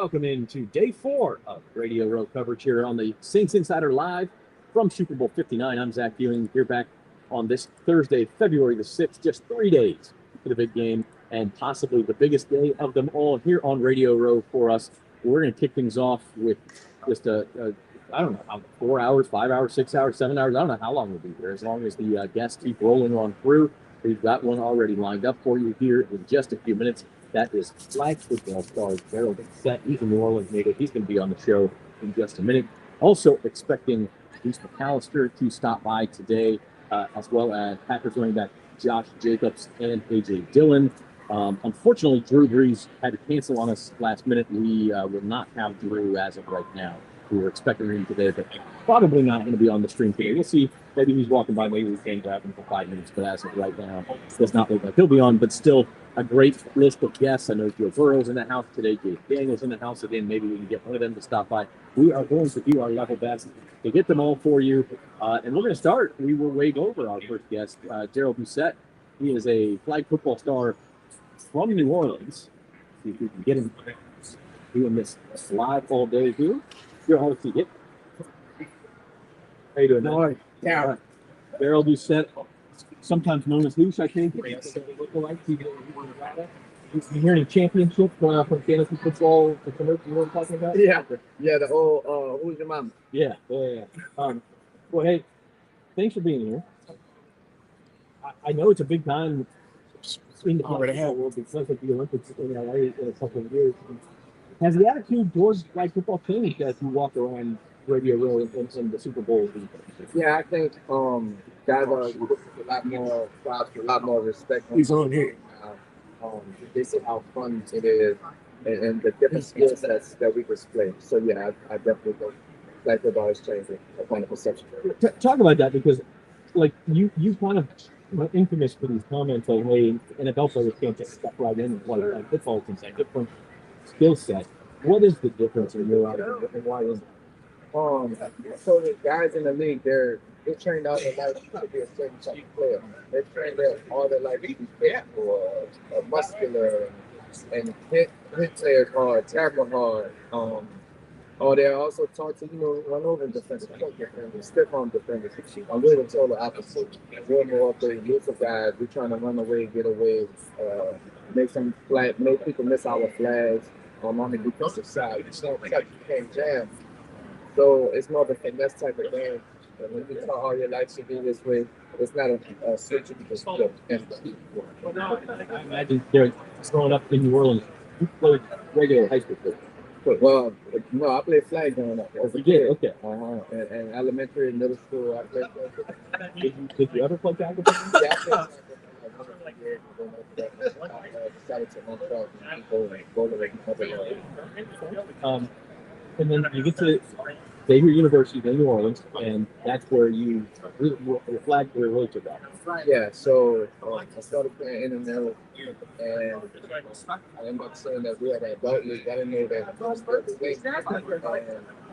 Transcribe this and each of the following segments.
Welcome into day 4 of Radio Row coverage here on the Saints Insider Live from Super Bowl 59. I'm Zach Ewing here back on this Thursday, February the 6th, just 3 days for the big game and possibly the biggest day of them all here on Radio Row for us. We're going to kick things off with just I don't know, 4 hours, 5 hours, 6 hours, 7 hours. I don't know how long we'll be here, as long as the guests keep rolling on through. We've got one already lined up for you here in just a few minutes. That is flag football star Gerald Set. He's a New Orleans native. He's going to be on the show in just a minute. Also expecting Reese McAllister to stop by today, as well as Packers running back Josh Jacobs and A.J. Dillon. Unfortunately, Drew Brees had to cancel on us last minute. We will not have Drew as of right now. We were expecting him today, but probably not going to be on the stream today. We'll see. Maybe he's walking by. Maybe we can grab him for 5 minutes, but as of right now, it does not look like he'll be on, but still a great list of guests. I know Joe Burrow's in the house today. Jay Daniels in the house again. Maybe we can get one of them to stop by. We are going to do our level best to get them all for you. And we're going to start. We will wave over our first guest, Gerald Doucette. He is a flag football star from New Orleans. See if we can get him doing this live all day here. How you doing, man? Yeah. Gerald Doucette, sometimes known as Douche, I think. You hear any championship from fantasy football? You know what I'm talking about? Yeah. The old who's your mom? Yeah. Well, hey, thanks for being here. I know it's a big time in the football world because of the Olympics in LA in a couple of years. Has the attitude towards flag football changed as you walk around Radio Row in the Super Bowl? Yeah, I think guys are a lot more proud, a lot more respect. He's on here. They see how fun it is and the different skill sets that we display. So yeah, I definitely think flag football is changing the kind of perception. Talk about that, because like you kind of infamous for these comments like, hey, NFL players can't just step right in and play like football teams, like different skill set. What is the difference in your eyes, and why is it? So the guys in the league, they're trained all their life to be a certain type of player. They're trained all their life to be physical, muscular, and hit players hard, tackle hard. They're also taught to, run over defenders, stiff arm defenders. I'm really total opposite. We're more of the elusive guys. We're trying to run away, get away, make people miss our flags. On the defensive side, you can't jam. So it's more of a finesse type of game. And when you taught all your life to be this way, it's not a switch you can just flip. I imagine growing up in New Orleans, you played regular high school football. Well, no, I played flag growing up. You did? Okay. And elementary and middle school, I played flag. Did you ever play tackle football? Yeah, I played and then you get to Xavier University in New Orleans, and that's where your flag career really took off. Yeah, so I started playing intramural, and I ended up saying that we had an adult league. I didn't know that. I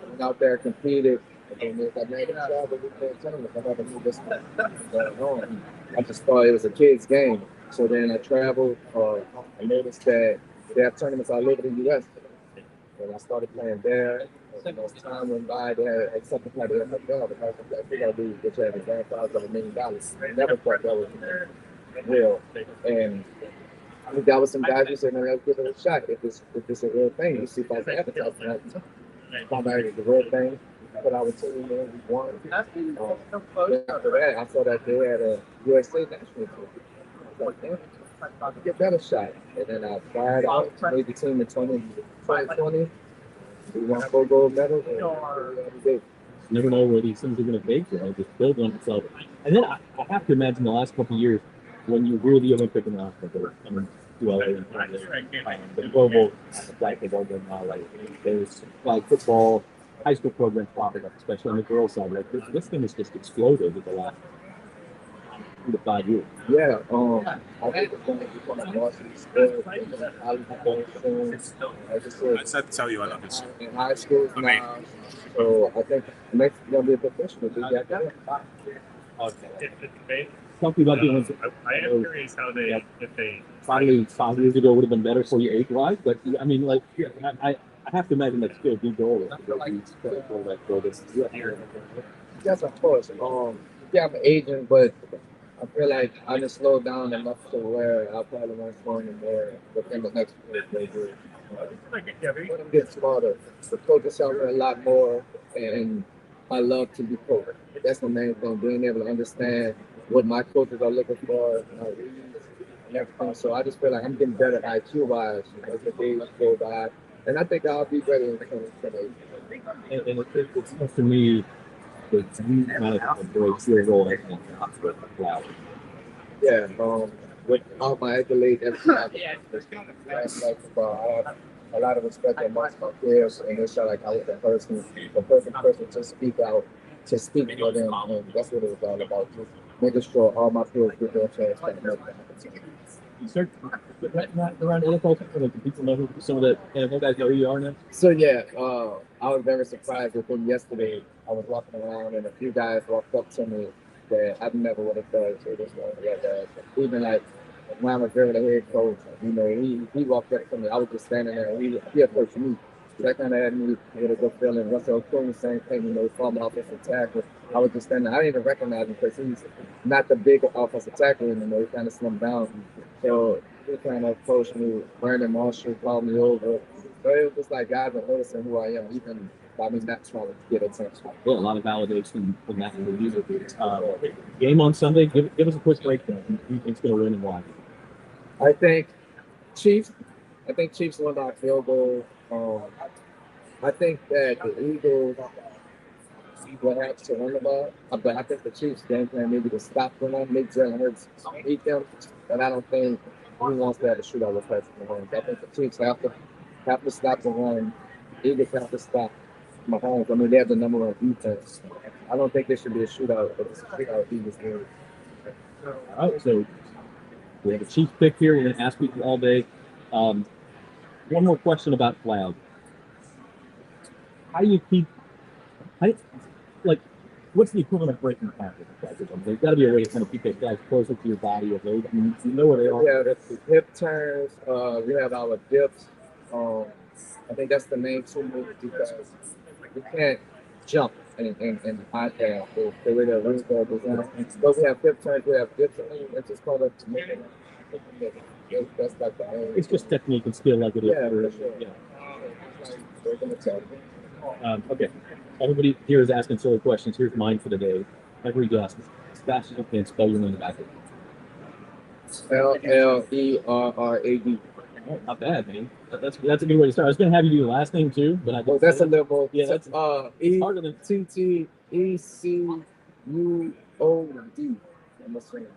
went out there, competed. And then I made a travel, we played tournaments. I never knew this going on. I just thought it was a kid's game. So then I traveled. I noticed that they have tournaments all over the U.S. And I started playing there. And as time went by, they had something like the NFL. Because I think I do get you have a grand prize of $1 million. I never thought that was real. And I think that was some guys who said, "Man, let's give it a shot. If it's a real thing, you see if I can advertise it. Found out it was a real thing. But I was telling you, we won. After that, I saw that they had a USA national team. I was like, damn, I could get that a shot. And then I tried out, made the team in 2020. We won 4 gold medals. Never know where these things are going to take you. Just build on itself. And then I have to imagine the last couple of years when you were the Olympic announcement, the global flag football game now, like there's flag football. High school programs popping up, especially on the girls' side. Like this thing has just exploded in the last 3 to 5 years. Yeah, I think it's going to become a varsity sport. I said to tell you I love this. In high schools now, so I think next is going to be a professional. Okay. Talk to me about the Olympics. I am curious how if they probably 5 years ago would have been better for you age-wise, but I mean, like I I have to imagine that's still the goal. Yes, of course. Yeah, I'm an agent, but I feel like I just slowed down enough to where I'll probably learn scoring more within the next few years. When I'm getting smarter, the coaches help me a lot more, and I love to be coached. That's the main thing, being able to understand what my coaches are looking for, and everything. So I just feel like I'm getting better IQ wise as the days go by, and I think I'll be better in 2028. And it seems to me that you kind of embrace your role as an with the cloud. Yeah, with all my accolades, everything like football, I have a lot of respect amongst my peers, and it's like I was the perfect person to speak out, to speak for them, and that's what it was all about. Just making sure all my peers get their chance to make the opportunity. You start around NFL, like the people know who some of the NFL guys know who you are now. So yeah, I was very surprised with him yesterday. I was walking around, and a few guys walked up to me that I never would have thought to this one. Even like when I was there, the head coach, he walked up to me. I was just standing there, and he approached me. So that kind of had me with a good feeling. Russell Okung, same thing, former offensive tackle. I was just standing there. I didn't even recognize him because he's not the big offensive tackle anymore. He kind of slimmed down. So he kind of approached me. Brandon Marshall called me over. So it was just like guys are noticing who I am, even by me not trying to get attention. Yeah, a lot of validation from that review. Game on Sunday. Give us a quick breakdown. Who you think's going to win and why? I think Chiefs. I think Chiefs won our field goal. I think that the Eagles will have to run the ball, but I think the Chiefs' game plan maybe to stop the run, make Jalen Hurts beat them, and I don't think he wants to have a shootout with Patrick Mahomes. I think the Chiefs have to stop the run. Eagles have to stop Mahomes. I mean, they have the number one defense. I don't think there should be a shootout, but it's a shootout Eagles game. All right, so we have a Chiefs pick here. We're going to ask people all day. One more question about Cloud. How do you keep, what's the equivalent of breaking tackles? There's got to be a way to kind of keep those guys closer to your body. Of those. I mean, you know where they are. Yeah, that's the hip turns. We have our dips. I think that's the main two moves because we can't jump and high pass the way that we go design. But we have hip turns, we have dips. It's just called that's like the main. It's just technique and skill, like it is. Yeah, for sure. Yeah. Okay. Everybody here is asking silly questions. Here's mine for the day. Every guest, as fast as you can, spell your name backwards. Lerrad. Not bad, man. That's a good way to start. I was going to have you do the last name too, but that's a little more. Yeah, that's harder than ETTECUOD.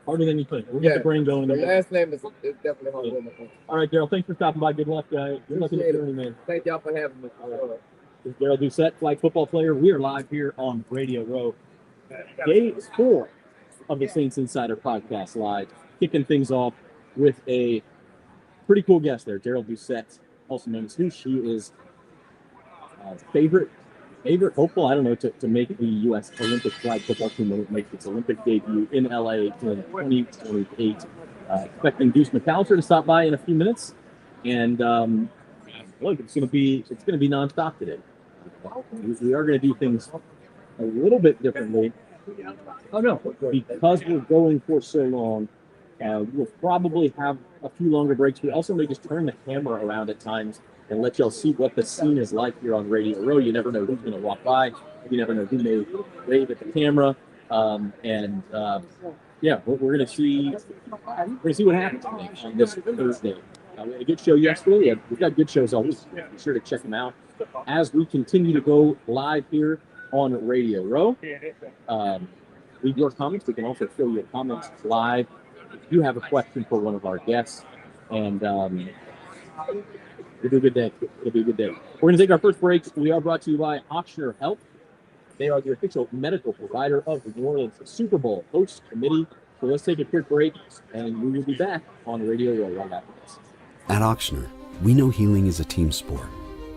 harder than you think. We'll get the brain going. The last name is definitely harder than the first. All right, Daryl. Thanks for stopping by. Good luck, guys. Good luck in the journey, man. Thank y'all for having me. This is Daryl Doucette, flag football player. We are live here on Radio Row. Day 4 of the Saints Insider Podcast Live. Kicking things off with a pretty cool guest there, Daryl Doucette, also known as who she is. Favorite hopeful, I don't know, to make the U.S. Olympic flag football team when it makes its Olympic debut in L.A. in 2028. Expecting Deuce McAllister to stop by in a few minutes. And look, it's going to be nonstop today. We are going to do things a little bit differently. Oh no, because we're going for so long, we'll probably have a few longer breaks. We also may just turn the camera around at times and let y'all see what the scene is like here on Radio Row. You never know who's going to walk by. You never know who may wave at the camera. Yeah, we're going to see what happens on this Thursday. We had a good show yesterday. We've got good shows always. Be sure to check them out as we continue to go live here on Radio Row. Leave your comments. We can also show your comments live if you have a question for one of our guests. And it'll be a good day. It'll be a good day. We're going to take our first break. We are brought to you by Ochsner Health. They are the official medical provider of the New Orleans Super Bowl host committee. So let's take a quick break, and we will be back on Radio Row right after this. At Ochsner, we know healing is a team sport.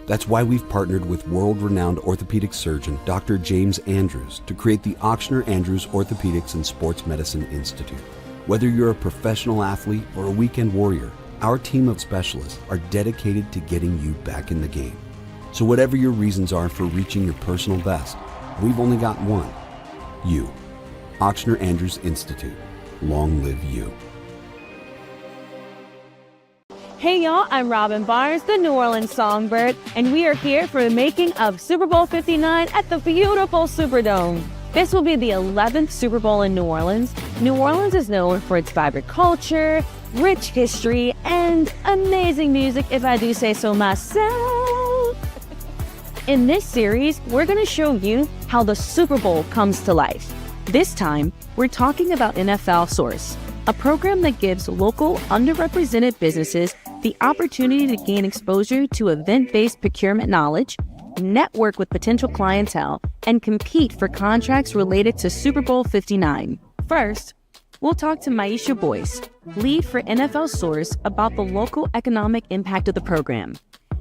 That's why we've partnered with world-renowned orthopedic surgeon Dr. James Andrews to create the Ochsner Andrews Orthopedics and Sports Medicine Institute. Whether you're a professional athlete or a weekend warrior, our team of specialists are dedicated to getting you back in the game. So whatever your reasons are for reaching your personal best, we've only got one. You. Auctioneer Andrews Institute. Long live you. Hey y'all, I'm Robin Barnes, the New Orleans Songbird, and we are here for the making of Super Bowl 59 at the beautiful Superdome. This will be the 11th Super Bowl in New Orleans. New Orleans is known for its vibrant culture, rich history, and amazing music, if I do say so myself. In this series, we're going to show you how the Super Bowl comes to life. This time, we're talking about NFL Source, a program that gives local underrepresented businesses the opportunity to gain exposure to event-based procurement knowledge, network with potential clientele, and compete for contracts related to Super Bowl 59. First, we'll talk to Maisha Boyce, lead for NFL Source, about the local economic impact of the program.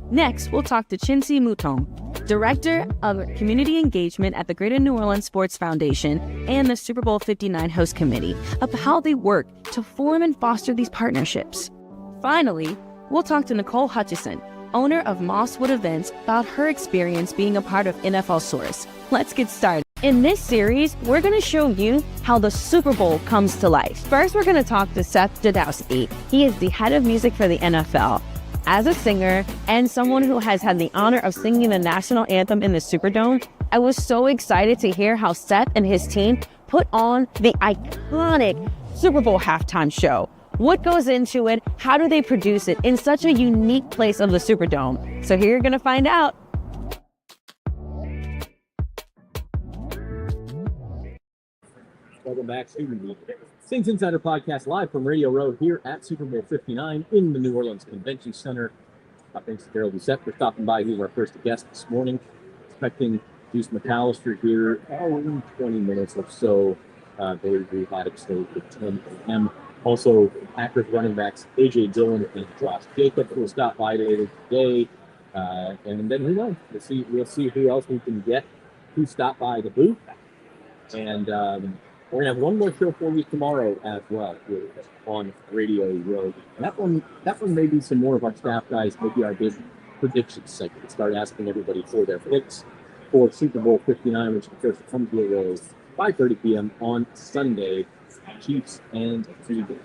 Next, we'll talk to Chincy Mouton, Director of Community Engagement at the Greater New Orleans Sports Foundation and the Super Bowl 59 Host Committee, about how they work to form and foster these partnerships. Finally, we'll talk to Nicole Hutchison, owner of Mosswood Events, about her experience being a part of NFL Source. Let's get started. In this series, we're going to show you how the Super Bowl comes to life. First, we're going to talk to Seth Jadowski. He is the head of music for the NFL. As a singer and someone who has had the honor of singing the national anthem in the Superdome, I was so excited to hear how Seth and his team put on the iconic Super Bowl halftime show. What goes into it? How do they produce it in such a unique place of the Superdome? So here you're going to find out. Welcome back to the Saints Insider Podcast live from Radio Row here at Super Bowl 59 in the New Orleans Convention Center. Thanks to Daryl Doucette for stopping by. He was our first guest this morning. Expecting Deuce McAllister here in 20 minutes or so. We had it stayed at 10 a.m. Also, Packers running backs A.J. Dillon and Josh Jacobs will stop by later today. And then who knows? We'll see who else we can get to stop by the booth. And we're going to have one more show for you tomorrow as well on Radio Row. And that one may be some more of our staff guys, maybe our big predictions segment. Start asking everybody for their picks for Super Bowl 59, which of course comes to a 5:30 p.m. on Sunday. Chiefs and Eagles.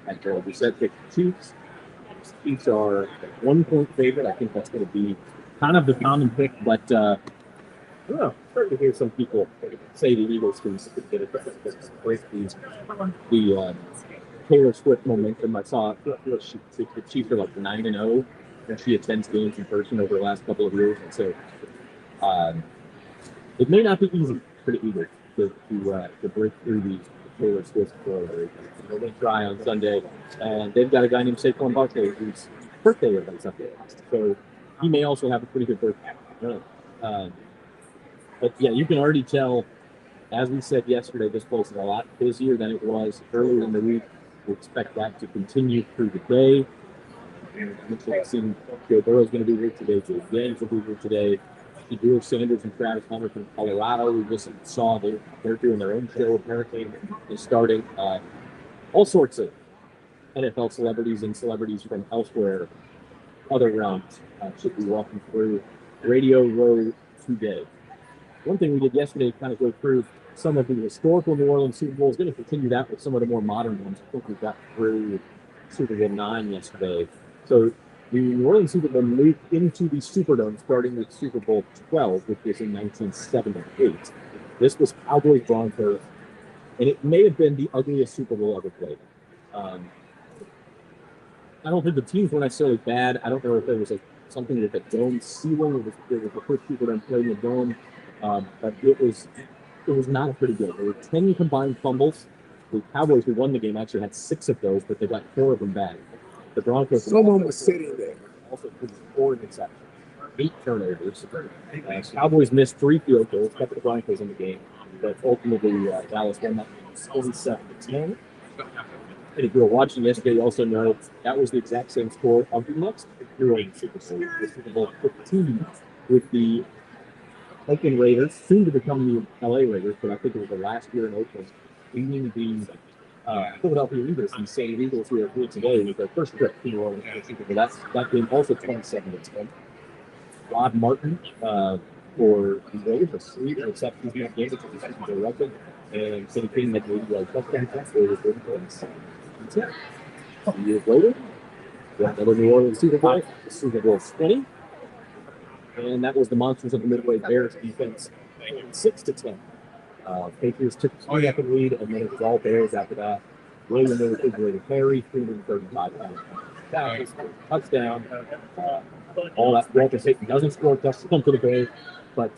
As Daryl Doucette picked the Chiefs. Chiefs are a 1-point favorite. I think that's going to be kind of the common pick, but I don't know. Starting to hear some people say the Eagles can get it break the Taylor Swift momentum. I saw the Chiefs are like 9-0, and she attends games in person over the last couple of years, and so it may not be easy for the Eagles to break through the Taylor Swift flow. They're going to try on Sunday, and they've got a guy named Saquon Barkley whose birthday is on Sunday, so he may also have a pretty good birthday. But yeah, you can already tell, as we said yesterday, this place is a lot busier than it was earlier in the week. We expect that to continue through the day. It seems Joe Burrow's going to be here today. Joe James will be here today. Drew Sanders and Travis Hunter from Colorado. We just saw they're doing their own show. Apparently, is starting. All sorts of NFL celebrities and celebrities from elsewhere, other realms, should be walking through Radio Row today. One thing we did yesterday to kind of go through some of the historical New Orleans Super Bowls. Going to continue that with some of the more modern ones. I think we got through Super Bowl 9 yesterday. So the New Orleans Super Bowl moved into the Superdome, starting with Super Bowl 12, which was in 1978. This was Cowboys Broncos, and it may have been the ugliest Super Bowl ever played. I don't think the teams were necessarily bad. I don't know if there was something with the dome ceiling. It was the first people that played in the dome. But it was not pretty good. There were 10 combined fumbles. The Cowboys, who won the game, actually had 6 of those, but they got 4 of them back. The Broncos. Someone was sitting there. Also produced 4 interceptions, 8 turnovers. Cowboys missed 3 field goals, kept the Broncos in the game, but ultimately Dallas won that game 47-10. And if you were watching yesterday, you also know that was the exact same score of the next Super Bowl 15 with the Oakland Raiders, soon to become the LA Raiders, but I think it was the last year in Oakland, beating the Philadelphia Eagles and San Eagles, who are here today with their first trip to New Orleans. That game also 27-10. Rod Martin for the Raiders for 3 receptions in that game, which was a record. And Kenny King had 80 touchdown pass for the 30 points. That's it. 2 years later, we got another New Orleans Super Bowl, Super Bowl 20. And that was the Monsters of the Midway Bears defense, 6-10. Patriots took a 3-0 lead, and then it was all Bears after that. William the Refrigerator Perry, 335 pounds. Touchdown. All that. Walter Payton doesn't score a touchdown for the Bears, but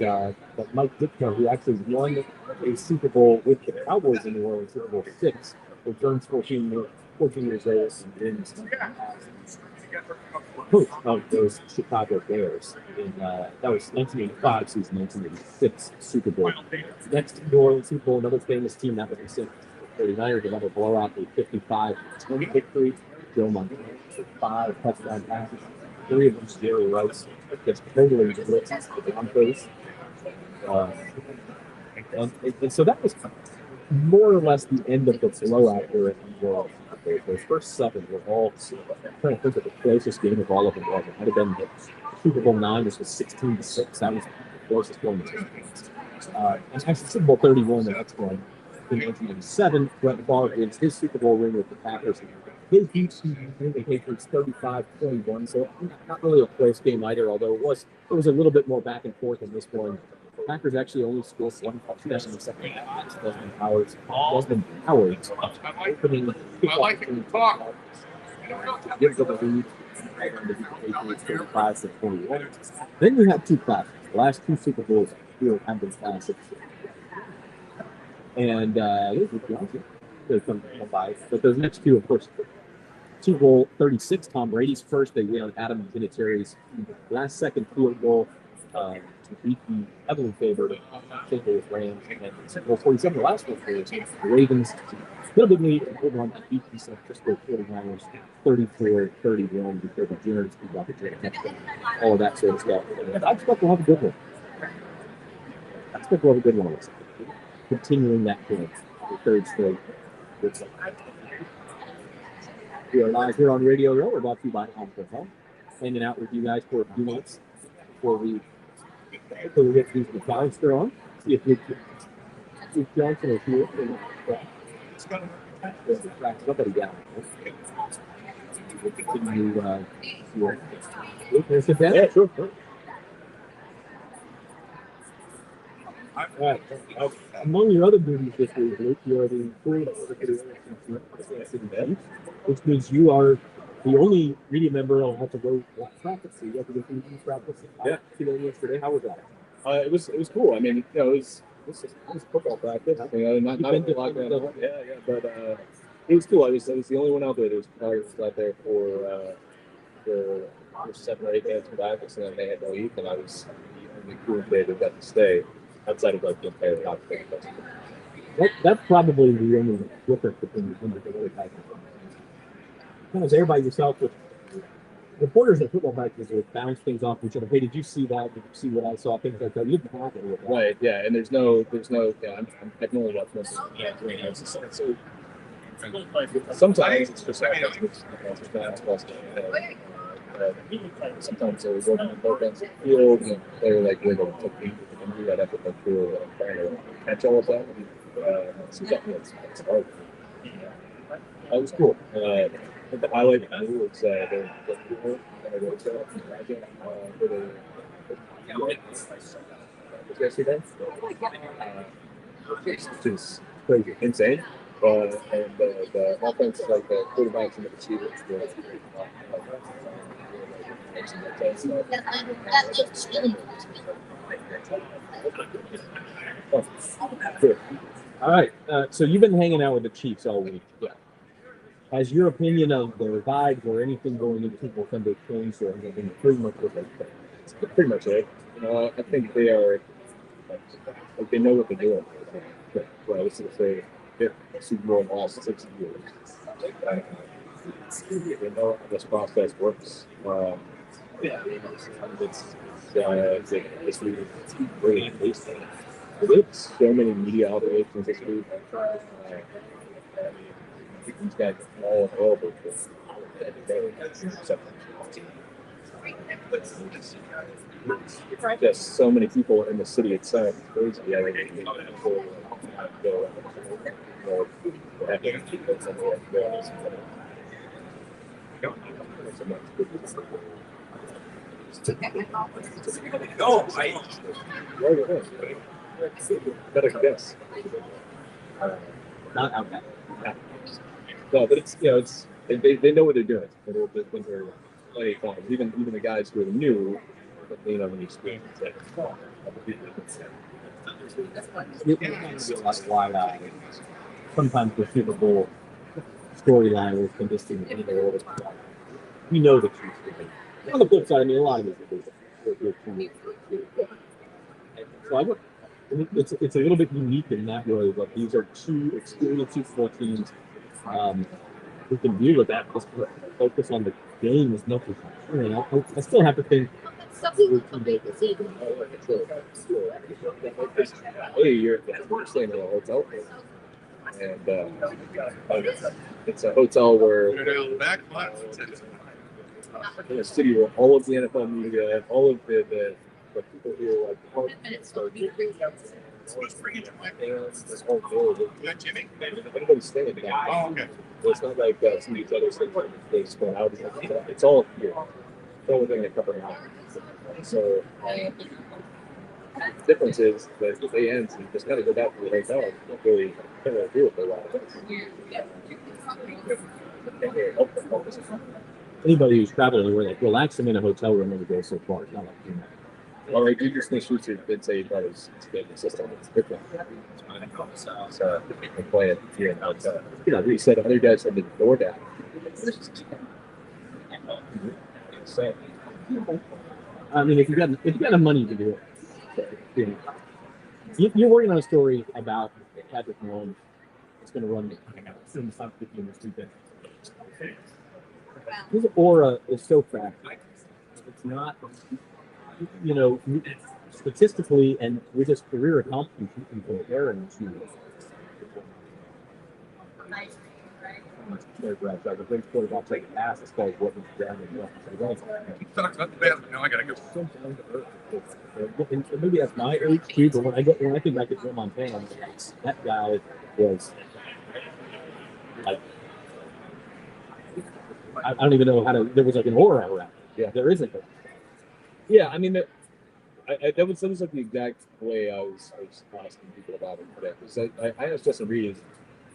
Mike Ditka, who actually won a Super Bowl with the Cowboys in New Orleans, Super Bowl 6, returns 14 years later and wins coach of those Chicago Bears in that was 1985 season, 1986 Super Bowl. Next New Orleans Super Bowl, another famous team that was the 49ers, another blowout, a 55-20 victory. Joe Montana with 5 touchdown passes, 3 of them to Jerry Rice, just totally blitzed the Broncos. And so that was more or less the end of the blowout era in New Orleans. Those first 7 were all, I'm trying to think of the closest game of all of them was. It might have been the Super Bowl 9, which was 16-6. That was the closest one to 10 points. And actually, Super Bowl 31, the next one, in 1997, Brett Favre wins his Super Bowl ring with the Packers. His huge season, the Patriots 35-21, so not really a close game either, although it was a little bit more back and forth in this one. The Packers actually only scored 1 touchdown in the second half. Desmond Howard opening kickoff gives them a lead. The Patriots 35-21. Then you have 2 classics. The last 2 Super Bowls here have been classics. And they come by. But those next 2, of course, Super Bowl 36, Tom Brady's first. They win on Adam Vinatieri's last-second field goal to beat the heavily favored St. Louis Rams. And Super Bowl 47, the last one for the Ravens. Got a big lead over on the beat the San Francisco 49ers 34-31 before the Giants beat out the Jets. All of that sort of stuff. And I expect we'll have a good one. I expect we'll have a good one. Continuing that trend, the third straight. We are live here on Radio Row. We're brought to you by Alcohol. Hanging out with you guys for a few minutes before we get Bruce McAllister on. See if Luke Johnson is here. Track somebody down. We'll continue here. Luke, can I sit down? Yeah, sure. All right. Among your other duties this week, Luke, you are the food which means you are the only media member who'll have to go practice. So you have to go through practice. Yeah. Yesterday. How was that? It was cool. I mean, it was football practice. Not a lot going on. Yeah. But it was cool. I was the only one out there. There was players out there for 7 or 8 minutes of practice, and then they had to leave, and I was the only cool player that got to stay outside of like the entire cockpit. That's probably the only difference between the other practice. Kind of there by yourself with reporters at football practice would bounce things off each other. Hey, did you see that? Did you see what I saw? Things like that. You didn't have it with that. Right. Yeah. And there's no. Yeah. I can only watch this. So sometimes it's just sometimes they're working on both ends of the field, and they're like wiggle technique and do that effort like through trying to catch all of that. It's hard. That was cool. The highlight for me was the yesterday, which is crazy, insane. And the offense, like the quarterbacks and the receivers, All right. So you've been hanging out with the Chiefs all week. Yeah. Has your opinion of their vibes or anything going into Super Bowl Sunday changed, or has it been pretty much what they think? It's pretty much it. I think they are like they know what they're doing. Well, I was going to say, Super Bowl in the last 6 years. They know how this process works. It's really amazing. There's so many media obligations this week. These guys are all available for Just so many people in the city itself. It's crazy. Yeah, like, people go. No, I. Better guess. Not okay. No, but it's it's they know what they're doing. They're playing fun. Even the guys who are new, but they know when you scream. It can be a lot of wide-eyed. Sometimes the Super Bowl storyline is consistent in the world. We know the Chiefs are good. On the flip side, I mean, a lot of it is good. So I would, it's a little bit unique in that way, but these are two experienced Super Bowl teams who can deal with that. Just focus on the game as much as I still have to think. Hey, you're staying in a hotel, and it's a hotel where in a city where all of the NFL media, all of the people here, like everybody's staying there. Oh, okay. So it's not like some of these other cities where they spread out. It's all here. It's all within a couple of hours. So the difference is that if they end, you just got to go back to the hotel. You can't really do it for a while. Anybody who's traveling, we're like, relax them in a hotel room and go so far. It's not like, Well, like you just think Schuster did say that it's good system. It's different. So they play it here and outside. He said other guys had the door down. So, I mean, if you got the money to do it, you're working on a story about Patrick Mahomes. It's going to run soon. It's not 15 this weekend. His aura is so cracked. It's not, statistically and with his career accomplishments, you can compare him to. The big quarterback take a pass as far as what he's done and what Talk about the bad, but now I gotta go. and maybe that's my age too, but when I think back at Joe Montana, that guy was like, I don't even know how to. There was like an aura around. Yeah, there isn't. Yeah, I mean, that was like the exact way I was asking people about it today. Because I asked Justin Reed,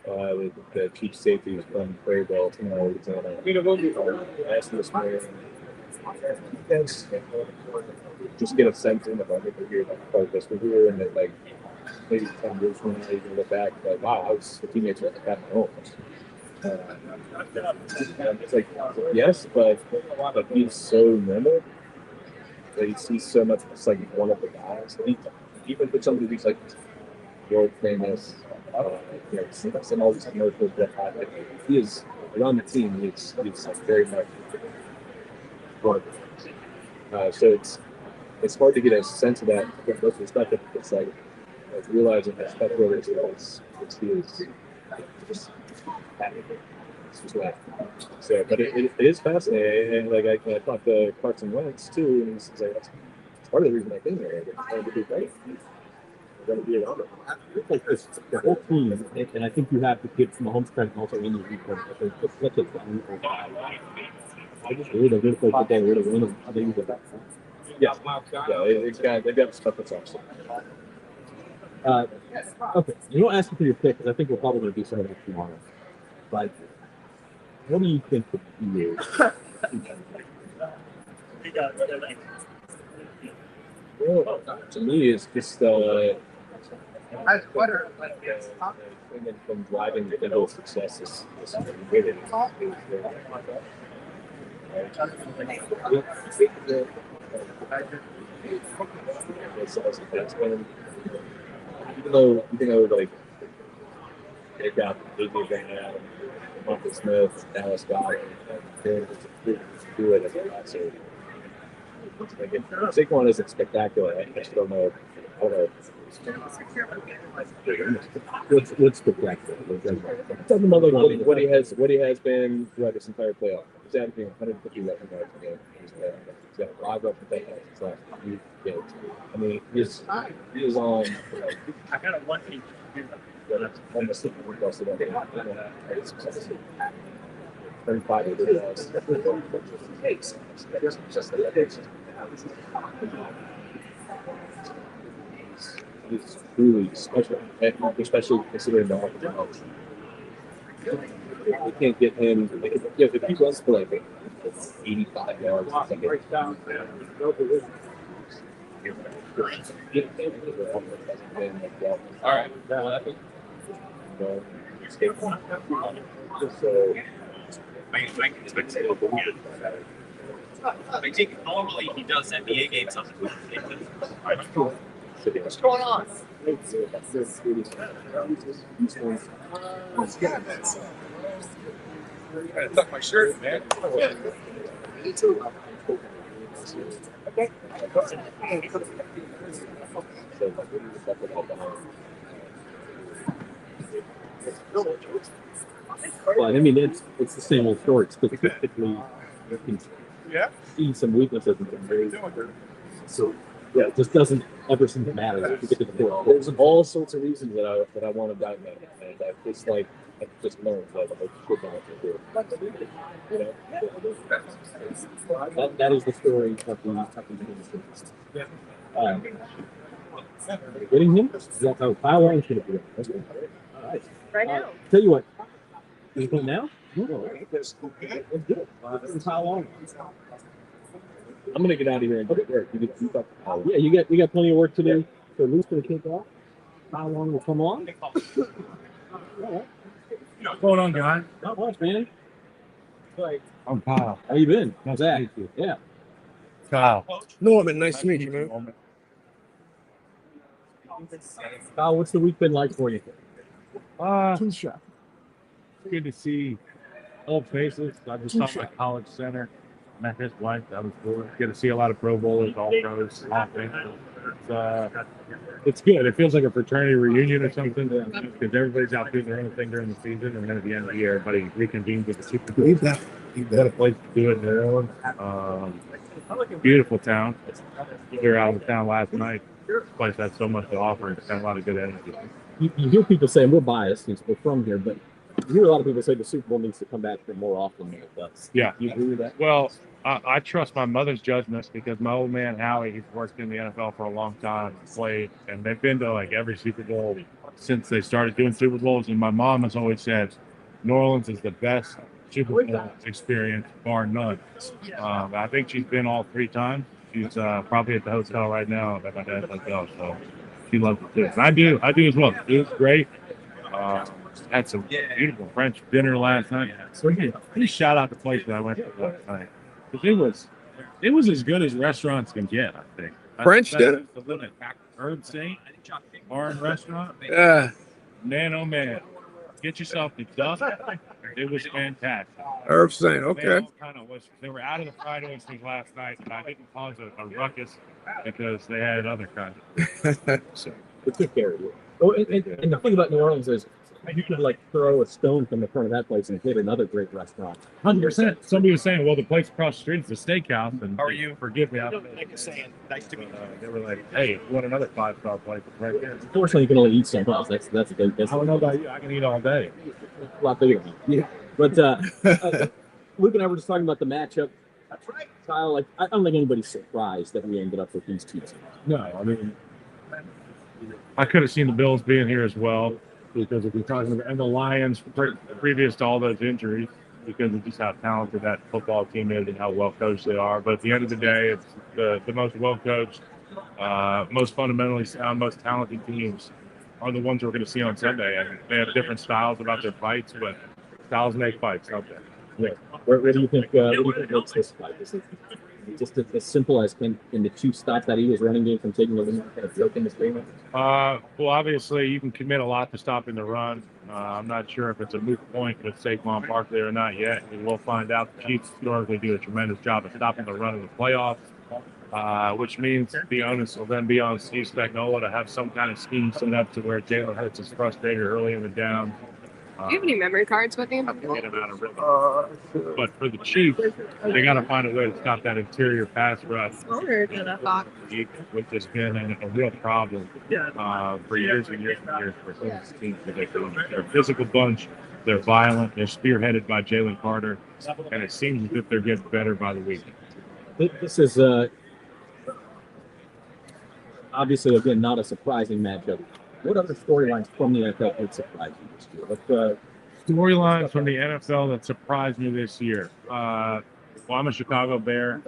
the chief safety from Prairieville, Louisiana. I asked him this morning. Just get a sense in about it here, like this here, and that like maybe 10 years from now you can look back, like wow, I was a teenager at the Patrick Mahomes. It's like yes, but he's so normal. He's so much like one of the guys. Even for somebody who's like world famous, and all these commercials that happen, he is around the team. He's like very much one. So it's hard to get a sense of that with most perspective. It's like realizing how special it is. He is just happy. So, but it is fascinating, and like I talked to Carson Wentz too, and he's like, that's part of the reason I came here. It's trying to be great. We're going to be around it. Like this, the whole team, and I think you have to give Mahomes credit also in the report. There's just such a valuable guy. I just really don't feel like they really win. I think he's the best. Yeah, they've got stuff that's awesome. Okay, you won't ask me for your pick because I think we're probably going to do some of that tomorrow. But what do you think the key is? Well, to me, it's just thing from driving the Eagles' success is really even though like they've got AJ Van, Michael Smith, Dallas Goddard, do it as a passer. Saquon isn't spectacular. I just don't know. What's spectacular? What he has been throughout this entire playoff. Saturday being 150 rushing yards a game. He's got 5 rushing touchdowns last few games. I mean, he's on. I kind of want to. Almost 50 plus of that. 35 He's really special, especially considering the offense. They can't get him. If he runs for like 85 yards, all right. I think normally he does NBA games on the What's going on? I gotta tuck my shirt, man. Me too. Okay. Well, I mean, it's the same old story. Specifically, you can see some weaknesses in them. So, yeah, it just doesn't ever seem to matter. If you get to the field. There's all sorts of reasons that I want to dive in, and it's like I just learned that I should not have to do it. You know? That is the story of the getting him? Yeah, oh, Kyle Long should have been. Okay. All right. Right now. Tell you what. You going now? Let's do it. Kyle Long. I'm gonna get out of here and get work. Yeah, you got plenty of work to do. So Luke's gonna kick off. Kyle Long will come on. All right. What's going on, guys? Not much, man. I'm Kyle. How you been? Nice Zach. to meet you. Yeah. Kyle. Norman, nice to meet you, man. Kyle, what's the week been like for you? Two shot. Good to see old faces. I just saw my college center. Met his wife. That was cool. Get to see a lot of Pro Bowlers, all pros, all things. It's good. It feels like a fraternity reunion or something because everybody's out doing their own thing during the season, and then at the end of the year, everybody reconvenes with the Super Bowl. Got a place to do it in their own. Beautiful town. We were out of town last night. This place has so much to offer and got a lot of good energy. You hear people saying we're biased because we're from here, but you hear a lot of people say the Super Bowl needs to come back for more often than it does. Yeah. You agree with that? Well, I trust my mother's judgment because my old man Howie, he's worked in the NFL for a long time, played, and they've been to like every Super Bowl since they started doing Super Bowls. And my mom has always said New Orleans is the best Super Bowl experience, bar none. I think she's been all 3 times. She's probably at the hotel right now at my dad's hotel, so she loves it too. And I do as well. It was great. Had some beautiful French dinner last night. So please shout out the place that I went to last night. Because it was as good as restaurants can get, I think. French dinner? The limit. Herb Saint Bar and Restaurant. Yeah. Man, oh man. Get yourself the duck. It was fantastic. Herb Saint, okay. They were out of the fried oysters last night, and I didn't cause a ruckus because they had other kinds. So we took care of you. Oh, and the thing about New Orleans is you could like throw a stone from the front of that place and hit another great restaurant. 100%. Somebody was saying, well, the place across the street is a steakhouse. And How are you? Forgive me. saying, nice to meet you. They were like, hey, you want another 5-star place right there? Unfortunately, you can only eat so much. That's a good. I don't know about you. I can eat all day. A lot bigger than you. Yeah. But Luke and I were just talking about the matchup. That's right. Kyle, like I don't think anybody's surprised that we ended up with these two teams. No, I mean, I could have seen the Bills being here as well because if you're talking about and the Lions previous to all those injuries because of just how talented that football team is and how well coached they are. But at the end of the day, it's the most well coached, most fundamentally sound, most talented teams are the ones we're going to see on Sunday. And they have different styles about their fights, but styles make fights, don't they? Yeah. Where do you think makes this fight? Is it just as simple as can the Chiefs stop that Eagles running game from taking the lead and kind of choking this game? Well, obviously, you can commit a lot to stopping the run. I'm not sure if it's a moot point with Saquon Barkley or not yet. We'll find out. The Chiefs historically do a tremendous job of stopping the run in the playoffs, which means the onus will then be on Steve Spagnuolo to have some kind of scheme set up to where Jalen Hurts is frustrated early in the down. Do you have any memory cards with you? Get him out of rhythm. But for the Chiefs, they got to find a way to stop that interior pass rush, which has been a real problem for years and years and years for this team. They're a physical bunch. They're violent. They're spearheaded by Jalen Carter, and it seems as if they're getting better by the week. This is obviously, again, not a surprising matchup. What other storylines from the NFL would surprise you this year? What storylines from the NFL that surprised me this year? Well, I'm a Chicago Bear.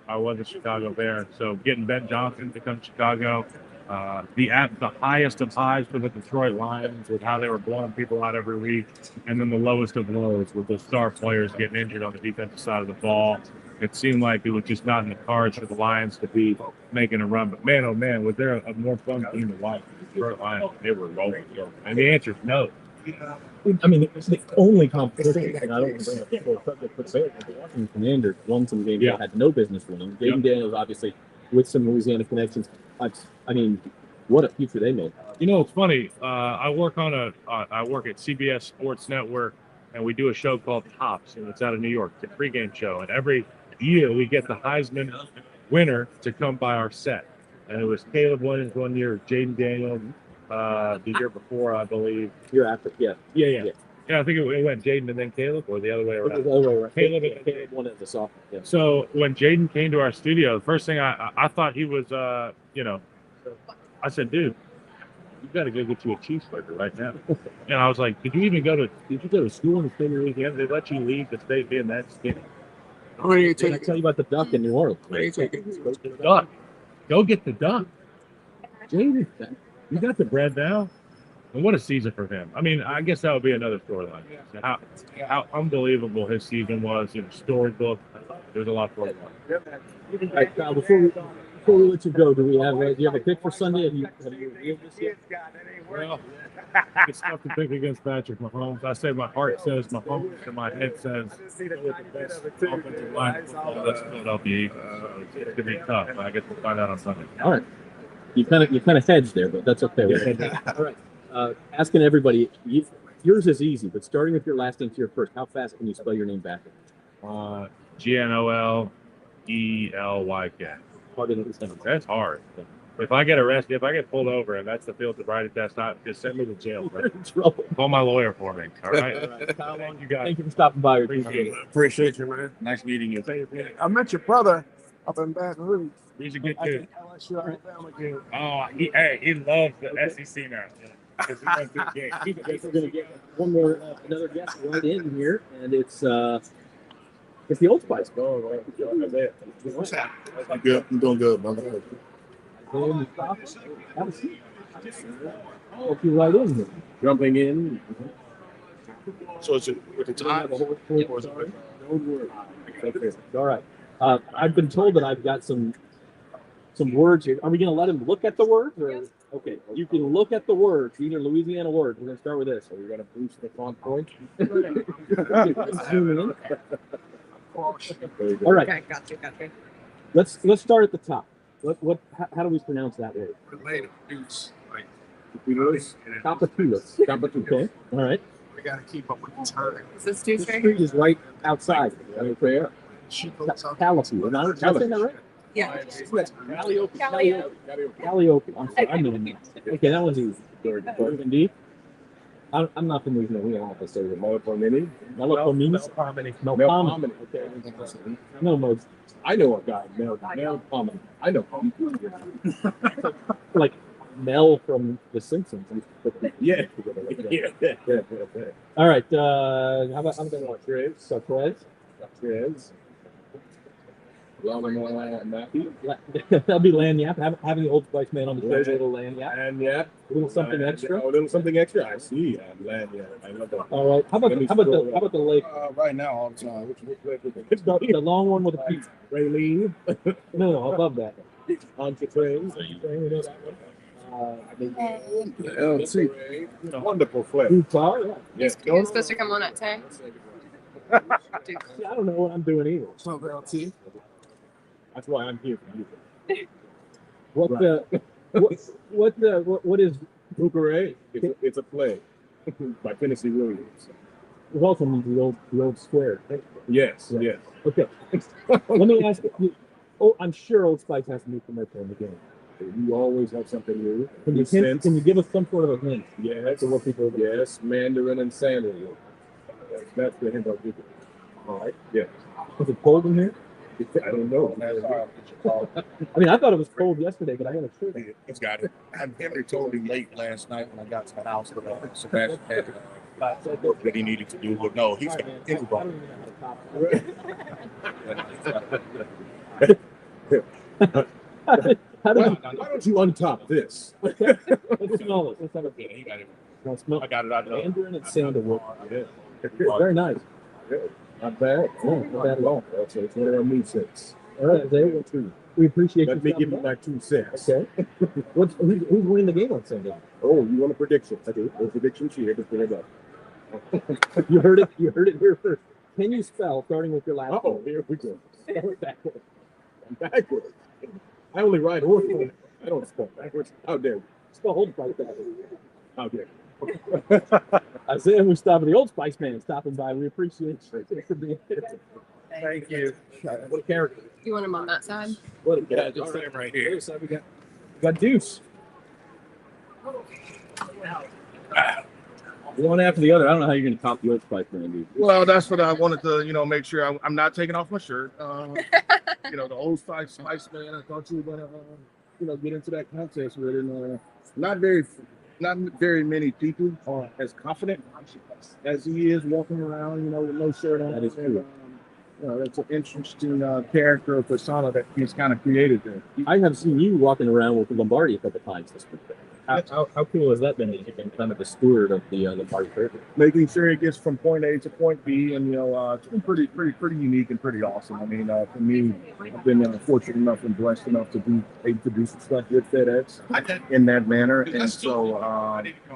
I was a Chicago Bear. So getting Ben Johnson to come to Chicago, the highest of highs for the Detroit Lions with how they were blowing people out every week, and then the lowest of lows with the star players getting injured on the defensive side of the ball. It seemed like it was just not in the cards for the Lions to be making a run. But man, oh man, was there a more fun team to watch? The Detroit Lions, they were rolling. And the answer is no. I mean, it's the only competition, and I don't want to bring up the full subject, but the Washington Commanders won some games they had no business winning. Jaden Daniels, obviously, with some Louisiana connections. I mean, what a future they made. You know, it's funny. I work at CBS Sports Network, and we do a show called Tops, and it's out of New York. It's a pregame show, and every year we get the Heisman winner to come by our set. And it was Caleb Williams one year, Jaden Daniels the year before, I believe. Year after, yeah. Yeah, I think it went Jaden and then Caleb, or the other way around. Caleb won as a sophomore. Yeah. So when Jaden came to our studio, the first thing I thought he was, I said, dude, you got to go get you a cheeseburger right now. And I was like, did you go to school in the state of Louisiana? They let you leave the state being that skinny? Did I tell you about the duck in New Orleans? The duck. Go get the duck. Jaden, you got the bread now? And what a season for him. I mean, I guess that would be another storyline. How unbelievable his season was. Storybook. There's a lot for it. All right, Kyle, before we let you go, do you have a pick for Sunday? Have you revealed this yet? Well, it's tough to pick against Patrick Mahomes. I say my heart says Mahomes and my head says with the best offensive line in football, that's Philadelphia Eagles. So it's going to be tough. I guess we'll find out on Sunday. All right. You kind of hedged there, but that's okay. All right. Asking everybody, yours is easy, but starting with your last name to your first, how fast can you spell your name backwards? GNOLELYK. That's hard. If I get arrested, if I get pulled over and that's the field sobriety test, just send me to jail. Right? Call my lawyer for me. All right. All right. How long you got? Thank you for stopping by. Appreciate you, man. Nice meeting you. I met your brother up in Baton Rouge. He's a good kid. LSU Alabama kid. Oh, he loves the SEC now. Because he went through the game. We're going to get another guest right in here, and it's the Old Spice. What's that? I'm good. I'm doing good, brother. Have a seat. Hope you right in here. Jumping in. So is it with the time? Don't worry. All right. I've been told that I've got some words here. Are we going to let him look at the words? Or? Okay, you can look at the words. These are Louisiana words. We're going to start with this. So we're going to boost the font point. Zoom in. All right. Okay, got you. Let's start at the top. How do we pronounce that word? Related dudes. Like, Capatulas. Okay. All right. we got to keep up with the time. Is this The Tuesday? street is right outside. Right there. She goes up. Calliope. Am I saying that right? Yeah. Calliope. Calliope. Calliope. I'm sorry. I mean, okay, that was easy. Indeed. I'm not from Louisiana. We don't have to say it. Melpomene. Melpomene. Okay. No, no. I know a guy. Melpomene. I know. Like Mel from The Simpsons. Yeah. All right. How about Trez? That'll be Lanyap. Having the Old Spice man on the show, a little Lanyap. A little something extra. A little something extra. I see. Lanyap. I love that. All right. How about the lake? Right now, all the time. The long one with the peak. Raylene. No, above that. Entrepreneurs. LC. Wonderful flavor. Yes. You're supposed to come on at 10. I don't know what I'm doing either. So LT. That's why I'm here for you. What is Bucare? It's a play. By Tennessee Williams. It also means the old square. Yes, Yeah. yes. Okay. Let me ask you. Oh, I'm sure Old Spice has a new commercial in the game. You always have something new. Can you give us some sort of a hint? Yes. To what people are looking Yes, Mandarin and sandalwood. That's the hint I'll give you. All right. Yeah. for? Is it cold in here? I don't know. I mean, I thought it was cold yesterday, but I had a shirt. He's got it. And Henry told me late last night when I got to the house that Sebastian had that he needed to do. But no, he's All got right, it. man. I don't even know how to top it. How Why don't you untop this? let's smell it. Let's have a Yeah, he got it. Now smell I got it out there. Mandarin and sandalwood. Yeah. Very nice. Not bad. Not bad at all. That's it's one of our meat sets. All right, Isaiah, we appreciate Let you me stopping give you by. my 2 cents. Okay. Who's winning the game on Sunday? Oh, you want a prediction? I do. No predictions here. Just bring it up. You heard it. You heard it here first. Can you spell starting with your last Oh, name? here we go. Spell it backwards. I'm backwards. I only ride horses. I don't spell backwards. How dare you? Spell Old Spice backwards. How dare you? Isaiah Mustafa, the Old Spice man, stopping by. We appreciate you for being here. Thank you. What a character. You want him on that side? What a Yeah, character. just him right here. We got Deuce. One after the other. I don't know how you're going to top the Old Spice man, dude. Well, that's what I wanted to, make sure I'm not taking off my shirt. The Old Spice man. I thought you were gonna, get into that contest with it. And, not very many people are as confident as he is walking around, with no shirt on. That is true. That's an interesting character or persona that he's kind of created there. I have seen you walking around with Lombardi a couple times this week. How cool has that been that you've been kind of the steward of the Lombardi Fair? Making sure it gets from point A to point B, and it's been pretty unique and pretty awesome. I mean, for me, I've been fortunate enough and blessed enough to be able to do some stuff with FedEx in that manner, and so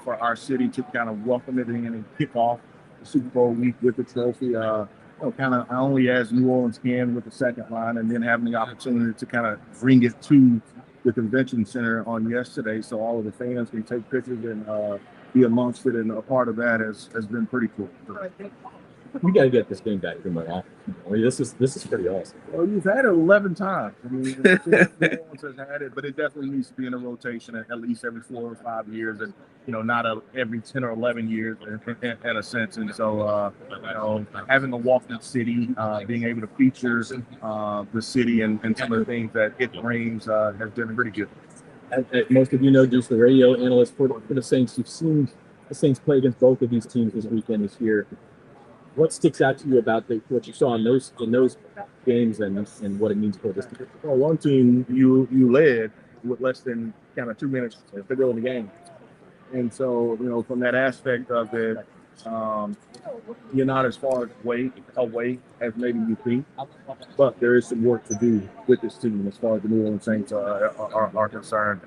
for our city to kind of welcome it in and kick off the Super Bowl week with the trophy, kind of only as New Orleans can with the second line, and then having the opportunity to kind of bring it to the convention center on yesterday, so all of the fans can take pictures and be amongst it, and a part of that has been pretty cool. We got to get this game back in my office. I mean, this is pretty awesome. Well, you've had it 11 times. I mean, New Orleans has had it, but it definitely needs to be in a rotation at least every 4 or 5 years, and not every 10 or 11 years in a sense. And so, having to walk the city, being able to feature the city and some of the things that it brings has been pretty good. As most of you know, just the radio analyst for the Saints. You've seen the Saints play against both of these teams this weekend, this year. What sticks out to you about what you saw in those games and what it means for this team? Well, one team you led with less than kind of 2 minutes to go in the game, and so from that aspect of it, you're not as far away as maybe you think, but there is some work to do with this team as far as the New Orleans Saints are concerned.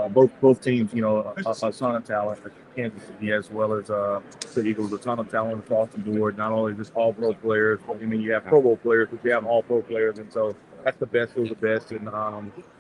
Both teams, a ton of talent, Kansas City as well as the Eagles, a ton of talent across the board. Not only just all pro players, but you have Pro Bowl players, but you have all pro players, and so that's the best of the best. And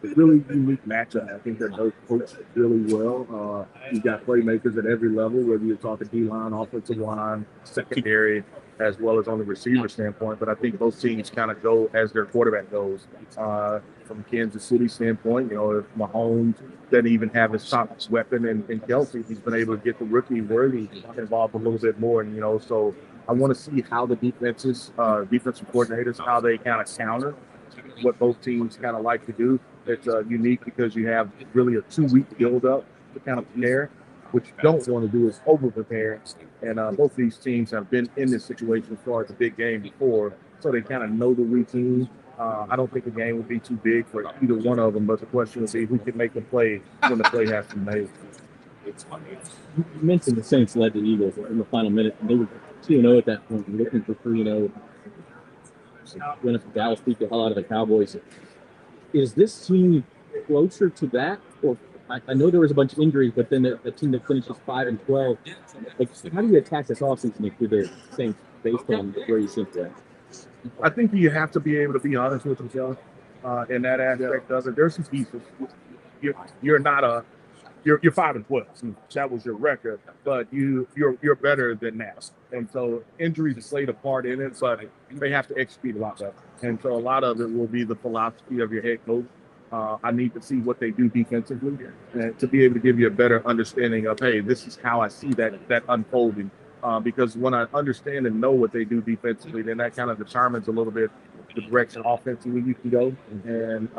it's really unique matchup. I think they're both coached really well. You've got playmakers at every level, whether you're talking D-line, offensive line, secondary, as well as on the receiver standpoint. But I think both teams kind of go as their quarterback goes. From Kansas City standpoint, if Mahomes doesn't even have his top weapon in Kelsey, he's been able to get the rookie Worthy involved a little bit more. And, so I want to see how the defensive coordinators, how they kind of counter what both teams kind of like to do. It's unique because you have really a 2-week build-up to kind of prepare. What you don't want to do is over-prepare. And both these teams have been in this situation as far as a big game before, so they kind of know the routine. I don't think the game would be too big for either one of them, but the question would be who can make the play when the play has to be made. You mentioned the Saints led the Eagles in the final minute, and they were 2-0 at that point, looking for 3-0. Winning from Dallas beat the hell out of the Cowboys. Is this team closer to that? Or I know there was a bunch of injuries, but then the team that finishes 5-12. How do you attack this offseason if you're the Saints based on where you think that? I think you have to be able to be honest with yourself in that aspect of it. There's some pieces. You're not a you're 5-12. And that was your record, but you're better than that. And so injuries played a part in it, but they have to execute a lot better. And so a lot of it will be the philosophy of your head coach. I need to see what they do defensively and to be able to give you a better understanding of, hey, this is how I see that unfolding. Because when I understand and know what they do defensively, then that kind of determines a little bit the direction offensively you can go. And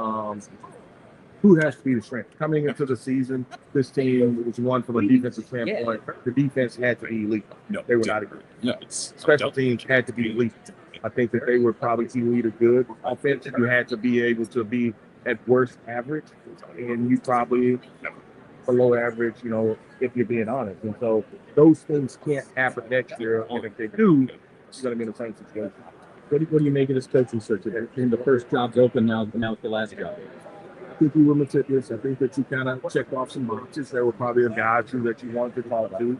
who has to be the strength? Coming into the season, this team was one from a defensive standpoint. The defense had to be elite. No, they were not elite. No, special teams had to be elite. I think that they were probably elite or good. Offense, you had to be able to be at worst average, and you probably below average, if you're being honest. And so those things can't happen next year. And if they do, it's going to be in the same situation. What do you make of this coaching search? And the first job's open now with the last job. I think you were meticulous. I think that you kind of checked off some boxes. There were probably a guy or two that you wanted to talk to.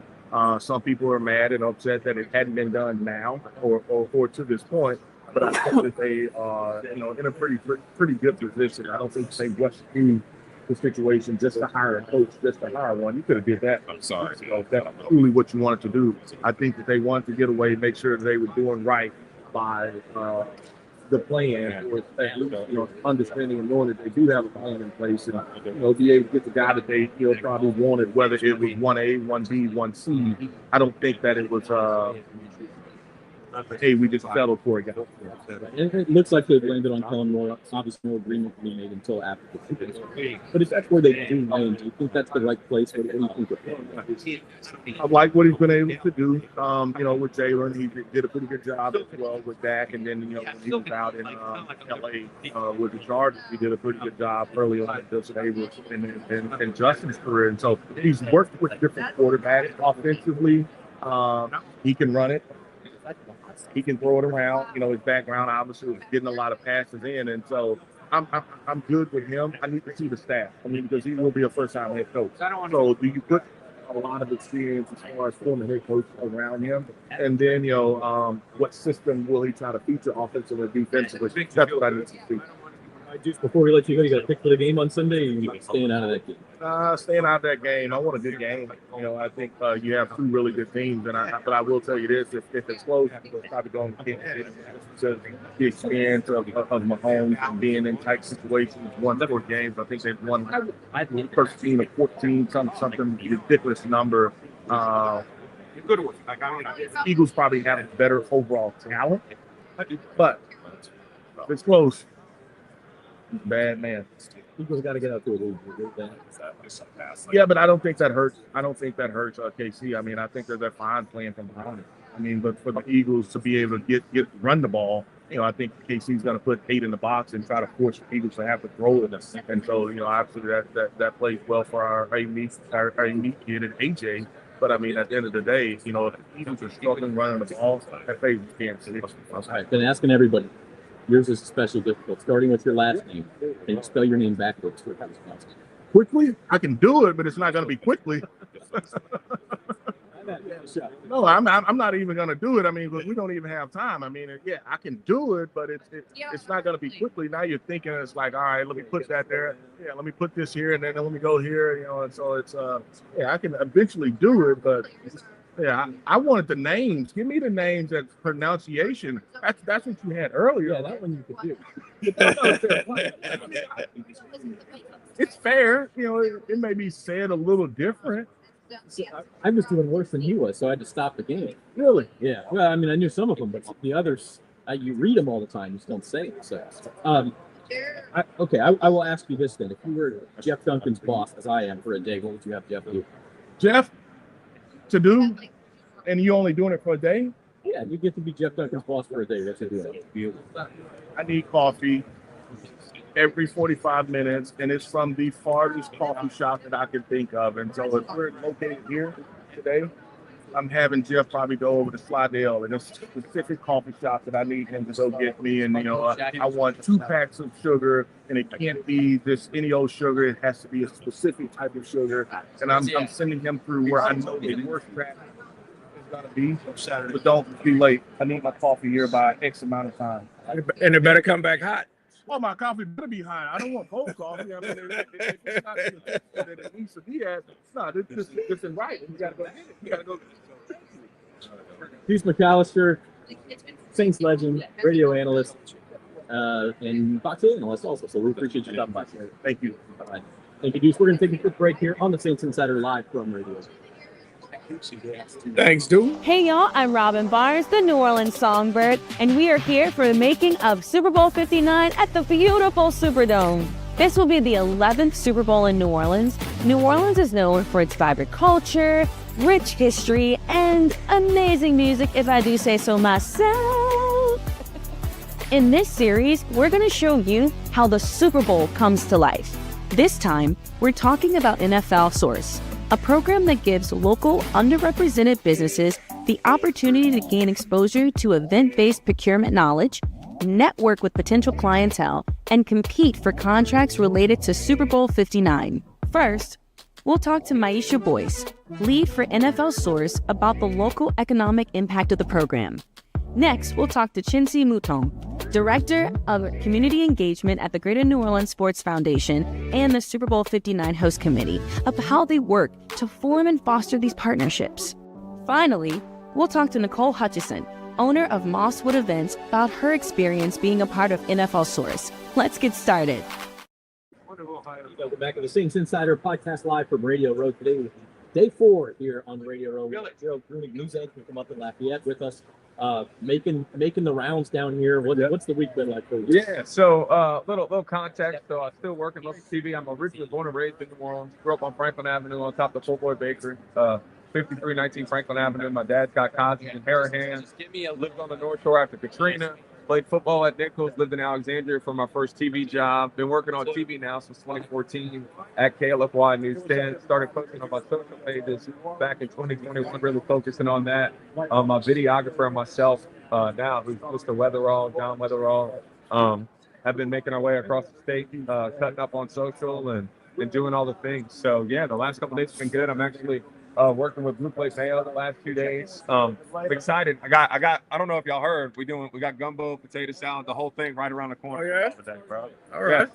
Some people are mad and upset that it hadn't been done now or to this point. But I think that they are, in a pretty good position. I don't think they rushed through the situation just to hire a coach, just to hire one. You could have did that. I'm sorry. If that's truly what you wanted to do. I think that they wanted to get away, make sure that they were doing right by the plan, or understanding and knowing that they do have a plan in place, and be able to get the guy that they probably wanted, whether it was 1A, 1B, 1C. I don't think that it was hey, we just settled for a guy. It looks like they've landed on Kellen Moore. Obviously, no agreement can be made until after the season. But if that's where they do land, do you think that's the right place? What do you think? I like what he's been able to do. With Jalen, he did a pretty good job as well with Dak, and then when he was out in LA with the Chargers, he did a pretty good job early on in Justin Abrams and Justin's career. And so he's worked with different quarterbacks offensively. He can run it. He can throw it around. His background obviously was getting a lot of passes in, and so I'm good with him. I need to see the staff. Because he will be a first-time head coach. So do you put a lot of experience as far as former head coach around him, and then what system will he try to feature offensively and defensively? That's what I need to see. Just before we let you go, you got to pick for the game on Sunday, or you're staying out of that game? Staying out of that game. I want a good game. I think you have two really good teams, but I will tell you this: if it's close, it's probably going to get to the experience of Mahomes and being in tight situations, won 4 games. I think they've won 13 or 14, something ridiculous number. Eagles probably have better overall talent, but if it's close. Bad man. Eagles got to get out to a lead. Yeah, but I don't think that hurts. I don't think that hurts KC. I think that they're fine playing from behind it. But for the Eagles to be able to run the ball, I think KC's going to put 8 in the box and try to force the Eagles to have to throw it. And so, obviously that plays well for our unique kid and AJ. But at the end of the day, if the Eagles are struggling running the ball, that favors Kansas City. All right, been asking everybody. Yours is especially difficult. Starting with your last name, can you spell your name backwards? Quickly? I can do it, but it's not going to be quickly. No, I'm not even going to do it. But we don't even have time. I can do it, but it's not going to be quickly. Now you're thinking it's like, all right, let me put that there. Yeah, let me put this here, and then let me go here. And so it's I can eventually do it, but. Yeah, I wanted the names. Give me the names and pronunciation. That's what you had earlier. Yeah, that one you could do. It's fair. It may be said a little different. I was doing worse than he was, so I had to stop the game. Really? Yeah. Well, I knew some of them, but the others, you read them all the time. You just don't say it. So, I will ask you this then. If you were Jeff Duncan's boss, as I am, for a day, what would you have Jeff do? Jeff? To do, and you only doing it for a day? Yeah, you get to be Jeff Duncan's boss for a day. That's a deal. I need coffee every 45 minutes, and it's from the farthest coffee shop that I can think of. And so if we're located here today, I'm having Jeff probably go over to Slidell, and it's a specific coffee shop that I need him to go get me. And I want 2 packs of sugar, and it can't be just any old sugar. It has to be a specific type of sugar. And I'm sending him through where I know the worst track is gonna be. But don't be late. I need my coffee here by X amount of time. And it better come back hot. Oh, my coffee better be high. I don't want cold coffee. I mean, it's not to the level that it needs to be at. No, this isn't right. You gotta go get it. You gotta go. Hughes McAllister, Saints legend, radio analyst, and box analyst also. So we appreciate you stopping by. Thank you. All right. Thank you, Deuce. We're going to take a quick break here on the Saints Insider live from radio. Thanks, dude. Hey y'all, I'm Robin Barnes, the New Orleans Songbird, and we are here for the making of Super Bowl 59 at the beautiful Superdome. This will be the 11th Super Bowl in New Orleans. New Orleans is known for its vibrant culture, rich history, and amazing music, if I do say so myself. In this series, we're going to show you how the Super Bowl comes to life. This time, we're talking about NFL Source, a program that gives local underrepresented businesses the opportunity to gain exposure to event-based procurement knowledge, network with potential clientele, and compete for contracts related to Super Bowl 59. First, we'll talk to Maisha Boyce, lead for NFL Source, about the local economic impact of the program. Next, we'll talk to Chincy Mouton, Director of Community Engagement at the Greater New Orleans Sports Foundation and the Super Bowl 59 Host Committee, of how they work to form and foster these partnerships. Finally, we'll talk to Nicole Hutchison, owner of Mosswood Events, about her experience being a part of NFL Source. Let's get started. Welcome back to the Saints Insider podcast live from Radio Row today. Day 4 here on Radio Row. Gerald Brunig, news anchor from up in Lafayette with us. Making the rounds down here. What's the week been like for you? Yeah, so little context. So I still work in local TV. I'm originally born and raised in New Orleans. Grew up on Franklin Avenue on top of the Full Boy Bakery, 5319 Franklin Avenue. My dad's got cousins in Harahan. Lived on the North Shore after Katrina. Played football at Nichols. Lived in Alexandria for my first TV job. Been working on TV now since 2014 at KLFY News 10. Started posting on my social pages back in 2021. Really focusing on that. My videographer and myself now, who's Mr. Weatherall, John Weatherall, have been making our way across the state, cutting up on social and doing all the things. So yeah, the last couple of days have been good. I'm actually working with Blue Plate Mayo the last 2 days. I'm excited. I don't know if y'all heard, we got gumbo, potato salad, the whole thing right around the corner. Oh, yeah? Today, bro. All right.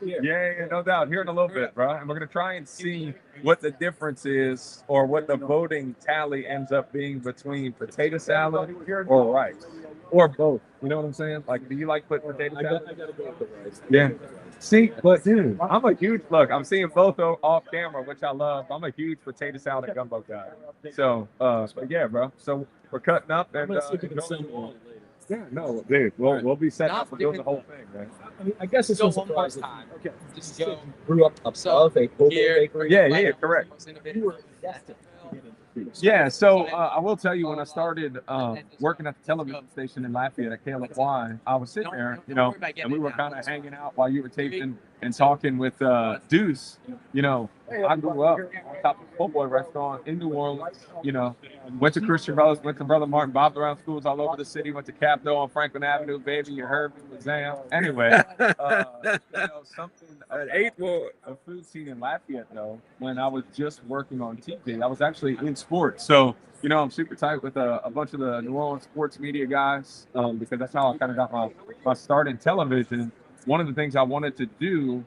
Yeah, no doubt. Here in a little bit, bro. And we're gonna try and see what the difference is, or what the voting tally ends up being between potato salad or rice, or both. You know what I'm saying? Like, do you like potato salad? I gotta go with the rice. Yeah. See, but dude, I'm seeing both off camera, which I love. I'm a huge potato salad and gumbo guy. So, but yeah, bro. So we're cutting up and yeah, no, dude, we'll be setting up and doing the whole thing, man. I mean, I guess it's Go no one more surprise. time. Okay. Just go. Grew up above a full bakery. Yeah, correct. You were destined to get into food. Yeah, so I will tell you, when I started working at the television station in Lafayette at KLFY, I was sitting there, and we were kind of hanging out while you were taping and talking with Deuce. I grew up on top of the Full Boy restaurant in New Orleans. Went to Christian Brothers, went to Brother Martin, bobbed around schools all over the city, went to Capdo on Franklin Avenue, baby, you heard me with Zam. Anyway, something a food scene in Lafayette, though, when I was just working on TV. I was actually in sports. So, I'm super tight with a bunch of the New Orleans sports media guys, because that's how I kind of got my start in television. One of the things I wanted to do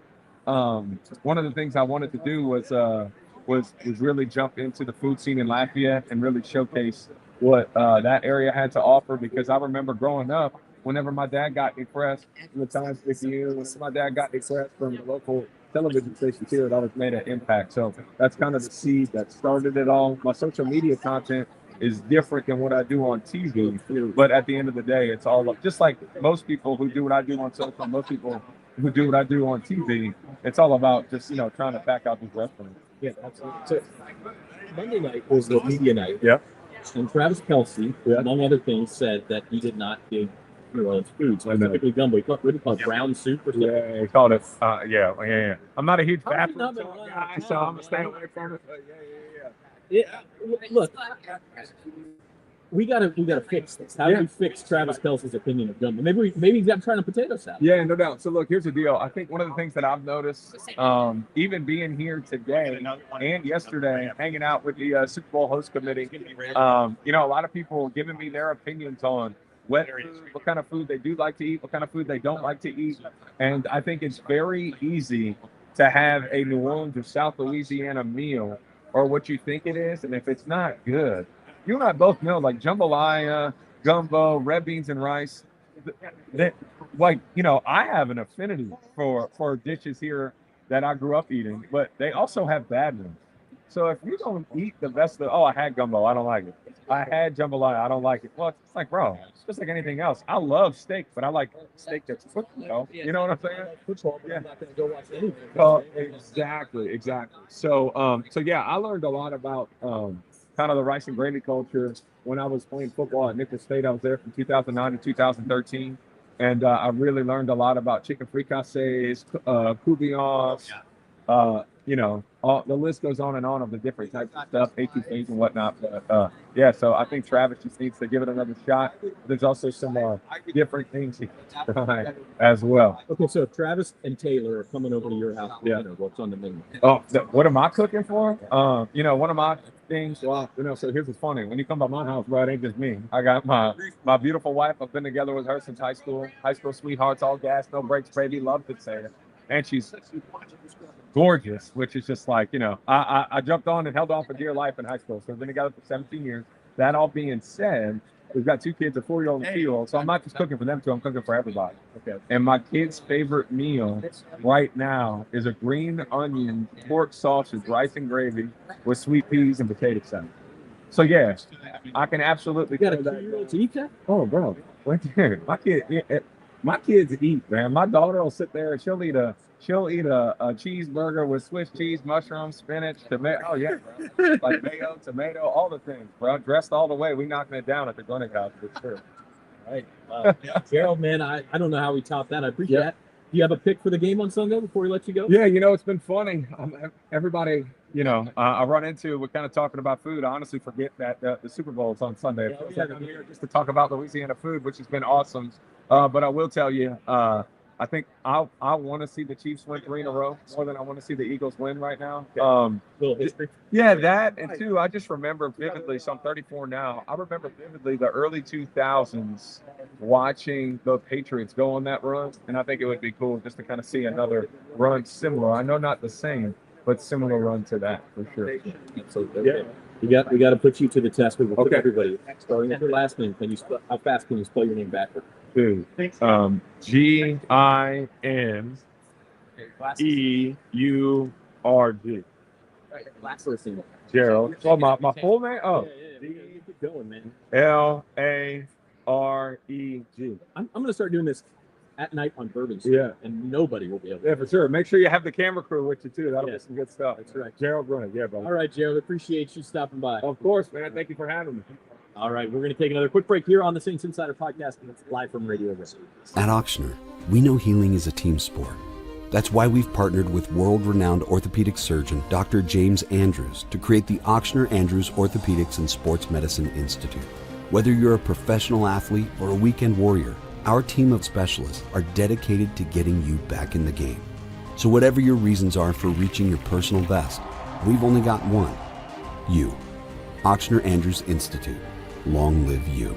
was really jump into the food scene in Lafayette and really showcase what that area had to offer, because I remember growing up, whenever my dad got impressed in the Times Picayune, whenever my dad got impressed from the local television stations here, it always made an impact. So that's kind of the seed that started it all. My social media content is different than what I do on TV, but at the end of the day, it's all just like most people who do what I do on social, most people who do what I do on TV, it's all about just, trying to back out these restaurants. Yeah, absolutely. So Monday night was the media night. Yeah. And Travis Kelce, among other things, said that he did not dig New Orleans food, specifically gumbo. He called it brown soup or something. Yeah, he called it. Yeah. I'm not a huge fast food guy, so I'm gonna stay away from it. Yeah. Look, we gotta fix this. How do we fix Travis Kelce's opinion of gumbo? Maybe he's trying to potato salad. Yeah, no doubt. So look, here's the deal. I think one of the things that I've noticed, even being here today and yesterday, hanging out with the Super Bowl host committee, a lot of people giving me their opinions on wet food, what kind of food they do like to eat, what kind of food they don't like to eat. And I think it's very easy to have a New Orleans or South Louisiana meal or what you think it is. And if it's not good, you and I both know, like jambalaya, gumbo, red beans and rice, that, like, you know, I have an affinity for dishes here that I grew up eating, but they also have bad ones. So if you don't eat the best of, I had gumbo, I don't like it. I had jambalaya, I don't like it. Well, it's like, bro, it's just like anything else. I love steak, but I like steak that's football. You know what I'm saying? Football, but I'm not going to go watch anything. Exactly. So, yeah, I learned a lot about kind of the rice and gravy culture when I was playing football at Nicholls State. I was there from 2009 to 2013, and I really learned a lot about chicken fricassees, courgettes, you know, the list goes on and on of the different types of stuff, etouffees and whatnot. But yeah, so I think Travis just needs to give it another shot. There's also some different things he can try as well. Okay, so Travis and Taylor are coming over to your house for dinner. What's on the menu? What am I cooking for? You know, one of my things. Well, you know, so here's what's funny. When you come by my house, bro, it ain't just me. I got my beautiful wife. I've been together with her since high school. High school sweethearts, all gas, no brakes, baby. Love to say it. And she's gorgeous, which is just like, you know, I jumped on and held on for dear life in high school. So we've been together for 17 years. That all being said, we've got 2 kids, a 4-year-old and a 2-year-old. So I'm not just cooking for them two, I'm cooking for everybody. Okay. And my kid's favorite meal right now is a green onion pork sausage, rice and gravy with sweet peas and potato salad. So yeah, I can absolutely. You got a 2-year-old to eat that? Oh, bro, wait there. My kids eat, man. My daughter will sit there and she'll eat a cheeseburger with Swiss cheese, mushrooms, spinach, tomato. Oh yeah, bro. Like mayo, tomato, all the things, bro. Dressed all the way. We knocking it down at the Glennick house for sure. Right. Gerald, man, I don't know how we top that. I appreciate that. Do you have a pick for the game on Sunday before we let you go? Yeah, you know, it's been funny. Everybody, you know, I run into, we're kind of talking about food. I honestly forget that the Super Bowl is on Sunday. I'm here just to talk about Louisiana food, which has been awesome. But I will tell you, I think I want to see the Chiefs win 3 in a row more than I want to see the Eagles win right now. Little history. Yeah, that, and 2, I just remember vividly, so I'm 34 now, I remember vividly the early 2000s watching the Patriots go on that run, and I think it would be cool just to kind of see another run similar. I know not the same, but similar run to that for sure. Absolutely. Yeah. We got to put you to the test. We'll put everybody. Starting with your last name, how fast can you spell your name backwards? Ginneurd. Last first name. Gerald. Oh, my full name? Oh. Keep going, man. Lareeg. I'm going to start doing this at night on Bourbon Street. Yeah. And nobody will be able to. Yeah, for sure. Make sure you have the camera crew with you, too. That'll be some good stuff. That's right. Gerald Grunick. Yeah, bro. All right, Gerald. Appreciate you stopping by. Of course, man. Thank you for having me. All right. We're going to take another quick break here on the Saints Insider Podcast. And it's live from Radio Row. At Auctioner, we know healing is a team sport. That's why we've partnered with world-renowned orthopedic surgeon Dr. James Andrews to create the Auctioner Andrews Orthopedics and Sports Medicine Institute. Whether you're a professional athlete or a weekend warrior, our team of specialists are dedicated to getting you back in the game. So whatever your reasons are for reaching your personal best, we've only got one: you. Auctioner Andrews Institute. Long live you.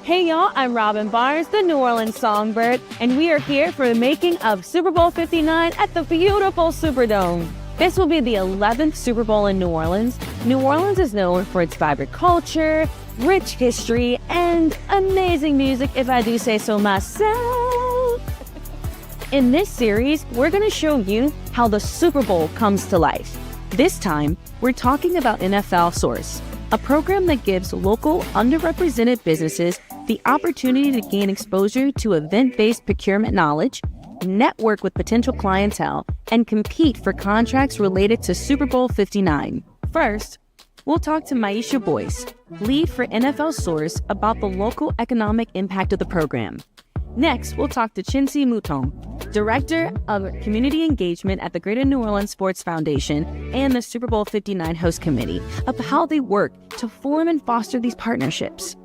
Hey y'all, I'm Robin Barnes, the New Orleans Songbird, and we are here for the making of Super Bowl 59 at the beautiful Superdome. This will be the 11th Super Bowl in New Orleans. New Orleans is known for its vibrant culture, rich history, and amazing music, if I do say so myself. In this series, we're going to show you how the Super Bowl comes to life. This time, we're talking about NFL Source, a program that gives local underrepresented businesses the opportunity to gain exposure to event-based procurement knowledge, network with potential clientele, and compete for contracts related to Super Bowl 59. First, we'll talk to Maisha Boyce, lead for NFL Source, about the local economic impact of the program. Next, we'll talk to Chincy Mouton, Director of Community Engagement at the Greater New Orleans Sports Foundation and the Super Bowl 59 Host Committee, of how they work to form and foster these partnerships.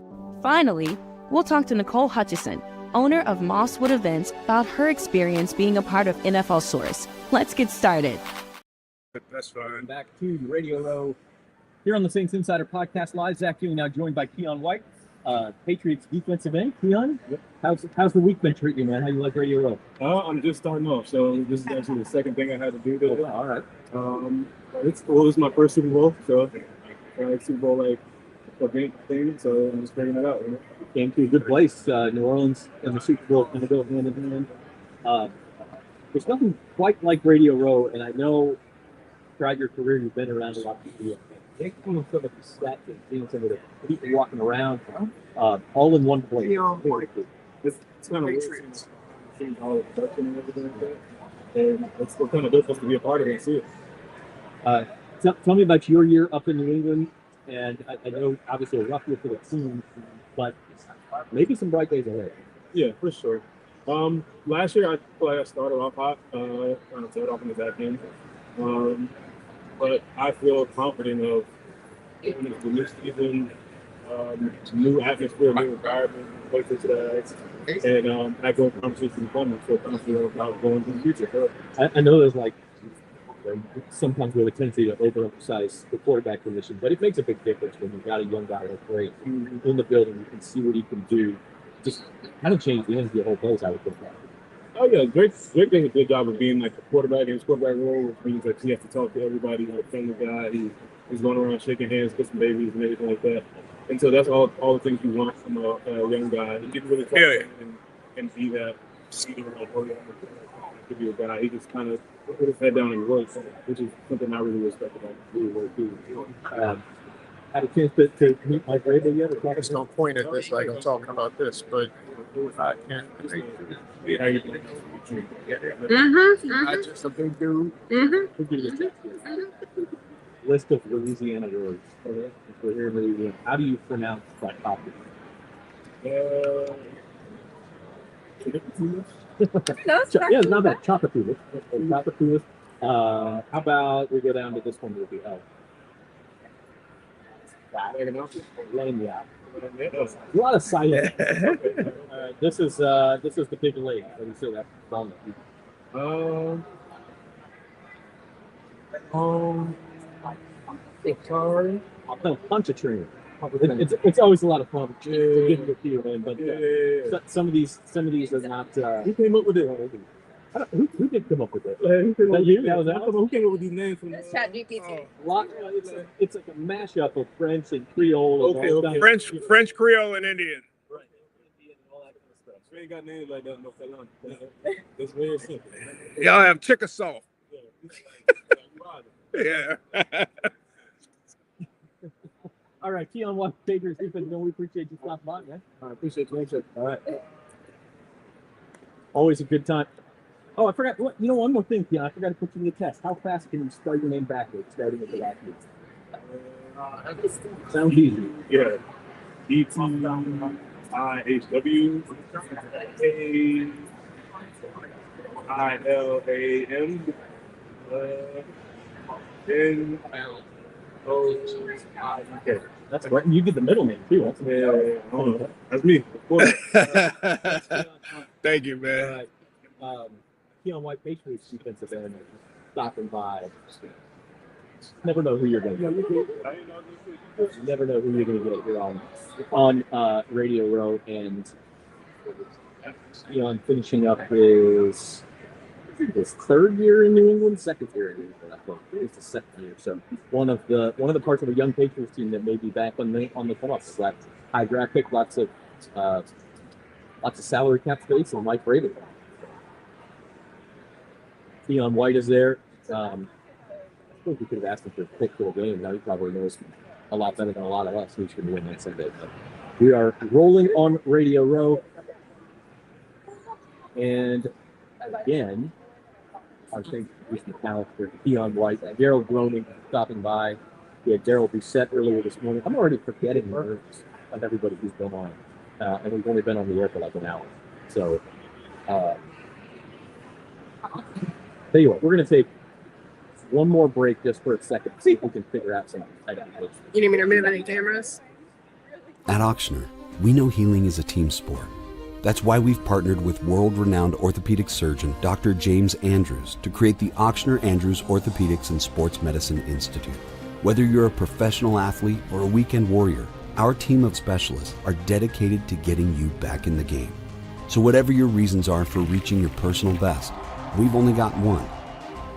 Finally, we'll talk to Nicole Hutchison, owner of Mosswood Events, about her experience being a part of NFL Source. Let's get started. That's fine. Back to Radio Row. Here on the Saints Insider Podcast Live, Zach Ewing now joined by Keon White, Patriots defensive end. Keon, how's the week been treating you, man? How you like Radio Row? I'm just starting off, so this is actually the second thing I had to do today. All right. This is my first Super Bowl, so Super Bowl like a game thing, so I'm just figuring it out. You know? Came to a good place. New Orleans and the Super Bowl kind of go hand in hand. There's nothing quite like Radio Row, and I know throughout your career you've been around a lot of people. Take some of the stats and seeing some of the people walking around all in one place. It's kind of weird seeing all the production and everything like that. And it's kind of good for us to be a part of it and see it. Tell me about your year up in New England, and I know obviously a rough year for the team, but maybe some bright days ahead. Yeah, for sure. Last year I feel like I started off hot, kind of tailed off in the back end. But I feel confident of the new season, new atmosphere, new environment, places and I go conversation with them, so confident about going to the future. I know there's sometimes we have a tendency to overemphasize the quarterback position, but it makes a big difference when you've got a young guy like Gray in the building. You can see what he can do. Just kind of change the energy of the whole place, I would think. Oh yeah, Drake doing a good job of being like the quarterback in his quarterback role, which means that he has to talk to everybody, like friendly guy. He's going around shaking hands, kissing babies, and everything like that. And so that's all the things you want from a young guy. He didn't really talk to him and be that leader or to be a guy. He just kind of put his head down and works, which is something I really respect about him. Had a chance to meet Mike Vrabel yet? There's no point at this, like I'm talking about this, but I can't. Not just a big dude. List of Louisiana words. We're here in Louisiana. How do you pronounce that topic? Yeah, it's not bad. Chocopoulos. How about we go down to this one with the L? Lanyard. A lot of silence. This is the big lake. What do you say that? Sorry. I'll play a bunch of training. It's always a lot of fun to get with you, man. But some of these are not. Who came up with it? Who did come up with it? Who came up with these names? That's ChatGPT. It's like a mashup of French and Creole. Okay. French, Creole, and Indian. Right. Indian and all that kind of stuff. We ain't got names like that in North Carolina. It's very simple. Y'all have Chickasaw. Yeah. All right, Keon White, Patriots defense. We appreciate you stopping by, man. I appreciate you. All right. Always a good time. Oh, I forgot. One more thing, Keon. I forgot to put you in the test. How fast can you spell your name backwards, starting with the last name? Sounds easy. Yeah. ETIHW AILAM NOLA.com. That's right. You get the middle name too. That's me. Of course. Thank you, man. Keon White, Patriots defensive end, stopping by. Never know who you're going to get. Never know who you're going to get here on Radio Row, and Keon finishing up his third year in New England, second year in New England. I think it's the second year. So one of the parts of a young Patriots team that may be back on the come up. So high draft pick, lots of salary cap space, and Mike Vrabel. Keon White is there. I think we could have asked him for a pick for the game. Now he probably knows a lot better than a lot of us who's going to win that Sunday. But we are rolling on Radio Row. And again, our thanks to Mr. McAllister, Keon White, Daryl Groening stopping by. We had Daryl Doucette earlier this morning. I'm already forgetting the names of everybody who's been on. And we've only been on the air for like an hour. So, tell you what, we're going to take one more break just for a second. See if we can figure out something. You need me to remove any cameras? At Auctioner, we know healing is a team sport. That's why we've partnered with world-renowned orthopedic surgeon Dr. James Andrews to create the Auctioner Andrews Orthopedics and Sports Medicine Institute. Whether you're a professional athlete or a weekend warrior, our team of specialists are dedicated to getting you back in the game. So whatever your reasons are for reaching your personal best, we've only got one.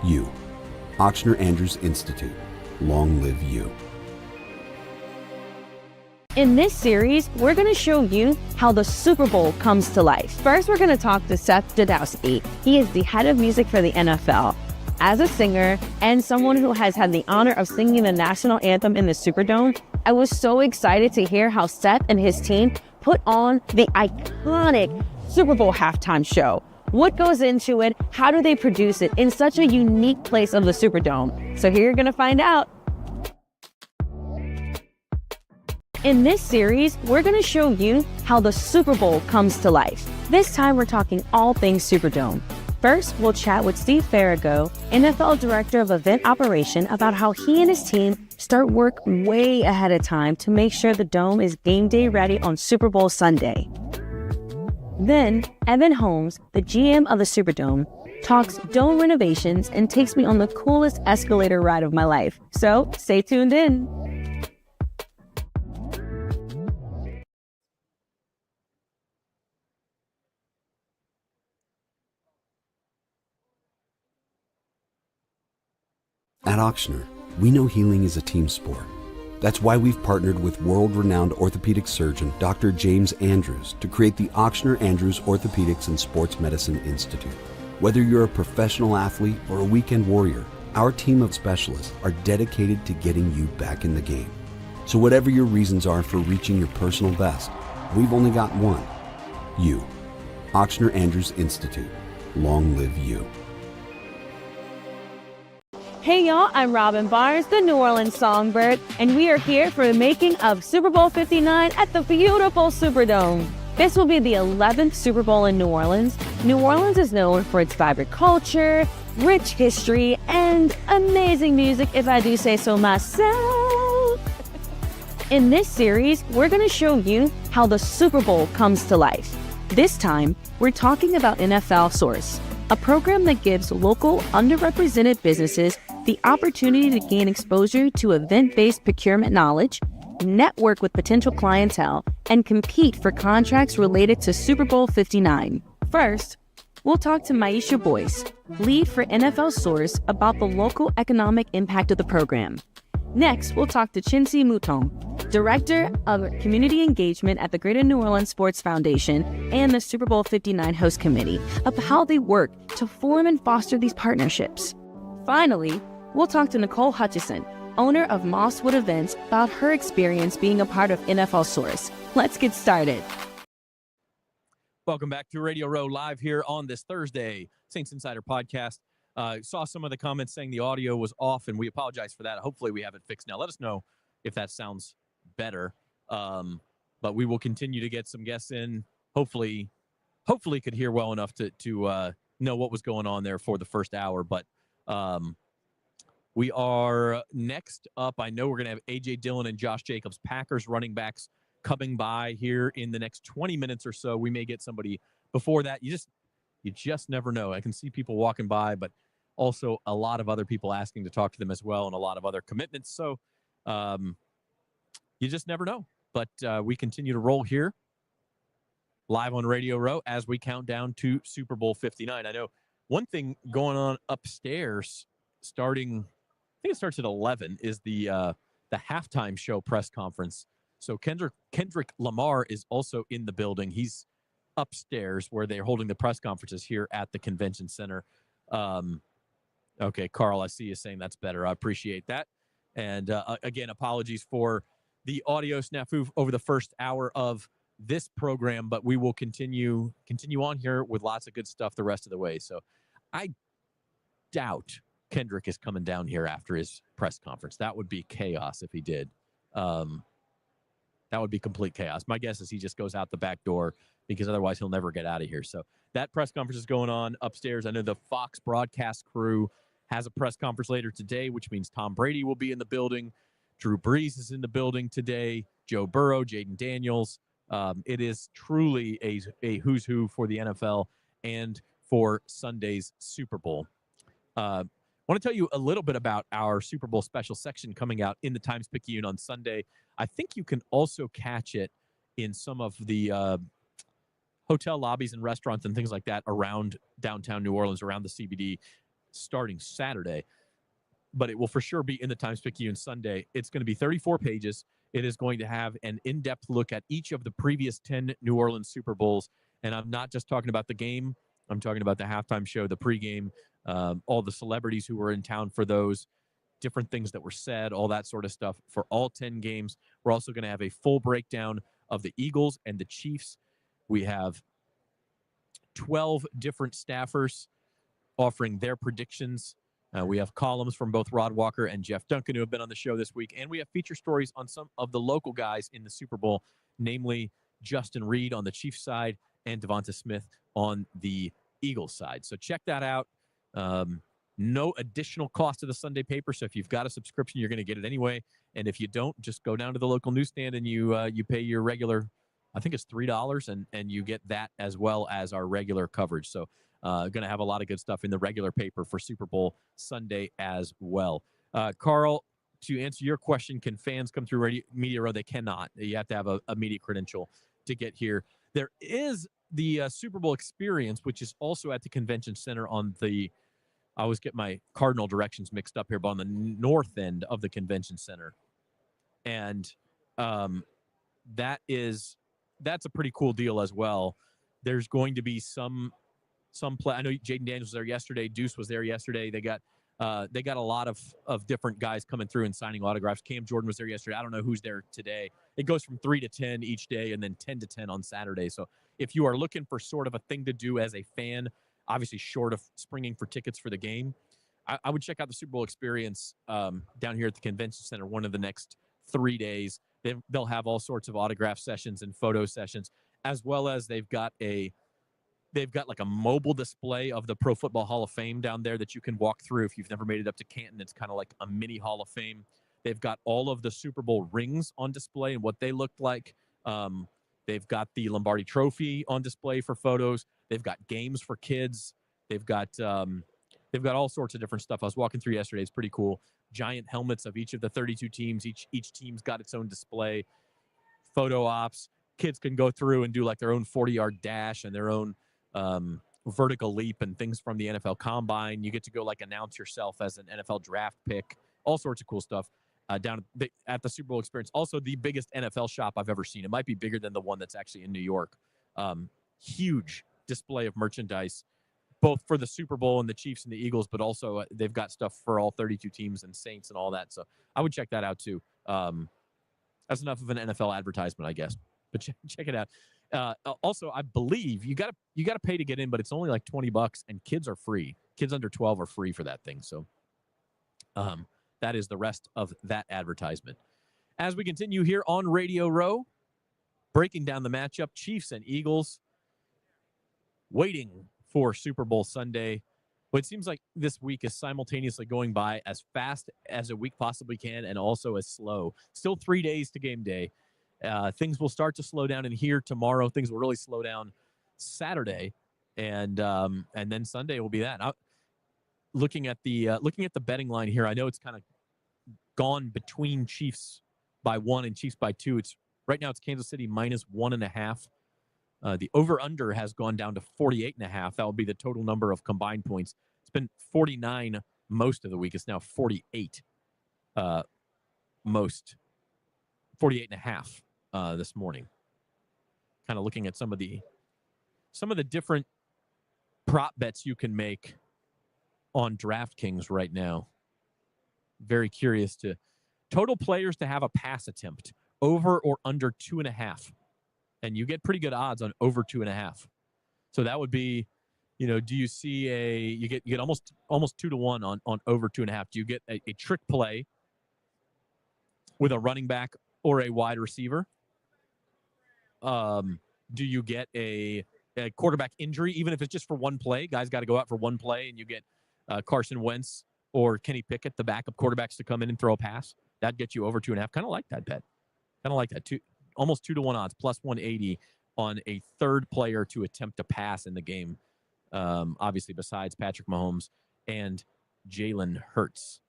You. Ochsner Andrews Institute. Long live you. In this series, we're going to show you how the Super Bowl comes to life. First, we're going to talk to Seth Dudowski. He is the head of music for the NFL. As a singer and someone who has had the honor of singing the national anthem in the Superdome, I was so excited to hear how Seth and his team put on the iconic Super Bowl halftime show. What goes into it? How do they produce it in such a unique place of the Superdome? So here you're going to find out. In this series, we're going to show you how the Super Bowl comes to life. This time, we're talking all things Superdome. First, we'll chat with Steve Farrago, NFL Director of Event Operation, about how he and his team start work way ahead of time to make sure the Dome is game day ready on Super Bowl Sunday. Then, Evan Holmes, the GM of the Superdome, talks Dome renovations and takes me on the coolest escalator ride of my life. So, stay tuned in. At Ochsner, we know healing is a team sport. That's why we've partnered with world-renowned orthopedic surgeon Dr. James Andrews to create the Ochsner Andrews Orthopedics and Sports Medicine Institute. Whether you're a professional athlete or a weekend warrior, our team of specialists are dedicated to getting you back in the game. So whatever your reasons are for reaching your personal best, we've only got one. You. Ochsner Andrews Institute. Long live you. Hey y'all, I'm Robin Barnes, the New Orleans Songbird, and we are here for the making of Super Bowl 59 at the beautiful Superdome. This will be the 11th Super Bowl in New Orleans. New Orleans is known for its vibrant culture, rich history, and amazing music, if I do say so myself. In this series, we're going to show you how the Super Bowl comes to life. This time, we're talking about NFL Source, a program that gives local underrepresented businesses the opportunity to gain exposure to event-based procurement knowledge, network with potential clientele, and compete for contracts related to Super Bowl 59. First, we'll talk to Maisha Boyce, lead for NFL Source, about the local economic impact of the program. Next, we'll talk to Chinsi Mouton, Director of Community Engagement at the Greater New Orleans Sports Foundation and the Super Bowl 59 Host Committee, of how they work to form and foster these partnerships. Finally, we'll talk to Nicole Hutchison, owner of Mosswood Events, about her experience being a part of NFL Source. Let's get started. Welcome back to Radio Row Live here on this Thursday Saints Insider podcast. Saw some of the comments saying the audio was off, and we apologize for that. Hopefully we have it fixed now. Let us know if that sounds better. But we will continue to get some guests in. Hopefully could hear well enough to know what was going on there for the first hour. But we are next up. I know we're going to have A.J. Dillon and Josh Jacobs, Packers running backs, coming by here in the next 20 minutes or so. We may get somebody before that. You just never know. I can see people walking by, but also a lot of other people asking to talk to them as well, and a lot of other commitments. So you just never know. But we continue to roll here live on Radio Row as we count down to Super Bowl 59. I know one thing going on upstairs starting, I think it starts at 11, is the halftime show press conference. So Kendrick Lamar is also in the building. He's upstairs where they're holding the press conferences here at the convention center. Okay, Carl, I see you saying that's better. I appreciate that. And again, apologies for the audio snafu over the first hour of this program, but we will continue on here with lots of good stuff the rest of the way. So I doubt Kendrick is coming down here after his press conference. That would be chaos if he did. That would be complete chaos. My guess is he just goes out the back door, because otherwise he'll never get out of here. So that press conference is going on upstairs. I know the Fox broadcast crew has a press conference later today, which means Tom Brady will be in the building. Drew Brees is in the building today. Joe Burrow, Jaden Daniels. It is truly a who's who for the NFL and for Sunday's Super Bowl. want to tell you a little bit about our Super Bowl special section coming out in the Times-Picayune on Sunday. I think you can also catch it in some of the hotel lobbies and restaurants and things like that around downtown New Orleans, around the CBD, starting Saturday. But it will for sure be in the Times-Picayune Sunday. It's going to be 34 pages. It is going to have an in-depth look at each of the previous 10 New Orleans Super Bowls. And I'm not just talking about the game. I'm talking about the halftime show, the pregame, all the celebrities who were in town for those, different things that were said, all that sort of stuff for all 10 games. We're also going to have a full breakdown of the Eagles and the Chiefs. We have 12 different staffers offering their predictions. We have columns from both Rod Walker and Jeff Duncan, who have been on the show this week. And we have feature stories on some of the local guys in the Super Bowl, namely Justin Reed on the Chiefs side and Devonta Smith on the Eagles side. So check that out. No additional cost to the Sunday paper. So if you've got a subscription, you're going to get it anyway. And if you don't, just go down to the local newsstand and you pay your regular, I think it's $3, and you get that as well as our regular coverage. So going to have a lot of good stuff in the regular paper for Super Bowl Sunday as well. Carl, to answer your question, can fans come through Media Row? They cannot. You have to have a media credential to get here. There is the Super Bowl experience, which is also at the Convention Center on the, I always get my cardinal directions mixed up here, but on the north end of the Convention Center. And that's a pretty cool deal as well. There's going to be some play. I know Jaden Daniels was there yesterday. Deuce was there yesterday. They got a lot of different guys coming through and signing autographs. Cam Jordan was there yesterday. I don't know who's there today. It goes from 3 to 10 each day and then 10 to 10 on Saturday. So if you are looking for sort of a thing to do as a fan, obviously short of springing for tickets for the game, I would check out the Super Bowl experience down here at the Convention Center one of the next 3 days. They'll have all sorts of autograph sessions and photo sessions, as well as they've got like a mobile display of the Pro Football Hall of Fame down there that you can walk through. If you've never made it up to Canton, it's kind of like a mini Hall of Fame. They've got all of the Super Bowl rings on display and what they looked like. They've got the Lombardi Trophy on display for photos. They've got games for kids. They've got all sorts of different stuff. I was walking through yesterday. It's pretty cool. Giant helmets of each of the 32 teams. Each team's got its own display. Photo ops. Kids can go through and do like their own 40-yard dash and their own vertical leap and things from the NFL Combine. You get to go like announce yourself as an NFL draft pick. All sorts of cool stuff down at the Super Bowl experience. Also, the biggest NFL shop I've ever seen. It might be bigger than the one that's actually in New York. Huge display of merchandise, both for the Super Bowl and the Chiefs and the Eagles, but also they've got stuff for all 32 teams and Saints and all that. So I would check that out too. That's enough of an NFL advertisement, I guess. But check it out. Also, I believe you got to pay to get in, but it's only like $20, and kids are free. Kids under 12 are free for that thing. So that is the rest of that advertisement. As we continue here on Radio Row, breaking down the matchup, Chiefs and Eagles, waiting for Super Bowl Sunday. But it seems like this week is simultaneously going by as fast as a week possibly can and also as slow. Still 3 days to game day. Things will start to slow down in here tomorrow. Things will really slow down Saturday, and then Sunday will be that. Looking at the betting line here, I know it's kind of gone between Chiefs by 1 and Chiefs by 2. Right now it's Kansas City -1.5. The over-under has gone down to 48.5. That will be the total number of combined points. It's been 49 most of the week. It's now 48 48.5 this morning. Kind of looking at some of the different prop bets you can make on DraftKings right now. Very curious to total players to have a pass attempt over or under 2.5. And you get pretty good odds on over 2.5. So that would be, do you see you get almost 2 to 1 on over 2.5. Do you get a trick play with a running back or a wide receiver? Do you get a quarterback injury, even if it's just for one play? Guys got to go out for one play, and you get Carson Wentz or Kenny Pickett, the backup quarterbacks, to come in and throw a pass. That'd get you over 2.5. Kind of like that bet. Kind of like that. Almost 2 to 1 odds, plus 180 on a third player to attempt to pass in the game. Obviously, besides Patrick Mahomes and Jalen Hurts.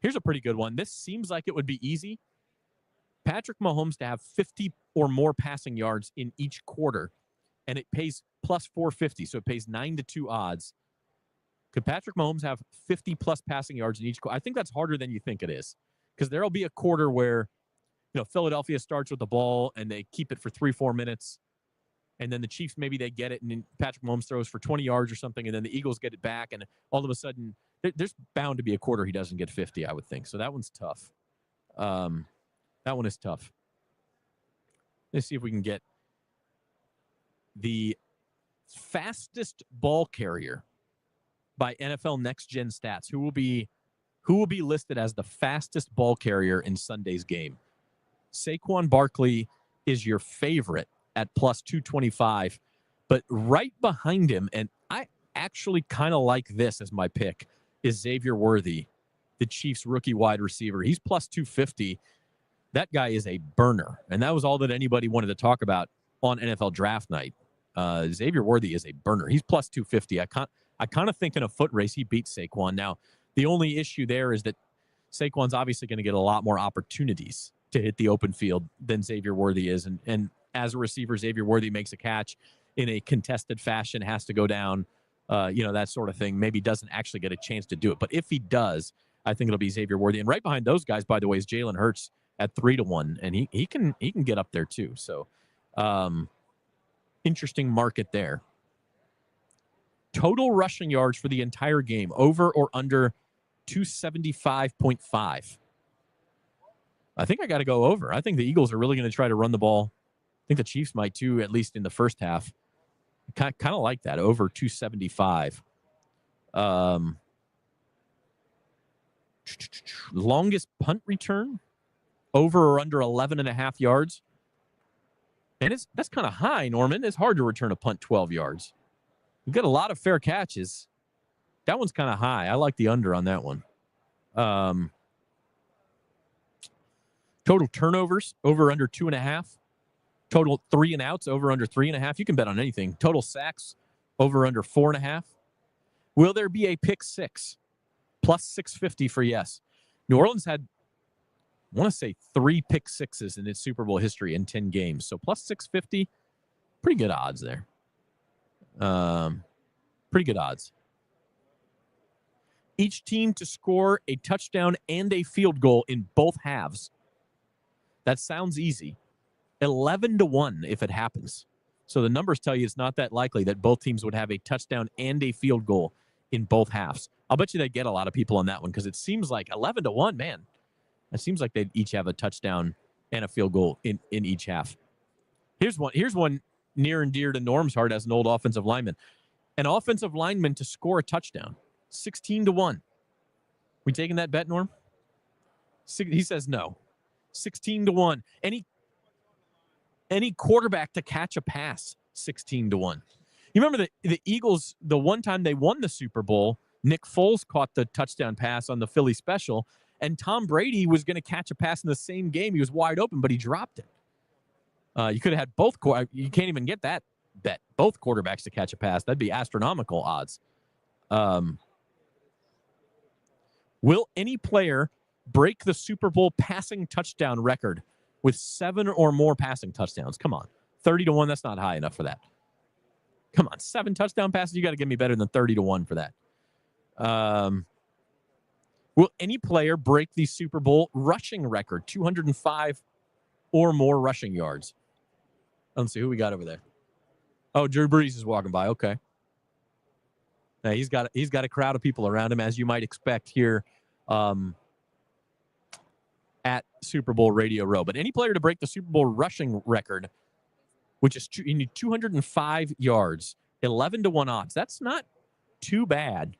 Here's a pretty good one. This seems like it would be easy. Patrick Mahomes to have 50 or more passing yards in each quarter, and it pays plus 450, so it pays 9-2 odds. Could Patrick Mahomes have 50 plus passing yards in each quarter? I think that's harder than you think it is, because there'll be a quarter where, Philadelphia starts with the ball and they keep it for 3-4 minutes, and then the Chiefs, maybe they get it, and then Patrick Mahomes throws for 20 yards or something, and then the Eagles get it back, and all of a sudden, there's bound to be a quarter he doesn't get 50, I would think. So that one's tough. That one is tough. Let's see if we can get the fastest ball carrier by NFL Next Gen Stats. Who will be listed as the fastest ball carrier in Sunday's game? Saquon Barkley is your favorite at plus 225, but right behind him, and I actually kind of like this as my pick, is Xavier Worthy, the Chiefs rookie wide receiver. He's plus 250. That guy is a burner, and that was all that anybody wanted to talk about on NFL Draft Night. Xavier Worthy is a burner. He's plus 250. I kind of think in a foot race he beats Saquon. Now, the only issue there is that Saquon's obviously going to get a lot more opportunities to hit the open field than Xavier Worthy is, and as a receiver, Xavier Worthy makes a catch in a contested fashion, has to go down, that sort of thing. Maybe doesn't actually get a chance to do it, but if he does, I think it'll be Xavier Worthy. And right behind those guys, by the way, is Jalen Hurts at 3-1, and he can get up there too. So, interesting market there. Total rushing yards for the entire game, over or under 275.5. I think I got to go over. I think the Eagles are really going to try to run the ball. I think the Chiefs might too, at least in the first half. Kind of like that, over 275. Longest punt return, over or under 11.5 yards. And that's kind of high, Norman. It's hard to return a punt 12 yards. You've got a lot of fair catches. That one's kind of high. I like the under on that one. Total turnovers, over under 2.5. Total 3 and outs, over under 3.5. You can bet on anything. Total sacks, over under 4.5. Will there be a pick six? Plus 650 for yes. New Orleans had, I want to say, 3 pick sixes in its Super Bowl history in 10 games. So plus 650, pretty good odds there. Pretty good odds. Each team to score a touchdown and a field goal in both halves. That sounds easy. 11-1 if it happens. So the numbers tell you it's not that likely that both teams would have a touchdown and a field goal in both halves. I'll bet you they get a lot of people on that one, because it seems like 11-1, man. It seems like they'd each have a touchdown and a field goal in each half. Here's one near and dear to Norm's heart as an old offensive lineman. An offensive lineman to score a touchdown, 16-1. We taking that bet, Norm? He says no. 16-1. Any quarterback to catch a pass, 16-1. You remember the Eagles, the one time they won the Super Bowl, Nick Foles caught the touchdown pass on the Philly special, and Tom Brady was going to catch a pass in the same game. He was wide open, but he dropped it. You could have had both. You can't even get that bet. Both quarterbacks to catch a pass. That'd be astronomical odds. Will any player break the Super Bowl passing touchdown record with 7 or more passing touchdowns? Come on. 30-1, that's not high enough for that. Come on, 7 touchdown passes? You got to give me better than 30-1 for that. Will any player break the Super Bowl rushing record, 205 or more rushing yards? Let's see who we got over there. Oh, Drew Brees is walking by. Okay. Now he's got a crowd of people around him, as you might expect here at Super Bowl Radio Row. But any player to break the Super Bowl rushing record, which is 205 yards, 11-1 odds. That's not too bad.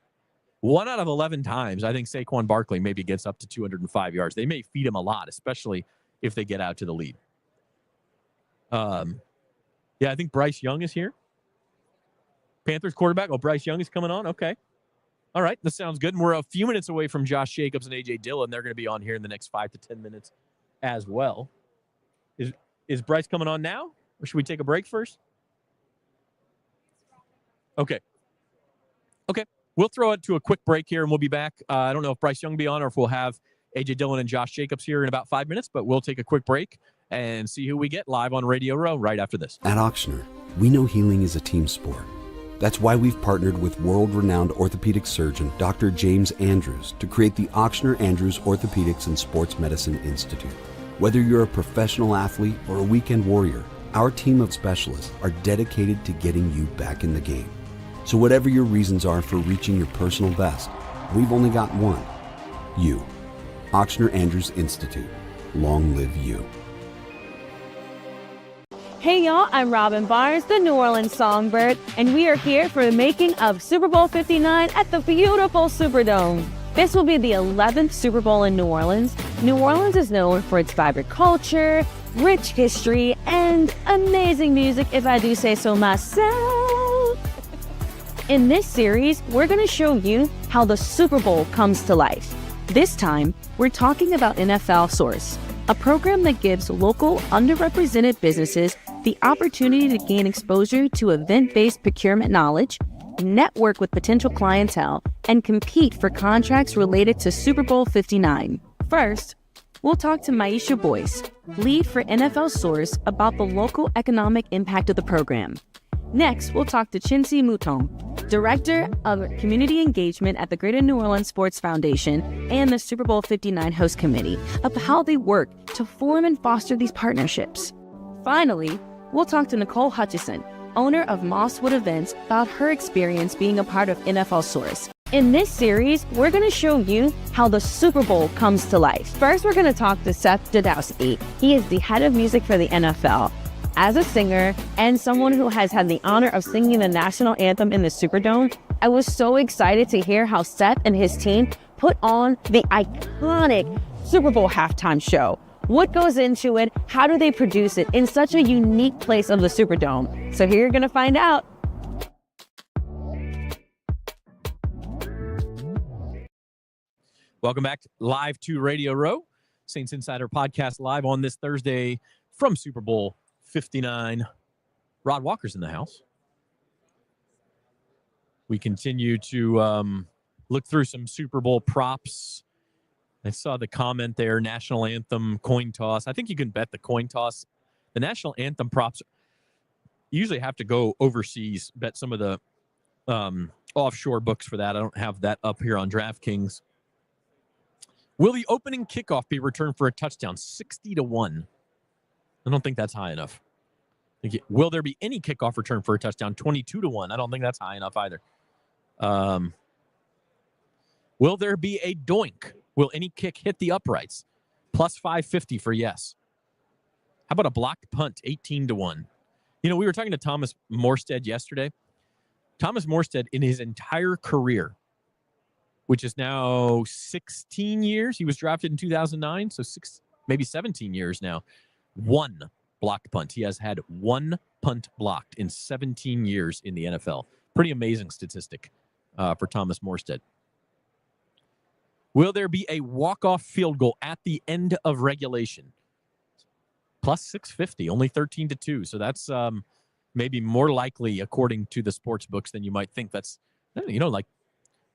1 out of 11 times, I think Saquon Barkley maybe gets up to 205 yards. They may feed him a lot, especially if they get out to the lead. Yeah, I think Bryce Young is here. Panthers quarterback. Oh, Bryce Young is coming on. Okay. All right. That sounds good. And we're a few minutes away from Josh Jacobs and A.J. Dillon. They're going to be on here in the next 5 to 10 minutes as well. Is Bryce coming on now? Or should we take a break first? Okay. Okay. We'll throw it to a quick break here, and we'll be back. I don't know if Bryce Young will be on or if we'll have A.J. Dillon and Josh Jacobs here in about 5 minutes, but we'll take a quick break and see who we get live on Radio Row right after this. At Auctioner, we know healing is a team sport. That's why we've partnered with world-renowned orthopedic surgeon Dr. James Andrews to create the Auctioner Andrews Orthopedics and Sports Medicine Institute. Whether you're a professional athlete or a weekend warrior, our team of specialists are dedicated to getting you back in the game. So whatever your reasons are for reaching your personal best, we've only got one: you. Auctioner Andrews Institute. Long live you. Hey y'all, I'm Robin Barnes, the New Orleans Songbird, and we are here for the making of Super Bowl 59 at the beautiful Superdome. This will be the 11th Super Bowl in New Orleans. New Orleans is known for its vibrant culture, rich history, and amazing music, if I do say so myself. In this series, we're going to show you how the Super Bowl comes to life. This time, we're talking about NFL Source, a program that gives local underrepresented businesses the opportunity to gain exposure to event-based procurement knowledge, network with potential clientele, and compete for contracts related to Super Bowl 59. First, we'll talk to Maisha Boyce, lead for NFL Source, about the local economic impact of the program. Next, we'll talk to Chincy Mouton, Director of Community Engagement at the Greater New Orleans Sports Foundation and the Super Bowl 59 Host Committee, of how they work to form and foster these partnerships. Finally, we'll talk to Nicole Hutchison, owner of Mosswood Events, about her experience being a part of NFL Source. In this series, we're going to show you how the Super Bowl comes to life. First, we're going to talk to Seth Jadowski. He is the head of music for the NFL. As a singer and someone who has had the honor of singing the national anthem in the Superdome, I was so excited to hear how Seth and his team put on the iconic Super Bowl halftime show. What goes into it? How do they produce it in such a unique place of the Superdome? So here you're going to find out. Welcome back live to Radio Row, Saints Insider Podcast live on this Thursday from Super Bowl 59. Rod Walker's in the house. We continue to look through some Super Bowl props. I saw the comment there, national anthem, coin toss. I think you can bet the coin toss. The national anthem props usually have to go overseas, bet some of the offshore books for that. I don't have that up here on DraftKings. Will the opening kickoff be returned for a touchdown? 60-1. I don't think that's high enough. Will there be any kickoff return for a touchdown? 22-1. I don't think that's high enough either. Will there be a doink? Will any kick hit the uprights? Plus 550 for yes. How about a blocked punt? 18-1. You know, we were talking to Thomas Morstead yesterday. Thomas Morstead, in his entire career, which is now 16 years, he was drafted in 2009, so maybe 17 years now, one blocked punt. He has had one punt blocked in 17 years in the NFL. Pretty amazing statistic for Thomas Morstead. Will there be a walk-off field goal at the end of regulation? Plus 650, only 13-2. So that's maybe more likely, according to the sports books, than you might think. That's, you know, like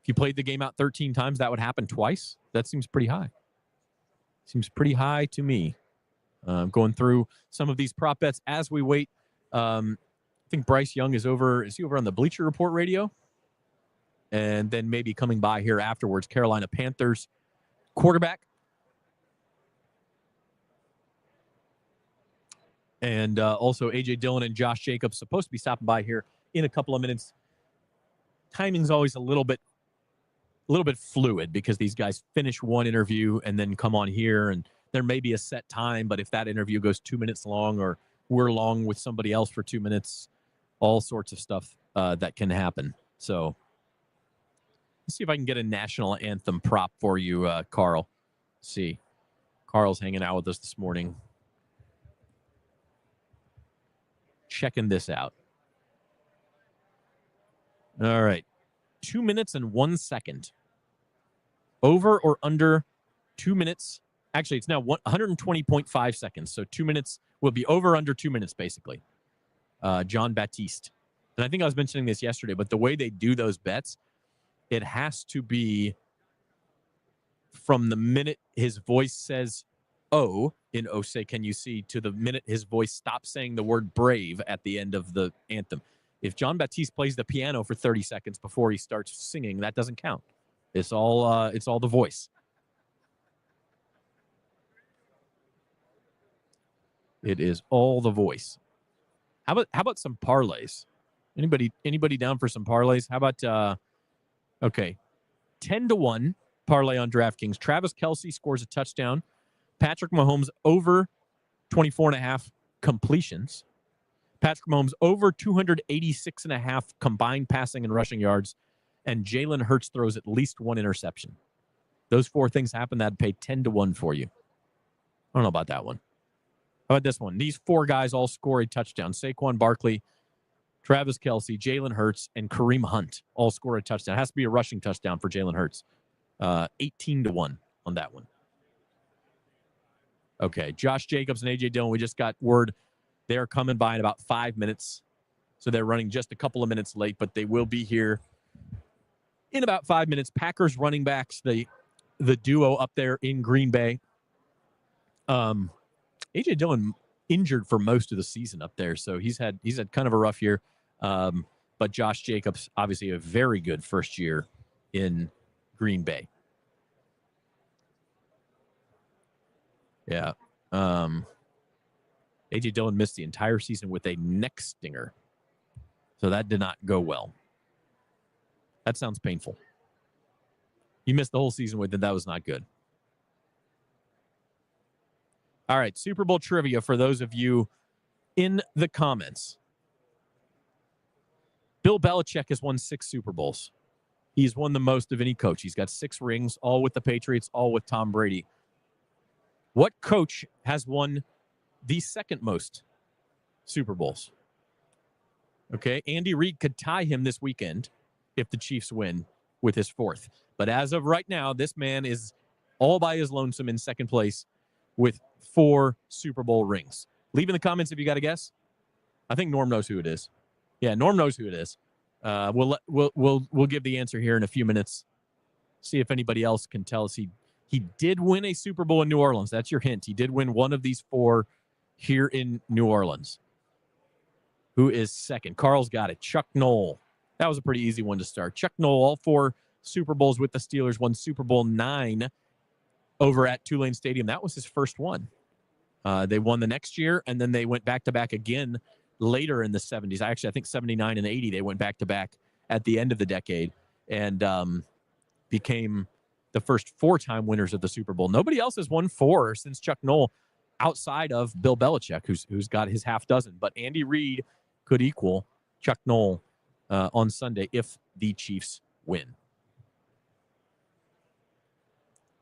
if you played the game out 13 times, that would happen twice. That seems pretty high. Seems pretty high to me. Going through some of these prop bets as we wait. I think Bryce Young is over. Is he over on the Bleacher Report radio? And then maybe coming by here afterwards, Carolina Panthers quarterback. And also A.J. Dillon and Josh Jacobs supposed to be stopping by here in a couple of minutes. Timing's always a little bit fluid because these guys finish one interview and then come on here, and there may be a set time, but if that interview goes 2 minutes long or we're long with somebody else for 2 minutes, all sorts of stuff that can happen. So let's see if I can get a national anthem prop for you, Carl. Let's see. Carl's hanging out with us this morning. Checking this out. All right. 2 minutes and 1 second. Over or under 2 minutes. Actually, it's now 120.5 seconds. So 2 minutes will be over under 2 minutes, basically. John Baptiste. And I think I was mentioning this yesterday, but the way they do those bets, It has to be from the minute his voice says "oh" in "Oh Say Can You See" to the minute his voice stops saying the word "brave" at the end of the anthem. If John Baptiste plays the piano for 30 seconds before he starts singing, that doesn't count. It's all the voice. It is all the voice. How about some parlays? Anybody down for some parlays? How about okay, 10-1 parlay on DraftKings. Travis Kelce scores a touchdown. Patrick Mahomes over 24.5 completions. Patrick Mahomes over 286.5 combined passing and rushing yards. And Jalen Hurts throws at least one interception. Those four things happen, that'd pay 10-1 for you. I don't know about that one. How about this one? These four guys all score a touchdown. Saquon Barkley, Travis Kelce, Jalen Hurts, and Kareem Hunt all score a touchdown. It has to be a rushing touchdown for Jalen Hurts. 18-1 on that one. Okay, Josh Jacobs and A.J. Dillon, we just got word they're coming by in about 5 minutes. So they're running just a couple of minutes late, but they will be here in about 5 minutes. Packers running backs, the duo up there in Green Bay. A.J. Dillon injured for most of the season up there, so he's had kind of a rough year. But Josh Jacobs, obviously a very good first year in Green Bay. Yeah. A.J. Dillon missed the entire season with a neck stinger, so that did not go well. That sounds painful. You missed the whole season with it. That was not good. All right, Super Bowl trivia for those of you in the comments. Bill Belichick has won 6 Super Bowls. He's won the most of any coach. He's got 6 rings, all with the Patriots, all with Tom Brady. What coach has won the second most Super Bowls? Okay, Andy Reid could tie him this weekend if the Chiefs win with his 4th. But as of right now, this man is all by his lonesome in second place with 4 Super Bowl rings. Leave in the comments if you got a guess. I think Norm knows who it is. Yeah, Norm knows who it is. We'll give the answer here in a few minutes. See if anybody else can tell us. He did win a Super Bowl in New Orleans. That's your hint. He did win one of these 4 here in New Orleans. Who is second? Carl's got it. Chuck Noll. That was a pretty easy one to start. Chuck Noll, all 4 Super Bowls with the Steelers, won Super Bowl 9 over at Tulane Stadium. That was his first one. They won the next year, and then they went back-to-back again later in the 70s. I think 79 and 80, they went back-to-back at the end of the decade and became the first 4-time winners of the Super Bowl. Nobody else has won 4 since Chuck Noll outside of Bill Belichick, who's got his half dozen. But Andy Reid could equal Chuck Noll on Sunday if the Chiefs win.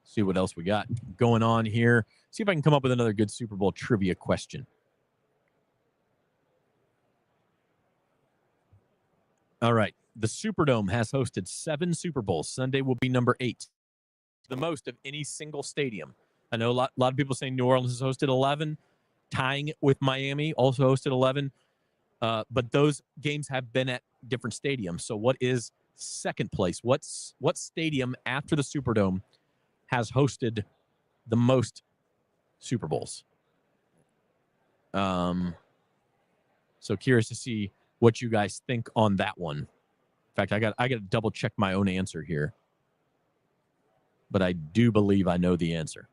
See what else we got going on here. See if I can come up with another good Super Bowl trivia question. All right. The Superdome has hosted 7 Super Bowls. Sunday will be number 8. The most of any single stadium. I know a lot of people saying New Orleans has hosted 11, tying it with Miami, also hosted 11. But those games have been at different stadiums. So what is second place? What stadium after the Superdome has hosted the most Super Bowls? So curious to see what you guys think on that one. In fact, I got to double check my own answer here, but I do believe I know the answer.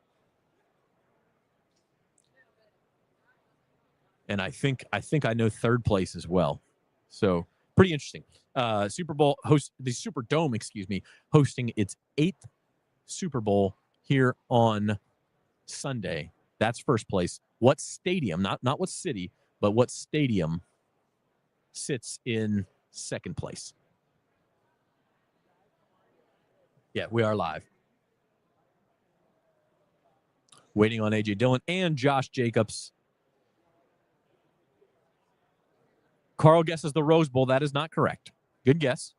And I think I know third place as well. So pretty interesting. The Superdome, hosting its 8th Super Bowl here on Sunday. That's first place. What stadium, not what city, but what stadium sits in second place? Yeah, we are live. Waiting on A.J. Dillon and Josh Jacobs. Carl guesses the Rose Bowl. That is not correct. Good guess.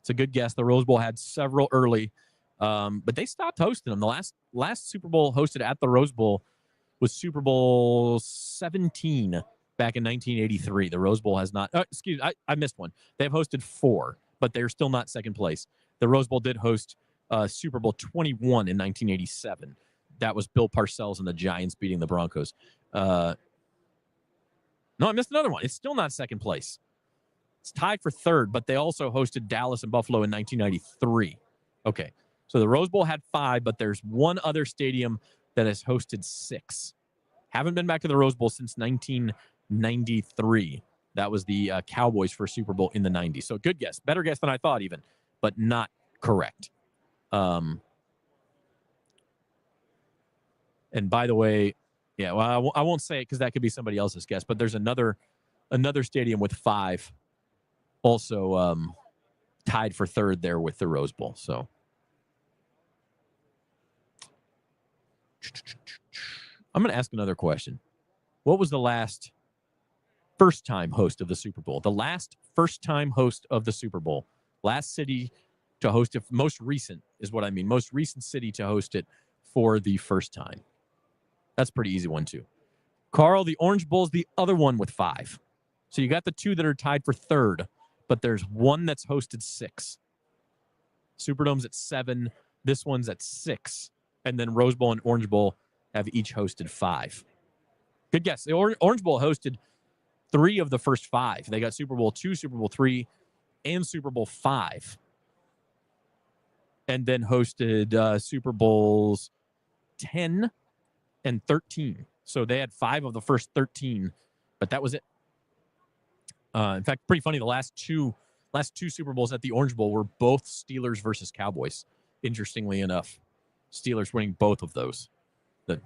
It's a good guess. The Rose Bowl had several early, but they stopped hosting them. The last Super Bowl hosted at the Rose Bowl was Super Bowl 17 back in 1983. The Rose Bowl has not. I missed one. They've hosted 4, but they're still not second place. The Rose Bowl did host Super Bowl 21 in 1987. That was Bill Parcells and the Giants beating the Broncos. No, I missed another one. It's still not second place. It's tied for third, but they also hosted Dallas and Buffalo in 1993. Okay, so the Rose Bowl had 5, but there's one other stadium that has hosted 6. Haven't been back to the Rose Bowl since 1993. That was the Cowboys' first Super Bowl in the 90s. So good guess. Better guess than I thought even, but not correct. And by the way, yeah, well, I won't say it because that could be somebody else's guess, but there's another stadium with 5 also tied for third there with the Rose Bowl. So I'm going to ask another question. What was the last first-time host of the Super Bowl? The last first-time host of the Super Bowl. Last city to host it. Most recent is what I mean. Most recent city to host it for the first time. That's a pretty easy one, too. Carl, the Orange Bowl is the other one with 5. So you got the 2 that are tied for third, but there's one that's hosted 6. Superdome's at 7. This one's at 6. And then Rose Bowl and Orange Bowl have each hosted 5. Good guess. The Orange Bowl hosted 3 of the first 5. They got Super Bowl 2, Super Bowl 3, and Super Bowl 5. And then hosted Super Bowls 10 and 13. So they had 5 of the first 13, but that was it. In fact, pretty funny. The last two Super Bowls at the Orange Bowl were both Steelers versus Cowboys. Interestingly enough, Steelers winning both of those.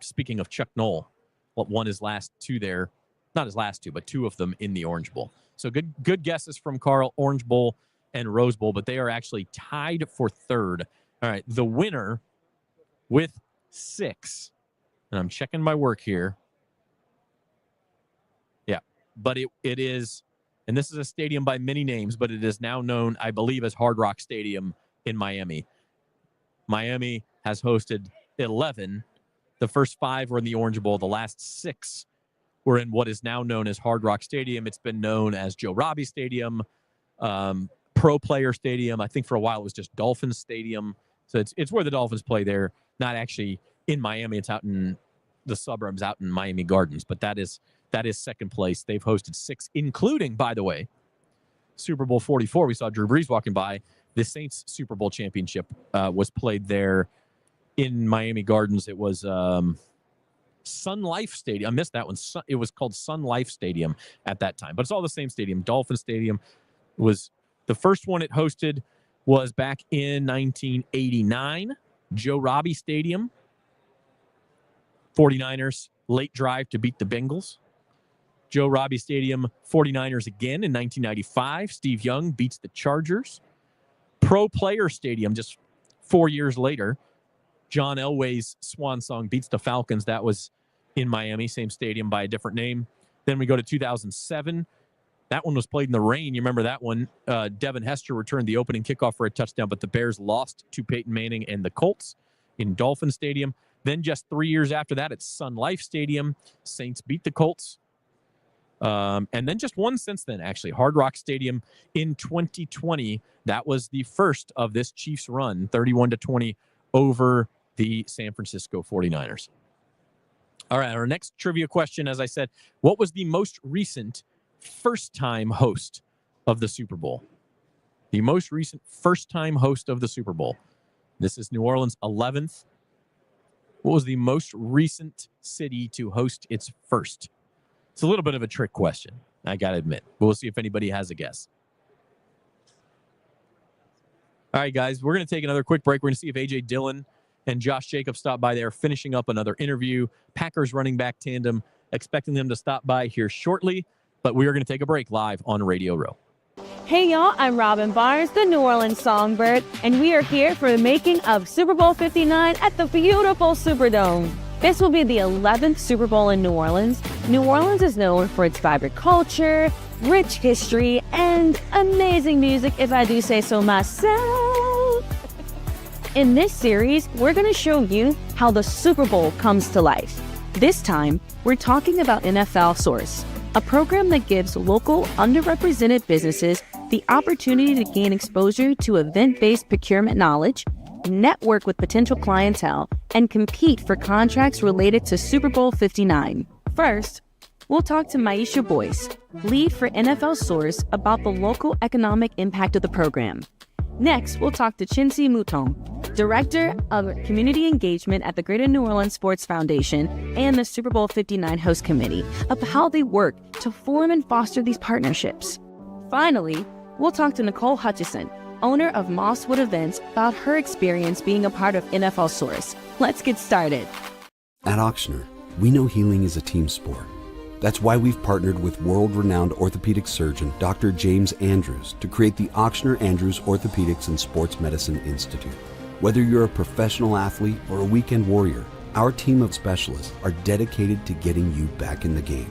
Speaking of Chuck Noll, won his last 2 there. Not his last 2, but 2 of them in the Orange Bowl. So good guesses from Carl, Orange Bowl and Rose Bowl, but they are actually tied for third. All right, the winner with 6, and I'm checking my work here. Yeah, but it is, and this is a stadium by many names, but it is now known, I believe, as Hard Rock Stadium in Miami. Miami has hosted 11. The first 5 were in the Orange Bowl. The last 6 were in what is now known as Hard Rock Stadium. It's been known as Joe Robbie Stadium, Pro Player Stadium. I think for a while it was just Dolphins Stadium. So it's where the Dolphins play there, not actually in Miami. It's out in the suburbs, out in Miami Gardens. But that is second place. They've hosted 6, including, by the way, Super Bowl 44. We saw Drew Brees walking by. The Saints Super Bowl championship was played there in Miami Gardens. It was Sun Life Stadium. I missed that one. It was called Sun Life Stadium at that time, but it's all the same stadium. Dolphin Stadium was the first one it hosted was back in 1989. Joe Robbie Stadium. 49ers late drive to beat the Bengals. Joe Robbie Stadium, 49ers again in 1995. Steve Young beats the Chargers. Pro Player Stadium just 4 years later. John Elway's swan song beats the Falcons. That was in Miami, same stadium by a different name. Then we go to 2007. That one was played in the rain. You remember that one? Devin Hester returned the opening kickoff for a touchdown, but the Bears lost to Peyton Manning and the Colts in Dolphin Stadium. Then just 3 years after that, it's Sun Life Stadium. Saints beat the Colts. And then just one since then, actually. Hard Rock Stadium in 2020. That was the first of this Chiefs run, 31-20 over the San Francisco 49ers. All right, our next trivia question, as I said, what was the most recent first-time host of the Super Bowl? The most recent first-time host of the Super Bowl. This is New Orleans' 11th. What was the most recent city to host its first? It's a little bit of a trick question, I got to admit. But we'll see if anybody has a guess. All right, guys, we're going to take another quick break. We're going to see if A.J. Dillon and Josh Jacobs stop by there, finishing up another interview. Packers running back tandem, expecting them to stop by here shortly. But we are going to take a break live on Radio Row. Hey y'all, I'm Robin Barnes, the New Orleans Songbird, and we are here for the making of Super Bowl 59 at the beautiful Superdome. This will be the 11th Super Bowl in New Orleans. New Orleans is known for its vibrant culture, rich history, and amazing music, if I do say so myself. In this series, we're going to show you how the Super Bowl comes to life. This time, we're talking about NFL Source, a program that gives local underrepresented businesses the opportunity to gain exposure to event-based procurement knowledge, network with potential clientele, and compete for contracts related to Super Bowl 59. First, we'll talk to Maisha Boyce, lead for NFL Source, about the local economic impact of the program. Next, we'll talk to Chinsi Mouton, Director of Community Engagement at the Greater New Orleans Sports Foundation and the Super Bowl 59 Host Committee, about how they work to form and foster these partnerships. Finally, we'll talk to Nicole Hutchison, owner of Mosswood Events, about her experience being a part of NFL Source. Let's get started. At Auctioner, we know healing is a team sport. That's why we've partnered with world-renowned orthopedic surgeon Dr. James Andrews to create the Auctioner Andrews Orthopedics and Sports Medicine Institute. Whether you're a professional athlete or a weekend warrior, our team of specialists are dedicated to getting you back in the game.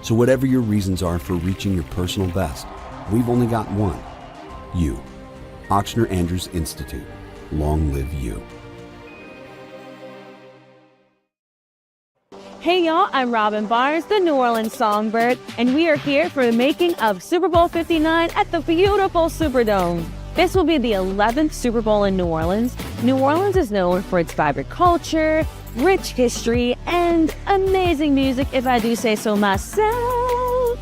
So whatever your reasons are for reaching your personal best, we've only got one: you. Auctioner Andrews Institute. Long live you. Hey y'all, I'm Robin Barnes, the New Orleans Songbird, and we are here for the making of Super Bowl 59 at the beautiful Superdome. This will be the 11th Super Bowl in New Orleans. New Orleans is known for its vibrant culture, rich history, and amazing music, if I do say so myself.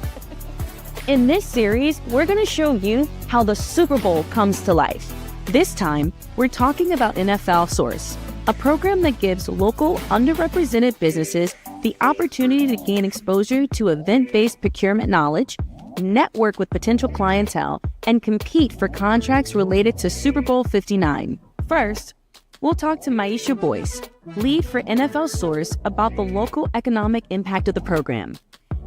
In this series, we're going to show you how the Super Bowl comes to life. This time, we're talking about NFL Source, a program that gives local underrepresented businesses the opportunity to gain exposure to event-based procurement knowledge, network with potential clientele, and compete for contracts related to Super Bowl 59. First, we'll talk to Maisha Boyce, lead for NFL Source, about the local economic impact of the program.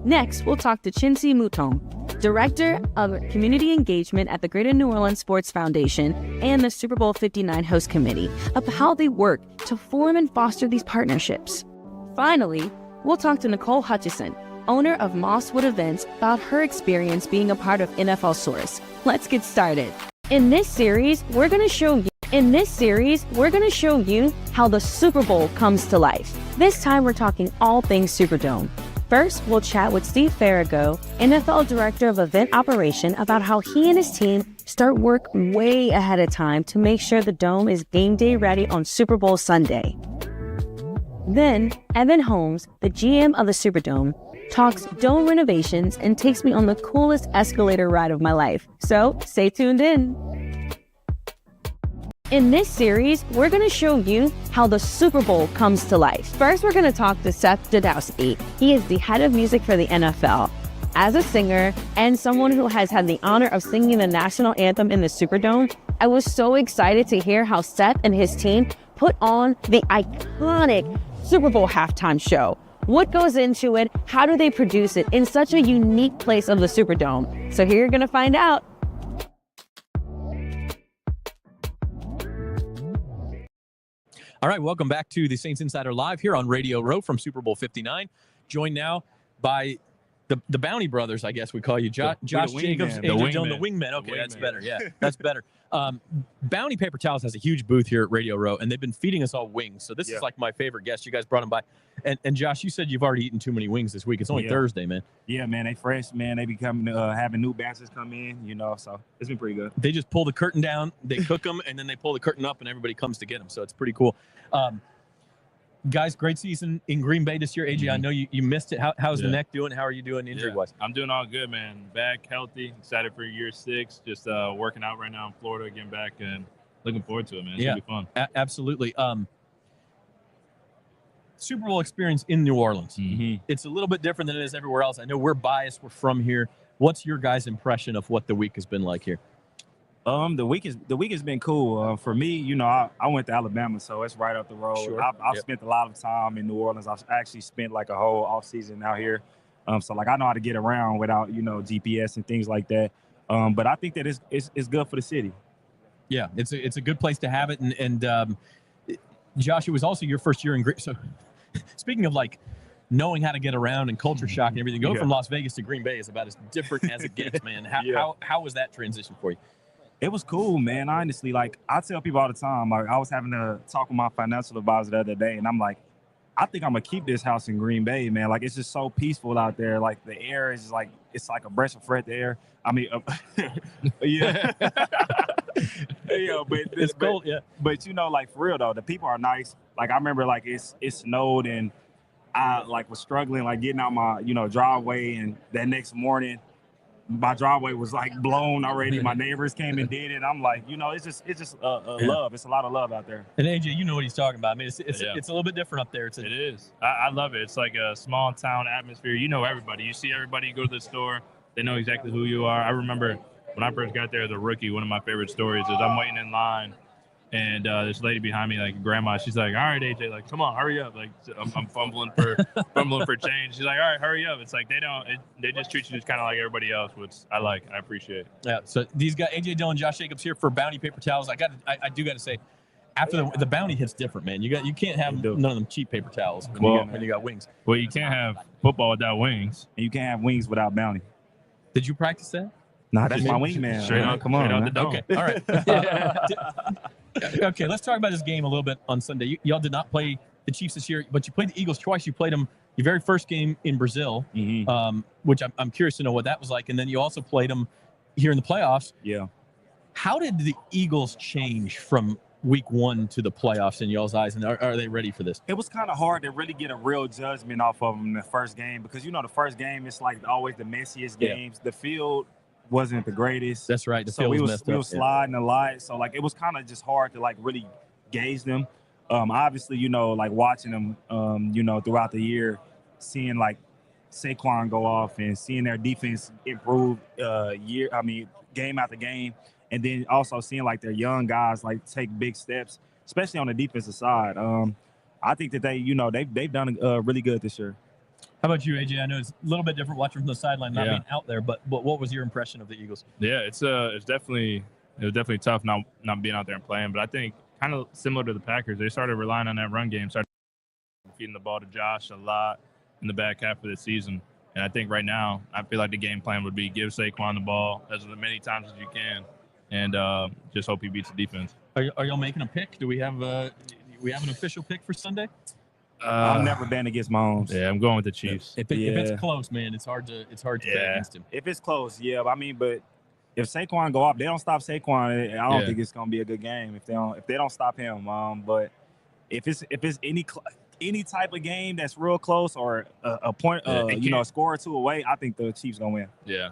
Next, we'll talk to Chinsi Mouton, Director of Community Engagement at the Greater New Orleans Sports Foundation and the Super Bowl 59 Host Committee, about how they work to form and foster these partnerships. Finally, we'll talk to Nicole Hutchison, owner of Mosswood Events, about her experience being a part of NFL Source. Let's get started. In this series, we're going to show you how the Super Bowl comes to life. This time, we're talking all things Superdome. First, we'll chat with Steve Farrago, NFL Director of Event Operation, about how he and his team start work way ahead of time to make sure the Dome is game day ready on Super Bowl Sunday. Then, Evan Holmes, the GM of the Superdome, talks Dome renovations and takes me on the coolest escalator ride of my life. So, stay tuned in. In this series, we're going to show you how the Super Bowl comes to life. First, we're going to talk to Seth Jadowski. He is the head of music for the NFL. As a singer and someone who has had the honor of singing the national anthem in the Superdome, I was so excited to hear how Seth and his team put on the iconic Super Bowl halftime show. What goes into it? How do they produce it in such a unique place of the Superdome? So here you're going to find out. All right, welcome back to the Saints Insider Live here on Radio Row from Super Bowl 59. Joined now by the Bounty Brothers, I guess we call you. Josh Jacobs, Angel Jones, the wingman. Okay, that's better. Yeah, that's better. Bounty Paper Towels has a huge booth here at Radio Row, and they've been feeding us all wings. So this is like my favorite guest. You guys brought them by. And Josh, you said you've already eaten too many wings this week. It's only Thursday, man. Yeah, man, they fresh, man. They be coming, having new batches come in, so it's been pretty good. They just pull the curtain down, they cook them, and then they pull the curtain up, and everybody comes to get them. So it's pretty cool. Guys, great season in Green Bay this year. AJ, I know you missed it. How's the neck doing? How are you doing injury-wise? I'm doing all good, man. Back, healthy, excited for year 6. Just working out right now in Florida, getting back, and looking forward to it, man. It's going to be fun. Absolutely. Super Bowl experience in New Orleans. Mm-hmm. It's a little bit different than it is everywhere else. I know we're biased. We're from here. What's your guys' impression of what the week has been like here? The week has been cool. For me, I went to Alabama, so it's right up the road. Sure. I've spent a lot of time in New Orleans. I've actually spent like a whole off season out here. So like I know how to get around without, GPS and things like that. But I think that it's good for the city. Yeah, it's a good place to have it. And Josh, it was also your first year in Green. So speaking of like knowing how to get around and culture shock and everything, going from Las Vegas to Green Bay is about as different as it gets, man. How was that transition for you? It was cool, man. Honestly, like I tell people all the time, like I was having to talk with my financial advisor the other day, and I'm like, I think I'm gonna keep this house in Green Bay, man. Like, it's just so peaceful out there. Like, the air is like, it's like a breath of fresh air. I mean, yeah, yeah, but It's cold, yeah. But you know, like, for real though, the people are nice. Like, I remember like it snowed and I like was struggling like getting out my driveway, and that next morning my driveway was like blown already. My neighbors came and did it. I'm like, it's just love. It's a lot of love out there. And AJ, you know what he's talking about. I mean, it's a little bit different up there. It is. I love it. It's like a small town atmosphere. You know everybody. You see everybody. You go to the store. They know exactly who you are. I remember when I first got there as a rookie, one of my favorite stories is I'm waiting in line, and this lady behind me, like grandma, she's like, "All right, AJ, like, come on, hurry up!" Like, I'm fumbling for change. She's like, "All right, hurry up!" It's like they just treat you just kind of like everybody else, which I like. I appreciate. Yeah. So these guys, AJ Dillon, Josh Jacobs here for Bounty paper towels. I do got to say, after the Bounty hits different, man. You can't have none of them cheap paper towels when you got wings. Well, you can't have football without wings, and you can't have wings without Bounty. Did you practice that? Nah, that's my wingman. Straight out, come on. Okay, all right. Okay, let's talk about this game a little bit on Sunday. Y'all did not play the Chiefs this year, but you played the Eagles twice. You played them your very first game in Brazil, which I'm curious to know what that was like. And then you also played them here in the playoffs. Yeah. How did the Eagles change from week one to the playoffs in y'all's eyes, and are they ready for this? It was kind of hard to really get a real judgment off of them in the first game because, the first game, it's like always the messiest games. The field wasn't the greatest. That's right. The so field we was messed up. We were sliding a lot. So, like, it was kind of just hard to, like, really gauge them. Obviously, like, watching them, throughout the year, seeing, like, Saquon go off and seeing their defense improve game after game. And then also seeing, like, their young guys, like, take big steps, especially on the defensive side. I think that they've done really good this year. How about you, AJ? I know it's a little bit different watching from the sideline, not being out there, but what was your impression of the Eagles? Yeah, it was definitely tough not being out there and playing. But I think kind of similar to the Packers, they started relying on that run game, started feeding the ball to Josh a lot in the back half of the season. And I think right now, I feel like the game plan would be give Saquon the ball as many times as you can, and just hope he beats the defense. Are y'all making a pick? Do we have an official pick for Sunday? I've never been against Mahomes. Yeah, I'm going with the Chiefs. If it's close, man, it's hard to bet against him. If it's close, yeah. But if Saquon go up, they don't stop Saquon. I don't think it's gonna be a good game if they don't stop him. But if it's any type of game that's real close or a point, a score or two away, I think the Chiefs gonna win. Yeah,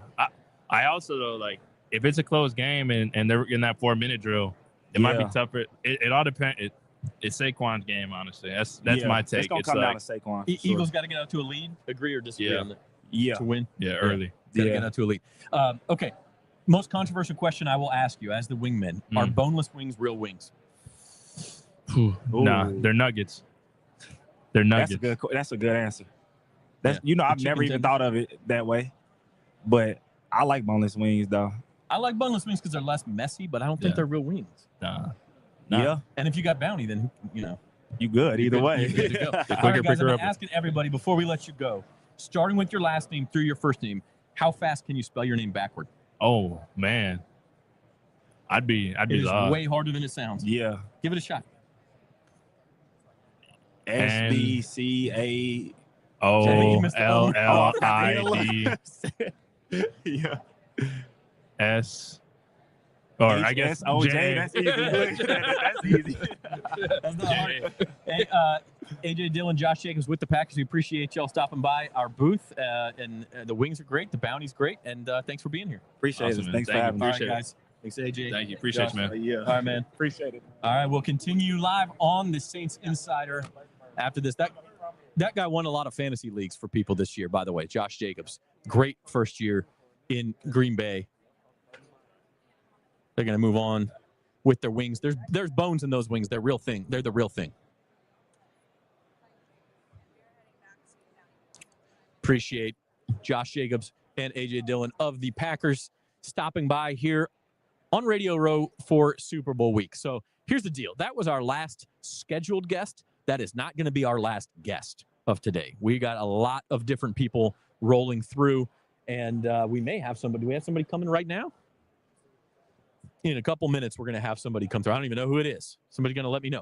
I also though, like, if it's a close game and they're in that 4-minute drill, it might be tougher. It all depends. It's Saquon's game, honestly. That's my take. It's gonna come down to Saquon. Eagles got to get out to a lead. Agree or disagree on that? Yeah. To win. Yeah, early. Got to get out to a lead. Okay. Most controversial question I will ask you as the wingmen: are boneless wings real wings? Nah, they're nuggets. They're nuggets. That's a good answer. I've never even thought of it that way, but I like boneless wings though. I like boneless wings because they're less messy, but I don't think they're real wings. Nah. Yeah. And if you got Bounty, then you good either way. You're good to go. All right, guys, I'm asking everybody before we let you go, starting with your last name through your first name, how fast can you spell your name backward? Oh man, I'd be way harder than it sounds. Yeah, give it a shot. SBCAOLLID. Yeah. S. Or I guess OJ. J. That's easy. That's easy. That's not hard. Hey, AJ Dillon, Josh Jacobs with the Packers. We appreciate y'all stopping by our booth. And the wings are great. The Bounty's great. And thanks for being here. Appreciate it. Thanks for having me. All right, guys. Thanks, AJ. Thank you. Appreciate you, man. Yeah. All right, man. Appreciate it. All right, we'll continue live on the Saints Insider after this. That guy won a lot of fantasy leagues for people this year, by the way. Josh Jacobs. Great first year in Green Bay. They're going to move on with their wings. There's bones in those wings. They're real thing. They're the real thing. Appreciate Josh Jacobs and AJ Dillon of the Packers stopping by here on Radio Row for Super Bowl week. So here's the deal. That was our last scheduled guest. That is not going to be our last guest of today. We got a lot of different people rolling through, and we may have somebody. Do we have somebody coming right now? In a couple minutes, we're going to have somebody come through. I don't even know who it is. Somebody's going to let me know.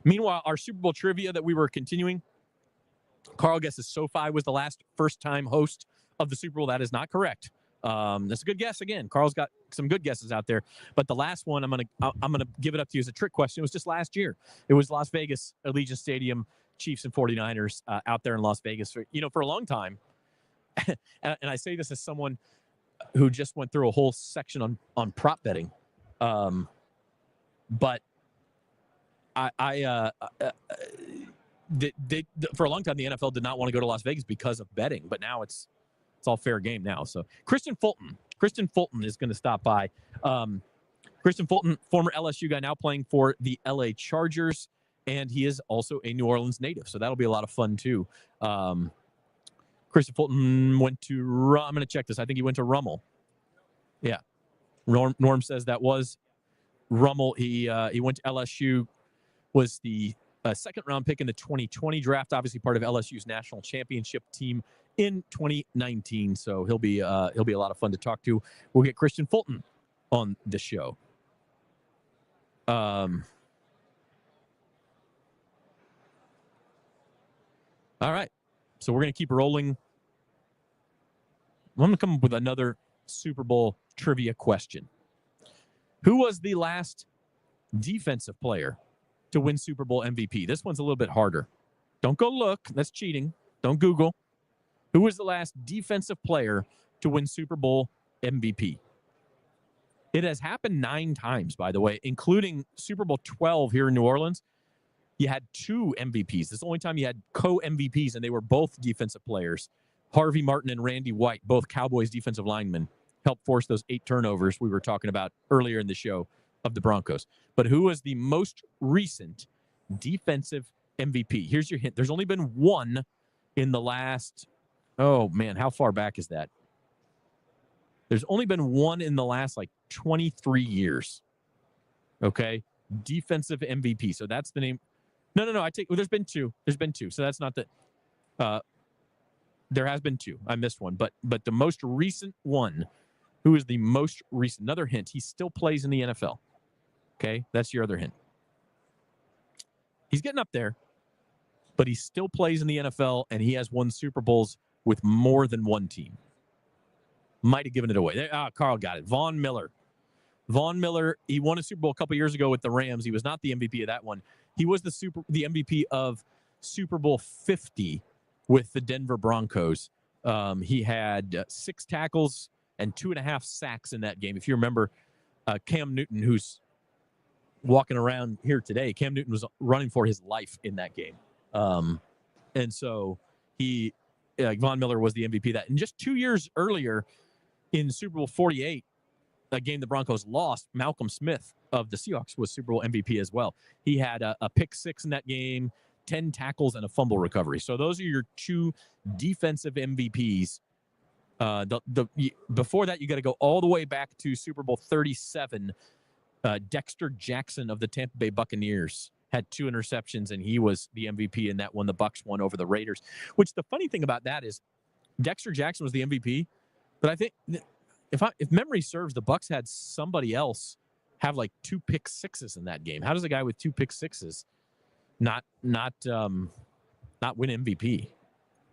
Meanwhile, our Super Bowl trivia that we were continuing, Carl guesses SoFi was the last first-time host of the Super Bowl. That is not correct. That's a good guess again. Carl's got some good guesses out there, but the last one I'm gonna give it up to you as a trick question. It was just last year. It was Las Vegas, Allegiant Stadium, Chiefs and 49ers out there in Las Vegas for a long time. And I say this as someone who just went through a whole section on prop betting, but for a long time the NFL did not want to go to Las Vegas because of betting, but now it's all fair game now. So Kristen Fulton is going to stop by. Kristen Fulton, former LSU guy, now playing for the LA Chargers, and he is also a New Orleans native, so that'll be a lot of fun too. Kristen Fulton went to I'm going to check this. I think he went to Rummel. Yeah, Norm says that was Rummel. He went to LSU. Was the second round pick in the 2020 draft. Obviously part of LSU's national championship team in 2019. So he'll be a lot of fun to talk to. We'll get Kristen Fulton on the show. All right. So we're going to keep rolling. I'm going to come up with another Super Bowl trivia question. Who was the last defensive player to win Super Bowl MVP? This one's a little bit harder. Don't go look. That's cheating. Don't Google. Who was the last defensive player to win Super Bowl MVP? It has happened 9 times, by the way, including Super Bowl 12 here in New Orleans. You had 2 MVPs. This is the only time you had co-MVPs, and they were both defensive players. Harvey Martin and Randy White, both Cowboys defensive linemen, helped force those 8 turnovers we were talking about earlier in the show of the Broncos. But who was the most recent defensive MVP? Here's your hint. There's only been one in the last, oh man, how far back is that? There's only been one in the last 23 years. Okay? Defensive MVP. So that's the name. No. There's been 2. There's been 2. So that's not the, there has been 2. I missed one. But the most recent one, who is the most recent? Another hint. He still plays in the NFL. Okay? That's your other hint. He's getting up there, but he still plays in the NFL, and he has won Super Bowls with more than one team. Might have given it away. Carl got it. Von Miller. Von Miller, he won a Super Bowl a couple years ago with the Rams. He was not the MVP of that one. He was the MVP of Super Bowl 50 with the Denver Broncos. He had 6 tackles and 2.5 sacks in that game. If you remember, Cam Newton, who's walking around here today, Cam Newton was running for his life in that game. And so Von Miller was the MVP of that. And just 2 years earlier in Super Bowl 48, a game the Broncos lost, Malcolm Smith of the Seahawks was Super Bowl MVP as well. He had a pick 6 in that game, 10 tackles, and a fumble recovery. So those are your 2 defensive MVPs. Before that, you got to go all the way back to Super Bowl 37. Dexter Jackson of the Tampa Bay Buccaneers had 2 interceptions, and he was the MVP in that one. The Bucs won over the Raiders. Which the funny thing about that is, Dexter Jackson was the MVP, but I think if memory serves, the Bucs had somebody else have 2 pick 6s in that game. How does a guy with 2 pick 6s not win MVP?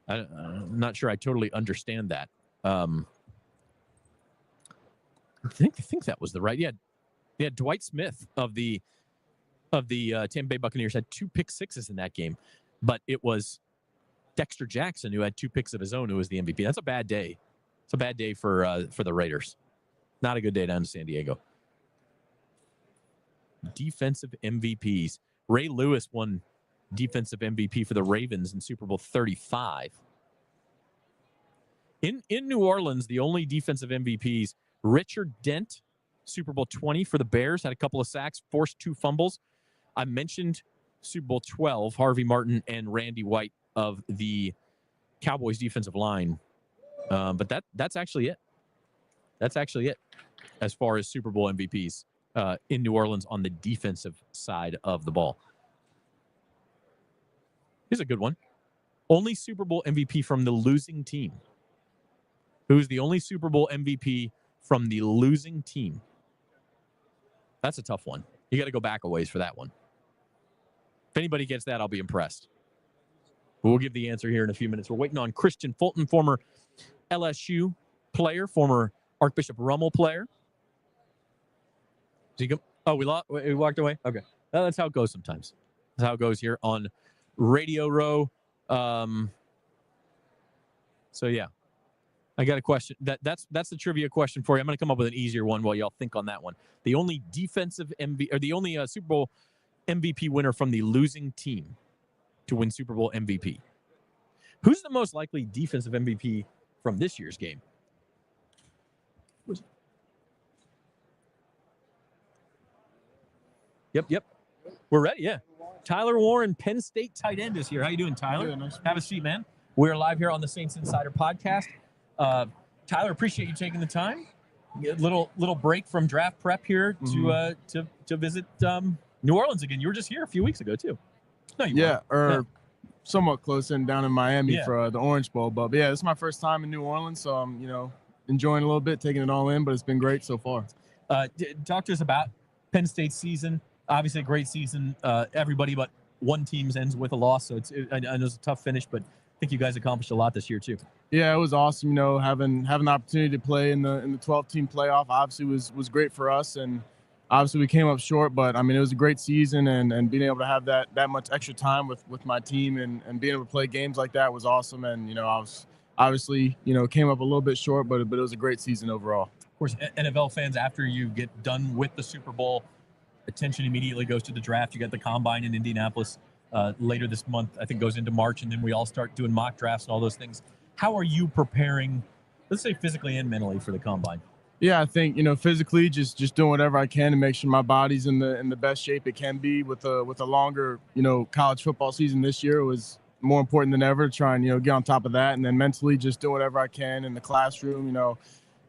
I'm not sure I totally understand that. I think that was the right. Yeah, Dwight Smith of the Tampa Bay Buccaneers had 2 pick 6s in that game, but it was Dexter Jackson who had 2 picks of his own who was the MVP. That's a bad day. It's a bad day for the Raiders. Not a good day down in San Diego. Defensive MVPs. Ray Lewis won defensive MVP for the Ravens in Super Bowl 35. In New Orleans, the only defensive MVPs, Richard Dent, Super Bowl 20 for the Bears, had a couple of sacks, forced 2 fumbles. I mentioned Super Bowl 12, Harvey Martin and Randy White of the Cowboys defensive line. But that's actually it. That's actually it as far as Super Bowl MVPs in New Orleans on the defensive side of the ball. Here's a good one. Only Super Bowl MVP from the losing team. Who's the only Super Bowl MVP from the losing team? That's a tough one. You got to go back a ways for that one. If anybody gets that, I'll be impressed. We'll give the answer here in a few minutes. We're waiting on Christian Fulton, former LSU player, former Archbishop Rummel player. Did he go? Oh, we walked away? Okay. Well, that's how it goes sometimes. That's how it goes here on Radio Row. So, yeah. I got a question. That's the trivia question for you. I'm going to come up with an easier one while y'all think on that one. The only defensive MVP, or the only Super Bowl MVP winner from the losing team to win Super Bowl MVP. Who's the most likely defensive MVP from this year's game? Yep. We're ready, yeah. Tyler Warren, Penn State tight end is here. How you doing, Tyler? Good, nice. Have a seat, man. We're live here on the Saints Insider podcast. Tyler, appreciate you taking the time. A little break from draft prep here to visit New Orleans again. You were just here a few weeks ago too. No, you weren't. Somewhat close and down in Miami Yeah. for the Orange Bowl. But yeah, this is my first time in New Orleans, so I'm enjoying a little bit, taking it all in. But it's been great so far. Talk to us about Penn State's season. Obviously, a great season. Everybody but one team ends with a loss, so I know it's a tough finish, but I think you guys accomplished a lot this year too. Yeah, it was awesome. Having the opportunity to play in the 12-team playoff obviously was great for us, and obviously we came up short. But I mean, it was a great season, and being able to have that much extra time with my team and being able to play games like that was awesome. And I was obviously came up a little bit short, but it was a great season overall. Of course, NFL fans, after you get done with the Super Bowl, attention immediately goes to the draft. You got the Combine in Indianapolis later this month. I think goes into March, and then we all start doing mock drafts and all those things. How are you preparing, let's say physically and mentally, for the Combine? Yeah, I think physically just doing whatever I can to make sure my body's in the best shape it can be. With a longer college football season this year, it was more important than ever to try and get on top of that. And then mentally, just doing whatever I can in the classroom.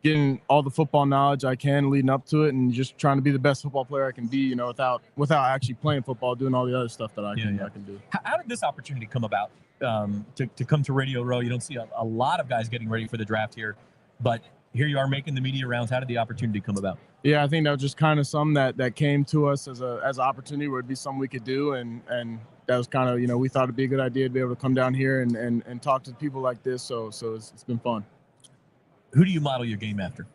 Getting all the football knowledge I can leading up to it, and just trying to be the best football player I can be. Without actually playing football, doing all the other stuff that I can do. How did this opportunity come about to come to Radio Row? You don't see a lot of guys getting ready for the draft here, but here you are making the media rounds. How did the opportunity come about? Yeah, I think that was just kind of something that came to us as an opportunity where it'd be something we could do, and that was kind of we thought it'd be a good idea to be able to come down here and talk to people like this. So it's been fun. Who do you model your game after?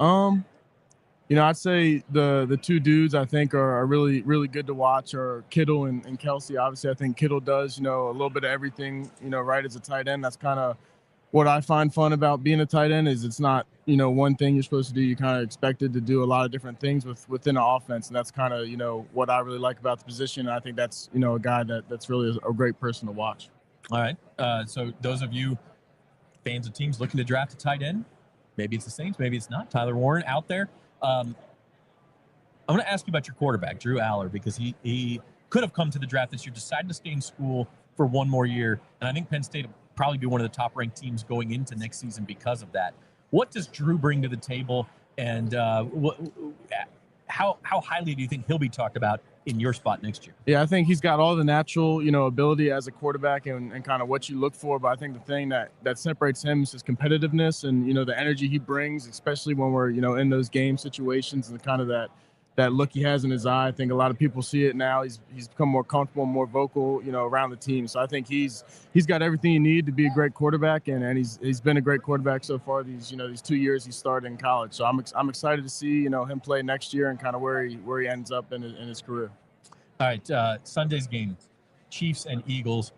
I'd say the two dudes I think are really, really good to watch are Kittle and Kelsey. Obviously, I think Kittle does, a little bit of everything, right as a tight end. That's kind of what I find fun about being a tight end is it's not, one thing you're supposed to do. You're kind of expected to do a lot of different things within an offense. And that's kind of, what I really like about the position. And I think that's, a guy that's really a great person to watch. All right. So those of you fans of teams looking to draft a tight end, maybe it's the Saints, maybe it's not. Tyler Warren out there. I'm going to ask you about your quarterback, Drew Aller, because he could have come to the draft this year, decided to stay in school for one more year. And I think Penn State will probably be one of the top-ranked teams going into next season because of that. What does Drew bring to the table, and how highly do you think he'll be talked about in your spot next year? Yeah, I think he's got all the natural, ability as a quarterback and kind of what you look for. But I think the thing that separates him is his competitiveness and, the energy he brings, especially when we're, in those game situations and kind of that look he has in his eye. I think a lot of people see it now. He's become more comfortable, more vocal, around the team. So I think he's got everything you need to be a great quarterback, and he's been a great quarterback so far these 2 years he started in college. So I'm excited to see, him play next year and kind of where he ends up in his career. All right, Sunday's game, Chiefs and Eagles.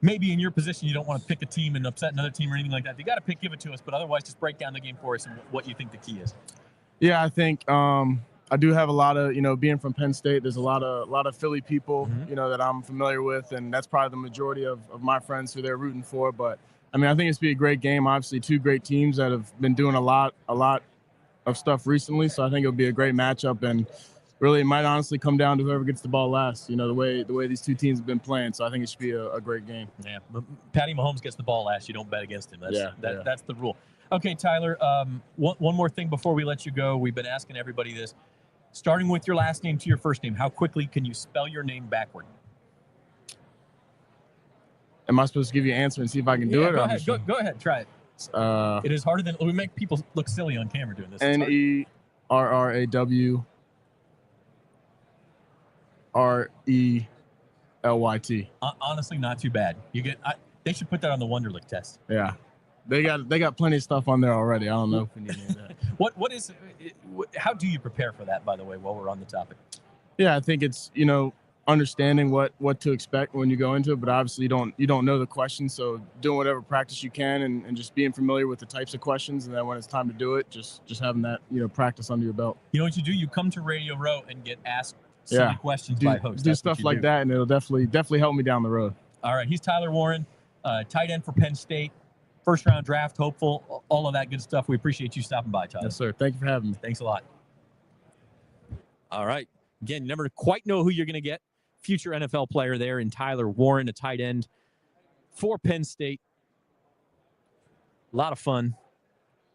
Maybe in your position you don't want to pick a team and upset another team or anything like that. If you got to give it to us, but otherwise just break down the game for us and what you think the key is. Yeah, I think I do have a lot of, being from Penn State, there's a lot of Philly people, that I'm familiar with, and that's probably the majority of my friends who they're rooting for. But I mean, I think it's be a great game. Obviously, two great teams that have been doing a lot of stuff recently. So I think it'll be a great matchup, and really it might honestly come down to whoever gets the ball last. The way these two teams have been playing. So I think it should be a great game. Yeah, Patty Mahomes gets the ball last. You don't bet against him. That's the rule. Okay, Tyler. One more thing before we let you go. We've been asking everybody this. Starting with your last name to your first name, how quickly can you spell your name backward? Am I supposed to give you an answer and see if I can do it? Go ahead. Go ahead. Try it. It is harder than we make people look silly on camera doing this. NERRAWRED LYT. Honestly, not too bad. They should put that on the Wonderlic test. Yeah. They got plenty of stuff on there already. I don't know if we need any of that. How do you prepare for that, by the way, while we're on the topic? Yeah, I think it's, understanding what to expect when you go into it, but obviously you don't know the questions, so doing whatever practice you can and just being familiar with the types of questions, and then when it's time to do it, just having that practice under your belt. You know what you do? You come to Radio Row and get asked silly questions by hosts. Do stuff like that, and it'll definitely help me down the road. All right, he's Tyler Warren, tight end for Penn State, first round draft hopeful, all of that good stuff. We appreciate you stopping by, Tyler. Yes, sir. Thank you for having me. Thanks a lot. All right. Again, you never quite know who you're going to get. Future NFL player there in Tyler Warren, a tight end for Penn State. A lot of fun.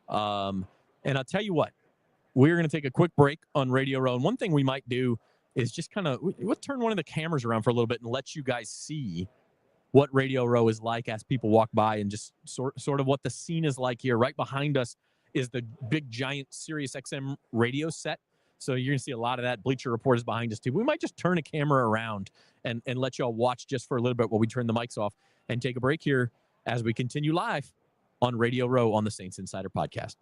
And I'll tell you what, we're going to take a quick break on Radio Row. And one thing we might do is just we'll turn one of the cameras around for a little bit and let you guys see what Radio Row is like as people walk by, and just sort of what the scene is like here. Right behind us is the big, giant Sirius XM radio set. So you're going to see a lot of that. Bleacher Report is behind us, too. We might just turn a camera around and let y'all watch just for a little bit while we turn the mics off and take a break here as we continue live on Radio Row on the Saints Insider Podcast.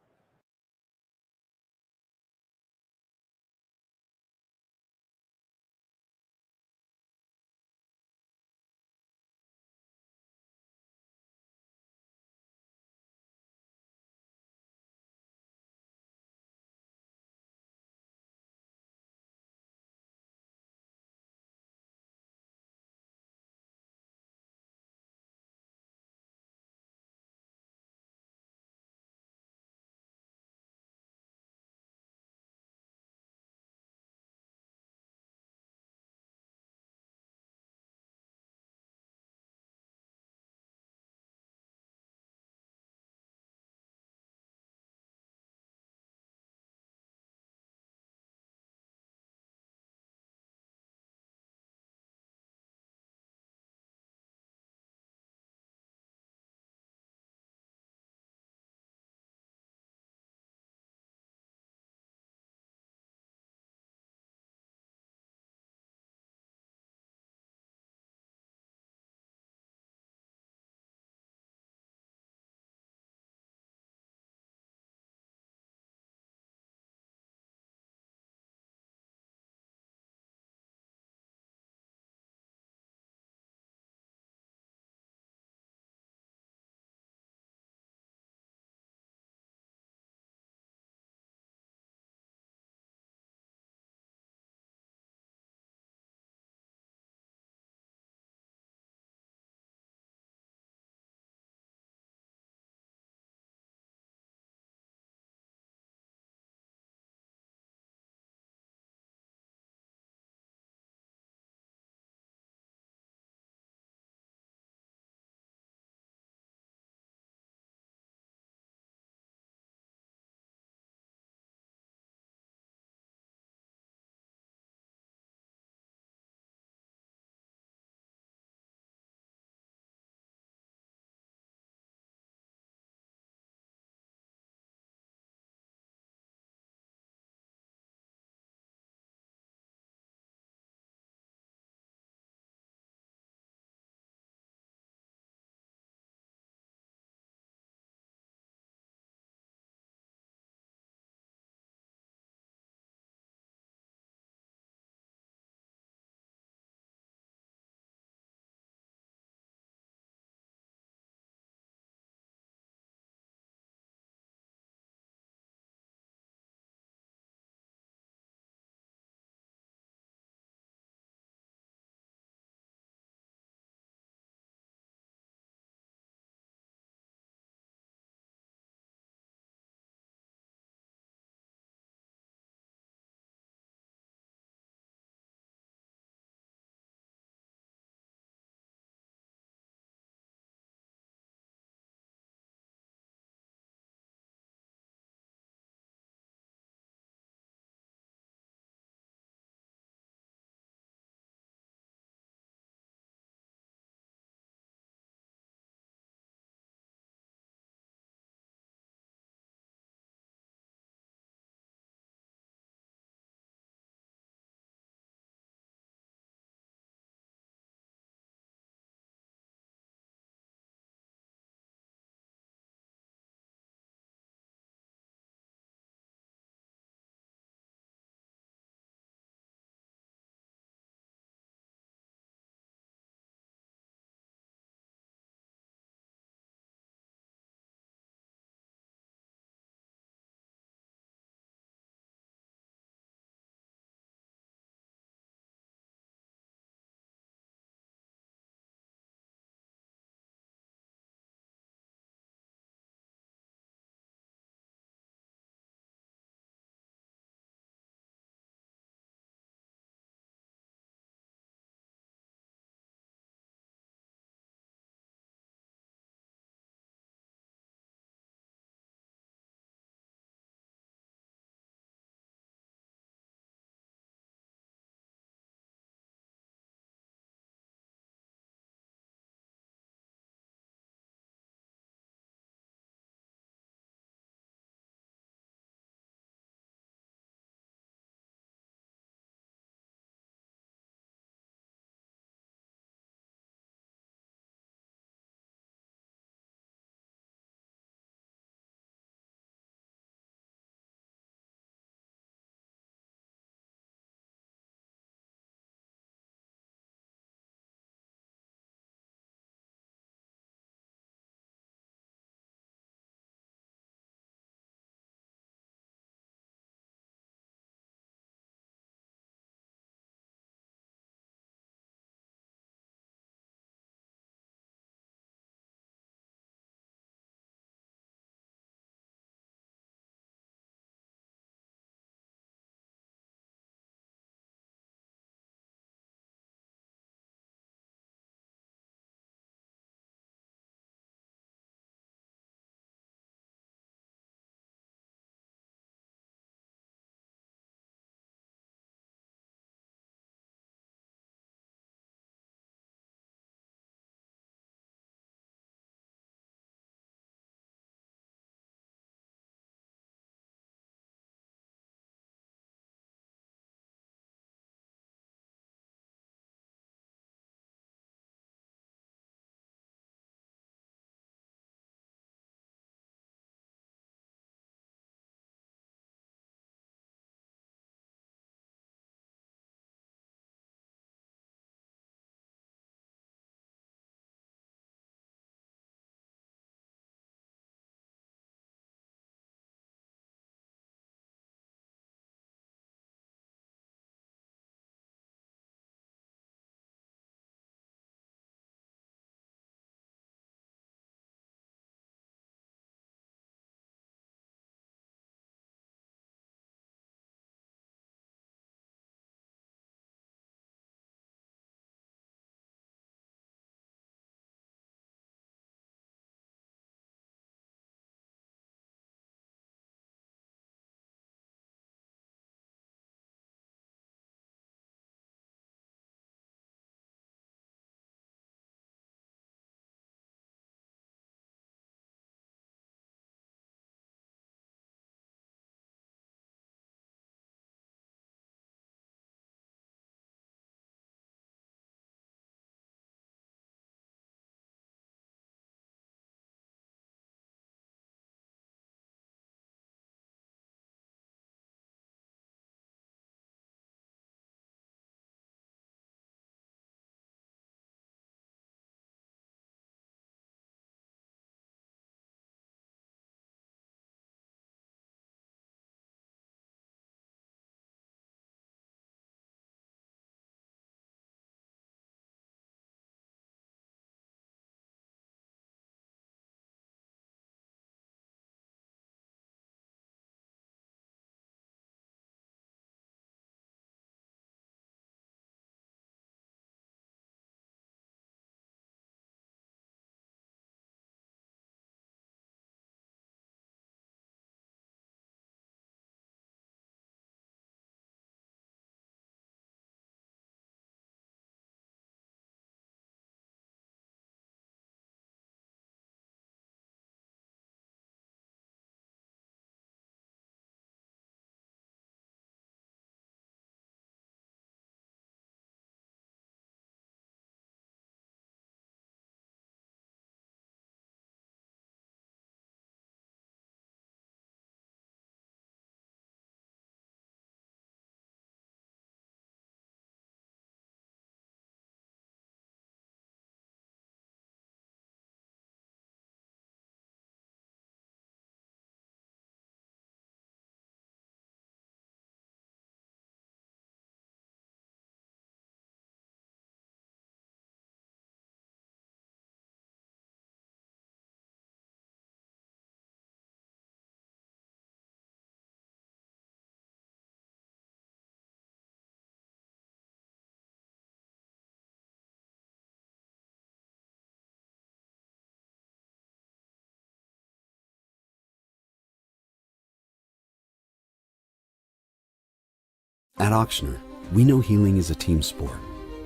At Auctioner, we know healing is a team sport.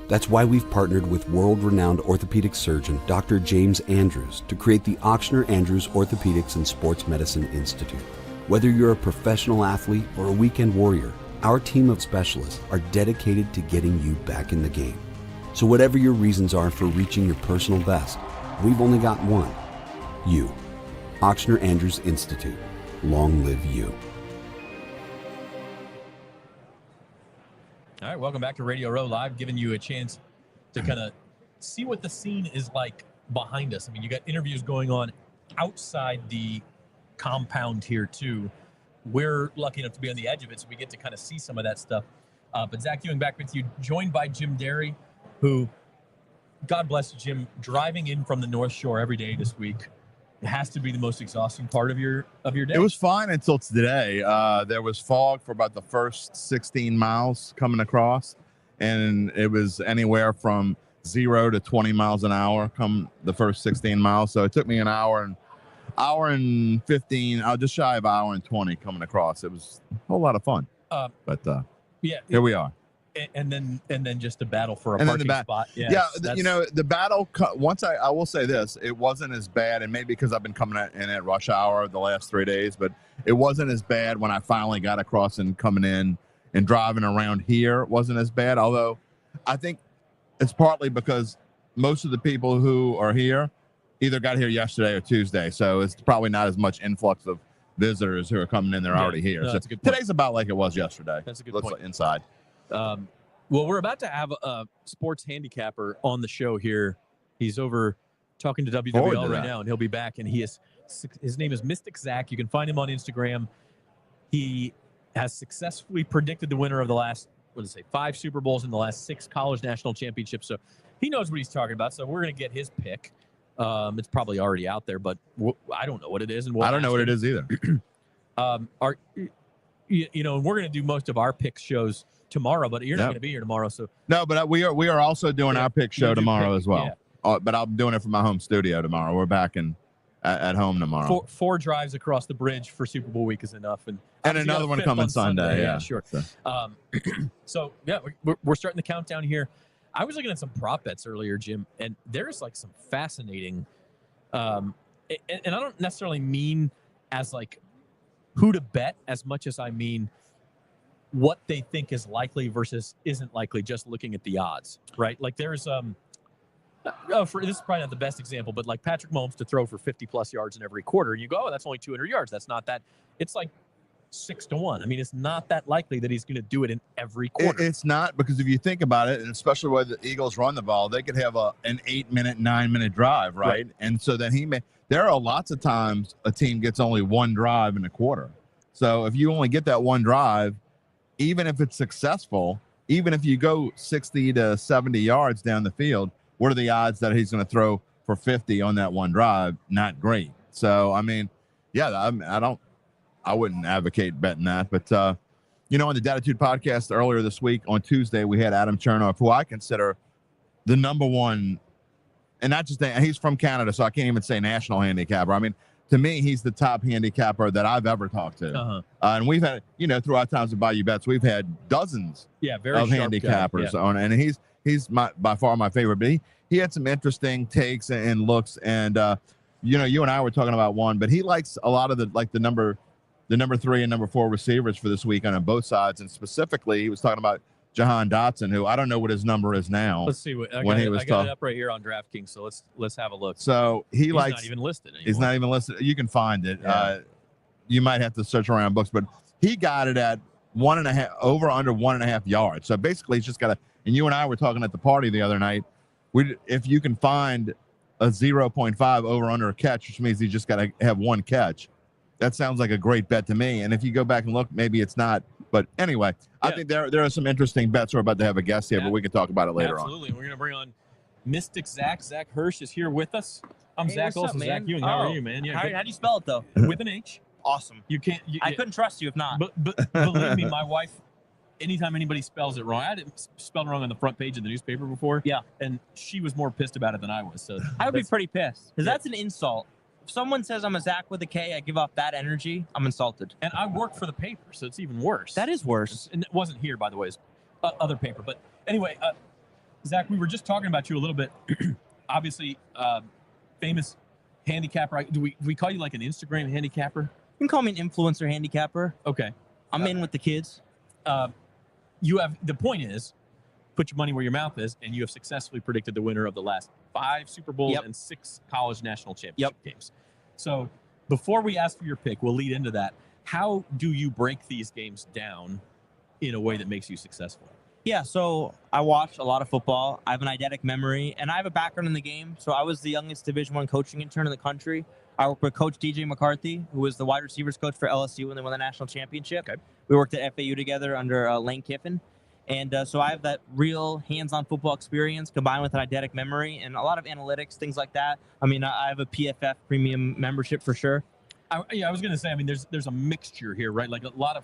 That's why we've partnered with world-renowned orthopedic surgeon Dr. James Andrews to create the Auctioner Andrews Orthopedics and Sports Medicine Institute. Whether you're a professional athlete or a weekend warrior, our team of specialists are dedicated to getting you back in the game. So whatever your reasons are for reaching your personal best, we've only got one. You. Auctioner Andrews Institute. Long live you. All right, welcome back to Radio Row Live, giving you a chance to kind of see what the scene is like behind us. I mean, you got interviews going on outside the compound here, too. We're lucky enough to be on the edge of it, so we get to kind of see some of that stuff. But Zach Ewing back with you, joined by Jim Derry, who, God bless you, Jim, driving in from the North Shore every day this week. It has to be the most exhausting part of your day. It was fine until today. There was fog for about the first 16 miles coming across, and it was anywhere from 0 to 20 miles an hour come the first 16 miles. So it took me an hour and 15, just shy of an hour and 20 coming across. It was a whole lot of fun. Yeah, here we are. And then just a battle for a parking spot. The battle. I will say this: it wasn't as bad, and maybe because I've been coming in at rush hour the last 3 days, but it wasn't as bad when I finally got across and coming in and driving around here. It wasn't as bad. Although, I think it's partly because most of the people who are here either got here yesterday or Tuesday, so it's probably not as much influx of visitors who are coming in. They're already here. No, So that's a good point. today's about like it was yesterday. That's a good Looks point. like inside. Well, we're about to have a sports handicapper on the show here. He's over talking to WWL right now, and he'll be back. And his name is Mystic Zach. You can find him on Instagram. He has successfully predicted the winner of the last, 5 Super Bowls and the last 6 college national championships. So he knows what he's talking about. So we're going to get his pick. It's probably already out there, but I don't know what it is. And I don't know what it is either. We're going to do most of our pick shows tomorrow, but you're not going to be here tomorrow. So no, but we are also doing our pick show tomorrow as well. Yeah. But I'm doing it from my home studio tomorrow. We're back at home tomorrow. 4 drives across the bridge for Super Bowl week is enough, and another one coming Sunday. Yeah, sure. So we're starting the countdown here. I was looking at some prop bets earlier, Jim, and there's like some fascinating, and I don't necessarily mean as like who to bet as much as I mean what they think is likely versus isn't likely, just looking at the odds, right? Like there's this is probably not the best example, but like Patrick Mahomes to throw for 50+ yards in every quarter, and you go, oh, that's only 200 yards. That's not that. It's like 6 to 1. I mean, it's not that likely that he's going to do it in every quarter. It's not, because if you think about it, and especially where the Eagles run the ball, they could have an 8-minute, 9-minute drive, right? And so then there are lots of times a team gets only one drive in a quarter. So if you only get that one drive, even if it's successful, even if you go 60 to 70 yards down the field, what are the odds that he's going to throw for 50 on that one drive? Not great. So, I mean, yeah, I wouldn't advocate betting that. But, on the Datitude podcast earlier this week on Tuesday, we had Adam Chernoff, who I consider the number one, and not just that, he's from Canada, so I can't even say national handicapper. I mean, to me, he's the top handicapper that I've ever talked to. And we've had, through our times of Bayou Bets, we've had dozens of handicappers on, and he's by far my favorite. But he had some interesting takes and looks, and you and I were talking about one, but he likes a lot of the number 3 and number 4 receivers for this weekend on both sides, and specifically he was talking about Jahan Dotson, who I don't know what his number is now. Let's see I got it up right here on DraftKings, so let's have a look. So he's not even listed anymore. He's not even listed. You can find it. Yeah. You might have to search around books, but he got it at 1.5 over under 1.5 yards. So basically, he's just got and you and I were talking at the party the other night. If you can find a 0.5 over under a catch, which means you just got to have one catch. That sounds like a great bet to me. And if you go back and look, maybe it's not. But anyway, I think there are some interesting bets. We're about to have a guest here, but we can talk about it later on. Absolutely. We're going to bring on Mystic Zach. Zach Hirsch is here with us. I'm Zach Olsen. Zach Ewing. How are you, man? Yeah, how do you spell it, though? With an H. Awesome. You can't. I couldn't trust you if not. But believe me, my wife, anytime anybody spells it wrong, I had it spelled wrong on the front page of the newspaper before. Yeah. And she was more pissed about it than I was. So I would be pretty pissed, because that's an insult. if someone says I'm a Zach with a K, I give off that energy, I'm insulted. And I work for the paper, so it's even worse. That is worse. And it wasn't here, by the way. It's other paper. But anyway, Zach, we were just talking about you a little bit. Obviously, famous handicapper. Do we call you like an Instagram handicapper? You can call me an influencer handicapper. Okay. I'm in with the kids. The point is, put your money where your mouth is, and you have successfully predicted the winner of the last 5 Super Bowls and 6 college national championship games. So before we ask for your pick, we'll lead into that. How do you break these games down in a way that makes you successful? Yeah, so I watch a lot of football. I have an eidetic memory, and I have a background in the game. So I was the youngest Division I coaching intern in the country. I worked with Coach DJ McCarthy, who was the wide receivers coach for LSU when they won the national championship. Okay. We worked at FAU together under Lane Kiffin. And so I have that real hands-on football experience combined with an eidetic memory and a lot of analytics, things like that. I mean, I have a PFF premium membership for sure. I was going to say, I mean, there's a mixture here, right? Like a lot of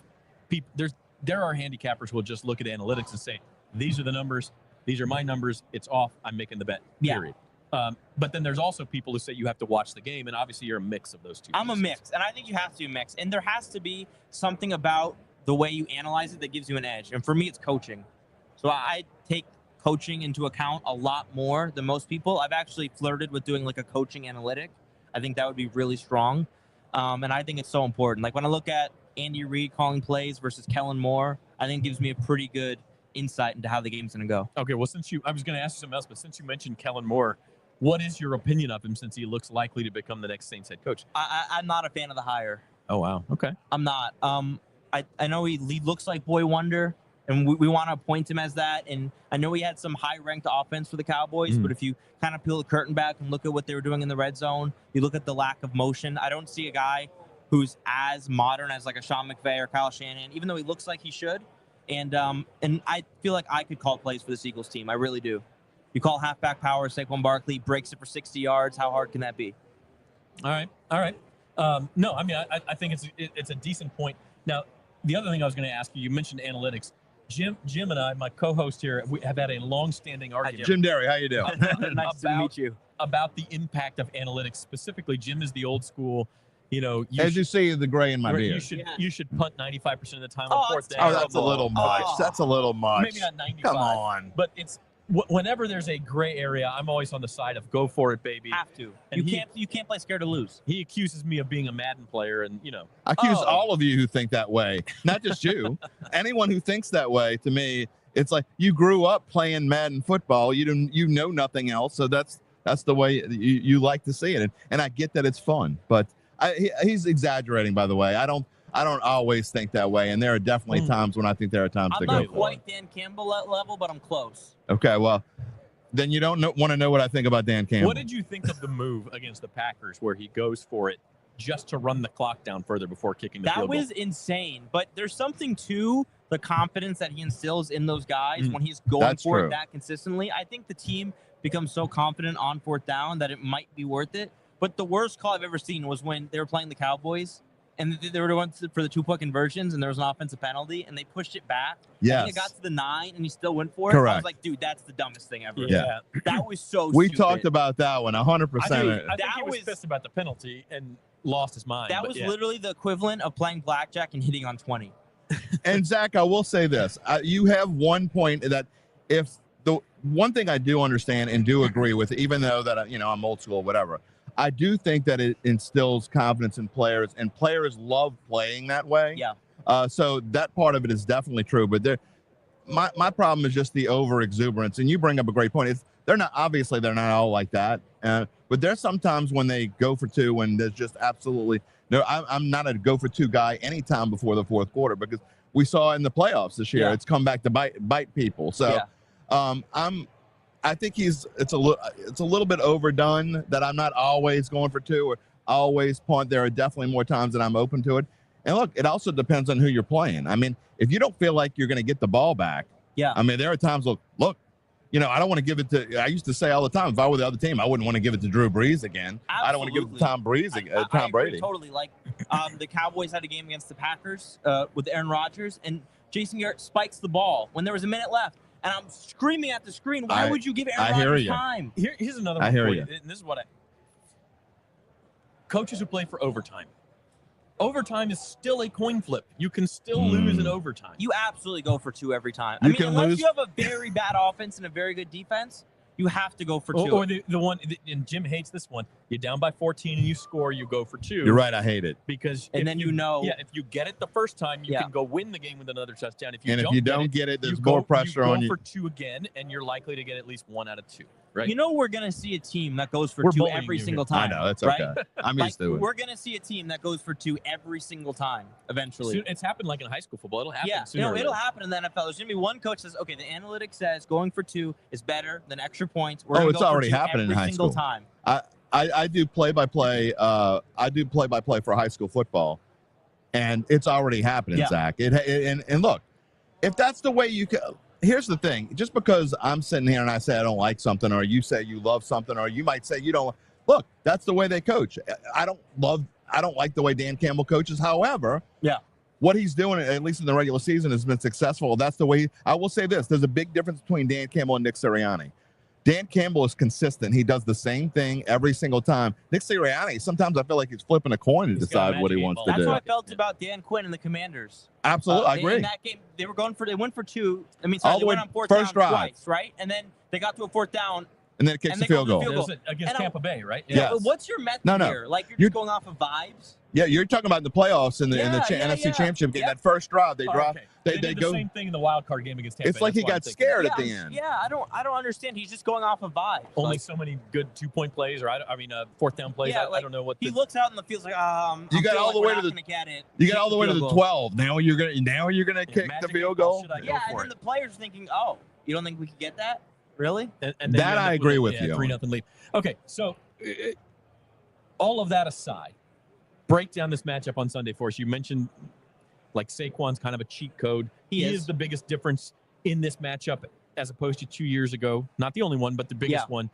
people, there are handicappers who will just look at analytics and say, these are the numbers, these are my numbers, it's off, I'm making the bet, period. But then there's also people who say you have to watch the game, and obviously you're a mix of those two. I'm a mix, and I think you have to mix. And there has to be something about the way you analyze it that gives you an edge. And for me, it's coaching. So I take coaching into account a lot more than most people. I've actually flirted with doing like a coaching analytic. I think that would be really strong. And I think it's so important. Like when I look at Andy Reid calling plays versus Kellen Moore, I think it gives me a pretty good insight into how the game's going to go. Okay, well, I was going to ask you something else, but since you mentioned Kellen Moore, what is your opinion of him since he looks likely to become the next Saints head coach? I'm not a fan of the hire. Oh, wow. Okay. I'm not. I know he looks like Boy Wonder, and we want to appoint him as that. And I know he had some high-ranked offense for the Cowboys, but if you kind of peel the curtain back and look at what they were doing in the red zone, you look at the lack of motion. I don't see a guy who's as modern as like a Sean McVay or Kyle Shanahan, even though he looks like he should. And I feel like I could call plays for this Eagles team. I really do. You call halfback power, Saquon Barkley breaks it for 60 yards. How hard can that be? All right. No, I mean, I think it's a decent point. Now, the other thing I was going to ask you, you mentioned analytics. Jim and I, my co-host here, we have had a long-standing argument. Jim Derry, how you doing? Nice to meet you. About the impact of analytics. Specifically, Jim is the old school. You see the gray in my beard. You should punt 95% of the time on fourth down. Oh, that's a little much. That's a little much. Maybe not 95. Come on. But it's whenever there's a gray area, I'm always on the side of go for it, baby. Have to. And you can't play scared to lose. He accuses me of being a Madden player, and I accuse all of you who think that way. Not just you. Anyone who thinks that way, to me, it's like you grew up playing Madden football. You know nothing else, so that's the way you like to see it. And I get that it's fun, but he's exaggerating. By the way, I don't always think that way, and there are definitely times when I think there are times I'm not quite Dan Campbell level, but I'm close. Okay, well, then you don't want to know what I think about Dan Campbell. What did you think of the move against the Packers where he goes for it just to run the clock down further before kicking the field goal? That was insane, but there's something to the confidence that he instills in those guys when he's going for it that consistently. I think the team becomes so confident on fourth down that it might be worth it. But the worst call I've ever seen was when they were playing the Cowboys and they were going for the 2-point conversions and there was an offensive penalty and they pushed it back. Yes. I think it got to the 9 and he still went for it. Correct. I was like, dude, that's the dumbest thing ever. Yeah. That was so We stupid. talked about that one 100%. I think he was pissed about the penalty and lost his mind. That was literally the equivalent of playing blackjack and hitting on 20. And Zach, I will say this. You have one point that if the one thing I do understand and do agree with, even though that, I'm old school, whatever, I do think that it instills confidence in players, and players love playing that way. Yeah. So that part of it is definitely true. But my problem is just the over exuberance. And you bring up a great point. They're not all like that. But there's sometimes when they go for two and there's just absolutely no. I'm not a go for two guy anytime before the fourth quarter, because we saw in the playoffs this year it's come back to bite people. So I think it's a little bit overdone that I'm not always going for two or always punt. There are definitely more times that I'm open to it. And look, it also depends on who you're playing. I mean, if you don't feel like you're going to get the ball back, I mean, there are times, look, I don't want to give it to, I used to say all the time, if I were the other team, I wouldn't want to give it to Drew Brees again. Absolutely. I don't want to give it to Tom Brady. Totally. Like the Cowboys had a game against the Packers with Aaron Rodgers, and Jason Garrett spikes the ball when there was a minute left. And I'm screaming at the screen, why would you give Aaron Rodgers time? Here's another one for you. And this is what coaches who play for overtime. Overtime is still a coin flip. You can still lose in overtime. You absolutely go for 2 every time. You I mean, can unless lose- you have a very bad offense and a very good defense, you have to go for 2. Or the one, and Jim hates this one. You're down by 14 and you score, you go for 2. You're right. I hate it. Because And if then you know- if you get it the first time, you can go win the game with another touchdown. If you And don't if you don't get it, there's you more go- pressure you go on you. for 2 again, and you're likely to get at least 1 out of 2. Right? You know, we're going to see a team that goes for We're 2 bullying every you single here. time. I know, that's right? okay. I'm used to it. We're going to see a team that goes for 2 every single time eventually. Soon- it's happened like in high school football. It'll happen. Yeah, sooner or it'll later. happen in the NFL. There's going to be one coach that says, okay, the analytics says going for 2 is better than extra points. We're Oh, gonna it's go for already 2 happening in every high single school. time. I do play-by-play. I do play-by-play for high school football, and it's already happening, Yeah. Zach. And look, if that's the way you can. Here's the thing: just because I'm sitting here and I say I don't like something, or you say you love something, or you might say you don't. Look, that's the way they coach. I don't like the way Dan Campbell coaches. However, what he's doing, at least in the regular season, has been successful. That's the way. I will say this: there's a big difference between Dan Campbell and Nick Sirianni. Dan Campbell is consistent. He does the same thing every single time. Nick Sirianni, sometimes I feel like he's flipping a coin to decide what he wants to That's do. how I felt about Dan Quinn and the Commanders. Absolutely, I agree. In that game, they went for 2. I mean, sorry, All they the way went on 4th first down drive. twice, right? And then they got to a 4th down. And then it kicks and the they field go goal. to the field goal. Against And Tampa Bay, right? Yeah. Yes. But what's your method No. here? Like you're just going off of vibes. Yeah, you're talking about the playoffs in the Yeah, NFC Championship game. That first drive, they drop. Okay. They did go. the same thing in the wild card game against Tampa It's Bay. like That's he why I'm got thinking. scared at the end. Yeah, I don't understand. He's just going off of vibes. Only Like, so many good 2-point plays, or I mean, 4th down plays. Yeah, I don't know what he looks out in the field like, You I'm got feeling all like the we're way to not the. gonna get it. You Kick got all the way to the field goal. 12. Now you're gonna kick the field goal. Yeah, and then the players thinking, oh, you don't think we could get that? Really? And then That you end I up agree a, with you 3-0 lead. Okay, so all of that aside, break down this matchup on Sunday for us. You mentioned like Saquon's kind of a cheat code. He is the biggest difference in this matchup as opposed to 2 years ago. Not the only one, but the biggest one.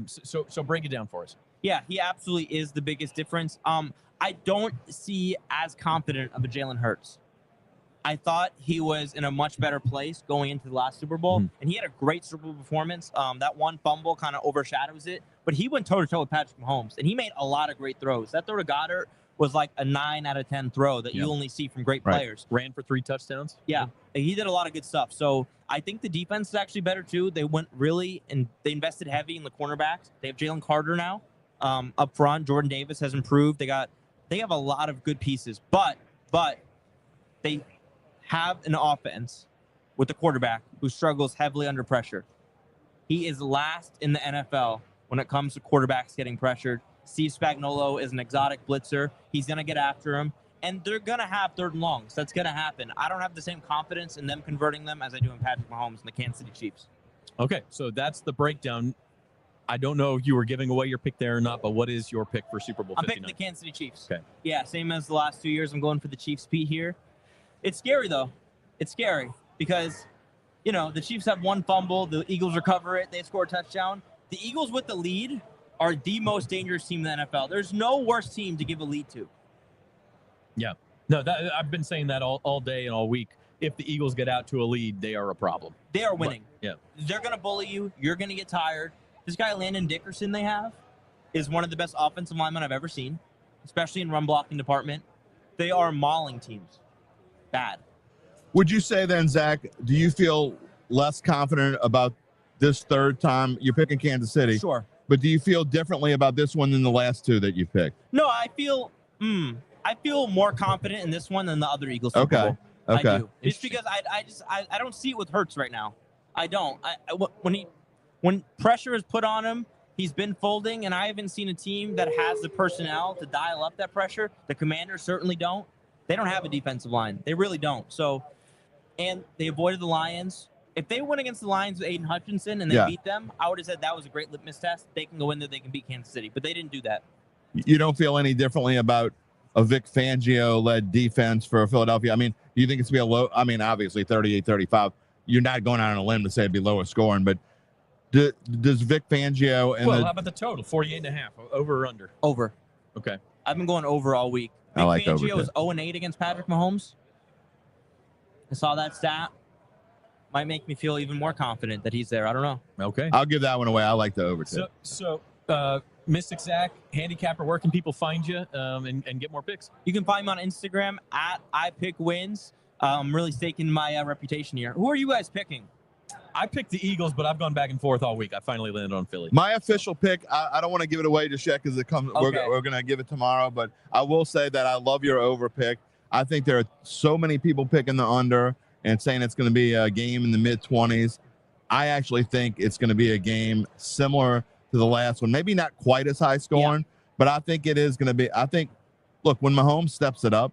So break it down for us. Yeah, he absolutely is the biggest difference. I don't see as confident of a Jalen Hurts. I thought he was in a much better place going into the last Super Bowl, and he had a great Super Bowl performance. That one fumble kind of overshadows it, but he went toe-to-toe with Patrick Mahomes, and he made a lot of great throws. That throw to Goddard was like a 9 out of 10 throw that you only see from great players. Ran for 3 touchdowns. Yeah, he did a lot of good stuff. So I think the defense is actually better too. They went really, and they invested heavy in the cornerbacks. They have Jalen Carter now up front. Jordan Davis has improved. They have a lot of good pieces, but they have an offense with a quarterback who struggles heavily under pressure. He is last in the NFL when it comes to quarterbacks getting pressured. Steve Spagnuolo is an exotic blitzer. He's going to get after him, and they're going to have 3rd and longs. That's going to happen. I don't have the same confidence in them converting them as I do in Patrick Mahomes and the Kansas City Chiefs. Okay, so that's the breakdown. I don't know if you were giving away your pick there or not, but what is your pick for Super Bowl 59? I'm picking the Kansas City Chiefs. Okay. Yeah, same as the last 2 years. I'm going for the Chiefs Pete here. It's scary, though. It's scary because, the Chiefs have one fumble. The Eagles recover it. They score a touchdown. The Eagles with the lead are the most dangerous team in the NFL. There's no worse team to give a lead to. Yeah. No, I've been saying that all day and all week. If the Eagles get out to a lead, they are a problem. They are winning. Yeah. They're going to bully you. You're going to get tired. This guy, Landon Dickerson, they have, is one of the best offensive linemen I've ever seen, especially in run blocking department. They are mauling teams. Bad. Would you say then, Zach, do you feel less confident about this 3rd time? You're picking Kansas City. Sure. But do you feel differently about this one than the last 2 that you picked? No, I feel more confident in this one than the other Eagles Super Bowl. Okay. I do. Just because I don't see it with Hurts right now. I don't. When pressure is put on him, he's been folding, and I haven't seen a team that has the personnel to dial up that pressure. The Commanders certainly don't. They don't have a defensive line. They really don't. So, and they avoided the Lions. If they went against the Lions with Aiden Hutchinson and they beat them, I would have said that was a great litmus test. They can go in there, they can beat Kansas City, but they didn't do that. You don't feel any differently about a Vic Fangio-led defense for Philadelphia? I mean, do you think it's going to be a low? I mean, obviously 38-35. You're not going out on a limb to say it'd be lower scoring, but does Vic Fangio and how about the total? 48.5, over or under? Over. Okay. I've been going over all week. I like over, Fangio is 0-8 against Patrick Mahomes. I saw that stat. Might make me feel even more confident that he's there. I don't know. Okay. I'll give that one away. I like the over too. So Mystic Zach, handicapper, where can people find you and get more picks? You can find me on Instagram at iPickWins. I'm really staking my reputation here. Who are you guys picking? I picked the Eagles, but I've gone back and forth all week. I finally landed on Philly. My official pick, I don't want to give it away just yet because it comes. Okay. We're going to give it tomorrow, but I will say that I love your over pick. I think there are so many people picking the under and saying it's going to be a game in the mid-20s. I actually think it's going to be a game similar to the last one. Maybe not quite as high scoring, but I think it is going to be. I think, look, when Mahomes steps it up,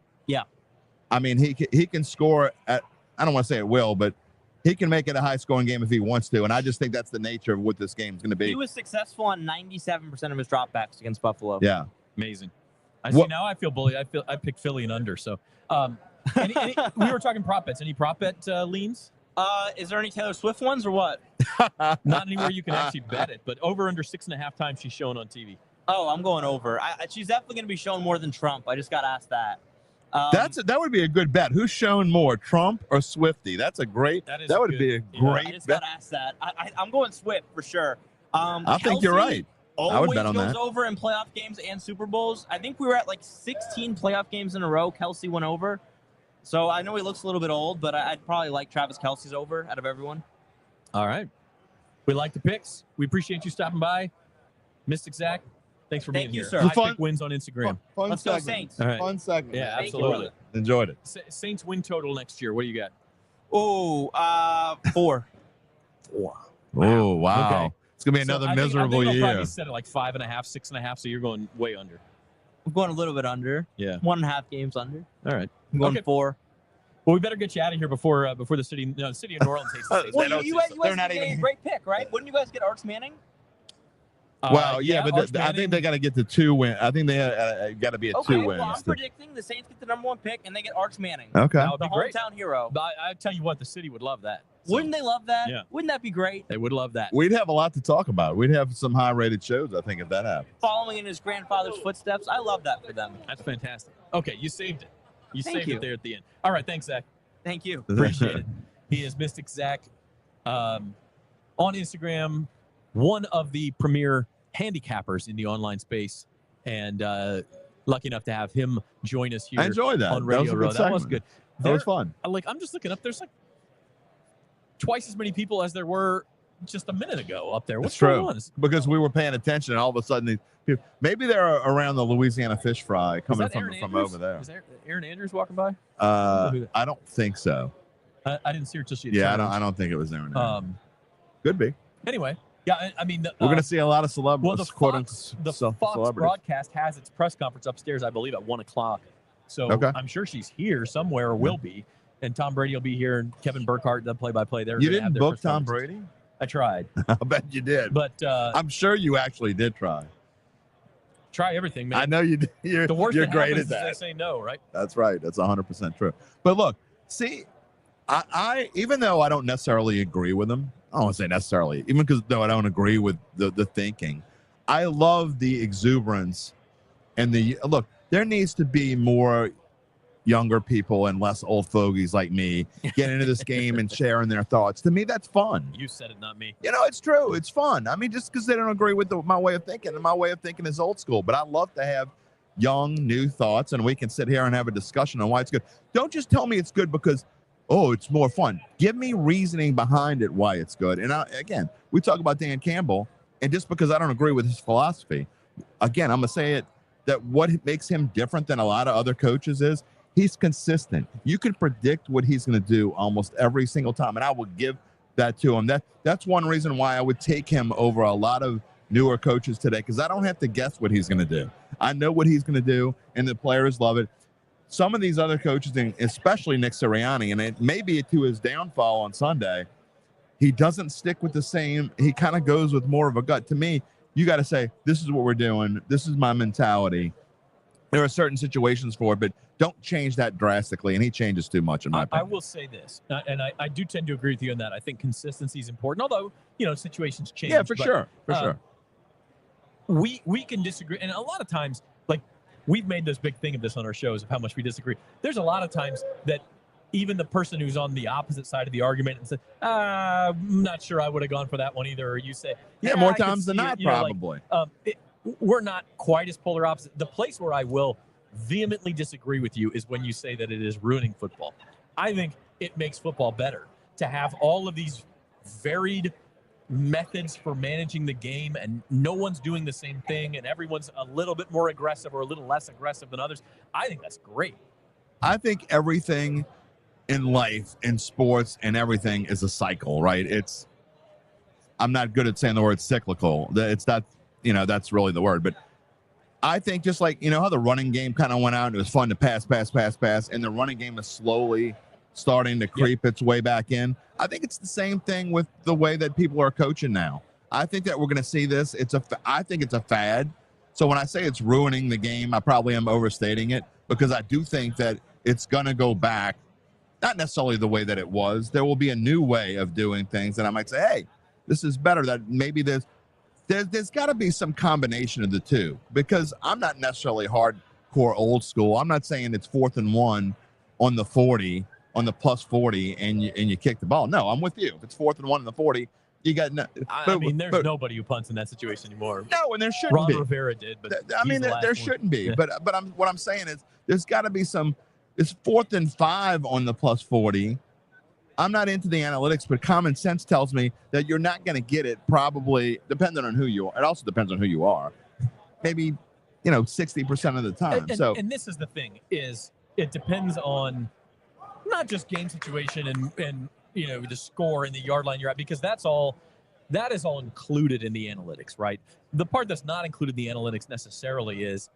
I mean, he can score at, I don't want to say it will, but he can make it a high-scoring game if he wants to, and I just think that's the nature of what this game is going to be. He was successful on 97% of his dropbacks against Buffalo. Yeah. Amazing. I see now I feel bullied. I picked Philly and under. So we were talking prop bets. Any prop bet leans? Is there any Taylor Swift ones or what? Not anywhere you can actually bet it, but over under 6.5 times she's shown on TV. Oh, I'm going over. She's definitely going to be shown more than Trump. I just got asked that. That would be a good bet. Who's shown more, Trump or Swifty? That's a great. That would be a great I just bet. got asked that. I'm going Swift for sure. I think you're right. I would bet on Always that. goes over in playoff games and Super Bowls. I think we were at like 16 playoff games in a row. Kelsey went over. So I know he looks a little bit old, but I'd probably like Travis Kelsey's over out of everyone. All right. We like the picks. We appreciate you stopping by. Mystic Zach, thanks for being you, here. sir. I pick wins on Instagram. Fun Let's go segment. Saints. All right. Fun segment. Yeah, Thank you, absolutely. brother. Enjoyed it. Saints win total next year. What do you got? Oh, 4. Oh, wow. Okay. It's going to be So another I think miserable they'll year. probably set it like 5.5, 6.5. So you're going way under. I'm going a little bit under. Yeah. 1.5 games under. All right. I'm going Okay. 4. Well, we better get you out of here before the city. No, the city of New Orleans hates the Saints. Well, you guys They're not did a even- great pick, right? Wouldn't you guys get Arch Manning? Well, yeah, but Arch I Manning. think they got to get the 2 win. I think they got to be a Okay, 2 well, I'm wins. predicting the Saints get the number 1 pick and they get Arch Manning. Okay. That would The be great. hometown hero. But I tell you what, the city would love that. So Wouldn't they love that? Yeah. Wouldn't that be great? they would love that. We'd have a lot to talk about. We'd have some high-rated shows, I think, if that happened. Following in his grandfather's footsteps. I love that for them. That's fantastic. Okay, you saved it. You Thank saved you. it there at the end. All right, thanks, Zach. Thank you. Appreciate it. He is Mystic Zach on Instagram, one of the premier handicappers in the online space, and lucky enough to have him join us here I enjoyed that. on That was Radio a good Row. That was segment. good. That was fun. I'm just looking up. There's like twice as many people as there were just a minute ago up there. What's It's going true. on? Because we were paying attention, and all of a sudden, these people, maybe they're around the Louisiana fish fry Is coming that Aaron from Andrews? over there. Is there Aaron Andrews walking by? I don't think so. I didn't see her till she. Yeah, turned. I don't think it was Aaron. Could be. Anyway, yeah, I mean, We're going to see a lot of celebrities. well, the Fox celebrities. broadcast has its press conference upstairs, I believe, at 1:00. So Okay. I'm sure she's here somewhere, or will be. And Tom Brady will be here, and Kevin Burkhardt, the play-by-play. They're You gonna have didn't their book press Tom conferences. Brady? I tried, I bet you did. but I'm sure you actually did try. try everything, man. I know you did. You're, The worst you're that great happens at is that. they say no, right? That's right. That's 100% true. But look, see, I even though I don't necessarily agree with him, I don't want to say necessarily, even because though I don't agree with the thinking, I love the exuberance and the look. There needs to be more younger people and less old fogies like me getting into this game and sharing their thoughts. To me, that's fun. You said it, not me. You know, it's true. It's fun. I mean, just because they don't agree with my way of thinking, and my way of thinking is old school. But I love to have young, new thoughts, and we can sit here and have a discussion on why it's good. Don't just tell me it's good because, oh, it's more fun. Give me reasoning behind it why it's good. And again, we talk about Dan Campbell, and just because I don't agree with his philosophy, again, I'm going to say it, that what makes him different than a lot of other coaches is he's consistent. You can predict what he's going to do almost every single time, and I will give that to him. That's one reason why I would take him over a lot of newer coaches today, because I don't have to guess what he's going to do. I know what he's going to do, and the players love it. Some of these other coaches, and especially Nick Sirianni, and it may be to his downfall on Sunday, he doesn't stick with the same. He kind of goes with more of a gut. To me, you got to say, this is what we're doing. This is my mentality. There are certain situations for it, but don't change that drastically, and he changes too much in my I opinion. will say this, and I do tend to agree with you on that. I think consistency is important, although, you know, situations change. Yeah, for but, sure. For sure. We can disagree, and a lot of times, like, we've made this big thing of this on our shows of how much we disagree. There's a lot of times that even the person who's on the opposite side of the argument and said, I'm not sure I would have gone for that one either, or you say, Yeah, more I could times than see not, it," you know, like, probably. we're not quite as polar opposite. The place where I will vehemently disagree with you is when you say that it is ruining football. I think it makes football better to have all of these varied methods for managing the game, and no one's doing the same thing, and everyone's a little bit more aggressive or a little less aggressive than others. I think that's great. I think everything in life, in sports, and everything is a cycle, right? I'm not good at saying the word cyclical. It's not, that's really the word. But I think just like, how the running game kind of went out and it was fun to pass, and the running game is slowly starting to creep its way back in. I think it's the same thing with the way that people are coaching now. I think that we're going to see this. I think it's a fad. So when I say it's ruining the game, I probably am overstating it, because I do think that it's going to go back, not necessarily the way that it was. There will be a new way of doing things, and I might say, hey, this is better. That maybe there's got to be some combination of the two, because I'm not necessarily hardcore old school. I'm not saying it's 4th and 1 on the 40, on the plus 40, and you kick the ball. No, I'm with you. If it's 4th and 1 on the 40, you got no. There's nobody who punts in that situation anymore. No, and there shouldn't be. Ron Rivera did, but there shouldn't be. But what I'm saying is there's got to be some. It's 4th and 5 on the plus 40. I'm not into the analytics, but common sense tells me that you're not going to get it, probably, depending on who you are. It also depends on who you are. Maybe, 60% of the time. And this is the thing, is it depends on not just game situation and the score and the yard line you're at, because that is all included in the analytics, right? The part that's not included in the analytics necessarily is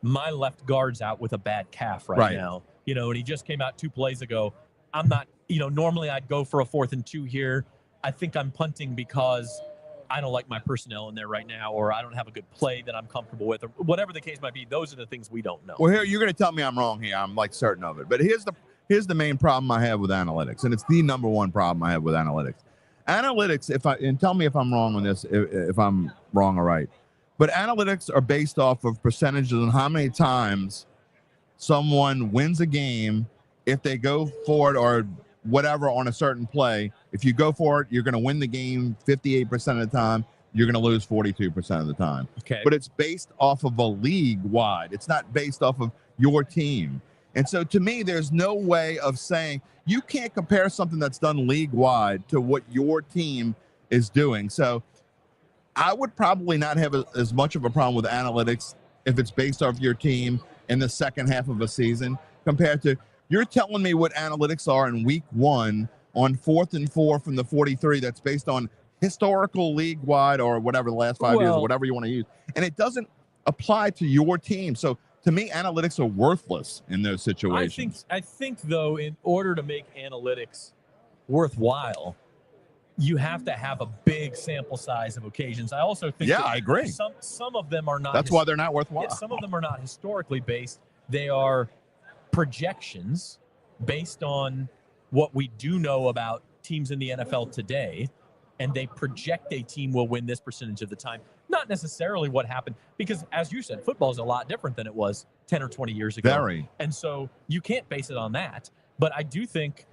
my left guard's out with a bad calf right now. And he just came out 2 plays ago. I'm not, normally I'd go for a 4th and 2 here. I think I'm punting because I don't like my personnel in there right now, or I don't have a good play that I'm comfortable with, or whatever the case might be. Those are the things we don't know. Well, here, you're going to tell me I'm wrong here. I'm like certain of it. But here's the main problem I have with analytics, and it's the number one problem I have with analytics. Analytics, and tell me if I'm wrong on this, if I'm wrong or right, but analytics are based off of percentages on how many times someone wins a game if they go for it or whatever on a certain play. If you go for it, you're going to win the game 58% of the time. You're going to lose 42% of the time. Okay. But it's based off of a league-wide. It's not based off of your team. And so to me, there's no way of saying you can't compare something that's done league-wide to what your team is doing. So I would probably not have as much of a problem with analytics if it's based off your team in the second half of a season compared to you're telling me what analytics are in week 1 on 4th and 4 from the 43 that's based on historical league-wide or whatever the last 5 years or whatever you want to use. And it doesn't apply to your team. So to me, analytics are worthless in those situations. I think though, in order to make analytics worthwhile, you have to have a big sample size of occasions. I also think I agree. Some of them are not. That's why they're not worthwhile. Yeah, some of them are not historically based. They are projections based on what we do know about teams in the NFL today, and they project a team will win this percentage of the time. Not necessarily what happened, because as you said, football is a lot different than it was 10 or 20 years ago. Very. And so you can't base it on that. But I do think,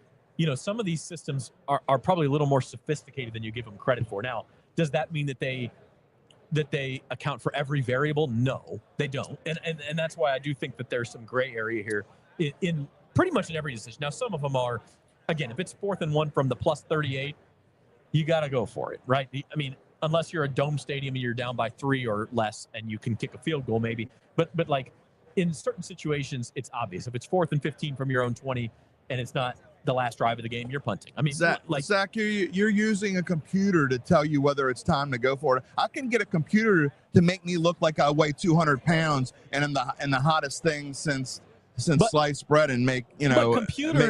some of these systems are probably a little more sophisticated than you give them credit for. Now, does that mean that they account for every variable? No, they don't. And that's why I do think that there's some gray area here in pretty much in every decision. Now, some of them are, again, if it's 4th and 1 from the plus 38, you got to go for it, right? I mean, unless you're a dome stadium and you're down by 3 or less and you can kick a field goal maybe. But like in certain situations, it's obvious. If it's 4th and 15 from your own 20 and it's not the last drive of the game, you're punting. I mean, Zach, you're using a computer to tell you whether it's time to go for it. I can get a computer to make me look like I weigh 200 pounds and in the hottest thing since sliced bread and make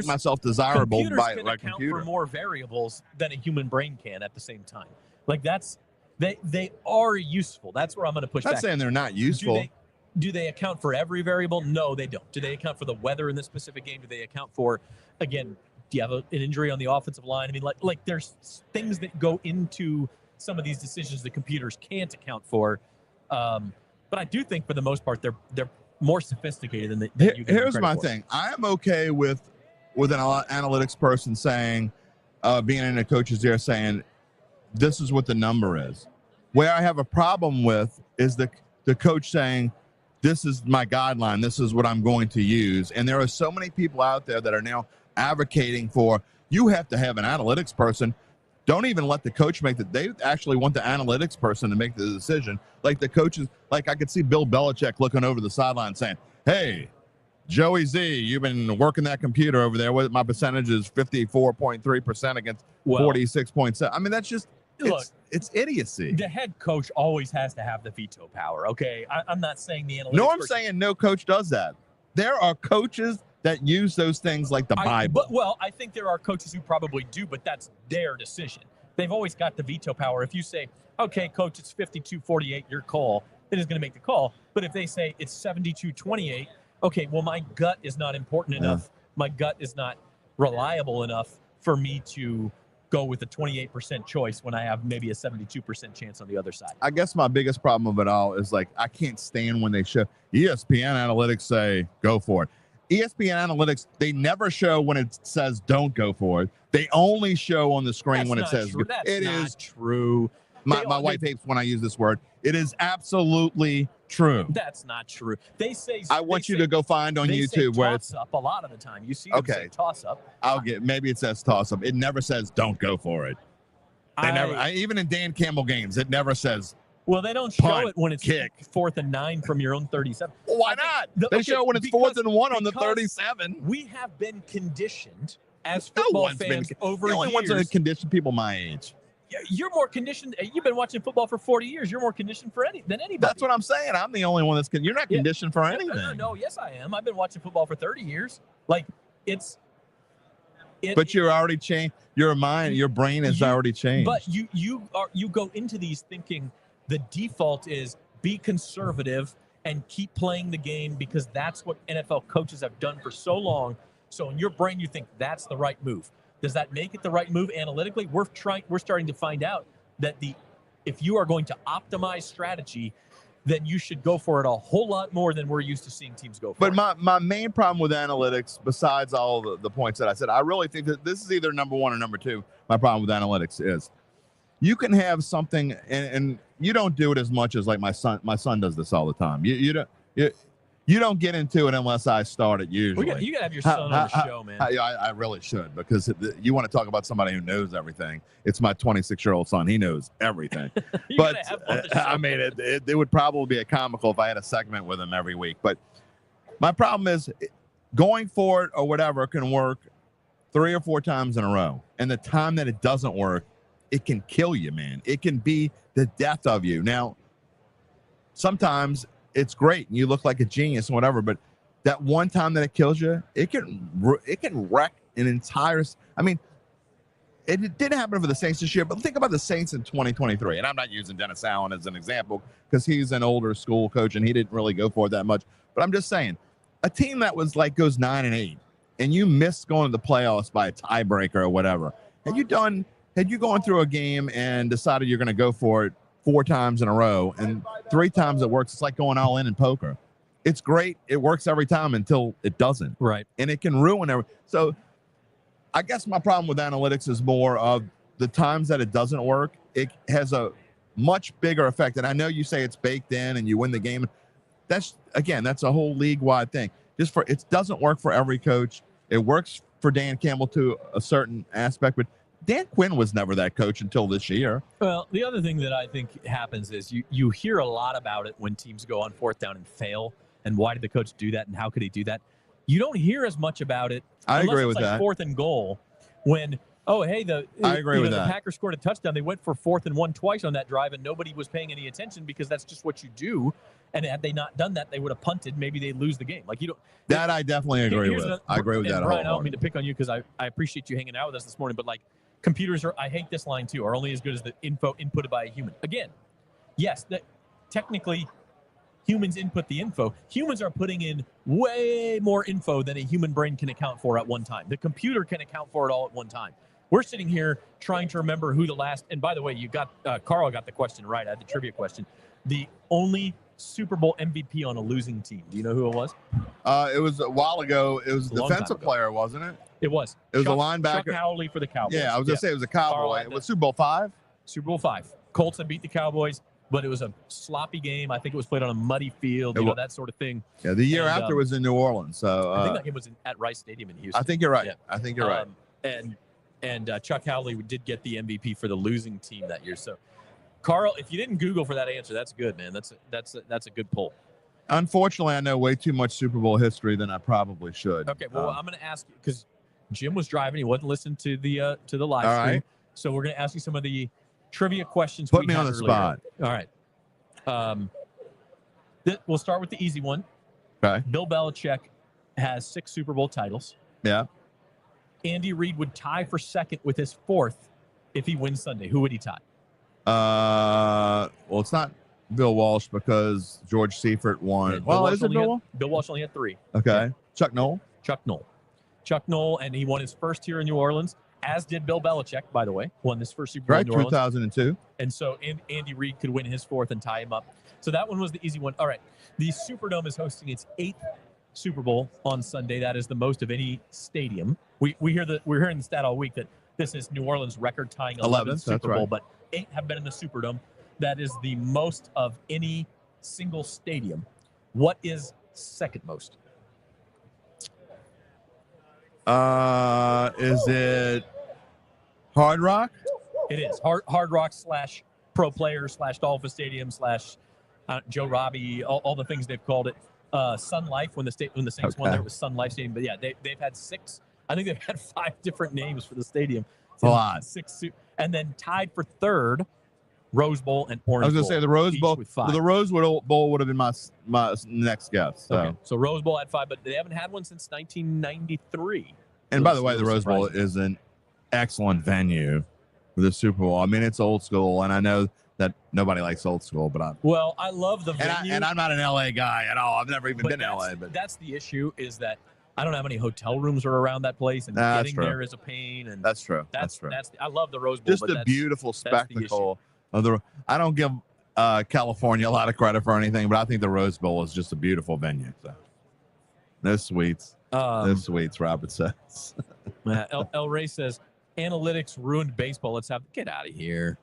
myself desirable by a computer. For more variables than a human brain can at the same time. Like they are useful. That's where I'm going to push back. Not saying they're not useful. Do they account for every variable? No, they don't. Do they account for the weather in this specific game? Do they account for, again, do you have an injury on the offensive line? I mean, like there's things that go into some of these decisions that computers can't account for. But I do think for the most part, they're more sophisticated than you give Here's them my credit for. thing. I am okay with an analytics person saying, being in a coach's ear saying, this is what the number is. Where I have a problem with is the the coach saying, this is my guideline, this is what I'm going to use. And there are so many people out there that are now advocating for, you have to have an analytics person. Don't even let the coach make it. They actually want the analytics person to make the decision. Like the coaches, like I could see Bill Belichick looking over the sideline saying, hey, Joey Z, you've been working that computer over there. My percentage is 54.3% against 46.7. I mean, that's just, it's idiocy. The head coach always has to have the veto power, okay? I'm not saying the analytics. No, I'm saying no coach does that. There are coaches that use those things like the Bible. I think there are coaches who probably do, but that's their decision. They've always got the veto power. If you say, okay, coach, it's 52-48, your call, it is going to make the call. But if they say it's 72-28, okay, well, my gut is not important enough. My gut is not reliable enough for me to go with a 28% choice when I have maybe a 72% chance on the other side. I guess my biggest problem of it all is like, I can't stand when they show ESPN analytics say, go for it. ESPN analytics, they never show when it says don't go for it. They only show on the screen when it says true. That's it not is true. My wife hates when I use this word. It is absolutely true. That's not true. They say I want you to go find on YouTube where it's up a lot of the time. You see them say toss up. Maybe it says toss up. It never says don't go for it. They never. Even in Dan Campbell games, it never says. Well, they don't show it when it's kick 4th and 9 from your own 37. Well, why not? They show it when it's 4th and 1 on the 37. We have been conditioned as football fans over the only years. ones that condition people my age. You're more conditioned. You've been watching football for 40 years. You're more conditioned than anybody. That's what I'm saying. I'm the only one that's you're not conditioned for anything. No, yes, I am. I've been watching football for 30 years. Like but you're already changed. Your mind, your brain has already changed. But you go into these thinking the default is be conservative and keep playing the game because that's what NFL coaches have done for so long. So in your brain, you think that's the right move. Does that make it the right move analytically? We're starting to find out that if you are going to optimize strategy, then you should go for it a whole lot more than we're used to seeing teams go for. But my main problem with analytics, besides all the points that I said, I really think that this is either number one or number two. My problem with analytics is you can have something, and you don't do it as much as like my son. My son does this all the time. You don't get into it unless I start it usually. You got to have your son on the show, man. I really should, because you want to talk about somebody who knows everything. It's my 26-year-old son. He knows everything. But I mean, it would probably be a comical if I had a segment with him every week. But my problem is going for it or whatever can work 3 or 4 times in a row. And the time that it doesn't work, it can kill you, man. It can be the death of you. Now, sometimes it's great and you look like a genius and whatever, but that one time that it kills you, it can wreck an entire. I mean, it didn't happen for the Saints this year, but think about the Saints in 2023. And I'm not using Dennis Allen as an example because he's an older school coach and he didn't really go for it that much. But I'm just saying, a team that was like goes 9-8 and you miss going to the playoffs by a tiebreaker or whatever, had you gone through a game and decided you're going to go for it 4 times in a row and 3 times it works, it's like going all in poker. It's great. It works every time until it doesn't. Right. And it can ruin everything. So I guess my problem with analytics is more of the times that it doesn't work, it has a much bigger effect. And I know you say it's baked in and you win the game. That's a whole league-wide thing. It doesn't work for every coach. It works for Dan Campbell to a certain aspect, but Dan Quinn was never that coach until this year. Well, the other thing that I think happens is you hear a lot about it when teams go on 4th down and fail. And why did the coach do that? And how could he do that? You don't hear as much about it. I agree with it's like that. 4th and goal when, I agree with that. The Packers scored a touchdown. They went for 4th and 1 twice on that drive, and nobody was paying any attention because that's just what you do. And had they not done that, they would have punted. Maybe they'd lose the game. Like you don't. That I definitely agree with. I agree with that. Brian, I don't mean to pick on you because I appreciate you hanging out with us this morning, but like computers are, I hate this line too, are only as good as the info inputted by a human. Again, yes, that technically humans input the info. Humans are putting in way more info than a human brain can account for at one time. The computer can account for it all at one time. We're sitting here trying to remember who the last, and by the way, you got, Carl got the question right. I had the trivia question. The only Super Bowl MVP on a losing team. Do you know who it was? It was a while ago. It was a defensive player, wasn't it? It was. It was a linebacker. Chuck Howley for the Cowboys. Yeah, I was going to say it was a Cowboy. It was Super Bowl 5? Super Bowl 5. Colts had beat the Cowboys. but it was a sloppy game. I think it was played on a muddy field, that sort of thing. Yeah, the year And, after was in New Orleans. So I think that game was at Rice Stadium in Houston. I think you're right. Yeah. I think you're right. And Chuck Howley did get the MVP for the losing team that year. So, Carl, if you didn't Google for that answer, that's good, man. That's a good poll. Unfortunately, I know way too much Super Bowl history than I probably should. Okay, well, I'm going to ask you because Jim was driving; he wasn't listening to the live All stream. right. So we're going to ask you some of the trivia questions. Put we me had on the earlier. spot. All right. We'll start with the easy one. Okay. Bill Belichick has 6 Super Bowl titles. Yeah. Andy Reid would tie for second with his 4th if he wins Sunday. Who would he tie? Well, it's not Bill Walsh because George Seifert won. Yeah, Well, is it Bill Walsh? Bill Walsh only had 3. Okay. Yeah. Chuck Noll. Chuck Noll, and he won his first here in New Orleans, as did Bill Belichick, by the way, won this first Super Bowl Right, in New Orleans. 2002. And so Andy Reid could win his 4th and tie him up. So that one was the easy one. All right. The Superdome is hosting its 8th Super Bowl on Sunday. That is the most of any stadium. We're hearing the stat all week that this is New Orleans record tying 11th Super Bowl, but 8 have been in the Superdome. That is the most of any single stadium. What is second most? Is it Hard Rock? It is Hard Rock / Pro Players / Dolphin Stadium / Joe Robbie, all the things they've called it. Sun Life when the Saints won there, it was Sun Life Stadium. But yeah, they've had 6. I think they've had 5 different names for the stadium. A lot. 6, and then tied for 3rd, Rose Bowl and Orange Bowl. I was going to say the Rose Bowl. With 5. The Rose Bowl would have been my next guess. So. Okay, so Rose Bowl at 5, but they haven't had one since 1993. And by the way, the Rose Bowl is an excellent venue for the Super Bowl. I mean, it's old school, and I know that nobody likes old school, but I love the venue. And I'm not an LA guy at all. I've never even been to LA. But that's the issue is that I don't know how many hotel rooms are around that place, and getting there is a pain. And that's true. I love the Rose Bowl. Just a beautiful spectacle of the. I don't give California a lot of credit for anything, but I think the Rose Bowl is just a beautiful venue. So no sweets. No sweets, Robert says. El Rey says analytics ruined baseball. Let's get out of here.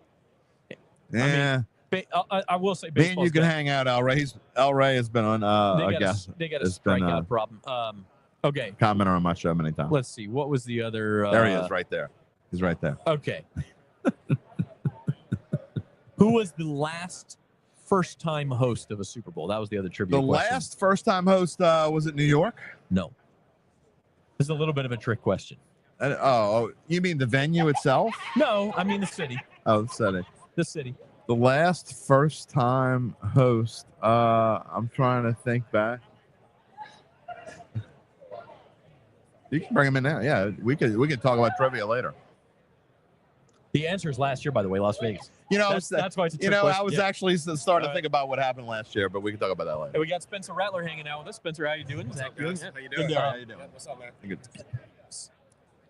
Yeah. I will say baseball. You can hang out. El Rey has been on. They got a strikeout problem. Okay. Commented on my show many times. Let's see. What was the other? There he is, right there. He's right there. Okay. Who was the last first-time host of a Super Bowl? That was the other trivia question. The last first-time host was it New York? No. This is a little bit of a trick question. You mean the venue itself? No, I mean the city. Oh, the city. The city. The last first-time host. I'm trying to think back. You can bring him in now. Yeah, we could talk about trivia later. The answer is last year, by the way, Las Vegas. That's why it's a trick question. I was actually starting to think about what happened last year, but we can talk about that later. Hey, we got Spencer Rattler hanging out with us. Spencer, how you doing? What's up, guys? How you doing? Good, How you doing? What's up, man? Good.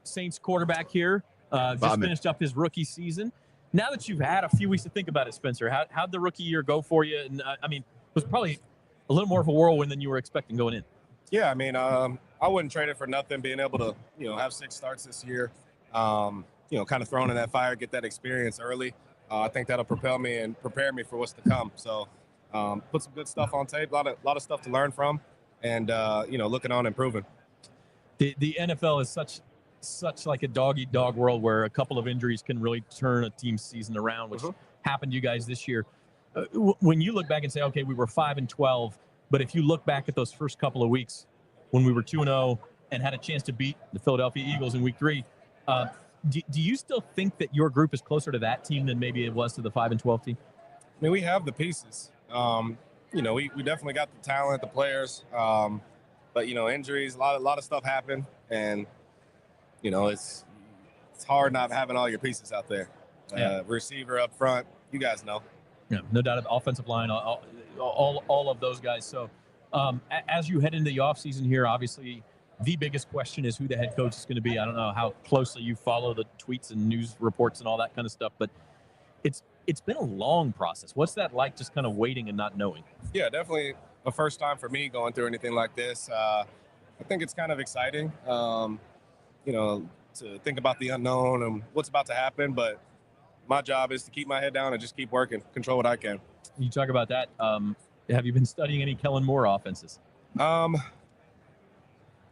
Saints quarterback here. Just finished up his rookie season. Now that you've had a few weeks to think about it, Spencer, how'd the rookie year go for you? And it was probably a little more of a whirlwind than you were expecting going in. Yeah, I mean, I wouldn't trade it for nothing. Being able to, have 6 starts this year, kind of thrown in that fire, get that experience early. I think that'll propel me and prepare me for what's to come. So, put some good stuff on tape. A lot of stuff to learn from, and looking on improving. The NFL is such like a dog-eat-dog world where a couple of injuries can really turn a team's season around, which happened to you guys this year. When you look back and say, okay, we were 5-12, but if you look back at those first couple of weeks when we were 2-0 and had a chance to beat the Philadelphia Eagles in week 3, do you still think that your group is closer to that team than maybe it was to the 5-12 team? I mean, we have the pieces. We definitely got the talent, the players, but injuries, a lot of stuff happened, and it's hard not having all your pieces out there. Receiver up front, you guys know. Yeah, no doubt. Offensive line, all of those guys. So, as you head into the offseason here, obviously, the biggest question is who the head coach is going to be. I don't know how closely you follow the tweets and news reports and all that kind of stuff, but it's been a long process. What's that like, just kind of waiting and not knowing? Yeah, definitely a first time for me going through anything like this. I think it's kind of exciting, to think about the unknown and what's about to happen. But my job is to keep my head down and just keep working, control what I can. You talk about that. Have you been studying any Kellen Moore offenses? No,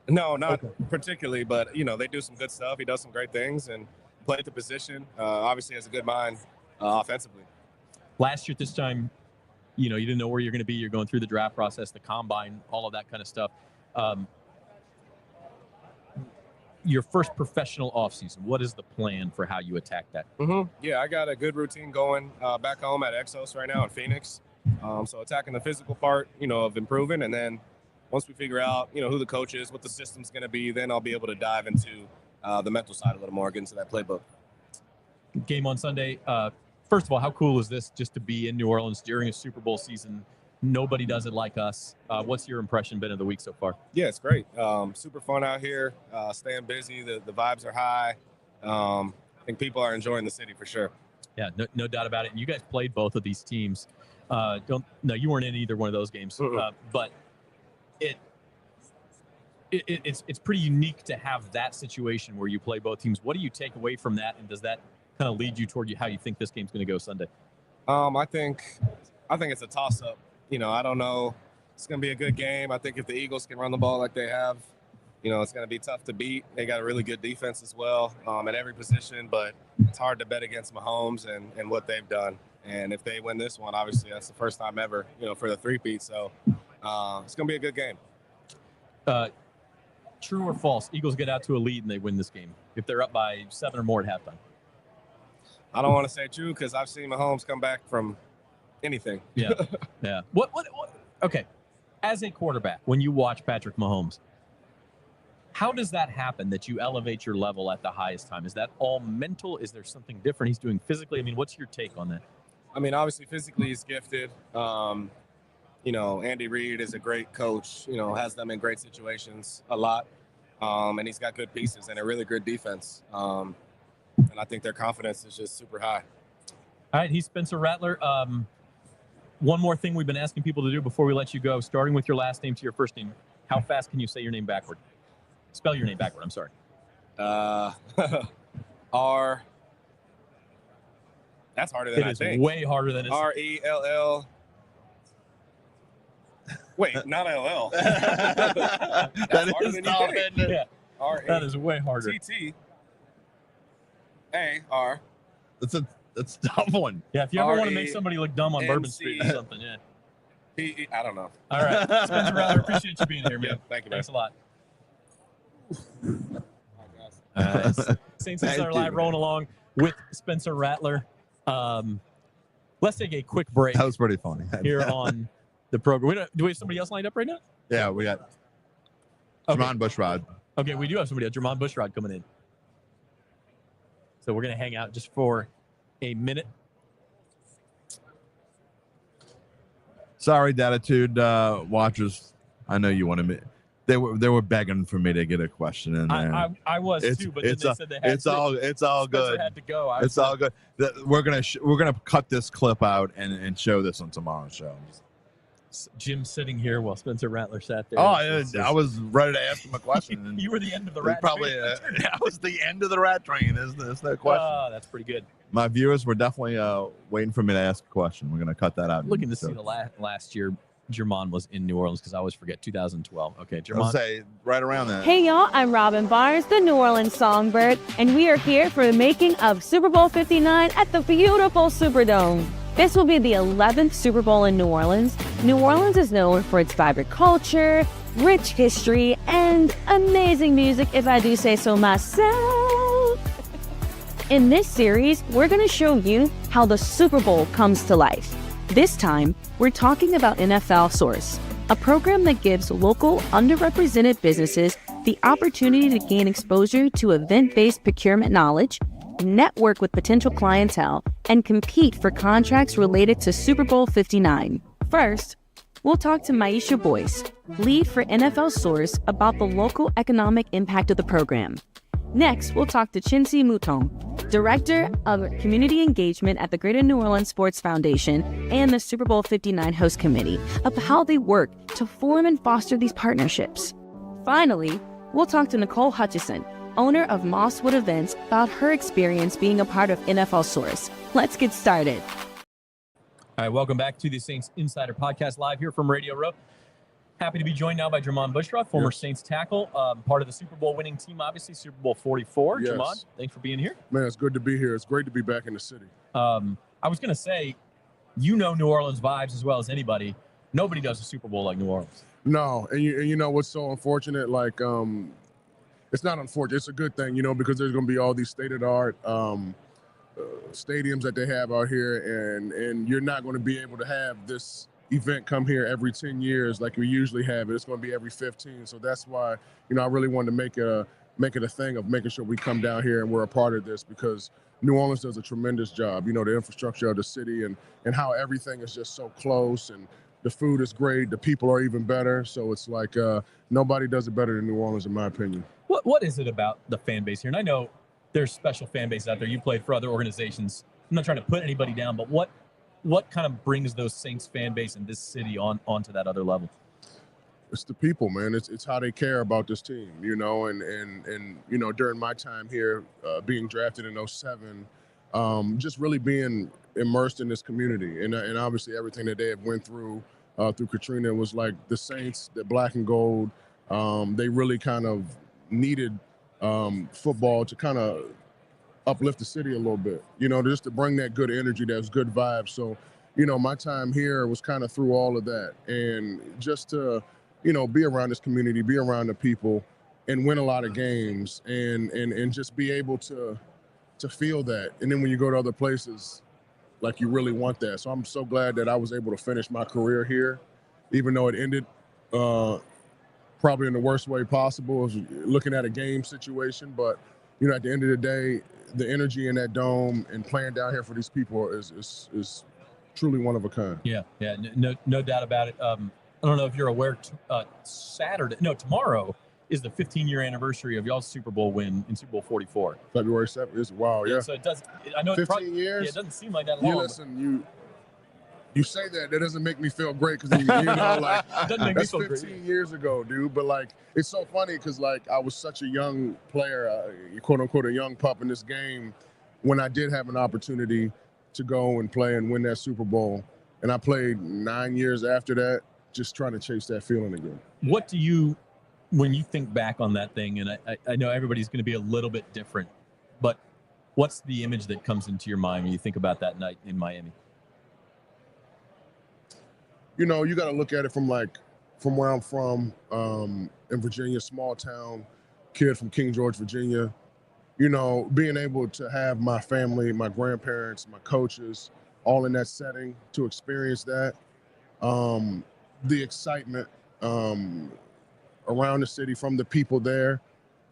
not particularly, but they do some good stuff. He does some great things and played the position. Obviously has a good mind offensively. Last year at this time, you didn't know where you're going to be. You're going through the draft process, the combine, all of that kind of stuff. Your first professional offseason, what is the plan for how you attack that? Yeah, I got a good routine going back home at Exos right now in Phoenix. So attacking the physical part, of improving, and then once we figure out, who the coach is, what the system's going to be, then I'll be able to dive into the mental side a little more, get into that playbook. Game on Sunday. First of all, how cool is this just to be in New Orleans during a Super Bowl season? Nobody does it like us. What's your impression been of the week so far? Yeah, it's great. Super fun out here, staying busy. The vibes are high. I think people are enjoying the city for sure. Yeah, no doubt about it. And you guys played both of these teams. You weren't in either one of those games, but it's pretty unique to have that situation where you play both teams. What do you take away from that, and does that kind of lead you toward how you think this game's going to go Sunday? I think it's a toss-up. I don't know. It's going to be a good game. I think if the Eagles can run the ball like they have, it's going to be tough to beat. They got a really good defense as well at every position, but it's hard to bet against Mahomes and what they've done. And if they win this one, obviously that's the first time ever, for the three-peat. So it's going to be a good game. True or false, Eagles get out to a lead and they win this game if they're up by 7 or more at halftime? I don't want to say true because I've seen Mahomes come back from anything. Yeah. What? Okay. As a quarterback, when you watch Patrick Mahomes, how does that happen that you elevate your level at the highest time? Is that all mental? Is there something different he's doing physically? I mean, what's your take on that? I mean, obviously physically he's gifted. Andy Reid is a great coach, has them in great situations a lot. And he's got good pieces and a really good defense. And I think their confidence is just super high. All right, he's Spencer Rattler. One more thing we've been asking people to do before we let you go, starting with your last name to your first name. How fast can you say your name backward? Spell your name backward, I'm sorry. R. That's harder than I think. It is way harder than it's. R-E-L-L. Wait, not L-L. That is tough, isn't it? Yeah. That is way harder. T-T-A-R. That's a tough one. Yeah, if you ever want to make somebody look dumb on Bourbon Street or something, yeah. I don't know. All right. Spencer Rattler, appreciate you being here, man. Yeah, thank you, man. Thanks a lot. Saints Insider Live rolling along with Spencer Rattler. Let's take a quick break. That was pretty funny. Here on the program. Do we have somebody else lined up right now? Yeah, we got Jermon Bushrod. Okay, we do have somebody, Jermon Bushrod, coming in. So we're going to hang out just for a minute. Sorry, Datitude watchers. I know you wanted me. They were begging for me to get a question in there. I was too, but then they said they had it's all good. Had to go. It's all good. We're gonna cut this clip out and show this on tomorrow's show. Jim sitting here while Spencer Rattler sat there. Oh, I was ready to ask him a question. And you were the end of the rat train. I was the end of the rat train. There's no question. Oh, that's pretty good. My viewers were definitely waiting for me to ask a question. We're gonna cut that out. Looking to see the last year Jermon was in New Orleans, because I always forget 2012. Okay, Jermon. I'll say right around that. Hey y'all, I'm Robin Barnes, the New Orleans Songbird, and we are here for the making of Super Bowl 59 at the beautiful Superdome. This will be the 11th Super Bowl in New Orleans. New Orleans is known for its vibrant culture, rich history, and amazing music, if I do say so myself. In this series, we're going to show you how the Super Bowl comes to life. This time, we're talking about NFL Source, a program that gives local underrepresented businesses the opportunity to gain exposure to event-based procurement knowledge, network with potential clientele, and compete for contracts related to Super Bowl 59. First, we'll talk to Maisha Boyce, lead for NFL Source, about the local economic impact of the program. Next, we'll talk to Chincy Mouton, Director of Community Engagement at the Greater New Orleans Sports Foundation and the Super Bowl 59 Host Committee, of how they work to form and foster these partnerships. Finally, we'll talk to Nicole Hutchison, owner of Mosswood Events, about her experience being a part of NFL Source. Let's get started. All right, welcome back to the Saints Insider Podcast live here from Radio Row. Happy to be joined now by Jermon Bushra, former Saints tackle, part of the Super Bowl winning team, obviously, Super Bowl 44. Yes. Jermon, thanks for being here. Man, it's good to be here. It's great to be back in the city. I was going to say, you know New Orleans vibes as well as anybody. Nobody does a Super Bowl like New Orleans. No, and you know what's so unfortunate? Like, it's not unfortunate. It's a good thing, you know, because there's going to be all these state-of-the-art stadiums that they have out here, and you're not going to be able to have this event come here every 10 years like we usually have it. It's going to be every 15. So that's why, you know, I really wanted to make it a thing of making sure we come down here and we're a part of this, because New Orleans does a tremendous job. You know, the infrastructure of the city and how everything is just so close, and the food is great. The people are even better. So it's like nobody does it better than New Orleans, in my opinion. What is it about the fan base here? And I know there's special fan bases out there. You played for other organizations. I'm not trying to put anybody down, but what kind of brings those Saints fan base in this city onto that other level? It's the people, man. It's how they care about this team, you know, and you know, during my time here, being drafted in 07, just really being immersed in this community, and obviously everything that they have went through Katrina was like the Saints, the black and gold. They really kind of needed football to kind of uplift the city a little bit, you know, just to bring that good energy, that was good vibes. So, you know, my time here was kind of through all of that, and just to, you know, be around this community, be around the people, and win a lot of games, and just be able to feel that. And then when you go to other places, like, you really want that. So I'm so glad that I was able to finish my career here, even though it ended probably in the worst way possible. I was looking at a game situation, but, you know, at the end of the day, the energy in that dome and playing down here for these people is truly one of a kind. Yeah, no doubt about it. I don't know if you're aware, tomorrow is the 15-year anniversary of y'all's Super Bowl win in Super Bowl 44. February 7th is wow, yeah. So it does. I know 15 years. Yeah, it doesn't seem like that long. You listen, you say that doesn't make me feel great, because you know, like, that's 15 years ago, dude. But like, it's so funny because, like, I was such a young player, quote unquote, a young pup in this game, when I did have an opportunity to go and play and win that Super Bowl, and I played 9 years after that, just trying to chase that feeling again. What do you, when you think back on that thing, and I know everybody's going to be a little bit different, but what's the image that comes into your mind when you think about that night in Miami? You know, you got to look at it from where I'm from, in Virginia, small town kid from King George, Virginia. You know, being able to have my family, my grandparents, my coaches, all in that setting, to experience that, the excitement around the city from the people there,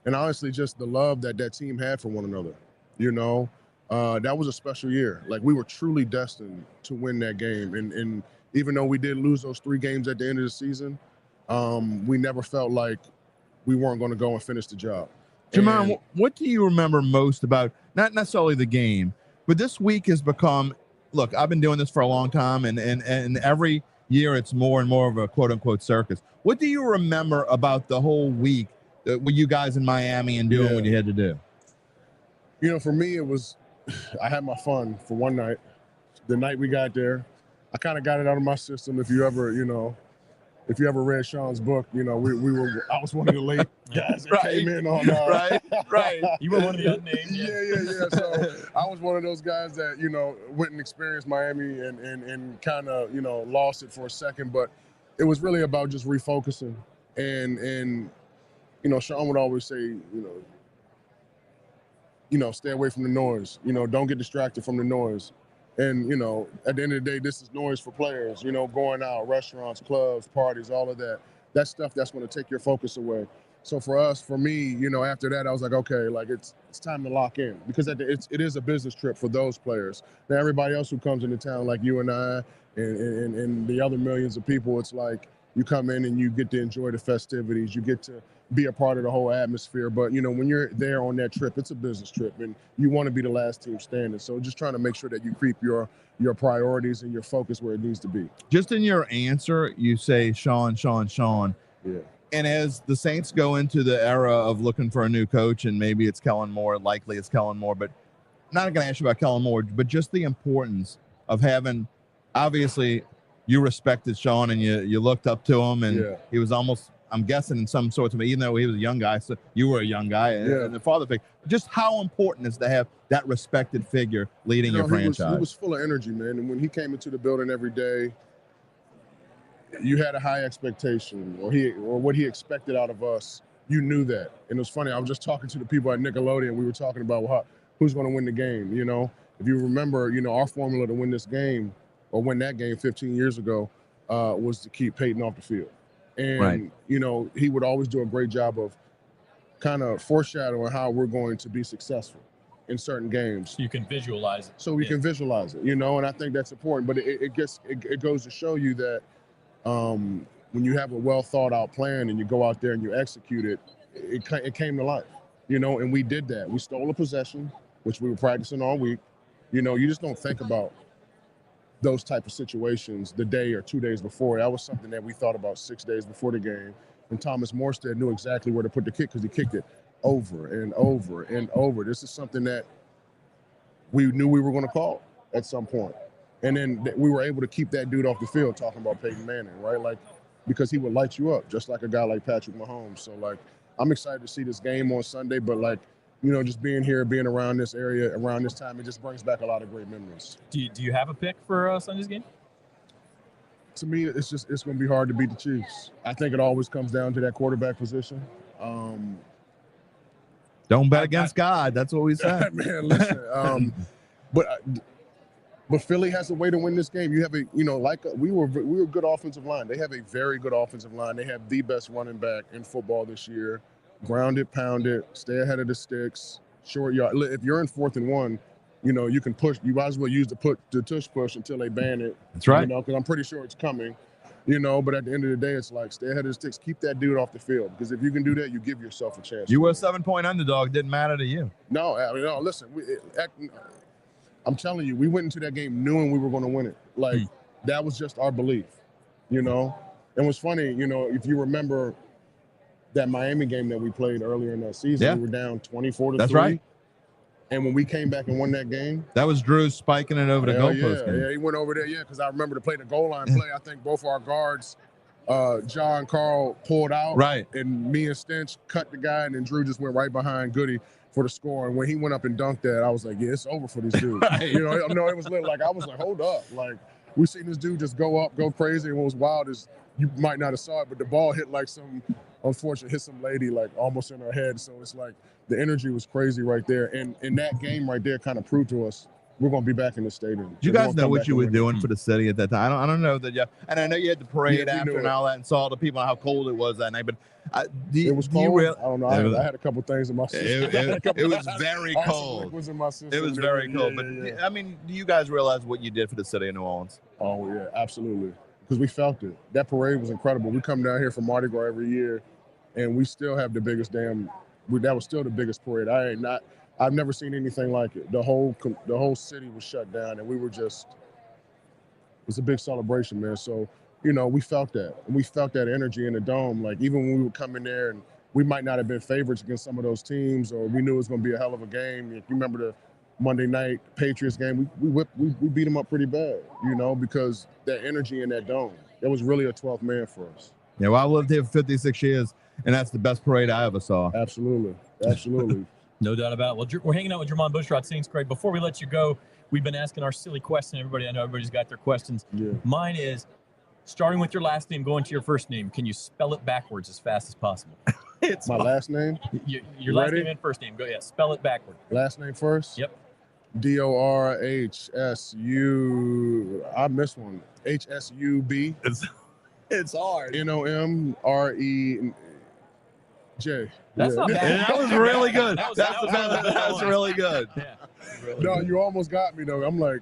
and honestly, just the love that team had for one another. You know, that was a special year. Like, we were truly destined to win that game, and even though we did lose those 3 games at the end of the season, we never felt like we weren't going to go and finish the job. Jermon, what do you remember most about, not necessarily the game, but this week has become, look, I've been doing this for a long time, and every year it's more and more of a quote-unquote circus. What do you remember about the whole week with you guys in Miami and doing what you had to do? You know, for me, it was, I had my fun for one night. The night we got there, I kind of got it out of my system. If you ever read Sean's book, you know, I was one of the late guys that came in on. Right. You were one of the unnamed. Yeah. So I was one of those guys that, you know, went and experienced Miami and kind of, you know, lost it for a second. But it was really about just refocusing. And you know, Sean would always say, you know, stay away from the noise. You know, don't get distracted from the noise. And, you know, at the end of the day, this is noise for players, you know, going out, restaurants, clubs, parties, all of that. That's stuff that's going to take your focus away. So for me, you know, after that, I was like, okay, like, it's time to lock in, because it is a business trip for those players. Now, everybody else who comes into town, like you and I and the other millions of people, it's like you come in and you get to enjoy the festivities. You get to be a part of the whole atmosphere. But, you know, when you're there on that trip, it's a business trip, and you want to be the last team standing. So just trying to make sure that you keep your priorities and your focus where it needs to be. Just in your answer, you say Sean. Yeah. And as the Saints go into the era of looking for a new coach, and maybe it's Kellen Moore, likely it's Kellen Moore, but I'm not going to ask you about Kellen Moore, but just the importance of having obviously you respected Sean and you looked up to him, and Yeah. he was almost, I'm guessing, in some sorts of, even though he was a young guy, so you were a young guy, and the father figure. Just how important is to have that respected figure leading your franchise? He was full of energy, man. And when he came into the building every day, you had a high expectation, or what he expected out of us. You knew that. And it was funny. I was just talking to the people at Nickelodeon. We were talking about who's going to win the game. You know, if you remember, our formula to win this game or win that game 15 years ago was to keep Peyton off the field. And, he would always do a great job of kind of foreshadowing how we're going to be successful in certain games. You can visualize it. So we can visualize it, and I think that's important. But it goes to show you that when you have a well thought out plan and you go out there and you execute it, it came to life, and we did that. We stole a possession, which we were practicing all week. You just don't think about those type of situations the day or 2 days before. That was something that we thought about 6 days before the game. And Thomas Morstead knew exactly where to put the kick because he kicked it over and over and over. This is something that we knew we were going to call at some point. And then we were able to keep that dude off the field, talking about Peyton Manning, right? Like, because he would light you up, just like a guy like Patrick Mahomes. So, like, I'm excited to see this game on Sunday, but, like, just being here, being around this area, around this time, it just brings back a lot of great memories. Do you have a pick for Sunday's game? To me, it's going to be hard to beat the Chiefs. I think it always comes down to that quarterback position. Don't bet against God. That's what we said. Man, listen. But Philly has a way to win this game. You have we were a good offensive line. They have a very good offensive line. They have the best running back in football this year. Ground it, pound it, stay ahead of the sticks, short yard. If you're in 4th and 1, you can push. You might as well use the tush push until they ban it. That's right. Because I'm pretty sure it's coming. But at the end of the day, it's like stay ahead of the sticks. Keep that dude off the field, because if you can do that, you give yourself a chance. You were a 7-point underdog. Didn't matter to you. No, no. Listen, I'm telling you, we went into that game knowing we were going to win it. Like that was just our belief, And what's funny, if you remember that Miami game that we played earlier in that season, we were down 24-3. That's right. And when we came back and won that game, that was Drew spiking it over the goalpost. Yeah, he went over there. Yeah, because I remember to play the goal line play. I think both our guards, John Carl, pulled out. Right. And me and Stench cut the guy, and then Drew just went right behind Goody for the score. And when he went up and dunked that, I was like, yeah, it's over for these dudes. Right. No, it was like I was like, hold up, like we seen this dude just go up, go crazy. And what was wild is you might not have saw it, but the ball hit like hit some lady like almost in her head. So it's like the energy was crazy right there. And that game right there kind of proved to us we're going to be back in the stadium. Do you guys know what you were doing for the city at that time? I don't know that. And I know you had the parade after and all that, and saw the people, how cold it was that night. But it was cold. I don't know. I had a couple things in my system. It was very cold. Was in my system. It was very cold. But I mean, do you guys realize what you did for the city of New Orleans? Oh yeah, absolutely. Because we felt it. That parade was incredible. We come down here for Mardi Gras every year, and we still have the biggest that was still the biggest parade. I've never seen anything like it. The whole city was shut down, and it was a big celebration, man. So, we felt that. And we felt that energy in the dome. Like, even when we would come in there, and we might not have been favorites against some of those teams, or we knew it was going to be a hell of a game. If you remember the Monday night Patriots game, we beat them up pretty bad, because that energy in that dome. It was really a 12th man for us. Yeah, well, I lived here for 56 years, and that's the best parade I ever saw. Absolutely. No doubt about it. Well, we're hanging out with Jermon Bushrod, Saints Craig. Before we let you go, we've been asking our silly question. I know everybody's got their questions. Yeah. Mine is, starting with your last name, going to your first name, can you spell it backwards as fast as possible? It's my last name? Your last name and first name. Go ahead. Spell it backward. Last name first? Yep. DORHSU. I missed one. HSUB. It's hard. NOMREJ. That's not bad. That was really good. That's really good. Yeah. No, you almost got me though. I'm like,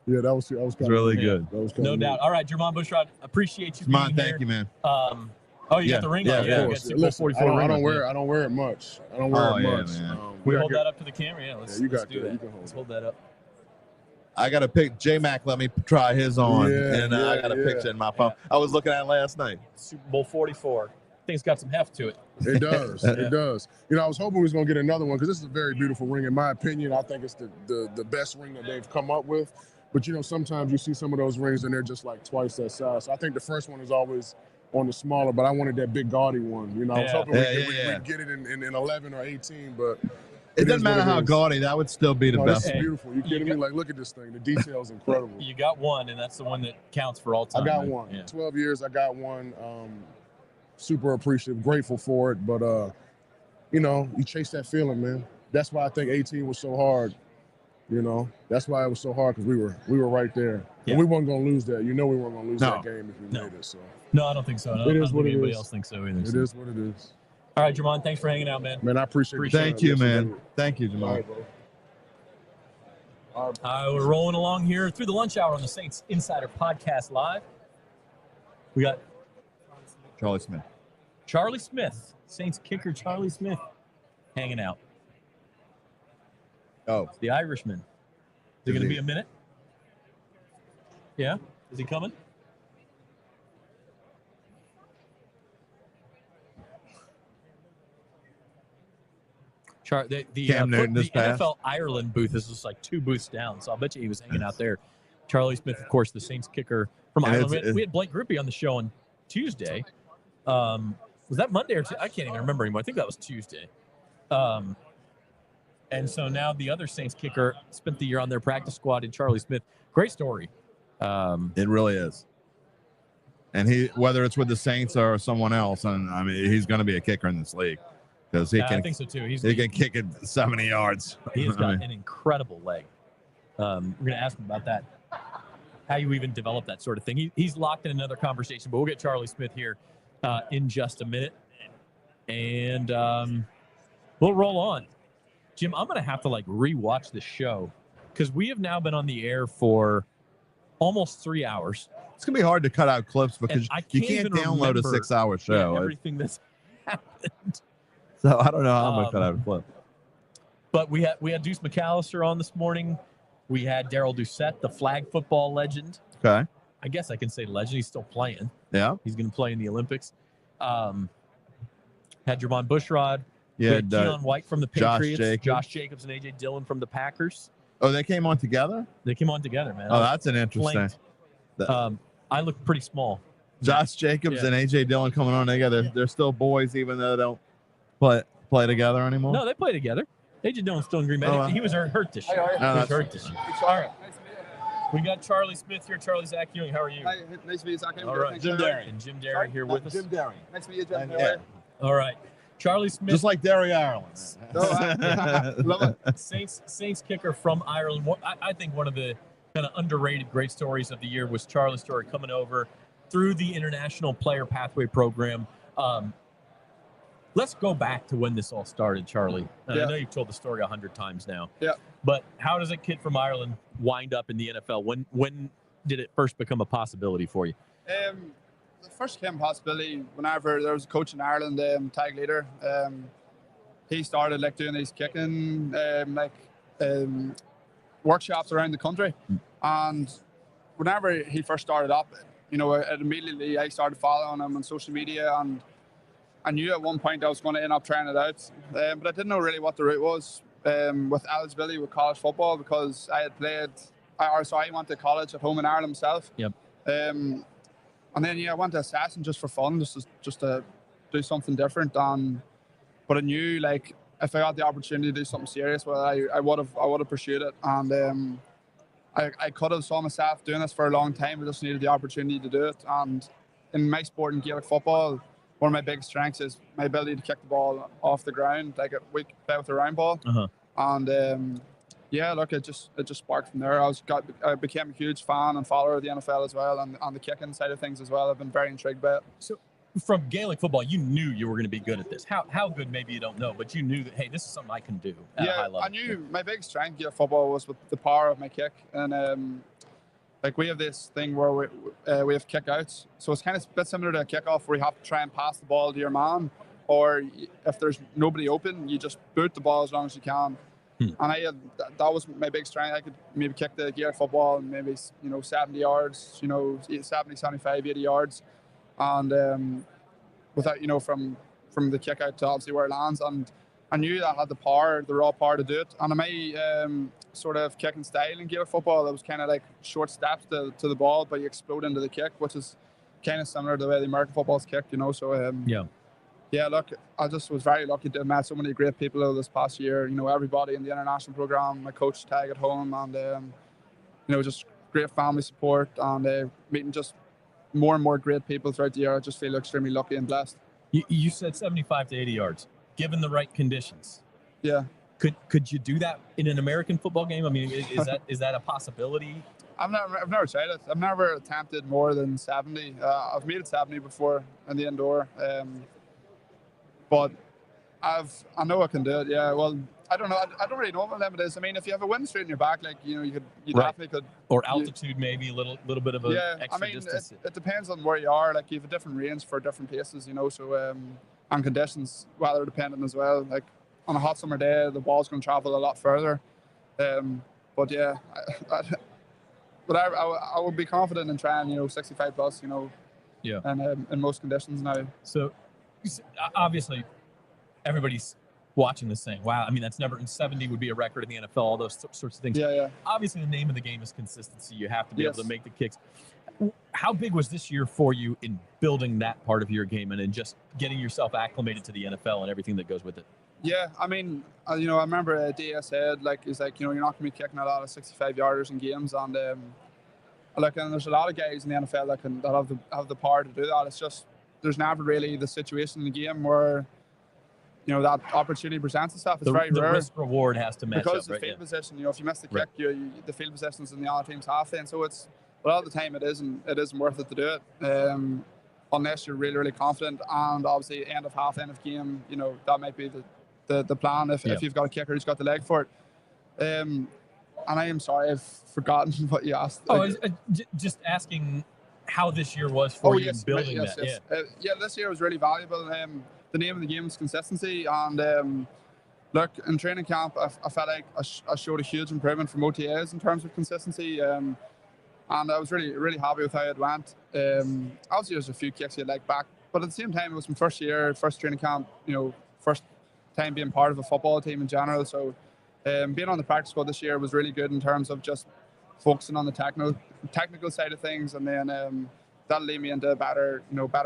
yeah, that was kind of really good. That was no doubt. All right, Jermon Bushrod, appreciate you being here. Thank you, man. You got the ring on. Yeah, Listen, I don't wear it much. I don't wear it much. Man. We hold that up to the camera. Yeah, let's do that. You can Let's hold that up. I got to pick J-Mac. Let me try his on. I got a picture in my phone. I was looking at it last night. Super Bowl 44. Thing's got some heft to it. It does. It does. I was hoping we was going to get another one because this is a very beautiful ring. In my opinion, I think it's the best ring that they've come up with. But, sometimes you see some of those rings and they're just like twice that size. So I think the first one is always on the smaller, but I wanted that big gaudy one. I was hoping we'd get it in 11 or 18, but it doesn't matter how gaudy, that would still be the best. This is beautiful. You kidding me? Like, look at this thing. The detail's incredible. You got one, and that's the one that counts for all time. I got right? one. Yeah. 12 years, I got one. Super appreciative, grateful for it. But, you chase that feeling, man. That's why I think 18 was so hard. That's why it was so hard, because we were right there. Yeah. And we weren't going to lose that. We weren't going to lose that game if we made it. So No, I don't think so. I don't think anybody else thinks so either. It is what it is. All right, Jamon, thanks for hanging out, man. Man, I appreciate it. Thank you, man. Thank you, Jamon. We're rolling along here through the lunch hour on the Saints Insider Podcast Live. We got Charlie Smith, Saints kicker Charlie Smith, hanging out. Oh, the Irishman. Is it going to be a minute? Yeah, is he coming? The NFL Ireland booth is just like 2 booths down, so I'll bet you he was hanging out there. Charlie Smith, of course, the Saints kicker from Ireland. We had Blake Grupe on the show on Tuesday. Was that Monday or Tuesday? I can't even remember anymore. I think that was Tuesday. And so now the other Saints kicker spent the year on their practice squad in Charlie Smith. Great story. It really is. And whether it's with the Saints or someone else, and I mean, he's going to be a kicker in this league. Because he can, I think so too. He can kick it 70 yards. He has got an incredible leg. We're going to ask him about that, how you even develop that sort of thing. He's locked in another conversation, but we'll get Charlie Smith here in just a minute. And we'll roll on. Jim, I'm going to have to rewatch this show because we have now been on the air for almost 3 hours. It's going to be hard to cut out clips because you can't download a 6-hour show. Everything that's happened. So I don't know how I'm going to cut out a clip. But we had Deuce McAllister on this morning. We had Daryl Doucette, the flag football legend. Okay. I guess I can say legend. He's still playing. Yeah. He's going to play in the Olympics. Had Jermon Bushrod. Yeah. Keon White from the Patriots. Josh Jacobs and A.J. Dillon from the Packers. Oh, they came on together? They came on together, man. Oh, that's an interesting. I look pretty small. Josh Jacobs and A.J. Dillon coming on together. They're still boys even though they don't play together anymore? No, they play together. A.J. Dillon's still in Green Bay. He was hurt this year. He was hurt this year. All right. We got Charlie Smith here. Charlie Zach Ewing, how are you? Hi, nice to meet you, Zach. All right. Jim Derry. And Jim Derry here with us. Jim Derry. Nice to meet you, Jim. All right. Charlie Smith. Just like Derry, Ireland. Love it. Saints kicker from Ireland. I think one of the kind of underrated great stories of the year was Charlie's story coming over through the International Player Pathway Program. Let's go back to when this all started, Charlie. I know you've told the story 100 times now. Yeah. But how does a kid from Ireland wind up in the NFL? When did it first become a possibility for you? The first came possibility whenever there was a coach in Ireland, tag leader. He started doing these kicking workshops around the country, and whenever he first started up, immediately I started following him on social media, and I knew at one point I was going to end up trying it out, but I didn't know really what the route was with eligibility with college football because I had played. I went to college at home in Ireland myself. Yep. And then I went to Assassin just for fun, just to do something different. But I knew if I got the opportunity to do something serious, I would have pursued it. And I could have saw myself doing this for a long time. I just needed the opportunity to do it. And in my sport in Gaelic football, one of my biggest strengths is my ability to kick the ball off the ground, we play with a round ball. Uh-huh. And it just sparked from there. I became a huge fan and follower of the NFL as well, and on the kicking side of things as well. I've been very intrigued by it. So, from Gaelic football, you knew you were going to be good at this. How good, maybe you don't know, but you knew that, hey, this is something I can do at a high level. I knew my biggest strength in Gaelic football was with the power of my kick, and we have this thing where we have kick outs, so it's kind of a bit similar to a kickoff where you have to try and pass the ball to your man, or if there's nobody open, you just boot the ball as long as you can. And that was my big strength. I could maybe kick the Gaelic football and maybe 70 yards, 70, 75, 80 yards, and without from the kick out to obviously where it lands. And I knew that I had the power, the raw power to do it. And my sort of kicking style in Gaelic football, it was kind of like short steps to the ball, but you explode into the kick, which is kind of similar to the way the American football is kicked, you know. So yeah, look, I just was very lucky to have met so many great people over this past year. You know, everybody in the international program, my coach tag at home, and you know, just great family support, and meeting just more and more great people throughout the year. I just feel extremely lucky and blessed. You said 75 to 80 yards, given the right conditions. Yeah. Could you do that in an American football game? I mean, is that a possibility? I've never tried it. I've never attempted more than 70. I've made it 70 before in the indoor, but I know I can do it. Yeah. Well, I don't know. I don't really know what limit is. I mean, if you have a wind straight in your back, like, you know, you definitely could. Or altitude, maybe a little bit of a extra distance. It depends on where you are. Like, you have a different range for different paces, you know. So and conditions, weather dependent as well. Like on a hot summer day, the ball's going to travel a lot further. But yeah, I would be confident in trying, you know, 65 plus, you know. Yeah. And in most conditions now. So obviously, everybody's watching this saying, wow, I mean, that's never, 70 would be a record in the NFL, all those sorts of things. Yeah. Obviously, the name of the game is consistency. You have to be able to make the kicks. How big was this year for you in building that part of your game and in just getting yourself acclimated to the NFL and everything that goes with it? Yeah, I mean, you know, I remember DS said, like, he's like, you know, you're not going to be kicking a lot of 65-yarders in games, and and there's a lot of guys in the NFL that have the power to do that. It's just there's never really the situation in the game where, you know, that opportunity presents itself. It's very rare. The risk reward has to match because up, right? the field position. You know, if you miss the kick, the field position's in the other team's half lane, so it's a lot of the time it isn't worth it to do it. Unless you're really, really confident, and obviously end of half, end of game, you know, that might be the plan if you've got a kicker who's got the leg for it. And I am sorry, I've forgotten what you asked. Just asking how this year was for you building that. Yes. Yeah, this year was really valuable. The name of the game is consistency, and look, in training camp, I felt like I showed a huge improvement from OTAs in terms of consistency, and I was really, really happy with how it went. Obviously, there's a few kicks you'd like back, but at the same time, it was my first year, first training camp, you know, first time being part of a football team in general. So being on the practice squad this year was really good in terms of just focusing on the technical side of things, and then that'll lead me into a better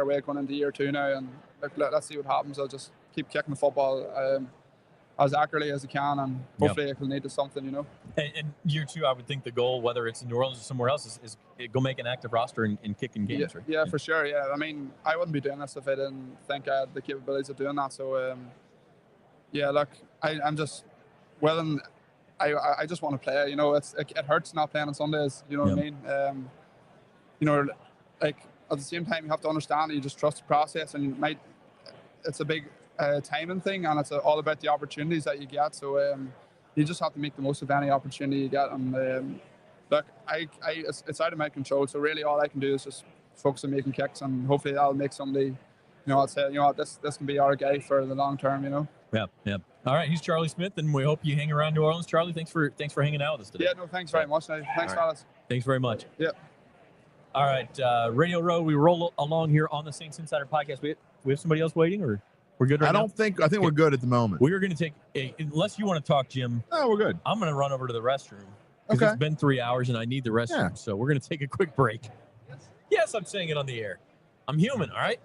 way going into year two now. And let's see what happens. I'll just keep kicking the football as accurately as I can, and hopefully it will lead to something, you know. And year two, I would think the goal, whether it's in New Orleans or somewhere else, is go make an active roster and kicking games, right? Yeah, for sure. Yeah, I mean, I wouldn't be doing this if I didn't think I had the capabilities of doing that. So, yeah, look, I'm just willing. I just want to play. You know, it hurts not playing on Sundays. You know what I mean? You know, like at the same time, you have to understand that you just trust the process, and it's a big timing thing, and it's all about the opportunities that you get. So you just have to make the most of any opportunity you get. And look, it's out of my control. So really, all I can do is just focus on making kicks, and hopefully that'll make somebody, you know, I'll say, you know what, this can be our guy for the long term. You know. Yeah. All right, he's Charlie Smith, and we hope you hang around New Orleans. Charlie, thanks for hanging out with us today. Yeah, no, thanks very much. Thanks, fellas. Thanks very much. Yeah. All right, Radio Row, we roll along here on the Saints Insider Podcast. We have somebody else waiting, or we're good right now? I think we're good at the moment. We are going to take unless you want to talk, Jim. No, we're good. I'm going to run over to the restroom because it's been 3 hours and I need the restroom. Yeah. So we're going to take a quick break. Yes, I'm saying it on the air. I'm human, all right?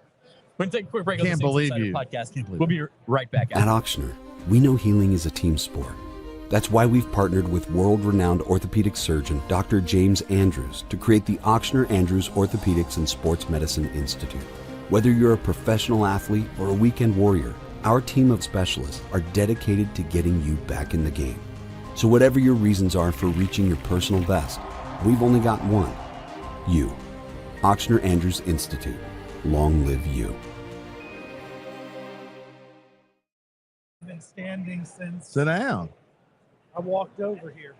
We're going to take a quick break on the Saints Insider Podcast. We'll be right back. At Auctioner, we know healing is a team sport. That's why we've partnered with world-renowned orthopedic surgeon Dr. James Andrews to create the Auctioner Andrews Orthopedics and Sports Medicine Institute. Whether you're a professional athlete or a weekend warrior, our team of specialists are dedicated to getting you back in the game. So whatever your reasons are for reaching your personal best, we've only got one: you. Auctioner Andrews Institute. Long live you. I've been standing since Sit down. I walked over here.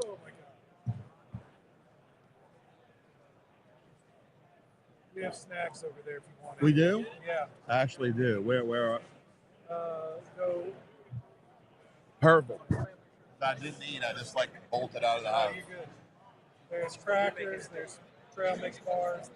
Oh my God. We have snacks over there if you want. We do? Yeah. I actually do. Where? Go. Perfect. I didn't eat. I just bolted out of the house. You're good. There's crackers. There's trail mix bars.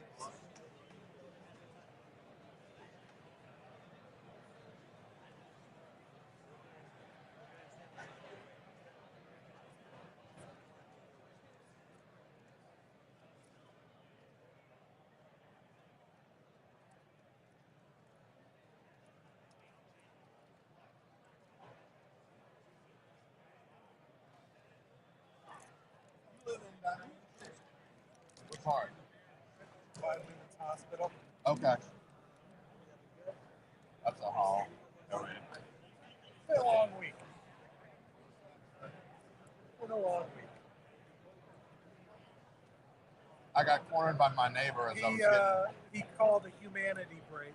part? 5 minutes hospital. Okay. That's a haul. Oh, yeah. It's been a long week. It's been a long week. I got cornered by my neighbor as I was getting. He called a humanity break.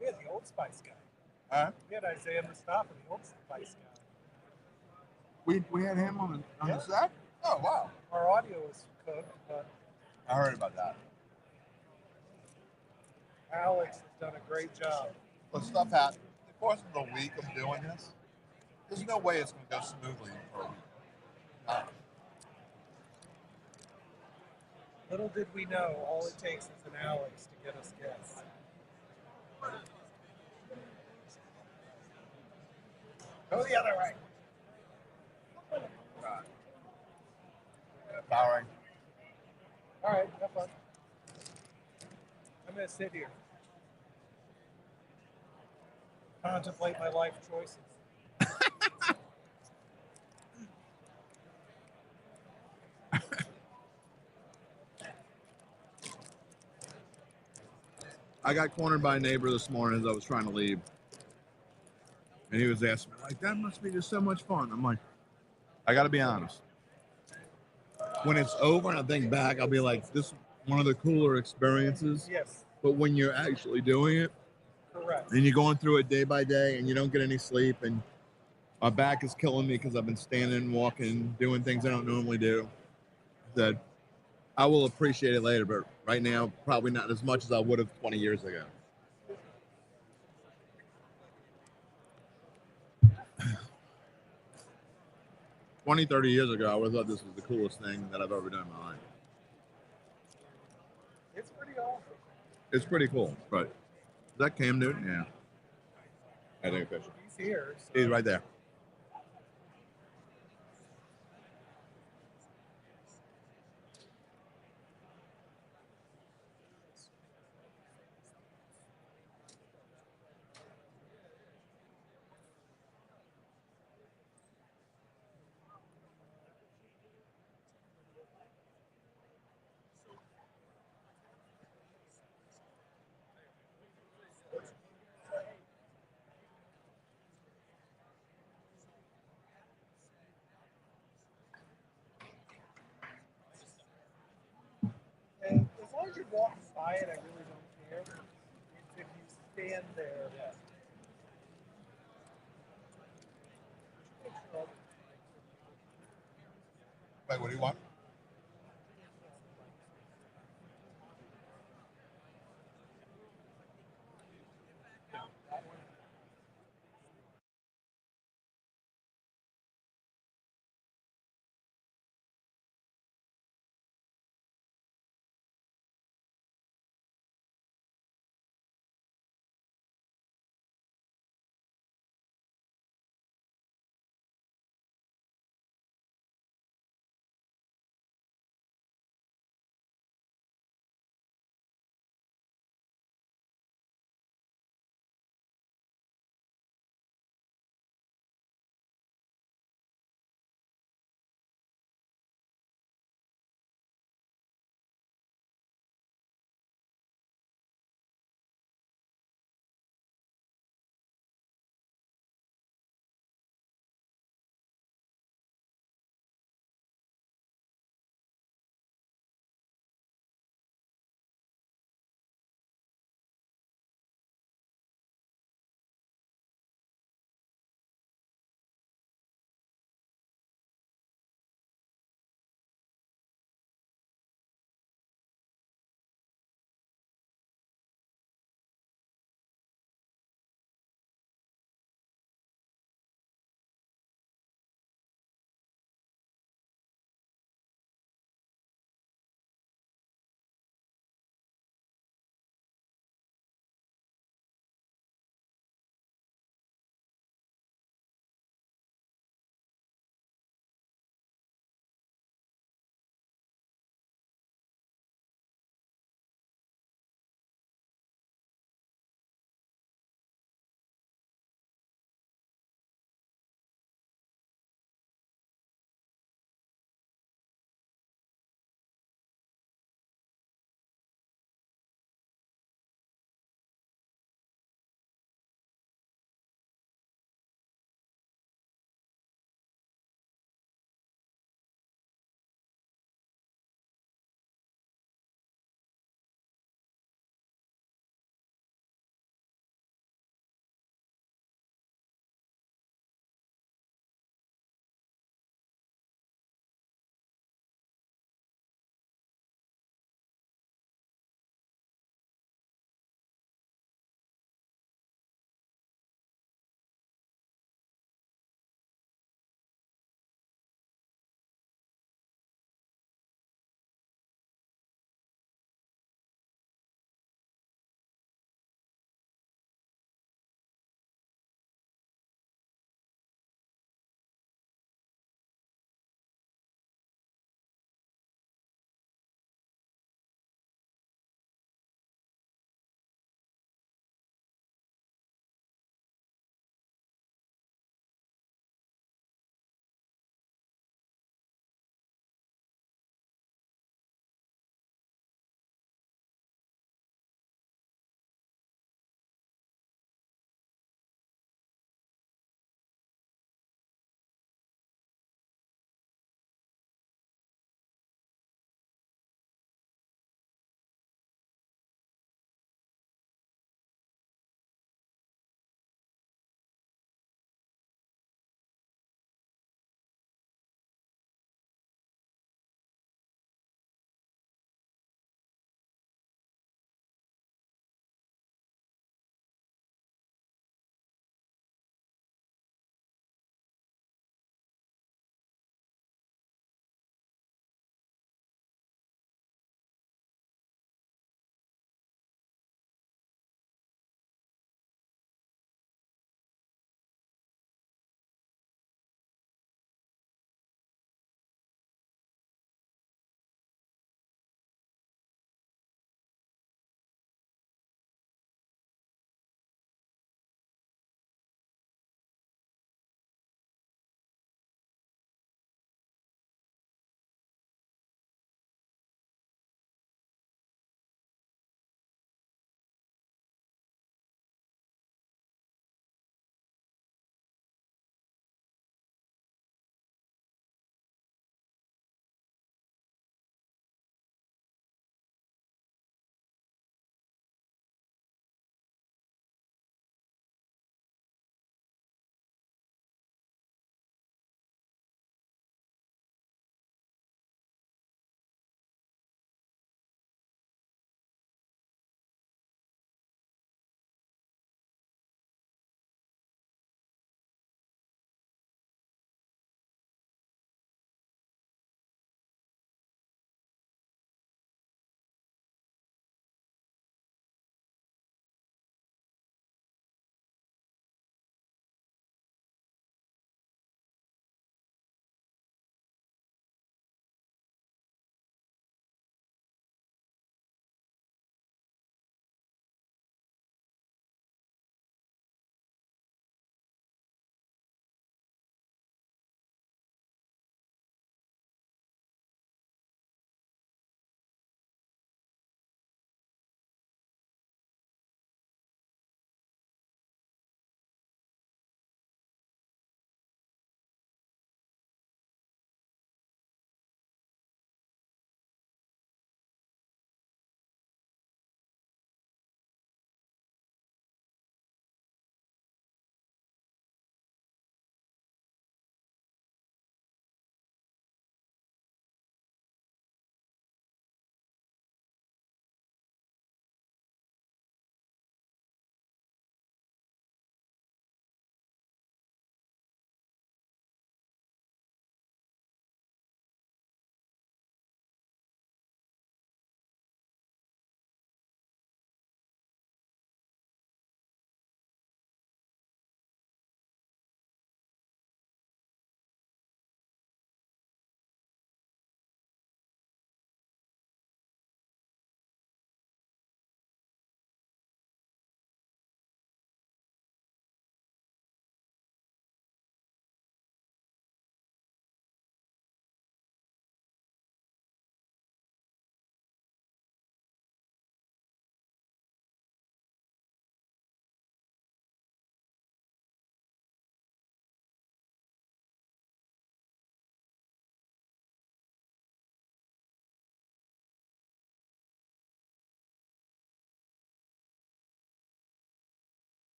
We had the Old Spice guy. Huh? We had Isaiah Mustafa, the Old Spice guy. We had him on the set? Oh, wow. Our audio was cooked, but I heard about that. Alex has done a great job. But stuff happened. The course of the week of doing this, there's no way it's going to go smoothly for a week. No. Little did we know, all it takes is an Alex to get us guests. Go the other way. Powering. All right, have fun. I'm going to sit here. Contemplate my life choices. I got cornered by a neighbor this morning as I was trying to leave. And he was asking me, like, that must be just so much fun. I'm like, I got to be honest. When it's over and I think back, I'll be like, this is one of the cooler experiences. Yes. But when you're actually doing it, Correct. and you're going through it day by day and you don't get any sleep and my back is killing me because I've been standing, walking, doing things I don't normally do, that I will appreciate it later, but right now, probably not as much as I would have 20 years ago. "20, 30 years ago, I would have thought this was the coolest thing that I've ever done in my life. It's pretty awesome. It's pretty cool, but is that Cam Newton? Yeah. I think a picture. He's here. So. He's right there. And as long as you're walking by it, I really don't care. If you stand there. Wait, what do you want?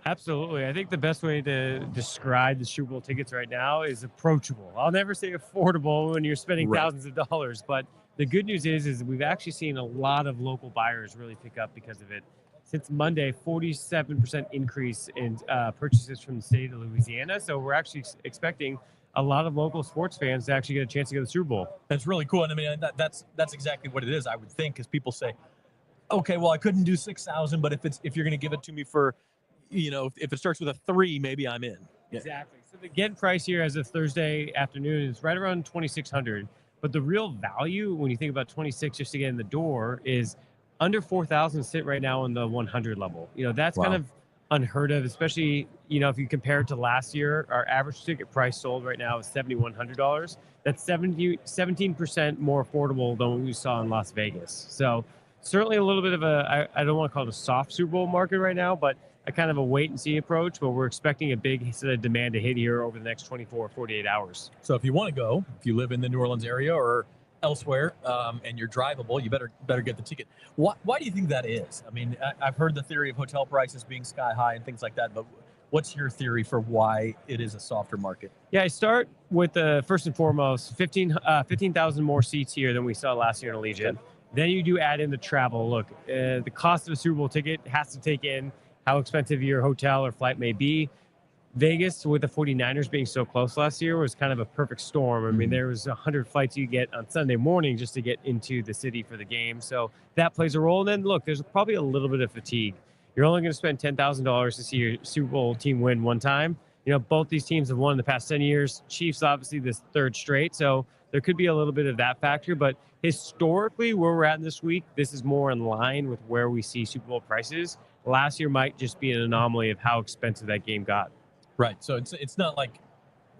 Absolutely. I think the best way to describe the Super Bowl tickets right now is approachable. I'll never say affordable when you're spending Right. thousands of dollars, but the good news is we've actually seen a lot of local buyers really pick up because of it. Since Monday, 47% increase in purchases from the state of Louisiana. So we're actually expecting a lot of local sports fans to actually get a chance to go to the Super Bowl. That's really cool. And I mean, that's exactly what it is, I would think, because people say, okay, well, I couldn't do 6,000, but if you're going to give it to me for, if it starts with a 3, maybe I'm in. Yeah. Exactly. So the get price here as of Thursday afternoon is right around 2,600. But the real value, when you think about 26 just to get in the door, is under 4,000 sit right now on the 100 level. That's kind of unheard of, especially, if you compare it to last year. Our average ticket price sold right now is $7,100. That's 17% more affordable than what we saw in Las Vegas. So certainly a little bit of I don't want to call it a soft Super Bowl market right now, but a kind of a wait and see approach, but we're expecting a big set of demand to hit here over the next 24 or 48 hours. So if you want to go, if you live in the New Orleans area or elsewhere, and you're drivable, you better get the ticket. Why do you think that is? I mean, I've heard the theory of hotel prices being sky high and things like that, but what's your theory for why it is a softer market? Yeah, I start with first and foremost, 15,000 more seats here than we saw last year in Allegiant. Then you do add in the travel. Look, the cost of a Super Bowl ticket has to take in how expensive your hotel or flight may be. Vegas, with the 49ers being so close last year, was kind of a perfect storm. I mean, there was 100 flights you get on Sunday morning just to get into the city for the game. So that plays a role. And then, look, there's probably a little bit of fatigue. You're only going to spend $10,000 to see your Super Bowl team win one time. Both these teams have won in the past 10 years. Chiefs, obviously, this third straight. So there could be a little bit of that factor. But historically, where we're at this week, this is more in line with where we see Super Bowl prices. Last year might just be an anomaly of how expensive that game got. Right. So it's not like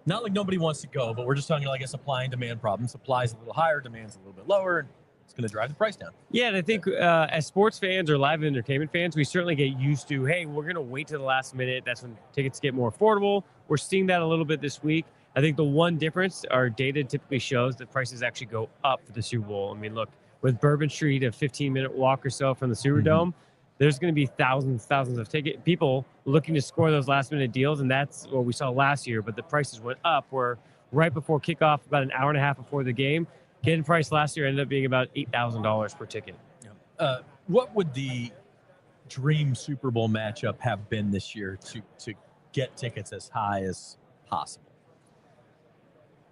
nobody wants to go, but we're just talking like a supply and demand problem. Supply's a little higher, demand's a little bit lower, and it's going to drive the price down. Yeah, and I think as sports fans or live entertainment fans, we certainly get used to, hey, we're going to wait to the last minute. That's when tickets get more affordable. We're seeing that a little bit this week. I think the one difference, our data typically shows that prices actually go up for the Super Bowl. I mean, look, with Bourbon Street, a 15-minute walk or so from the Superdome, there's going to be thousands of people looking to score those last-minute deals, and that's what we saw last year. But the prices went up, where right before kickoff, about an hour and a half before the game, getting price last year ended up being about $8,000 per ticket. What would the dream Super Bowl matchup have been this year to get tickets as high as possible?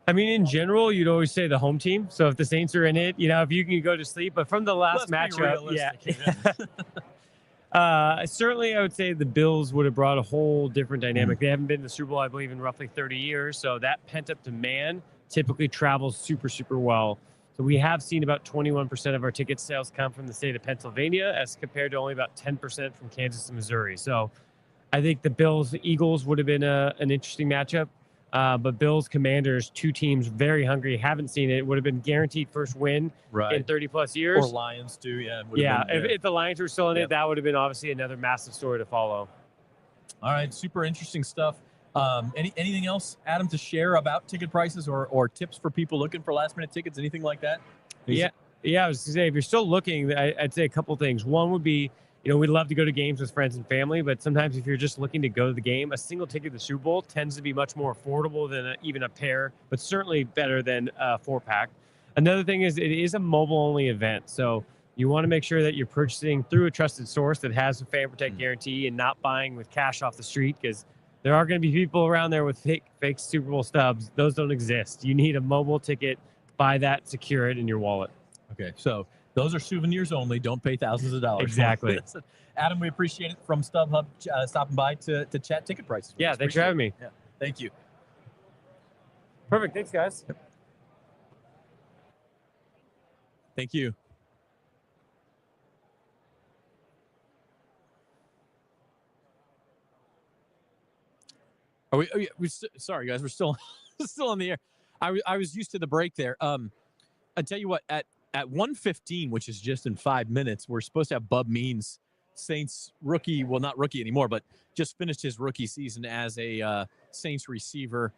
I mean, in general, you'd always say the home team. So if the Saints are in it, if you can go to sleep. But from the last matchup, certainly I would say the Bills would have brought a whole different dynamic. They haven't been to the Super Bowl, I believe, in roughly 30 years. So that pent-up demand typically travels super, super well. So we have seen about 21% of our ticket sales come from the state of Pennsylvania, as compared to only about 10% from Kansas and Missouri. So I think the Bills-Eagles would have been an interesting matchup. But Bills, Commanders, two teams very hungry, haven't seen it. Would have been guaranteed first win in 30-plus years. Or Lions, too, yeah. If the Lions were still in it, that would have been obviously another massive story to follow. All right, super interesting stuff. Anything else, Adam, to share about ticket prices or tips for people looking for last-minute tickets, anything like that? Yeah, I was going to say, if you're still looking, I'd say a couple things. One would be, we'd love to go to games with friends and family, but sometimes if you're just looking to go to the game, a single ticket to the Super Bowl tends to be much more affordable than even a pair, but certainly better than a 4-pack. Another thing is it is a mobile-only event, so you want to make sure that you're purchasing through a trusted source that has a Fan Protect guarantee and not buying with cash off the street, because there are going to be people around there with fake Super Bowl stubs. Those don't exist. You need a mobile ticket, buy that, secure it in your wallet. Okay, so those are souvenirs only. Don't pay thousands of dollars. Exactly. Adam, we appreciate it from StubHub stopping by to chat ticket prices. Yeah, thanks for having me. Yeah, thank you. Perfect. Thanks, guys. Thank you. Are we sorry, guys. We're still on the air. I was used to the break there. I tell you what, at 1:15, which is just in 5 minutes, we're supposed to have Bub Means, Saints rookie. Well, not rookie anymore, but just finished his rookie season as a Saints receiver.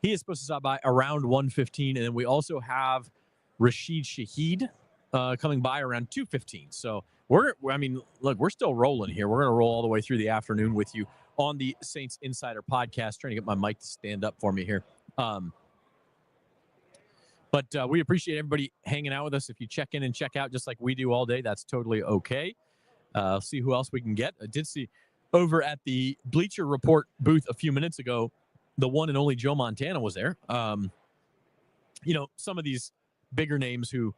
He is supposed to stop by around 1:15, and then we also have Rashid Shaheed coming by around 2:15. So I mean, look, we're still rolling here. We're going to roll all the way through the afternoon with you on the Saints Insider podcast. Trying to get my mic to stand up for me here. But we appreciate everybody hanging out with us. If you check in and check out just like we do all day, that's totally okay. See who else we can get. I did see over at the Bleacher Report booth a few minutes ago, the one and only Joe Montana was there. You know, some of these bigger names who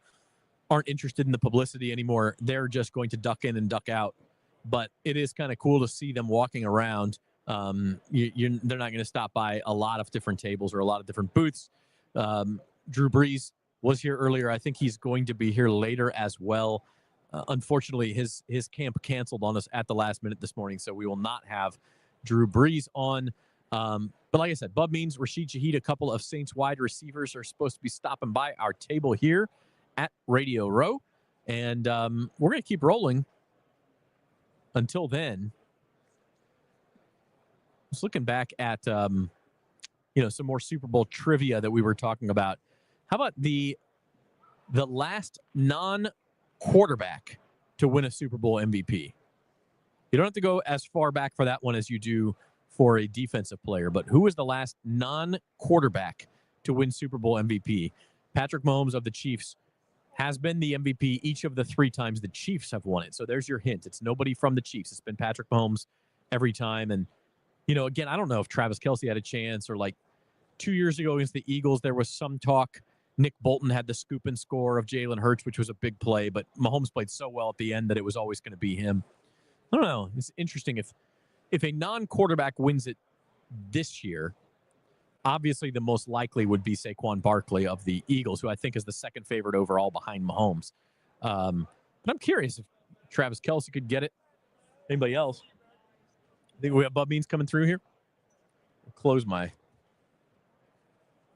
aren't interested in the publicity anymore, they're just going to duck in and duck out. But it is kind of cool to see them walking around. They're not going to stop by a lot of different tables or a lot of different booths. Drew Brees was here earlier. I think he's going to be here later as well. Unfortunately, his camp canceled on us at the last minute this morning, so we will not have Drew Brees on. But like I said, Bub Means, Rashid Shaheed, a couple of Saints wide receivers are supposed to be stopping by our table here at Radio Row. And we're going to keep rolling until then. Just looking back at, some more Super Bowl trivia that we were talking about. How about the last non-quarterback to win a Super Bowl MVP? You don't have to go as far back for that one as you do for a defensive player, but who was the last non-quarterback to win Super Bowl MVP? Patrick Mahomes of the Chiefs has been the MVP each of the 3 times the Chiefs have won it. So there's your hint. It's nobody from the Chiefs. It's been Patrick Mahomes every time. And, again, I don't know if Travis Kelce had a chance, or like 2 years ago against the Eagles, there was some talk. Nick Bolton had the scoop and score of Jalen Hurts, which was a big play, but Mahomes played so well at the end that it was always going to be him. I don't know. It's interesting if a non-quarterback wins it this year. Obviously, the most likely would be Saquon Barkley of the Eagles, who I think is the second favorite overall behind Mahomes. But I'm curious if Travis Kelce could get it. Anybody else? I think we have Bub Means coming through here. I'll close my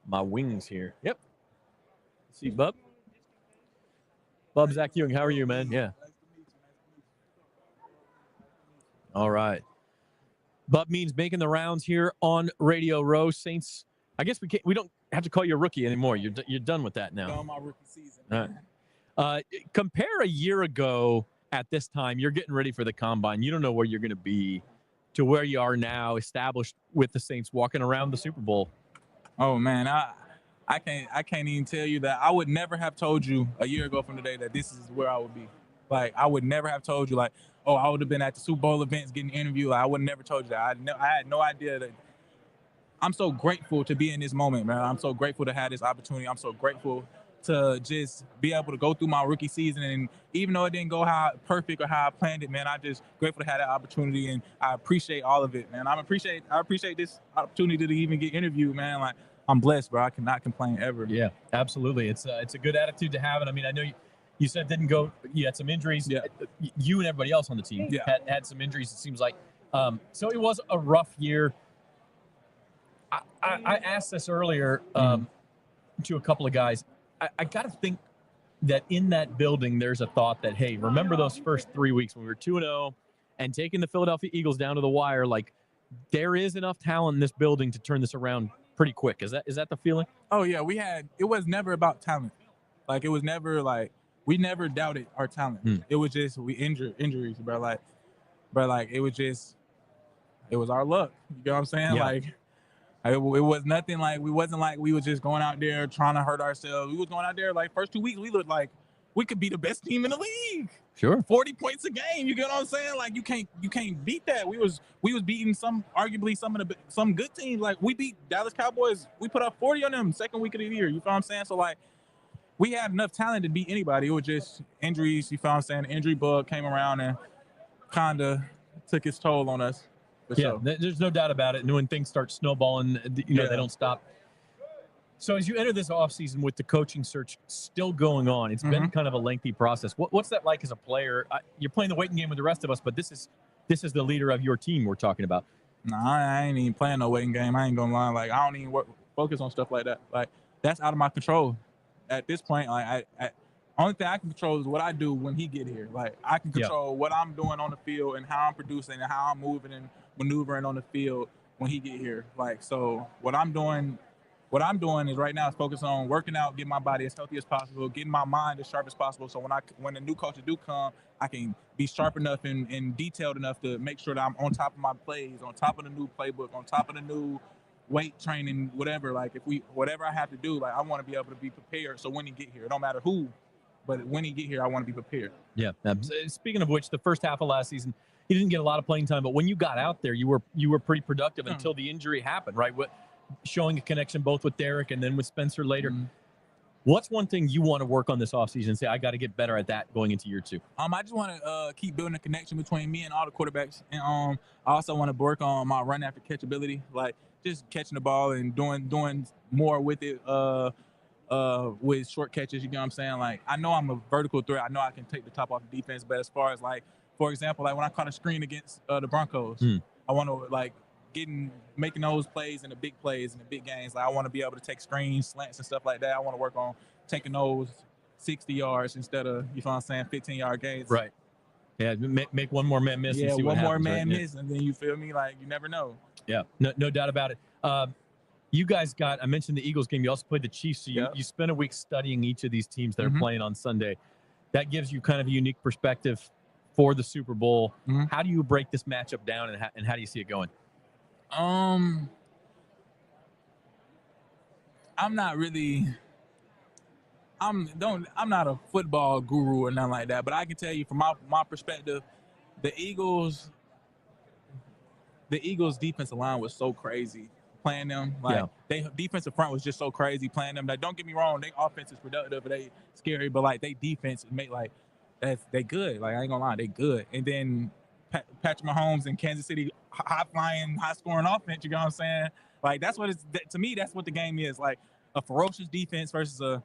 wings here. Yep. See Bub. Bub, Zach Ewing, how are you, man? Yeah. All right. Bub Means making the rounds here on Radio Row. Saints, I guess we don't have to call you a rookie anymore. You're done with that now. Done my rookie season. All right. Compare a year ago at this time, you're getting ready for the combine. You don't know where you're going to be, to where you are now, established with the Saints, walking around the Super Bowl. Oh man, I can't even tell you that. I would never have told you a year ago from today that this is where I would be. Like, I would never have told you, like, oh, I would have been at the Super Bowl events getting interviewed. Like, I would have never told you that. I had no idea that. I'm so grateful to be in this moment, man. I'm so grateful to have this opportunity. I'm so grateful to just be able to go through my rookie season. And even though it didn't go perfect or how I planned it, man, I'm just grateful to have that opportunity. And I appreciate all of it, man. I appreciate this opportunity to even get interviewed, man. Like, I'm blessed, bro. I cannot complain ever. Yeah, absolutely. It's a good attitude to have. And I mean, I know you said didn't go. You had some injuries. Yeah. You and everybody else on the team had some injuries, it seems like. So it was a rough year. I asked this earlier to a couple of guys. I got to think that in that building, there's a thought that, hey, remember those first 3 weeks when we were 2-0 and taking the Philadelphia Eagles down to the wire? Like, there is enough talent in this building to turn this around pretty quick. Is that the feeling? Oh yeah, it was never about talent. Like, it was never like, we never doubted our talent. It was just injuries, bro. Like it was our luck. You know what I'm saying? Yeah. Like, it was nothing like, we wasn't like we was just going out there trying to hurt ourselves. We was going out there, like, first 2 weeks we looked like we could be the best team in the league. Sure. 40 points a game. You get what I'm saying? Like, you can't beat that. We was beating arguably some good teams. Like, we beat Dallas Cowboys. We put up 40 on them second week of the year. You feel what I'm saying? So, like, we had enough talent to beat anybody. It was just injuries. You feel what I'm saying? The injury bug came around and kind of took its toll on us. Yeah, there's no doubt about it. And when things start snowballing, they don't stop. So as you enter this offseason with the coaching search still going on, it's been kind of a lengthy process. What's that like as a player? You're playing the waiting game with the rest of us, but this is the leader of your team we're talking about. Nah, I ain't even playing no waiting game. I ain't gonna lie. Like, I don't even focus on stuff like that. Like, that's out of my control at this point. Like, only thing I can control is what I do when he get here. Like, I can control what I'm doing on the field and how I'm producing and how I'm moving and maneuvering on the field when he get here. Like, so what I'm doing what I'm doing is right now is focus on working out, getting my body as healthy as possible, getting my mind as sharp as possible. So when the new coaches do come, I can be sharp enough and detailed enough to make sure that I'm on top of my plays, on top of the new playbook, on top of the new weight training, whatever. Like whatever I have to do, like I want to be able to be prepared. So when he get here, it don't matter who, but when he get here, I want to be prepared. Yeah. Speaking of which, the first half of last season, he didn't get a lot of playing time, but when you got out there, you were pretty productive until the injury happened, right? Showing a connection both with Derek and then with Spencer later. What's one thing you want to work on this offseason and say, I got to get better at that going into year 2? I just want to keep building a connection between me and all the quarterbacks. And I also want to work on my run after catch ability, like just catching the ball and doing more with it with short catches. You know what I'm saying? Like, I know I'm a vertical threat. I know I can take the top off the defense. But as far as, like, for example, like when I caught a screen against the Broncos, I want to, like, making those plays and the big plays and the big games. Like I want to be able to take screens, slants, and stuff like that. I want to work on taking those 60 yards instead of, you know what I'm saying, 15-yard gains. Right. Yeah, make one more man miss and see what happens. one more man right? miss, and then you feel me? Like, you never know. Yeah, no doubt about it. You guys I mentioned the Eagles game. You also played the Chiefs, so you spent a week studying each of these teams that are playing on Sunday. That gives you kind of a unique perspective for the Super Bowl. How do you break this matchup down, and how do you see it going? I'm not really. I'm not a football guru or nothing like that, but I can tell you from my perspective, the Eagles defensive line was so crazy playing them. Like they defensive front was just so crazy playing them. Like, don't get me wrong, they offense is productive, but they scary. But like they defense make like they good. Like I ain't gonna lie, they good. And then Patrick Mahomes in Kansas City, high flying, high scoring offense. You know what I'm saying? Like that's what to me. That's what the game is. Like a ferocious defense versus a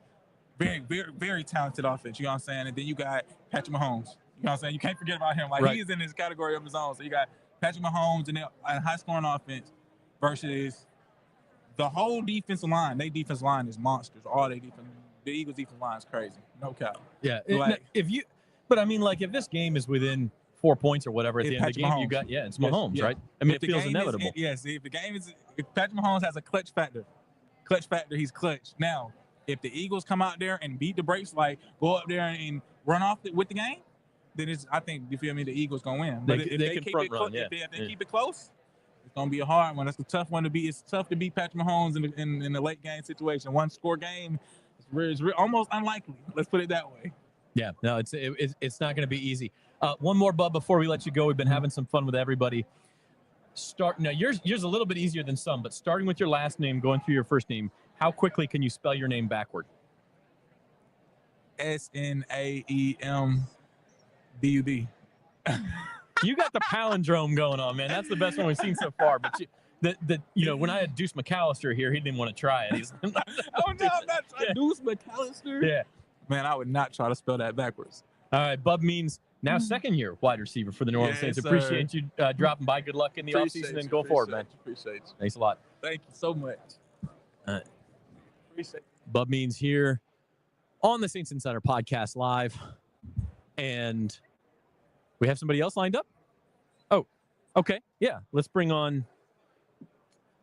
very, very, very talented offense. You know what I'm saying? And then you got Patrick Mahomes. You know what I'm saying? You can't forget about him. Like he is in his category of his own. So you got Patrick Mahomes and a high scoring offense versus the whole defensive line. Their defensive line is monsters. All their defense. The Eagles' defensive line is crazy. No cap. Yeah. Like, but I mean, like if this game is within 4 points or whatever at the end of the game, Mahomes. You got it's Mahomes, right? I mean, it feels inevitable. If Patrick Mahomes has a clutch factor, he's clutch. Now, if the Eagles come out there and beat the brakes, like go up there and run off with the game, then I think, you feel me, the Eagles gonna win. But if they keep it close, if they keep it close, it's gonna be a hard one. That's a tough one to beat. It's tough to beat Patrick Mahomes in the late game situation. One score game, it's almost unlikely. Let's put it that way. Yeah, no, it's not going to be easy. One more, Bub, before we let you go. We've been having some fun with everybody. Now, yours a little bit easier than some, but starting with your last name, going through your first name, how quickly can you spell your name backward? SNAEMBUD. You got the palindrome going on, man. That's the best one we've seen so far. But when I had Deuce McAllister here, he didn't want to try it. He's oh no, I'm not trying. Deuce McAllister. Yeah. Man, I would not try to spell that backwards. All right, Bub Means, now second-year wide receiver for the New Orleans Saints. Appreciate you dropping by. Good luck in the offseason and go forward, man. Appreciate you. Thanks a lot. Thank you so much. Appreciate Bub Means here on the Saints Insider Podcast Live. And we have somebody else lined up? Oh, okay. Yeah, let's bring on...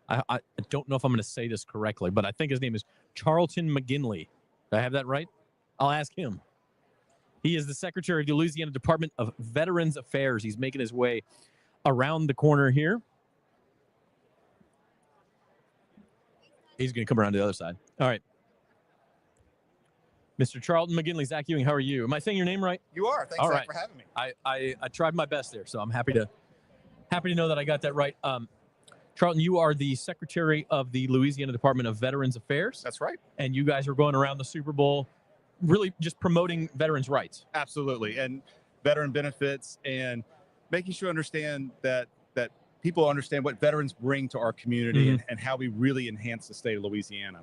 I don't know if I'm going to say this correctly, but I think his name is Charlton McGinley. Did I have that right? I'll ask him. He is the Secretary of the Louisiana Department of Veterans Affairs. He's making his way around the corner here. He's going to come around to the other side. All right. Mr. Charlton McGinley, Zach Ewing, how are you? Am I saying your name right? You are. Thanks, Zach, for having me. I tried my best there, so I'm happy to know that I got that right. Charlton, you are the Secretary of the Louisiana Department of Veterans Affairs. That's right. And you guys are going around the Super Bowl really just promoting veterans' rights. Absolutely. And veteran benefits and making sure understand that people understand what veterans bring to our community and how we really enhance the state of Louisiana.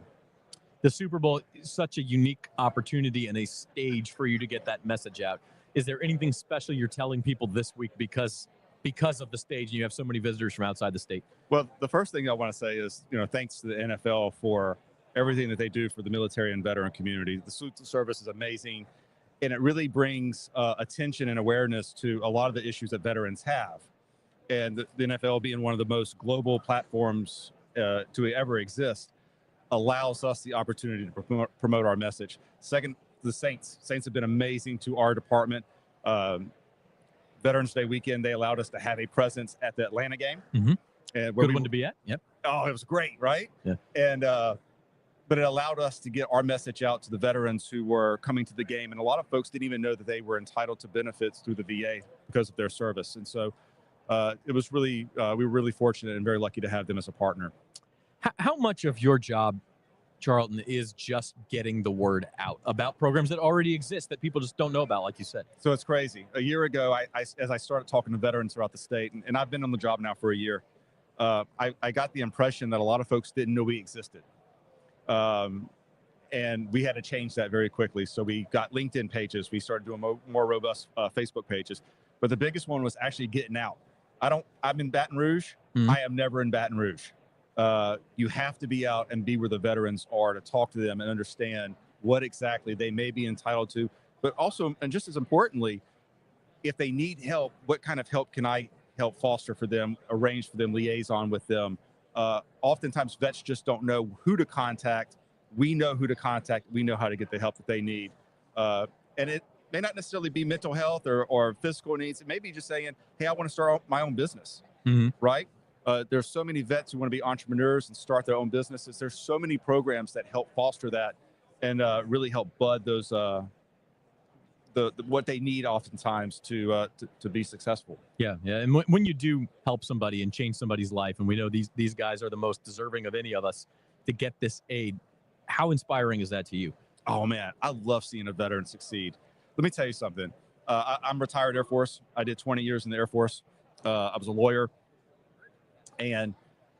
The Super Bowl is such a unique opportunity and a stage for you to get that message out. Is there anything special you're telling people this week because of the stage and you have so many visitors from outside the state? Well, the first thing I want to say is, thanks to the NFL for everything that they do for the military and veteran community. The service is amazing, and it really brings attention and awareness to a lot of the issues that veterans have. And the NFL being one of the most global platforms to ever exist, allows us the opportunity to promote our message. Second, the Saints. Saints have been amazing to our department. Veterans Day weekend, they allowed us to have a presence at the Atlanta game. Mm-hmm. And Good one to be at. Yep. Oh, it was great, right? Yeah. And but it allowed us to get our message out to the veterans who were coming to the game, and a lot of folks didn't even know that they were entitled to benefits through the VA because of their service. And so it was really we were really fortunate and very lucky to have them as a partner. How much of your job, Charlton, is just getting the word out about programs that already exist that people just don't know about, like you said? So it's crazy. A year ago, as I started talking to veterans throughout the state, and I've been on the job now for a year, I got the impression that a lot of folks didn't know we existed. And we had to change that very quickly. So we got LinkedIn pages. We started doing more robust Facebook pages. But the biggest one was actually getting out. I'm in Baton Rouge. Mm-hmm. I am never in Baton Rouge. You have to be out and be where the veterans are to talk to them and understand what exactly they may be entitled to. But also, and just as importantly, if they need help, what kind of help can I help foster for them, arrange for them, liaison with them? Oftentimes, vets just don't know who to contact. We know who to contact. We know how to get the help that they need. And it may not necessarily be mental health or physical needs. It may be just saying, hey, I want to start my own business, right? There's so many vets who want to be entrepreneurs and start their own businesses. There's so many programs that help foster that and really help bud those what they need oftentimes to be successful. Yeah. And when you do help somebody and change somebody's life, and we know these guys are the most deserving of any of us to get this aid, how inspiring is that to you? Oh man, I love seeing a veteran succeed. Let me tell you something. I'm retired Air Force. I did 20 years in the Air Force. I was a lawyer, and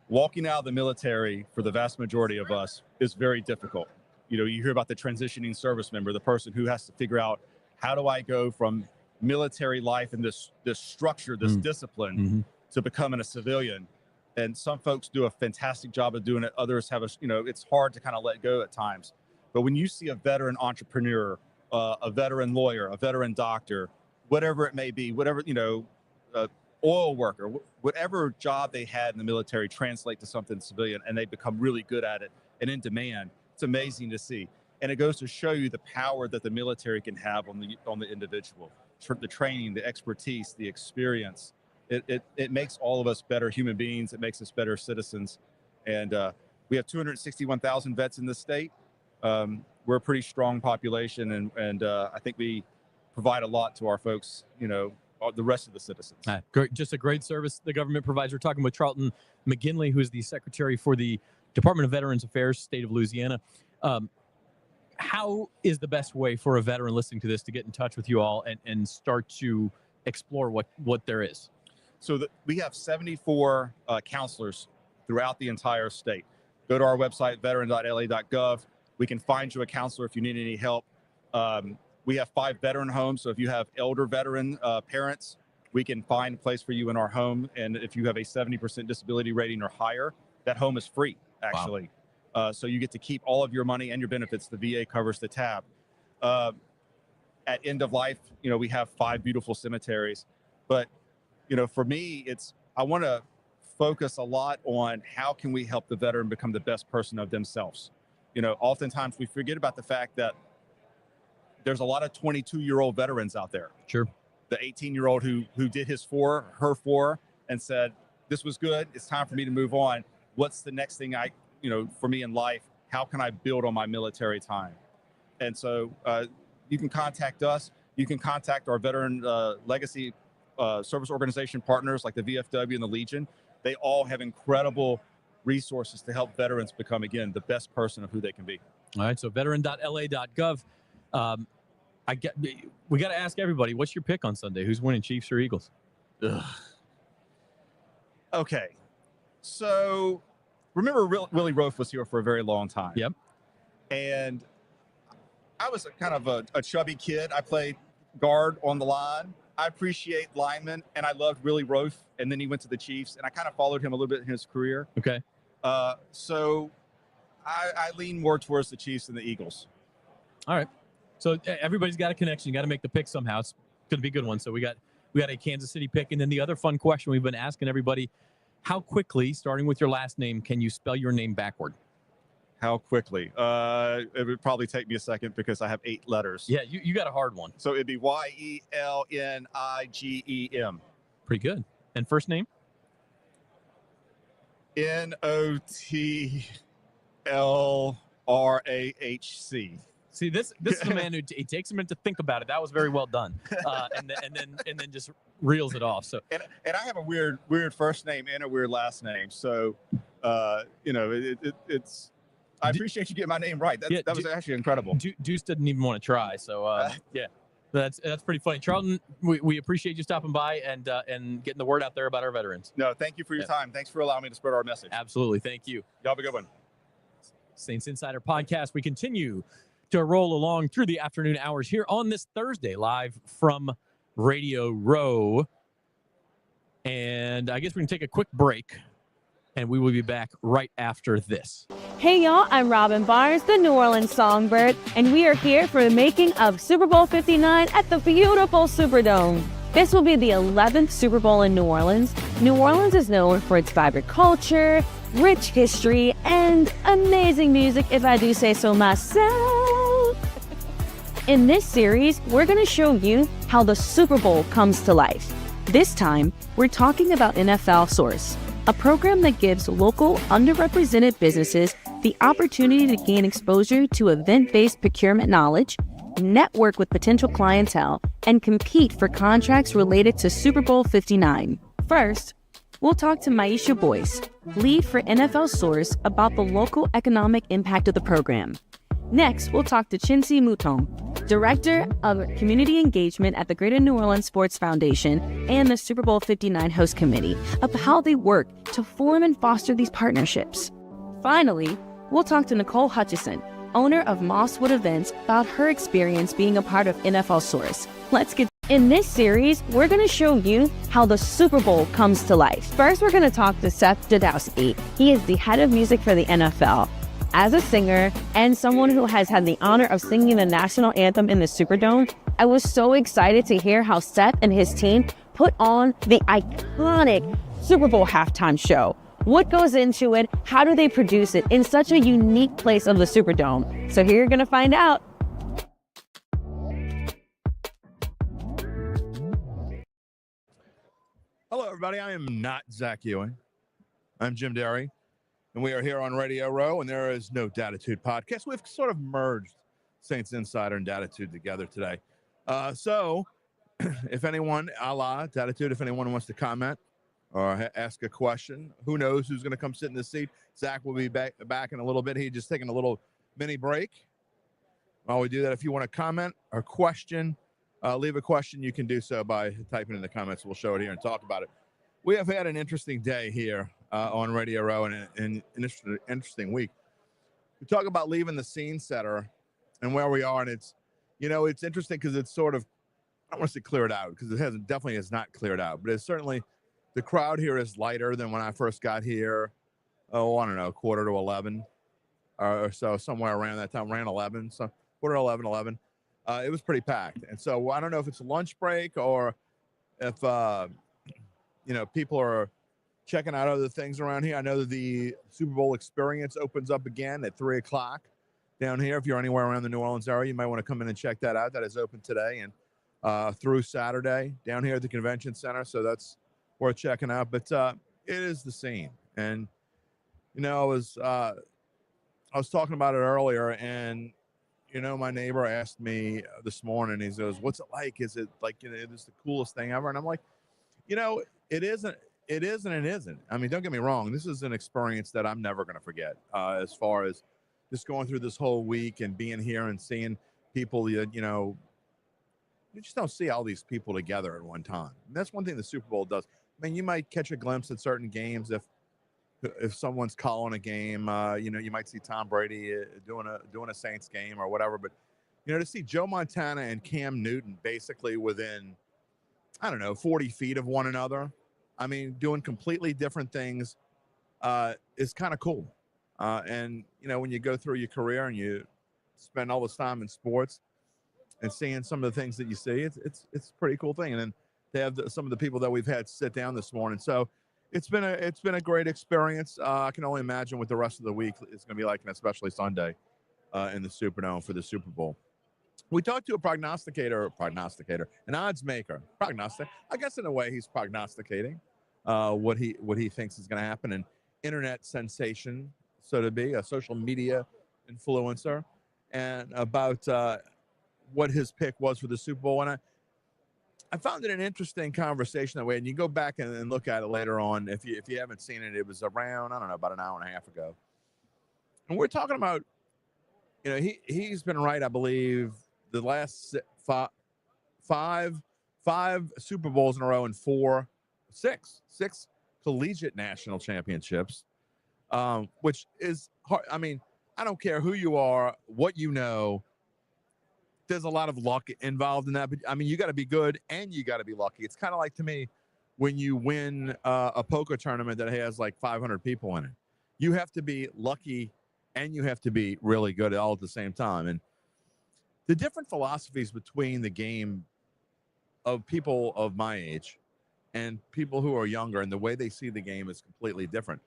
walking out of the military for the vast majority of us is very difficult. You know, you hear about the transitioning service member, the person who has to figure out, how do I go from military life and this structure, this discipline, to becoming a civilian? And some folks do a fantastic job of doing it. Others have it's hard to kind of let go at times. But when you see a veteran entrepreneur, a veteran lawyer, a veteran doctor, whatever it may be, whatever, oil worker, whatever job they had in the military translate to something civilian, and they become really good at it and in demand, it's amazing to see. And it goes to show you the power that the military can have on the individual, the training, the expertise, the experience. It makes all of us better human beings. It makes us better citizens. And we have 261,000 vets in the state. We're a pretty strong population, and I think we provide a lot to our folks, the rest of the citizens. Great, just a great service the government provides. We're talking with Charlton McGinley, who is the Secretary for the Department of Veterans Affairs, state of Louisiana. How is the best way for a veteran listening to this to get in touch with you all and start to explore what there is? So we have 74 counselors throughout the entire state. Go to our website, veteran.la.gov. We can find you a counselor if you need any help. We have 5 veteran homes, so if you have elder veteran parents, we can find a place for you in our home. And if you have a 70% disability rating or higher, that home is free, actually. Wow. So you get to keep all of your money and your benefits. The VA covers the tab. At end of life, we have 5 beautiful cemeteries. But, for me, I want to focus a lot on how can we help the veteran become the best person of themselves. Oftentimes we forget about the fact that there's a lot of 22-year-old veterans out there. Sure. The 18-year-old who did her 4 and said, this was good. It's time for me to move on. What's the next thing for me in life? How can I build on my military time? And so you can contact us. You can contact our veteran legacy service organization partners like the VFW and the Legion. They all have incredible resources to help veterans become, again, the best person of who they can be. All right, so veteran.la.gov. We got to ask everybody, what's your pick on Sunday? Who's winning, Chiefs or Eagles? Ugh. Okay, so remember Willie Roaf was here for a very long time. Yep. And I was kind of a chubby kid. I played guard on the line. I appreciate linemen, and I loved Willie Roaf. And then he went to the Chiefs, and I kind of followed him a little bit in his career. Okay. So I lean more towards the Chiefs than the Eagles. All right. So everybody's got a connection. You got to make the pick somehow. It's going to be a good one. So we got a Kansas City pick. And then the other fun question we've been asking everybody, how quickly, starting with your last name, can you spell your name backward? How quickly? It would probably take me a second because I have 8 letters. Yeah, you got a hard one. So it'd be YELNIGEM. Pretty good. And first name? NOTLRAHC. See, this is a man who he takes a minute to think about it. That was very well done, and then just reels it off. So and I have a weird first name and a weird last name. So it's. I appreciate you getting my name right. That was actually incredible. Deuce didn't even want to try. So yeah, that's pretty funny. Charlton, we appreciate you stopping by and getting the word out there about our veterans. No, thank you for your time. Thanks for allowing me to spread our message. Absolutely, thank you. Y'all have a good one. Saints Insider Podcast. We continue to roll along through the afternoon hours here on this Thursday, live from Radio Row. And I guess we can take a quick break, and we will be back right after this. Hey y'all, I'm Robin Barnes, the New Orleans Songbird, and we are here for the making of Super Bowl 59 at the beautiful Superdome. This will be the 11th Super Bowl in New Orleans. New Orleans is known for its vibrant culture, rich history, and amazing music, if I do say so myself. In this series, we're going to show you how the Super Bowl comes to life. This time, we're talking about NFL Source, a program that gives local underrepresented businesses the opportunity to gain exposure to event-based procurement knowledge, network with potential clientele, and compete for contracts related to Super Bowl 59. First, we'll talk to Maisha Boyce, lead for NFL Source, about the local economic impact of the program. Next, we'll talk to Chincy Mouton, Director of Community Engagement at the Greater New Orleans Sports Foundation and the Super Bowl 59 Host Committee, about how they work to form and foster these partnerships. Finally, we'll talk to Nicole Hutchison, owner of Mosswood Events, about her experience being a part of NFL Source. Let's get in this series, we're going to show you how the Super Bowl comes to life. First, we're going to talk to Seth Jadowski. He is the head of music for the NFL. As a singer and someone who has had the honor of singing the national anthem in the Superdome, I was so excited to hear how Seth and his team put on the iconic Super Bowl halftime show. What goes into it? How do they produce it in such a unique place of the Superdome? So here you're going to find out. Hello, everybody. I am not Zach Ewing. I'm Jim Derry, and we are here on Radio Row, and there is no Datitude podcast. We've sort of merged Saints Insider and Datitude together today. So if anyone, a la Datitude, if anyone wants to comment or ask a question, who knows who's going to come sit in this seat. Zach will be back in a little bit. He's just taking a little mini break. While we do that, if you want to comment or question, leave a question, you can do so by typing in the comments. We'll show it here and talk about it. We have had an interesting day here on Radio Row and an interesting week. We talk about leaving the scene center and where we are, and it's interesting because it's sort of, I don't want to say cleared out because it definitely has not cleared out, but it's certainly, the crowd here is lighter than when I first got here. Oh, I don't know, 10:45 or so, somewhere around that time, around 11, so 11:11. It was pretty packed. And so I don't know if it's a lunch break or if, people are checking out other things around here. I know that the Super Bowl experience opens up again at 3 o'clock down here. If you're anywhere around the New Orleans area, you might want to come in and check that out. That is open today and through Saturday down here at the convention center. So that's worth checking out. But it is the scene. And, I was talking about it earlier, and my neighbor asked me this morning, he goes, what's it like? Is it like, it's the coolest thing ever? And I'm like, it isn't, and it isn't. I mean, don't get me wrong. This is an experience that I'm never going to forget as far as just going through this whole week and being here and seeing people, you just don't see all these people together at one time. And that's one thing the Super Bowl does. I mean, you might catch a glimpse at certain games if someone's calling a game, you might see Tom Brady doing a Saints game or whatever. But, to see Joe Montana and Cam Newton basically within, 40 feet of one another, I mean, doing completely different things is kind of cool. And, when you go through your career and you spend all this time in sports and seeing some of the things that you see, it's a pretty cool thing. And then they have some of the people that we've had sit down this morning. So It's been a great experience. I can only imagine what the rest of the week is going to be like, and especially Sunday in the Superdome for the Super Bowl. We talked to a prognosticator, an odds maker, I guess in a way he's prognosticating what he thinks is going to happen. An internet sensation, so to be, a social media influencer, and about what his pick was for the Super Bowl. And I found it an interesting conversation that way. And you go back and look at it later on. If you haven't seen it, it was around, I don't know, about an hour and a half ago. And we're talking about, he's been right, I believe, the last five Super Bowls in a row and six collegiate national championships, which is hard. I mean, I don't care who you are, what you know. There's a lot of luck involved in that. But I mean, you got to be good and you got to be lucky. It's kind of like, to me, when you win a poker tournament that has like 500 people in it, you have to be lucky and you have to be really good all at the same time. And the different philosophies between the game of people of my age and people who are younger, and the way they see the game is completely different.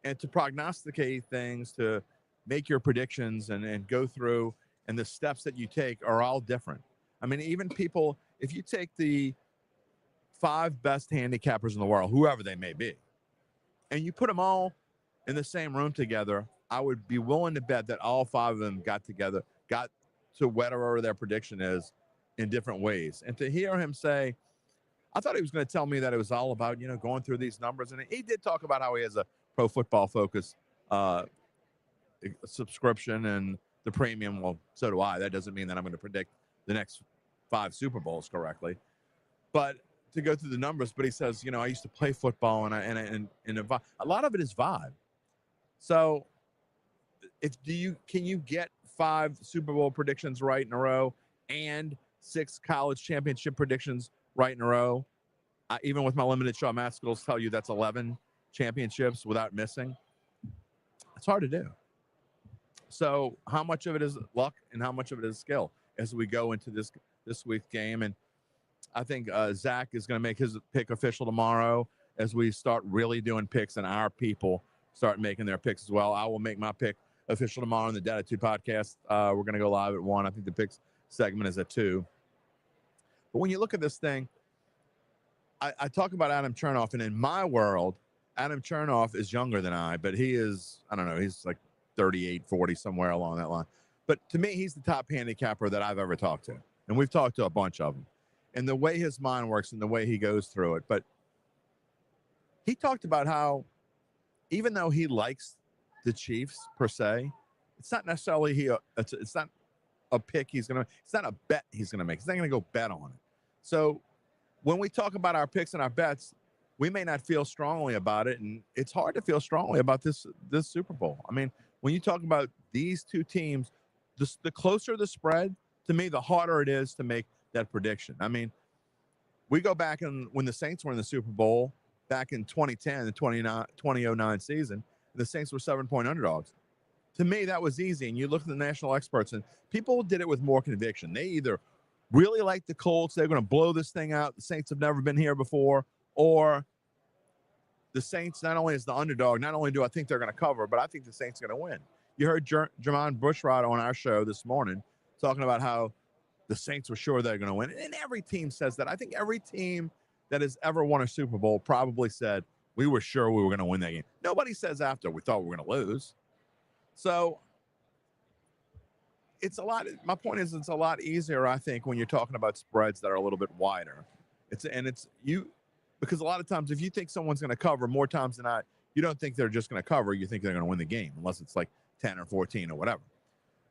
And to prognosticate things, to make your predictions and go through, and the steps that you take are all different. I mean, even people, if you take the 5 best handicappers in the world, whoever they may be, and you put them all in the same room together, I would be willing to bet that all 5 of them got to whatever their prediction is in different ways. And to hear him say, I thought he was going to tell me that it was all about, going through these numbers. And he did talk about how he has a Pro Football Focus subscription and the premium. Well, so do I. That doesn't mean that I'm going to predict the next 5 Super Bowls correctly. But to go through the numbers, but he says, I used to play football, and a lot of it is vibe. So can you get 5 Super Bowl predictions right in a row and 6 college championship predictions right in a row? Even with my limited show, math skills tell you that's 11 championships without missing. It's hard to do. So how much of it is luck and how much of it is skill as we go into this week's game? And I think Zach is going to make his pick official tomorrow as we start really doing picks, and our people start making their picks as well. I will make my pick official tomorrow on the Datitude podcast. We're going to go live at 1. I think the picks segment is at 2. But when you look at this thing, I talk about Adam Chernoff, and in my world, Adam Chernoff is younger than I, but he is, I don't know, he's like 38, 40, somewhere along that line. But to me, he's the top handicapper that I've ever talked to. And we've talked to a bunch of them. And the way his mind works and the way he goes through it. But he talked about how, even though he likes the Chiefs per se, it's not necessarily it's not a pick it's not a bet he's going to make. He's not going to go bet on it. So when we talk about our picks and our bets, we may not feel strongly about it. And it's hard to feel strongly about this Super Bowl. I mean, when you talk about these two teams, the closer the spread, to me, the harder it is to make that prediction. I mean, we go back and when the Saints were in the Super Bowl back in 2010, the 2009 season, the Saints were 7-point underdogs. To me, that was easy. And you look at the national experts, and people did it with more conviction. They either really like the Colts, they're going to blow this thing out, the Saints have never been here before, or the Saints, not only is the underdog, not only do I think they're going to cover, but I think the Saints are going to win. You heard Jermon Bushrod on our show this morning talking about how the Saints were sure they're going to win. And every team says that. I think every team that has ever won a Super Bowl probably said, we were sure we were going to win that game. Nobody says after we thought we were going to lose. So it's a lot. My point is, it's a lot easier, I think, when you're talking about spreads that are a little bit wider. Because a lot of times, if you think someone's going to cover, more times than not, you don't think they're just going to cover. You think they're going to win the game, unless it's like 10 or 14 or whatever.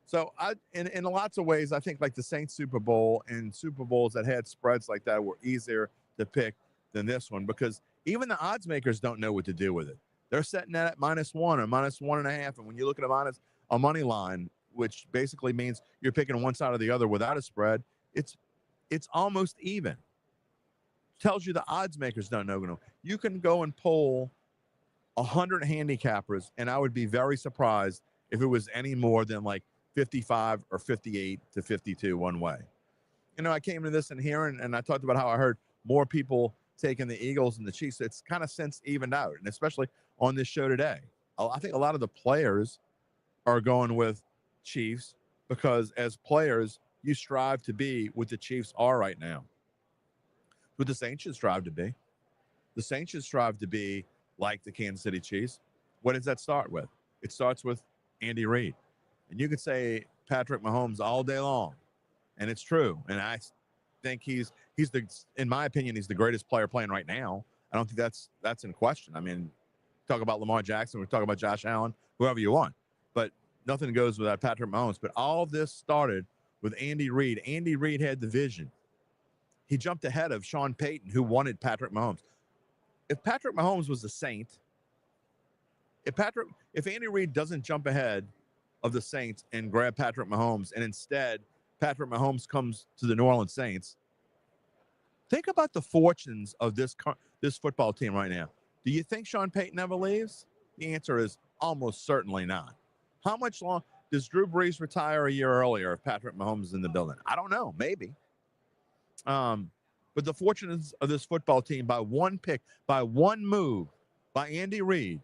So in lots of ways, I think like the Saints Super Bowl and Super Bowls that had spreads like that were easier to pick than this one, because even the odds makers don't know what to do with it. They're setting that at -1 or -1.5. And when you look at a money line, which basically means you're picking one side or the other without a spread, it's almost even. Tells you the odds makers don't know. You can go and poll 100 handicappers, and I would be very surprised if it was any more than like 55 or 58 to 52 one way. I came to this and here, and I talked about how I heard more people taking the Eagles and the Chiefs. It's kind of since evened out, and especially on this show today. I think a lot of the players are going with Chiefs because as players, you strive to be what the Chiefs are right now. What the Saints should strive to be. The Saints should strive to be like the Kansas City Chiefs. What does that start with? It starts with Andy Reid. And you could say Patrick Mahomes all day long, and it's true. And I think he's in my opinion, he's the greatest player playing right now. I don't think that's in question. I mean, talk about Lamar Jackson, we talk about Josh Allen, whoever you want, but nothing goes without Patrick Mahomes. But all of this started with Andy Reid. Andy Reid had the vision. He jumped ahead of Sean Payton, who wanted Patrick Mahomes. If Patrick Mahomes was a Saint, if Andy Reid doesn't jump ahead of the Saints and grab Patrick Mahomes, and instead Patrick Mahomes comes to the New Orleans Saints, think about the fortunes of this football team right now. Do you think Sean Payton ever leaves? The answer is almost certainly not. How much long does Drew Brees retire a year earlier if Patrick Mahomes is in the building? I don't know, maybe. But the fortunes of this football team, by one pick, by one move, by Andy Reid,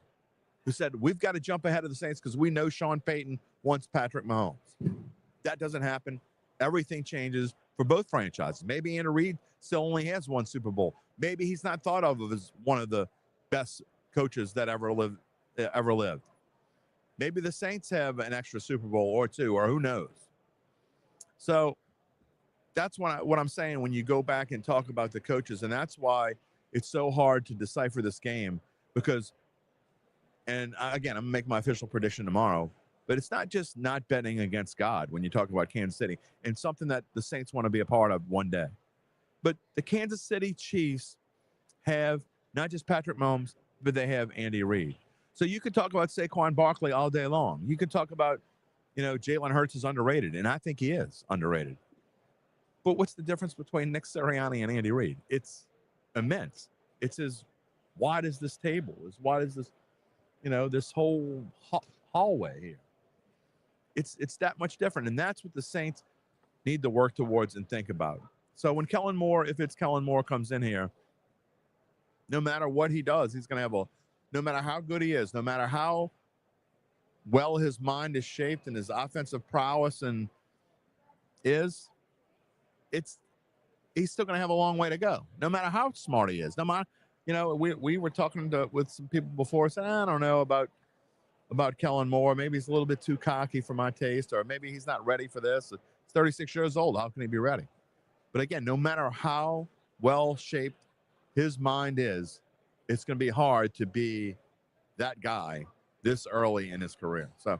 who said, we've got to jump ahead of the Saints because we know Sean Payton wants Patrick Mahomes. That doesn't happen. Everything changes for both franchises. Maybe Andy Reid still only has one Super Bowl. Maybe he's not thought of as one of the best coaches that ever lived. Maybe the Saints have an extra Super Bowl or two, or who knows. So that's what I'm saying when you go back and talk about the coaches, and that's why it's so hard to decipher this game because, and again, I'm going to make my official prediction tomorrow, but it's not just not betting against God when you talk about Kansas City and something that the Saints want to be a part of one day. But the Kansas City Chiefs have not just Patrick Mahomes, but they have Andy Reid. So you could talk about Saquon Barkley all day long. You could talk about, Jalen Hurts is underrated, and I think he is underrated. But what's the difference between Nick Sirianni and Andy Reid? It's immense. It's as wide as this table, as wide as this, this whole hallway here. It's that much different, and that's what the Saints need to work towards and think about. So when Kellen Moore, if it's Kellen Moore, comes in here, no matter what he does, he's going to have no matter how good he is, no matter how well his mind is shaped and his offensive prowess he's still going to have a long way to go, no matter how smart he is. No matter, we were talking with some people before, saying, I don't know about Kellen Moore. Maybe he's a little bit too cocky for my taste, or maybe he's not ready for this. He's 36 years old. How can he be ready? But again, no matter how well shaped his mind is, it's going to be hard to be that guy this early in his career. So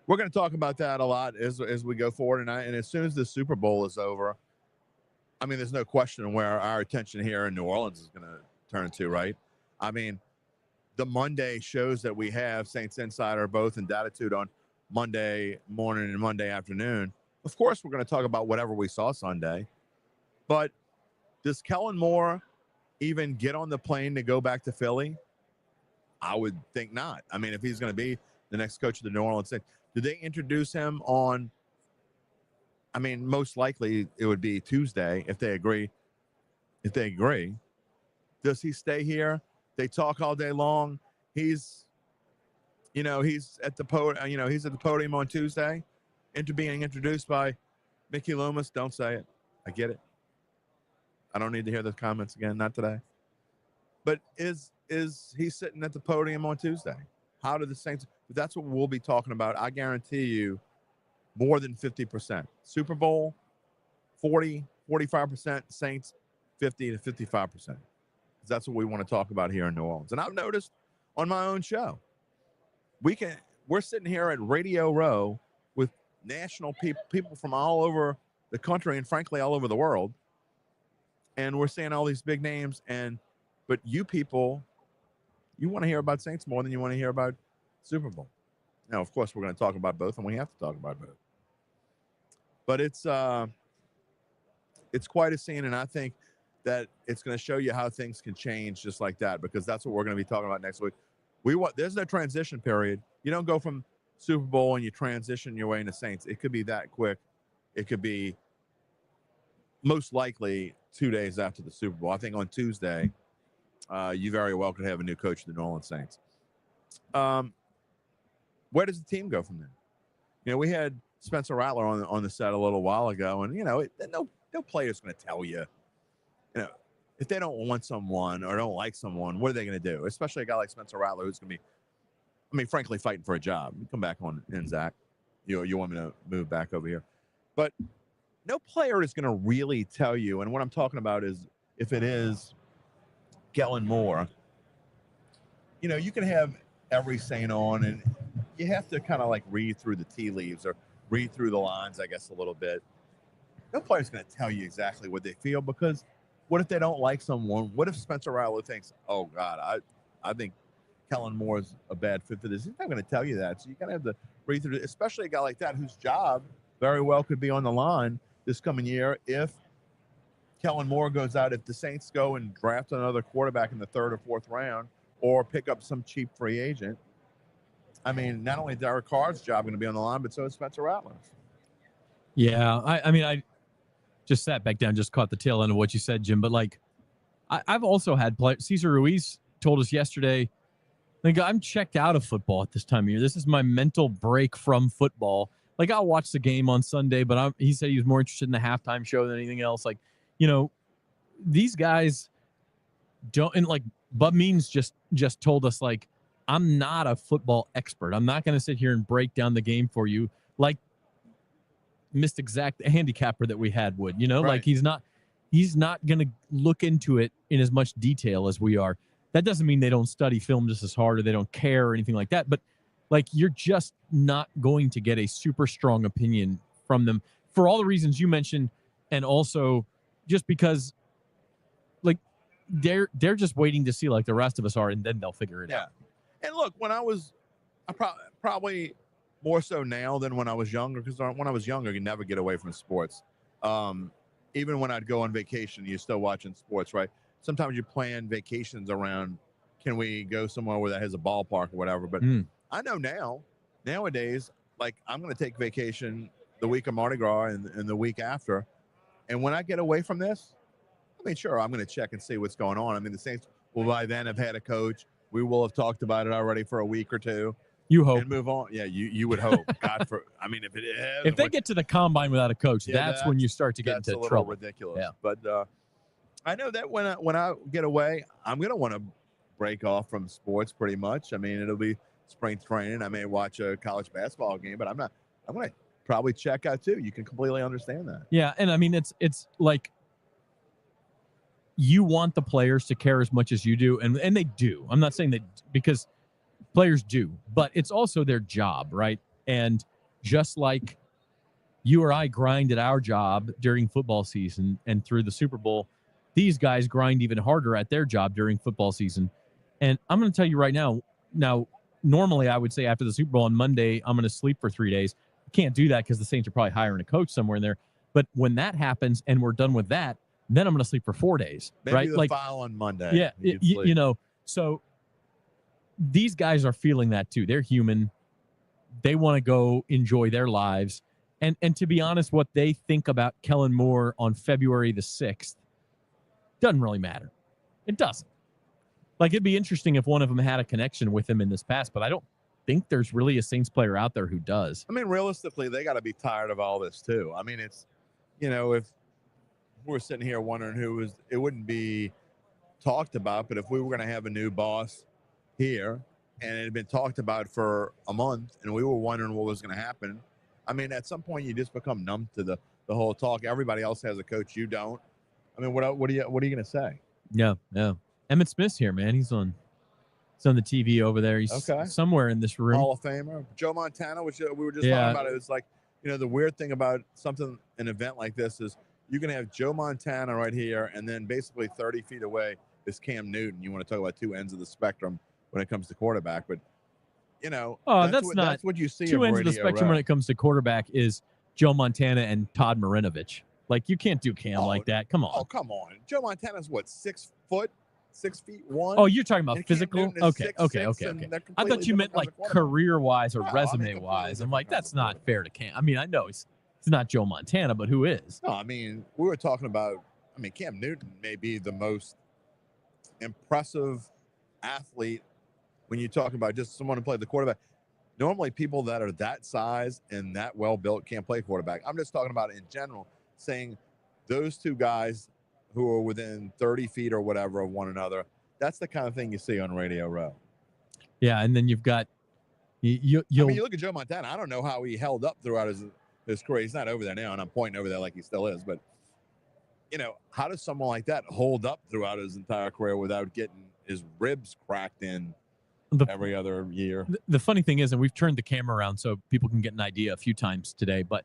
we're going to talk about that a lot as we go forward. And as soon as the Super Bowl is over, I mean, there's no question where our attention here in New Orleans is going to turn to, right? I mean, the Monday shows that we have, Saints Insider, both in Datitude on Monday morning and Monday afternoon. Of course, we're going to talk about whatever we saw Sunday. But does Kellen Moore even get on the plane to go back to Philly? I would think not. I mean, if he's going to be the next coach of the New Orleans Saints, do they introduce him on, I mean, most likely it would be Tuesday if they agree. Does he stay here? They talk all day long. He's at the podium on Tuesday, being introduced by Mickey Loomis. Don't say it. I get it. I don't need to hear those comments again. Not today. But is he sitting at the podium on Tuesday? How do the Saints? That's what we'll be talking about. I guarantee you, more than 50%. Super Bowl, 40, 45%. Saints, 50 to 55%. Because that's what we want to talk about here in New Orleans. And I've noticed on my own show, we're sitting here at Radio Row with national people from all over the country and frankly all over the world. And we're saying all these big names, but you people, you want to hear about Saints more than you want to hear about Super Bowl. Now, of course, we're going to talk about both, and we have to talk about both. But it's quite a scene, and I think that it's going to show you how things can change just like that, because that's what we're going to be talking about next week. There's no transition period. You don't go from Super Bowl and you transition your way into Saints. It could be that quick. It could be most likely 2 days after the Super Bowl. I think on Tuesday, you very well could have a new coach of the New Orleans Saints. Where does the team go from there? You know, we had Spencer Rattler on the set a little while ago, and, you know, no player's going to tell you, you know, if they don't want someone or don't like someone, what are they going to do? Especially a guy like Spencer Rattler who's going to be, I mean, frankly, fighting for a job. Come back on in, Zach. You want me to move back over here. But no player is going to really tell you, and what I'm talking about is if it is Kellen Moore, you know, you can have every Saint on, and you have to kind of like read through the tea leaves or read through the lines, I guess, a little bit. No player's going to tell you exactly what they feel, because what if they don't like someone? What if Spencer Rattler thinks, oh, God, I think Kellen Moore is a bad fit for this? He's not going to tell you that. So you kind of have to read through it, especially a guy like that whose job very well could be on the line this coming year if Kellen Moore goes out, if the Saints go and draft another quarterback in the 3rd or 4th round or pick up some cheap free agent. I mean, not only Derek Carr's job going to be on the line, but so is Spencer Rattler's. Yeah, I mean, I just sat back down, just caught the tail end of what you said, Jim. But, like, I've also had players. Cesar Ruiz told us yesterday, like, I'm checked out of football at this time of year. This is my mental break from football. Like, I'll watch the game on Sunday, but he said he was more interested in the halftime show than anything else. Like, you know, these guys don't, and like Bub Means just told us, like, I'm not a football expert. I'm not going to sit here and break down the game for you like Missed Exact handicapper that we had would, you know, Right. like he's not going to look into it in as much detail as we are. That doesn't mean they don't study film just as hard or they don't care or anything like that. But like, you're just not going to get a super strong opinion from them for all the reasons you mentioned. And also just because like they're just waiting to see like the rest of us are, and then they'll figure it out. And look, when I probably more so now than when I was younger, because when I was younger, you never get away from sports. Even when I'd go on vacation, you're still watching sports, right? Sometimes you plan vacations around, can we go somewhere where that has a ballpark or whatever? But I know nowadays, like, I'm going to take vacation the week of Mardi Gras and the week after. And when I get away from this, I mean, sure, I'm going to check and see what's going on. I mean, the Saints will by then have had a coach. We will have talked about it already for a week or two. You hope. And move on. Yeah, you would hope. God, I mean, If they get to the combine without a coach, that's when you start to get into little trouble. Ridiculous. Yeah. But I know that when I get away, I'm going to want to break off from sports pretty much. I mean, it'll be spring training. I may watch a college basketball game, but I'm going to probably check out too. You can completely understand that. Yeah, and I mean, it's like you want the players to care as much as you do, and they do. I'm not saying that because players do, but it's also their job, right? And just like you or I grind at our job during football season and through the Super Bowl, these guys grind even harder at their job during football season. And I'm going to tell you right now, normally I would say after the Super Bowl on Monday, I'm going to sleep for 3 days. I can't do that because the Saints are probably hiring a coach somewhere in there. But when that happens and we're done with that, then I'm going to sleep for 4 days. Maybe right? the file on Monday. Yeah, you know, so these guys are feeling that too. They're human. They want to go enjoy their lives. And to be honest, what they think about Kellen Moore on February the 6th doesn't really matter. It doesn't. Like, it'd be interesting if one of them had a connection with him in this past, but I don't think there's really a Saints player out there who does. I mean, realistically, they got to be tired of all this too. I mean, it's, you know, if we're sitting here wondering it wouldn't be talked about, but if we were going to have a new boss here and it had been talked about for a month and we were wondering what was going to happen, I mean, at some point you just become numb to the whole talk. Everybody else has a coach, you don't. I mean, what are you going to say? Yeah. Emmett Smith's here, man. He's on the TV over there. He's somewhere in this room. Hall of Famer. Joe Montana, which we were just talking about. It was like, you know, the weird thing about an event like this is you can have Joe Montana right here, and then basically 30 feet away is Cam Newton. You want to talk about two ends of the spectrum when it comes to quarterback, but you know, that's what you see. Two ends of the spectrum when it comes to quarterback is Joe Montana and Todd Marinovich. Like, you can't do Cam like that. Come on. Oh, come on. Joe Montana's what, 6 feet 1? Oh, you're talking about physical? Okay. I I thought you meant like career-wise or resume-wise. I'm like, that's not fair to Cam. I mean, I know he's not Joe Montana, but who is? No, I mean, we were talking about, I mean, Cam Newton may be the most impressive athlete when you talk about just someone who played the quarterback. Normally, people that are that size and that well built can't play quarterback. I'm just talking about in general, saying those two guys who are within 30 feet or whatever of one another. That's the kind of thing you see on Radio Row. Yeah, and then you've got you'll. I mean, you look at Joe Montana. I don't know how he held up throughout his career. He's not over there now, and I'm pointing over there like he still is. But how does someone like that hold up throughout his entire career without getting his ribs cracked in every other year? The funny thing is, and we've turned the camera around so people can get an idea a few times today, but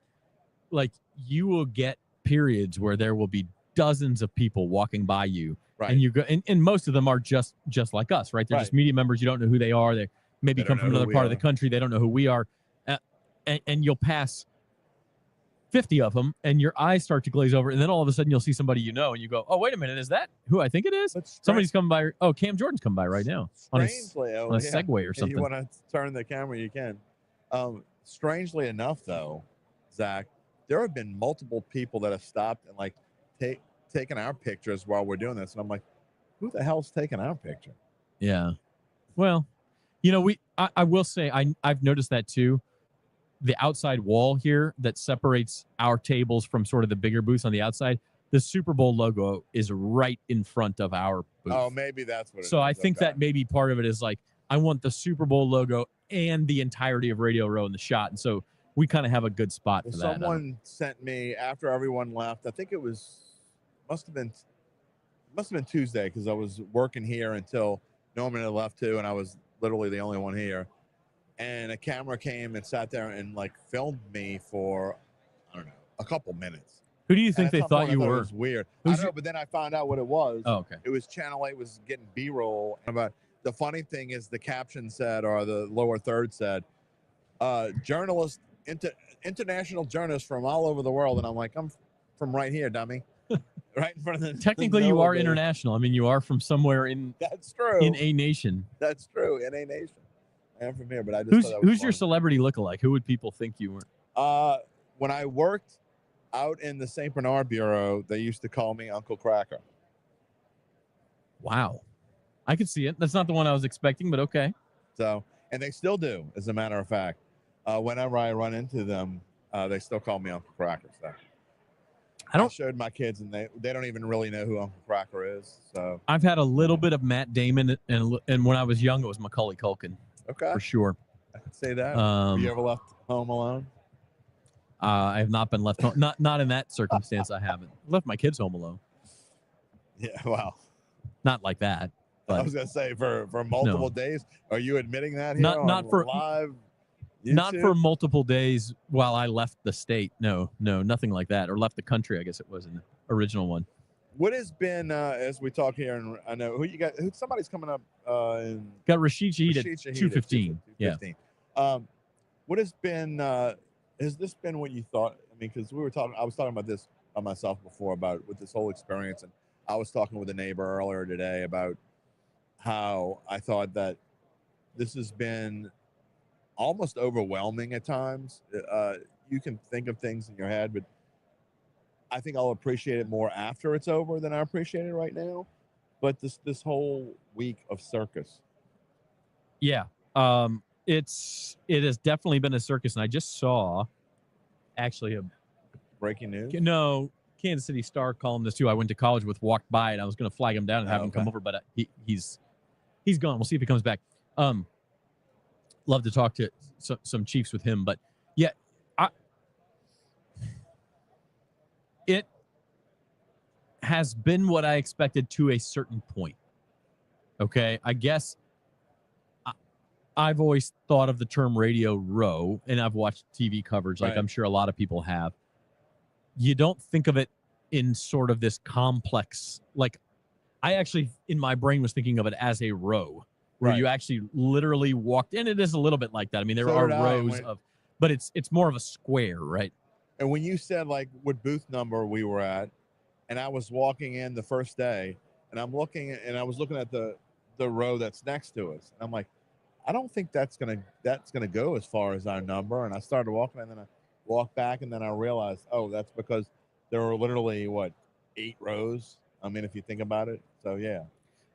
like you will get periods where there will be dozens of people walking by you, and you go, and most of them are just like us, right? They're just media members. You don't know who they are. They maybe come from another part of the country. They don't know who we are, and you'll pass 50 of them, and your eyes start to glaze over, and then all of a sudden you'll see somebody and you go, "Oh, wait a minute, is that who I think it is?" Somebody's coming by. Oh, Cam Jordan's come by right now on a Segway or something. If you want to turn the camera, you can. Strangely enough, though, Zach, there have been multiple people that have stopped and taken our pictures while we're doing this, and I'm like, "Who the hell's taking our picture?" Yeah. Well, I will say I've noticed that too. The outside wall here that separates our tables from sort of the bigger booths on the outside, the Super Bowl logo is right in front of our booth. Oh, maybe that's what it is. So I think that maybe part of it is like, I want the Super Bowl logo and the entirety of Radio Row in the shot. And so we kind of have a good spot for that. Someone sent me after everyone left. I think it must have been Tuesday, because I was working here until Norman had left too, and I was literally the only one here. And a camera came and sat there and filmed me for, I don't know, a couple minutes. Who do you think they thought you were? It was weird. I know, but then I found out what it was. Oh, okay. It was Channel 8 was getting B-roll. But the funny thing is the caption said, or the lower third said, international journalists from all over the world. And I'm like, I'm from right here, dummy. Right in front of the Technically, you are international. I mean, you are from somewhere in That's true. in a nation. That's true. In a nation. I am from here, but I just who's your celebrity lookalike? Who would people think you were? When I worked out in the St. Bernard Bureau, they used to call me Uncle Cracker. Wow. I could see it. That's not the one I was expecting, but okay. So, and they still do, as a matter of fact. Whenever I run into them, they still call me Uncle Cracker. So I showed my kids, and they don't even really know who Uncle Cracker is. So I've had a little bit of Matt Damon, and when I was young, it was Macaulay Culkin. Okay. For sure. I could say that. Have you ever left home alone? I have not been left home. Not in that circumstance. I haven't left my kids home alone. Yeah. Wow. Not like that. But I was gonna say for multiple days. Are you admitting that here? Not for live. YouTube? Not for multiple days while I left the state. No, nothing like that. Or left the country. I guess it was an original one. What has been as we talk here, and I know who you got. Somebody's coming up. Got Rashid Shaheed at 2:15. Yeah. What has been? Has this been what you thought? I mean, because I was talking about this by myself before with this whole experience, and I was talking with a neighbor earlier today about how I thought that this has been almost overwhelming at times. You can think of things in your head, but I think I'll appreciate it more after it's over than I appreciate it right now. But this whole week of circus. Yeah. It has definitely been a circus, and I just saw actually a breaking news. No, Kansas City Star columnist who I went to college with walked by, and I was going to flag him down and have him come over, but he's gone. We'll see if he comes back. Love to talk to some Chiefs with him, but yeah, it has been what I expected to a certain point. Okay, I guess I've always thought of the term Radio Row, and I've watched TV coverage like I'm sure a lot of people have. You don't think of it in sort of this complex, like I actually in my brain was thinking of it as a row where you actually literally walked in. It is a little bit like that. I mean, there are rows of, but it's more of a square, right? And when you said like what booth number we were at, and I was walking in the first day, and I was looking at the row that's next to us, and I'm like, I don't think that's gonna go as far as our number. And I started walking, and then I walked back, and then I realized, oh, that's because there were literally 8 rows. I mean, if you think about it. So yeah.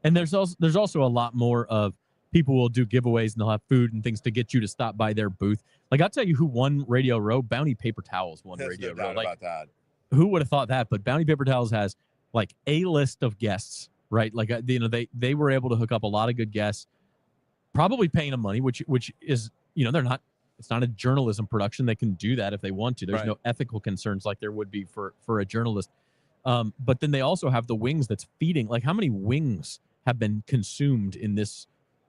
And there's also a lot more of people will do giveaways and they'll have food and things to get you to stop by their booth. Like I'll tell you who won Radio Row. Bounty Paper Towels won There's Radio no Row. doubt Like about that. who would have thought that? But Bounty Paper Towels has like a list of guests, right? Like they were able to hook up a lot of good guests, probably paying them money, which is they're not. It's not a journalism production. They can do that if they want to. There's Right. no ethical concerns like there would be for a journalist. But then they also have the wings that's feeding. Like how many wings have been consumed in this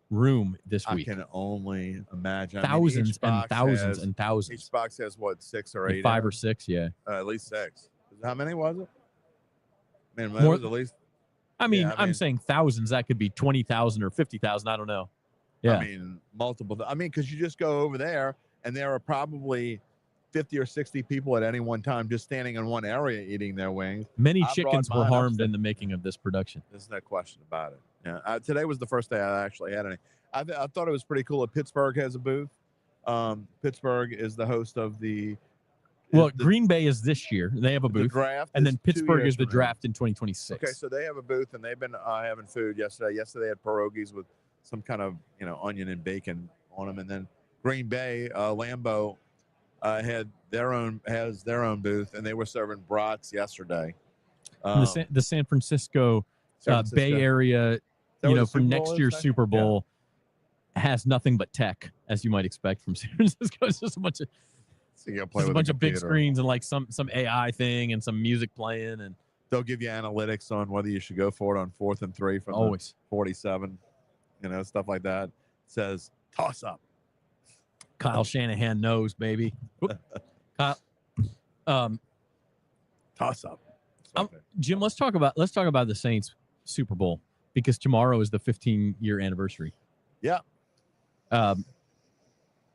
room this week? I can only imagine. Thousands I mean, and thousands and thousands. Each box has what, 6 or 8? Like 5 or 6, yeah. At least 6. How many was it? Man, More- it was at least. I mean, Yeah, I I'm mean- saying thousands. That could be 20,000 or 50,000. I don't know. Yeah. I mean, multiple. I mean, because you just go over there, and there are probably 50 or 60 people at any one time just standing in one area eating their wings. Many I brought chickens were mine harmed upstairs. in the making of this production. There's no question about it. Yeah, today was the first day I actually had any. I thought it was pretty cool that Pittsburgh has a booth. Pittsburgh is the host of the. Well, Green Bay is this year. They have a booth. Draft and is then 2 Pittsburgh years is the from now. draft in 2026. Okay, so they have a booth, and they've been having food yesterday. Yesterday they had pierogies with some kind of onion and bacon on them, and then Green Bay Lambeau has their own booth, and they were serving brats yesterday. And the San Francisco, Bay Area, that where the for Super Bowl next is year's next? Super Bowl has nothing but tech, as you might expect from San Francisco. It's just a bunch of So you gotta play just a with bunch the of big computer. screens and like some AI thing and some music playing, and They'll give you analytics on whether you should go for it on 4th and 3 from the Always. 47, stuff like that. It says toss up. Kyle Shanahan knows, baby. Kyle, toss up. Jim, let's talk about the Saints Super Bowl, because tomorrow is the 15-year anniversary. Yeah.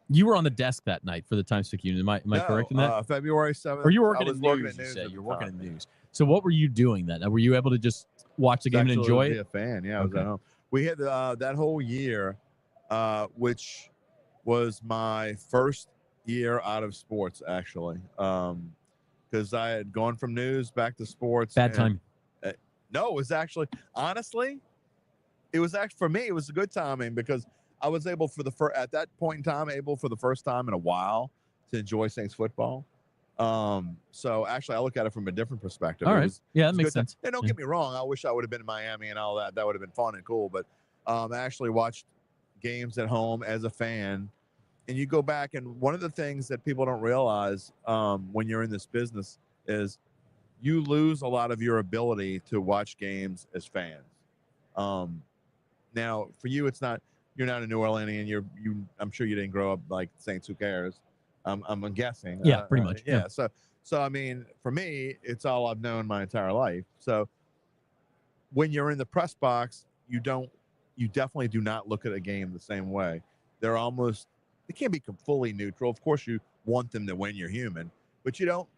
You were on the desk that night for the Times-Picayune. Am I correct in that? February 7th. Or you were I working was in working news, at you news said. at You the were working time. in news. So what were you doing then? Were you able to just watch the game and Actually, enjoy be it? a fan. Yeah, I was at home. We had that whole year, which was my first year out of sports, actually, because I had gone from news back to sports. Bad time. No, it was actually, honestly, for me, it was a good timing, because I was able at that point in time, for the first time in a while to enjoy Saints football. So actually, I look at it from a different perspective. All It right. was- Yeah, it that was a makes good time. sense. And don't get me wrong, I wish I would have been in Miami and all that. That would have been fun and cool. But I actually watched games at home as a fan. And you go back, and one of the things that people don't realize when you're in this business is you lose a lot of your ability to watch games as fans. Now, for you, you're not a New Orleanian. I'm sure you didn't grow up like Saints. Who cares? I'm guessing. Yeah, pretty much. Yeah. So I mean, for me, it's all I've known my entire life. So when you're in the press box, you definitely do not look at a game the same way. They can't be fully neutral. Of course, you want them to win. You're human, but you don't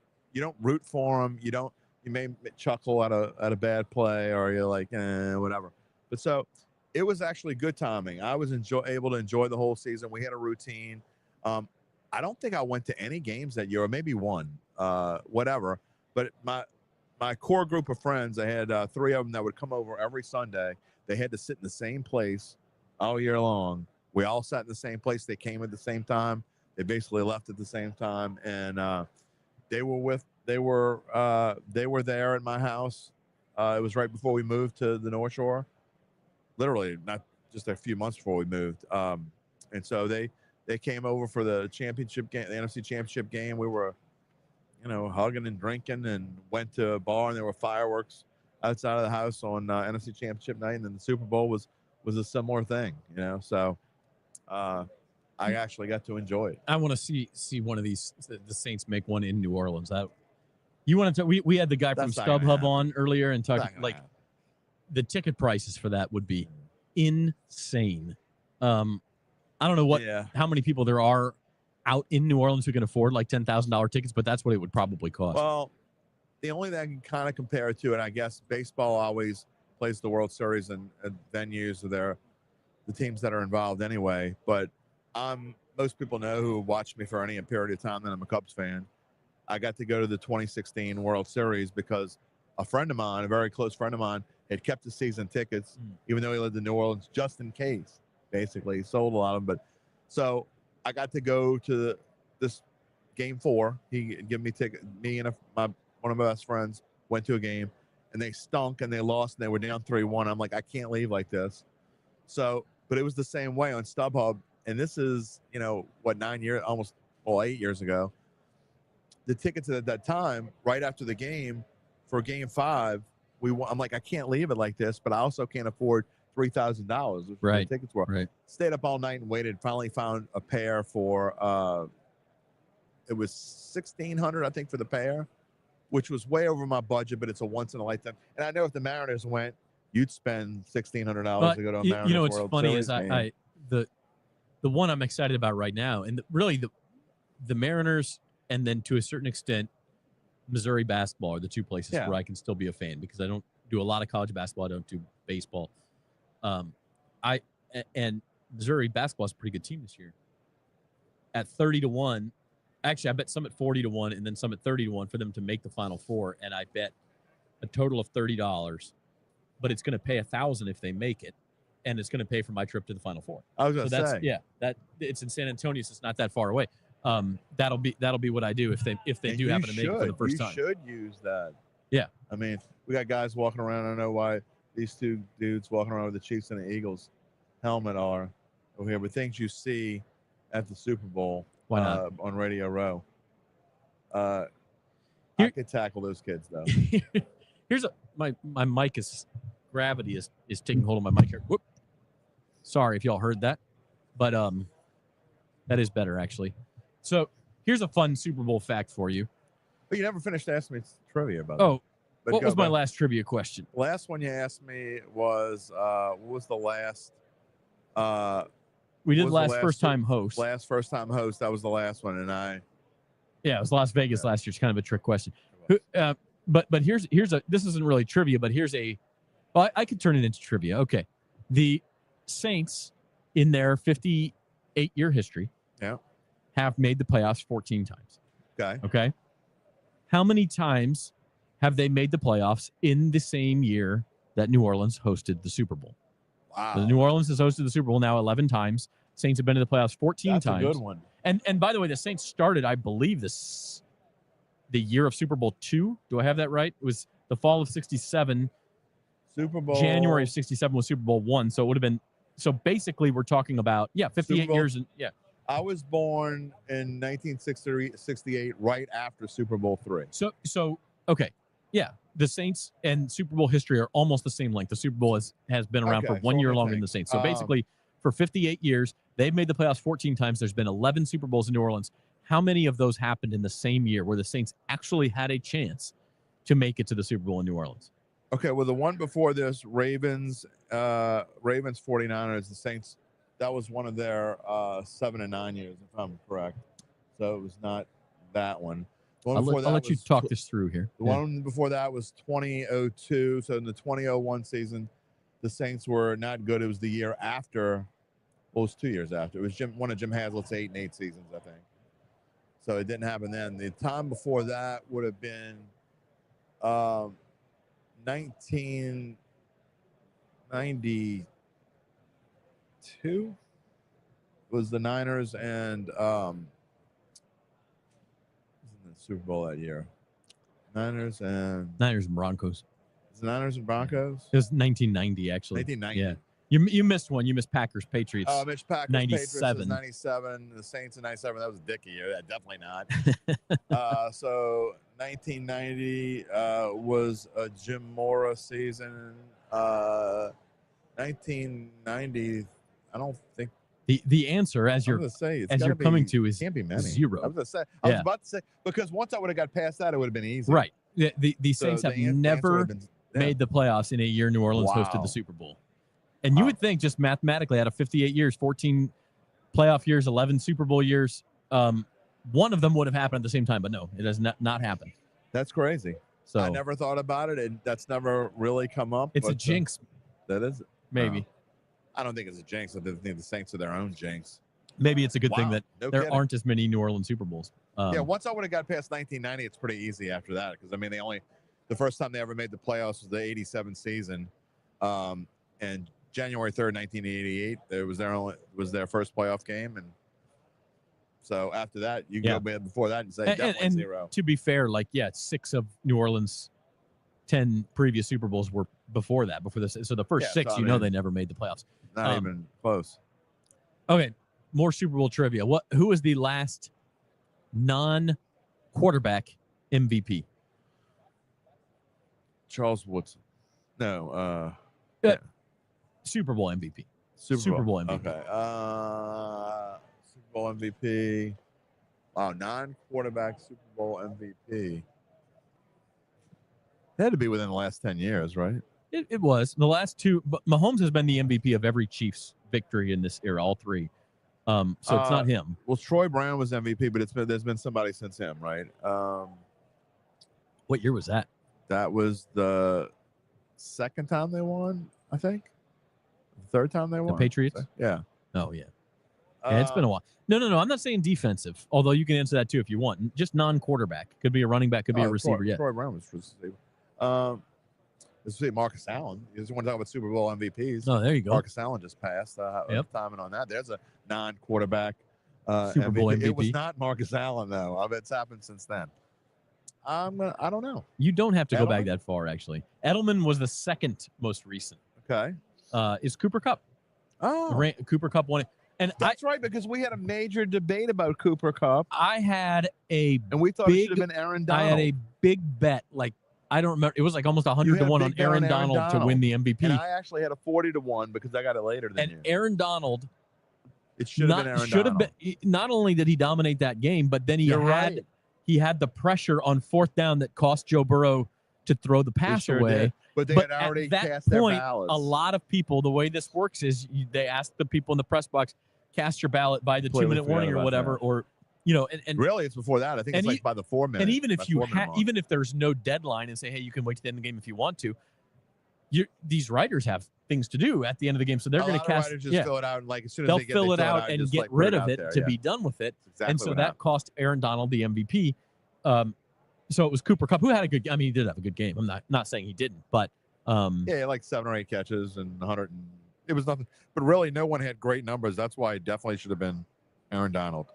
root for them. You may chuckle at a bad play, or you're like, whatever. But so it was actually good timing. I was able to enjoy the whole season. We had a routine. I don't think I went to any games that year, or maybe one, whatever. But my core group of friends, I had 3 of them that would come over every Sunday. They had to sit in the same place all year long. We all sat in the same place. They came at the same time. They basically left at the same time, and they were there at my house. It was right before we moved to the North Shore. Literally, not just a few months before we moved. And so they came over for the championship game, the NFC Championship game. We were, hugging and drinking, and went to a bar, and there were fireworks outside of the house on NFC Championship night. And then the Super Bowl was a similar thing, So I actually got to enjoy it. I want to see one of these, the Saints make one in New Orleans. You want to? We had the guy from That's not gonna StubHub happen. on earlier and Not talked gonna like happen. the ticket prices for that would be insane. I don't know how many people there are out in New Orleans who can afford like $10,000 tickets, but that's what it would probably cost. Well, the only thing I can kind of compare it to, and I guess baseball always plays the World Series and venues of the teams that are involved anyway. But most people know who watched me for any period of time that I'm a Cubs fan. I got to go to the 2016 World Series because a friend of mine, a very close friend of mine, had kept the season tickets, even though he lived in New Orleans, just in case. Basically, he sold a lot of them. But so I got to go to this game 4. He gave me ticket. Me and one of my best friends went to a game, and they stunk and they lost and they were down 3-1. I'm like, I can't leave like this. So, but it was the same way on StubHub, and this is 9 years, almost 8 years ago. The tickets at that time, right after the game, for Game 5, I'm like, I can't leave it like this, but I also can't afford $3,000, which Right. the tickets were. Right. Stayed up all night and waited. Finally found a pair for it was $1,600, I think, for the pair, which was way over my budget, but it's a once in a lifetime. And I know if the Mariners went, you'd spend $1,600 to go to a Mariners what's World funny Series is the one I'm excited about right now, and really the Mariners, and then to a certain extent, Missouri basketball are the two places where I can still be a fan, because I don't do a lot of college basketball. I don't do baseball. And Missouri basketball is a pretty good team this year. At 30-1, actually, I bet some at 40-1, and then some at 30-1 for them to make the Final Four. And I bet a total of $30, but it's going to pay $1,000 if they make it, and it's going to pay for my trip to the Final Four. I was going to say, that it's in San Antonio, so it's not that far away. That'll be what I do if they do happen to make it for the first time. You should use that. Yeah. I mean, we got guys walking around. I don't know why these two dudes walking around with the Chiefs and the Eagles helmet are over here, but things you see at the Super Bowl on Radio Row. I could tackle those kids, though. Here's my mic is gravity is taking hold of my mic here. Whoop. Sorry if y'all heard that, but that is better actually. So here's a fun Super Bowl fact for you. But you never finished asking me trivia about Oh, But what go was my back. last trivia question? Last one you asked me was what was the last? We did what was the last first-time host. Last first-time host. That was the last one, and Yeah, it was Las Vegas last year. It's kind of a trick question. But here's a this isn't really trivia, but here's a well, I could turn it into trivia. Okay. The Saints in their 58-year history have made the playoffs 14 times. Okay. How many times have they made the playoffs in the same year that New Orleans hosted the Super Bowl? Wow. So New Orleans has hosted the Super Bowl now 11 times. Saints have been to the playoffs 14 That's times. a good one. And by the way, the Saints started, I believe, the year of Super Bowl II. Do I have that right? It was the fall of 67. Super Bowl. January of 67 was Super Bowl I. So it would have been, so basically we're talking about, 58 years. And I was born in 1968, right after Super Bowl III. So okay. Yeah. The Saints and Super Bowl history are almost the same length. The Super Bowl has been around for 1 year longer than the Saints. So basically, for 58 years, they've made the playoffs 14 times. There's been 11 Super Bowls in New Orleans. How many of those happened in the same year where the Saints actually had a chance to make it to the Super Bowl in New Orleans? Okay, well, the one before this, Ravens 49ers, the Saints, that was one of their 7 and 9 years, if I'm correct. So it was not that one. The one before I'll that let you was talk this through here. The one before that was 2002. So in the 2001 season, the Saints were not good. It was the year after. Well, it was 2 years after. It was one of Jim Haslett's 8 and 8 seasons, I think. So it didn't happen then. The time before that would have been 1992 was the Niners and was in the Super Bowl that year. Niners and Broncos. Is it Niners and Broncos? It was 1990, actually. 1990. Yeah. You missed one. You missed Packers, Patriots. Mitch Packers, 97. Patriots was 97. The Saints in 97. That was a dicky year. Yeah, definitely not. So 1990 was a Jim Mora season. 1990, I don't think. The answer, as you're coming to, is can't be many. 0. I was gonna say. I was about to say, because once I would have got past that, it would have been easy. Right. The Saints So have the answer never would have been- made the playoffs in a year New Orleans hosted the Super Bowl. And you would think, just mathematically, out of 58 years, 14 playoff years, 11 Super Bowl years, one of them would have happened at the same time. But no, it has not happened. That's crazy. So I never thought about it, and that's never really come up. It's a but, jinx. That is Maybe. I don't think it's a jinx. I think the Saints are their own jinx. Maybe it's a good thing that No there kidding. aren't as many New Orleans Super Bowls. Yeah, once I would have got past 1990, it's pretty easy after that because I mean they only The first time they ever made the playoffs was the '87 season, and January 3rd, 1988. It was their first playoff game, and so after that, you go before that and say definitely and 0. To be fair, 6 of New Orleans' 10 previous Super Bowls were before that, before this. So the first 6, they never made the playoffs. Not even close. Okay, more Super Bowl trivia. Who was the last non-quarterback MVP? Charles Woodson. No. Super Bowl MVP. Super Bowl MVP. Okay. Super Bowl MVP. Wow, non-quarterback Super Bowl MVP. It had to be within the last 10 years, right? It was. The last 2, but Mahomes has been the MVP of every Chiefs victory in this era, all 3. So it's not him. Well, Troy Brown was MVP, but there's been somebody since him, right? What year was that? That was the second time they won, I think. The third time they won. The Patriots? Yeah. Oh, yeah. Yeah, it's been a while. No. I'm not saying defensive, although you can answer that too if you want. Just non-quarterback. Could be a running back, could be a receiver. Troy Brown was receiver. Let's see, Marcus Allen. You just want to talk about Super Bowl MVPs. Oh, there you go. Marcus Allen just passed. Timing on that. There's a non-quarterback Super Bowl MVP. It was not Marcus Allen, though. I bet it's happened since then. I don't know. You don't have to go back that far, actually. Edelman was the second most recent. Okay. Is Cooper Kupp. Oh. Cooper Kupp won it. And that's right, because we had a major debate about Cooper Kupp. I had and we thought it should have been Aaron Donald. I had a big bet, I don't remember. It was almost 100 to 1 on Aaron Donald to win the MVP. And I actually had a 40 to 1 because I got it later than you. And Aaron Donald, it should have been Aaron Donald. Not only did he dominate that game, but then he had the pressure on 4th down that cost Joe Burrow to throw the pass away. Did. But they had already at that cast point, their ballots. A lot of people, the way this works is they ask the people in the press box, cast your ballot by the 2-minute warning or whatever, or and really it's before that. I think it's by the 4 minutes. And even if even if there's no deadline and say, hey, you can wait to the end of the game if you want to, these writers have things to do at the end of the game, so they're going to cast. Fill it out, and as soon as they'll they fill it out and get rid of it to be done with it. Exactly and so that cost Aaron Donald the MVP. So it was Cooper Kupp who had a good. I mean, he did have a good game. I'm not saying he didn't, but like 7 or 8 catches and 100. It was nothing, but really no one had great numbers. That's why it definitely should have been Aaron Donald.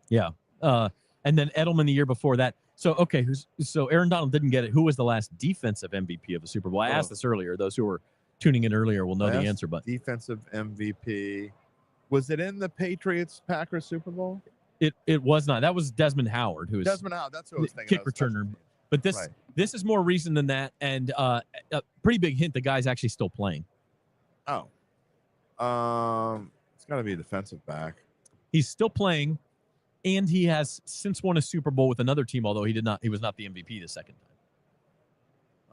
Yeah. And then Edelman the year before that. So, okay, so Aaron Donald didn't get it. Who was the last defensive MVP of a Super Bowl? I asked this earlier. Those who were tuning in earlier will know the answer. But defensive MVP, was it in the Patriots-Packers Super Bowl? It was not. That was Desmond Howard, who was Desmond Howard. That's what I was thinking. Kick returner. But this is more recent than that, and a pretty big hint: the guy's actually still playing. Oh, it's got to be a defensive back. He's still playing. And he has since won a Super Bowl with another team, although he was not the MVP the second time.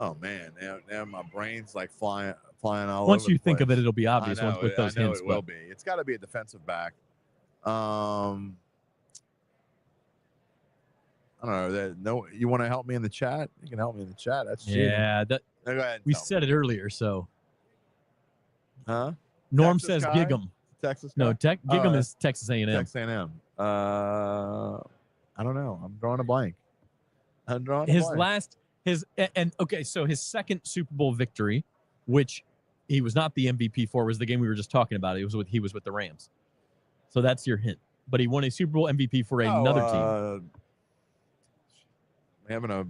Oh man, now my brain's like flying all Once over you the think place. of it, it'll be obvious I know, with those hints. It will be. It's got to be a defensive back. I don't know. You want to help me in the chat? You can help me in the chat. That's cheating. Yeah. Go ahead. We said it earlier, so. Huh? Norm Texas says guy? Gig'em. Texas. No, guy? Gig'em is Texas A&M. Texas A&M. I don't know. I'm drawing a blank. So his second Super Bowl victory, which he was not the MVP for, was the game we were just talking about. He was with the Rams. So that's your hint. But he won a Super Bowl MVP for another team. I'm having a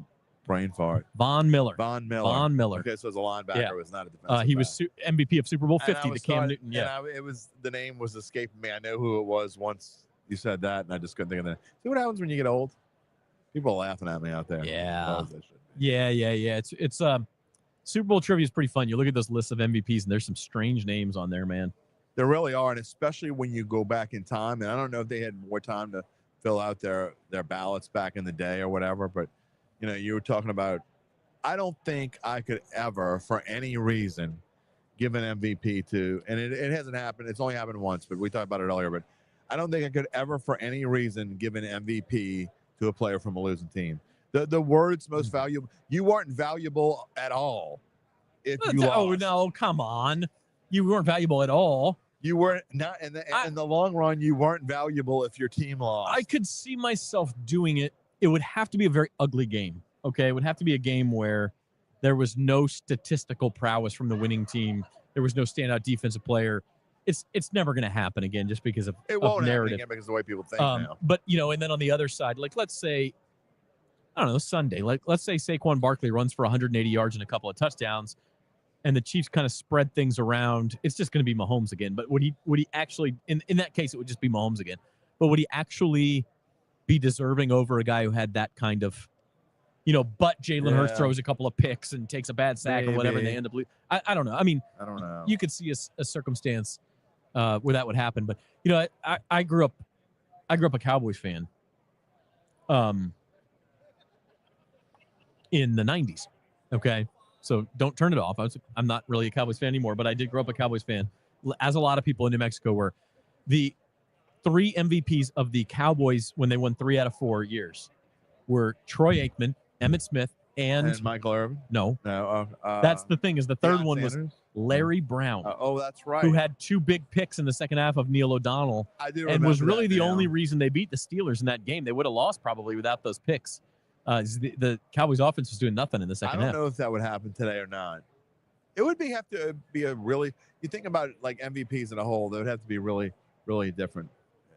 brain fart. Von Miller. Okay, so as a linebacker, it was not a defensive he was MVP of Super Bowl 50, the Cam Newton. Yeah. The name was escaping me. I know who it was once you said that, and I just couldn't think of that. See what happens when you get old? People are laughing at me out there. Yeah. It's Super Bowl trivia is pretty fun. You look at those lists of MVPs, and there's some strange names on there, man. There really are, and especially when you go back in time. And I don't know if they had more time to fill out their ballots back in the day or whatever, but you were talking about. I don't think I could ever, for any reason, give an MVP to, and it hasn't happened. It's only happened once, but we talked about it earlier. But I don't think I could ever, for any reason, give an MVP to a player from a losing team. The words most valuable. You weren't valuable at all if you lost. Oh no, come on! You weren't valuable at all. You weren't not in the long run. You weren't valuable if your team lost. I could see myself doing it. It would have to be a very ugly game. Okay, it would have to be a game where There was no statistical prowess from the winning team. There was no standout defensive player. It's never going to happen again just because of It won't happen narrative. again because of the way people think now. But, and then on the other side, like let's say, I don't know, Sunday, let's say Saquon Barkley runs for 180 yards and a couple of touchdowns, and the Chiefs kind of spread things around. It's just going to be Mahomes again. But would he actually, in that case, it would just be Mahomes again. But would he actually be deserving over a guy who had that kind of, but Jalen Hurts throws a couple of picks and takes a bad sack or whatever, and they end up losing? I don't know. I mean, I don't know. You could see a circumstance where that would happen. But, I grew up a Cowboys fan in the 90s. Okay. So don't turn it off. I'm not really a Cowboys fan anymore, but I did grow up a Cowboys fan, as a lot of people in New Mexico were. The 3 MVPs of the Cowboys when they won 3 out of 4 years were Troy Aikman, Emmitt Smith, and Michael Irvin. No, that's the thing. Is the third one was Larry Brown. That's right. Who had 2 big picks in the second half of Neil O'Donnell, and was really the only reason they beat the Steelers in that game. They would have lost probably without those picks. The Cowboys offense was doing nothing in the second half. I don't know if that would happen today or not. It would have to be a really. You think about like MVPs in a whole, they would have to be really, really different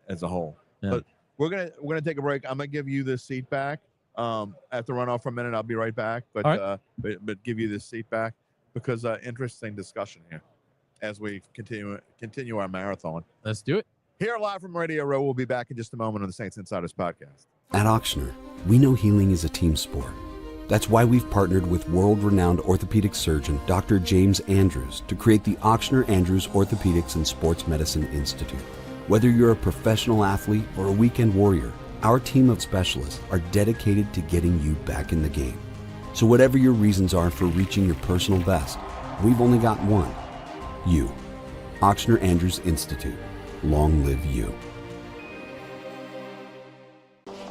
as a whole. Yeah. But we're gonna take a break. I'm gonna give you this seat back. I have to run off for a minute. I'll be right back. But but give you this seat back because interesting discussion here as we continue our marathon. Let's do it. Here live from Radio Row. We'll be back in just a moment on the Saints Insiders podcast. At Auctioner, we know healing is a team sport. That's why we've partnered with world-renowned orthopedic surgeon Dr. James Andrews to create the Auctioner Andrews Orthopedics and Sports Medicine Institute. Whether you're a professional athlete or a weekend warrior, our team of specialists are dedicated to getting you back in the game. So whatever your reasons are for reaching your personal best, we've only got one. You. Auctioner Andrews Institute. Long live you.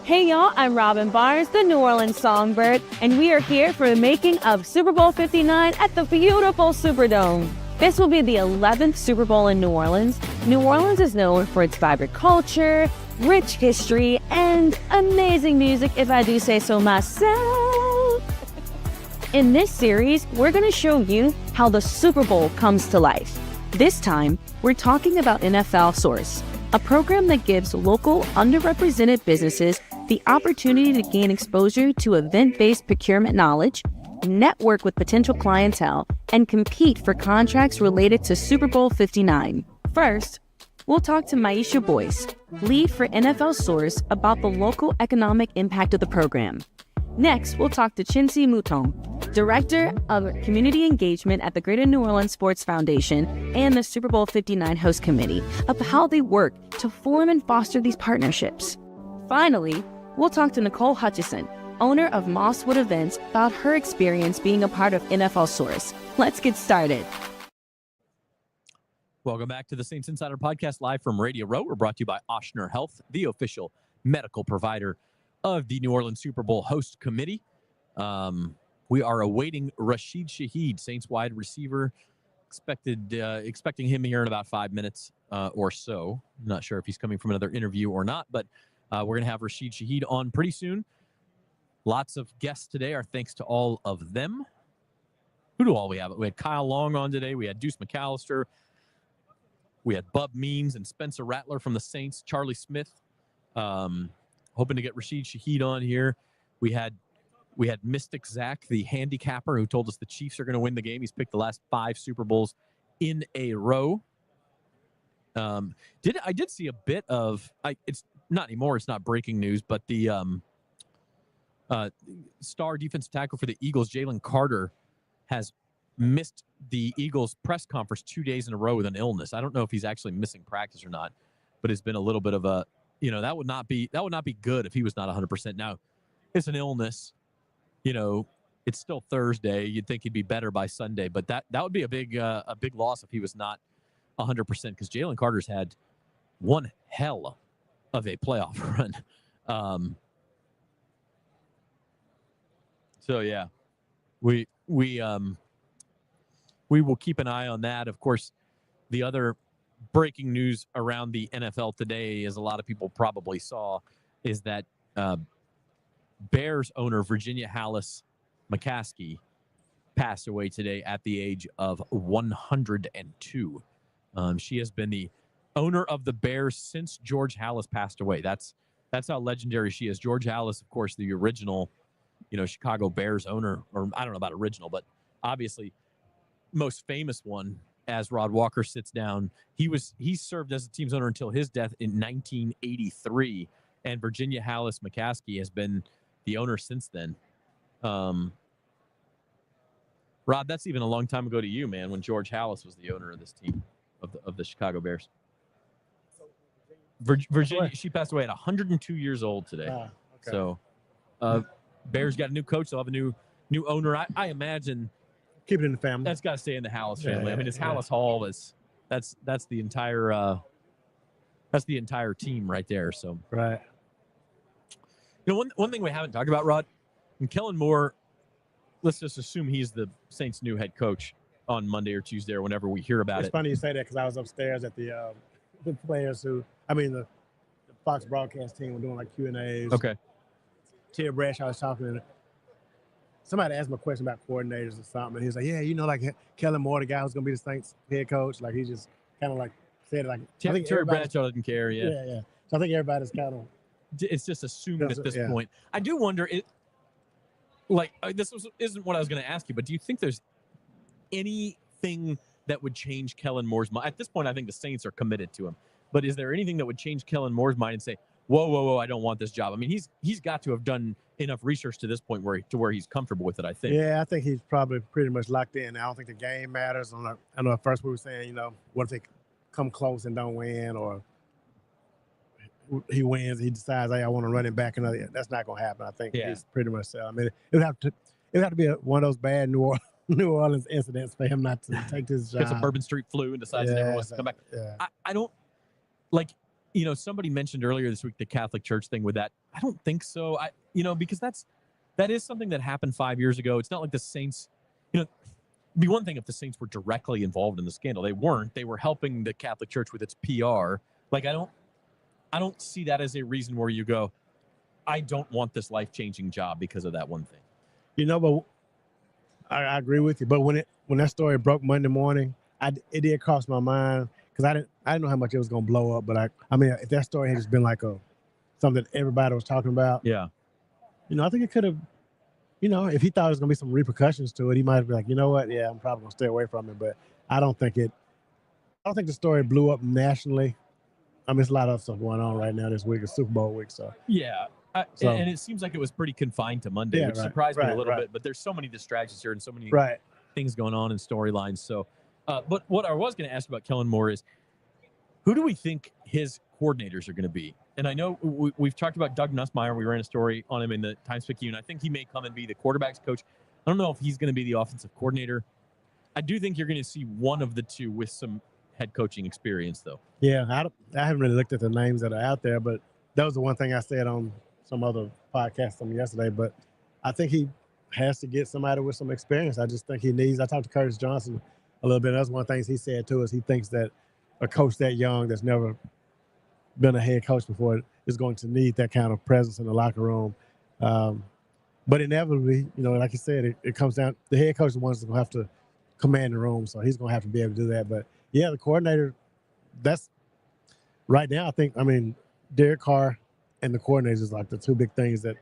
Hey y'all, I'm Robin Barnes, the New Orleans Songbird, and we are here for the making of Super Bowl 59 at the beautiful Superdome. This will be the 11th Super Bowl in New Orleans. New Orleans is known for its vibrant culture, rich history, and amazing music, if I do say so myself. In this series, we're going to show you how the Super Bowl comes to life. This time, we're talking about NFL Source, a program that gives local underrepresented businesses the opportunity to gain exposure to event-based procurement knowledge, network with potential clientele, and compete for contracts related to Super Bowl 59. First, we'll talk to Maisha Boyce, lead for NFL Source, about the local economic impact of the program. Next, we'll talk to Chinsi Mouton, Director of Community Engagement at the Greater New Orleans Sports Foundation and the Super Bowl 59 Host Committee, of how they work to form and foster these partnerships. Finally, we'll talk to Nicole Hutchison, owner of Mosswood Events, about her experience being a part of NFL Source. Let's get started. Welcome back to the Saints Insider Podcast, live from Radio Row. We're brought to you by Ochsner Health, the official medical provider of the New Orleans Super Bowl Host Committee. We are awaiting Rashid Shaheed, Saints wide receiver. Expecting him here in about 5 minutes or so. I'm not sure if he's coming from another interview or not, but we're going to have Rashid Shaheed on pretty soon. Lots of guests today. Our thanks to all of them. Who do all we have? We had Kyle Long on today. We had Deuce McAllister. We had Bub Means and Spencer Rattler from the Saints. Charlie Smith. Hoping to get Rashid Shaheed on here. We had Mystic Zach, the handicapper, who told us the Chiefs are going to win the game. He's picked the last 5 Super Bowls in a row. I did see a bit of it's not anymore. It's not breaking news, but the star defensive tackle for the Eagles, Jalen Carter, has missed the Eagles press conference 2 days in a row with an illness. I don't know if he's actually missing practice or not, but it's been a little bit of a, that would not be good if he was not 100%. Now, it's an illness. It's still Thursday. You'd think he'd be better by Sunday, but that would be a big loss if he was not 100%, because Jalen Carter's had one hell of a playoff run. So yeah, we will keep an eye on that. Of course, the other breaking news around the NFL today, as a lot of people probably saw, is that Bears owner Virginia Hallis McCaskey passed away today at the age of 102. She has been the owner of the Bears since George Halas passed away. That's how legendary she is. George Halas, of course, the original, Chicago Bears owner, or I don't know about original, but obviously most famous one. As Rod Walker sits down, he served as the team's owner until his death in 1983, and Virginia Halas McCaskey has been the owner since then. Rod, that's even a long time ago to you, man, when George Halas was the owner of this team, of the Chicago Bears. Virginia, she passed away at 102 years old today. Okay. So, Bears got a new coach. They'll have a new owner. I imagine. Keep it in the family. That's got to stay in the Halas family. Yeah, I mean, it's yeah. Halas Hall. That's the entire team right there. So, right. One thing we haven't talked about, Rod, and Kellen Moore. Let's just assume he's the Saints' new head coach on Monday or Tuesday or whenever we hear about It's it. funny you say that because I was upstairs at the players the Fox broadcast team were doing like Q&As. Okay. Terry Bradshaw was talking, and somebody asked him a question about coordinators or something, and he was like, "Yeah, like Kellen Moore, the guy who's going to be the Saints head coach." Like he just kind of like said it like. I think Terry Bradshaw doesn't care. Yeah. Yeah. So I think everybody's kind of. It's just assumed at this point. I do wonder isn't what I was going to ask you, but do you think there's anything that would change Kellen Moore's mind? At this point, I think the Saints are committed to him. But is there anything that would change Kellen Moore's mind and say, whoa, I don't want this job? I mean, he's got to have done enough research to this point where he's comfortable with it, I think. Yeah, I think he's probably pretty much locked in. I don't think the game matters. I know at first we were saying, what if they come close and don't win, or he wins, he decides, hey, I want to run it back. That's not going to happen. I think he's pretty much set. I mean, it would have to be one of those bad New Orleans incidents for him not to take this job. Gets a Bourbon Street flu and decides he never wants to come back. Yeah. I don't somebody mentioned earlier this week the Catholic Church thing with that. I don't think so. Because that is something that happened 5 years ago. It's not like the Saints, it'd be one thing if the Saints were directly involved in the scandal. They weren't. They were helping the Catholic Church with its PR. Like, I don't see that as a reason where you go, I don't want this life-changing job because of that one thing. But I agree with you. But when that story broke Monday morning, it did cross my mind because I didn't know how much it was going to blow up. But I mean, if that story had just been like something everybody was talking about, yeah, I think it could have. If he thought there was going to be some repercussions to it, he might be like, you know what? Yeah, I'm probably going to stay away from it. But I don't think the story blew up nationally. I mean, there's a lot of stuff going on right now this week. It's Super Bowl week, so. Yeah, and it seems like it was pretty confined to Monday, which surprised me a little bit. But there's so many distractions here and so many things going on in storylines. So, but what I was going to ask about Kellen Moore is, who do we think his coordinators are going to be? And I know we've talked about Doug Nussmeier. We ran a story on him in the Times-Picayune. I think he may come and be the quarterback's coach. I don't know if he's going to be the offensive coordinator. I do think you're going to see one of the two with some head coaching experience, though. Yeah, I haven't really looked at the names that are out there, but that was the one thing I said on some other podcast from yesterday. But I think he has to get somebody with some experience. I just think he needs. I talked to Curtis Johnson a little bit. That's one of the things he said too, is he thinks that a coach that young that's never been a head coach before is going to need that kind of presence in the locker room. But inevitably, like you said, it comes down. The head coach is the one that's going to have to command the room, so he's going to have to be able to do that. But yeah, the coordinator, that's right now, I mean, Derek Carr and the coordinators is like the two big things that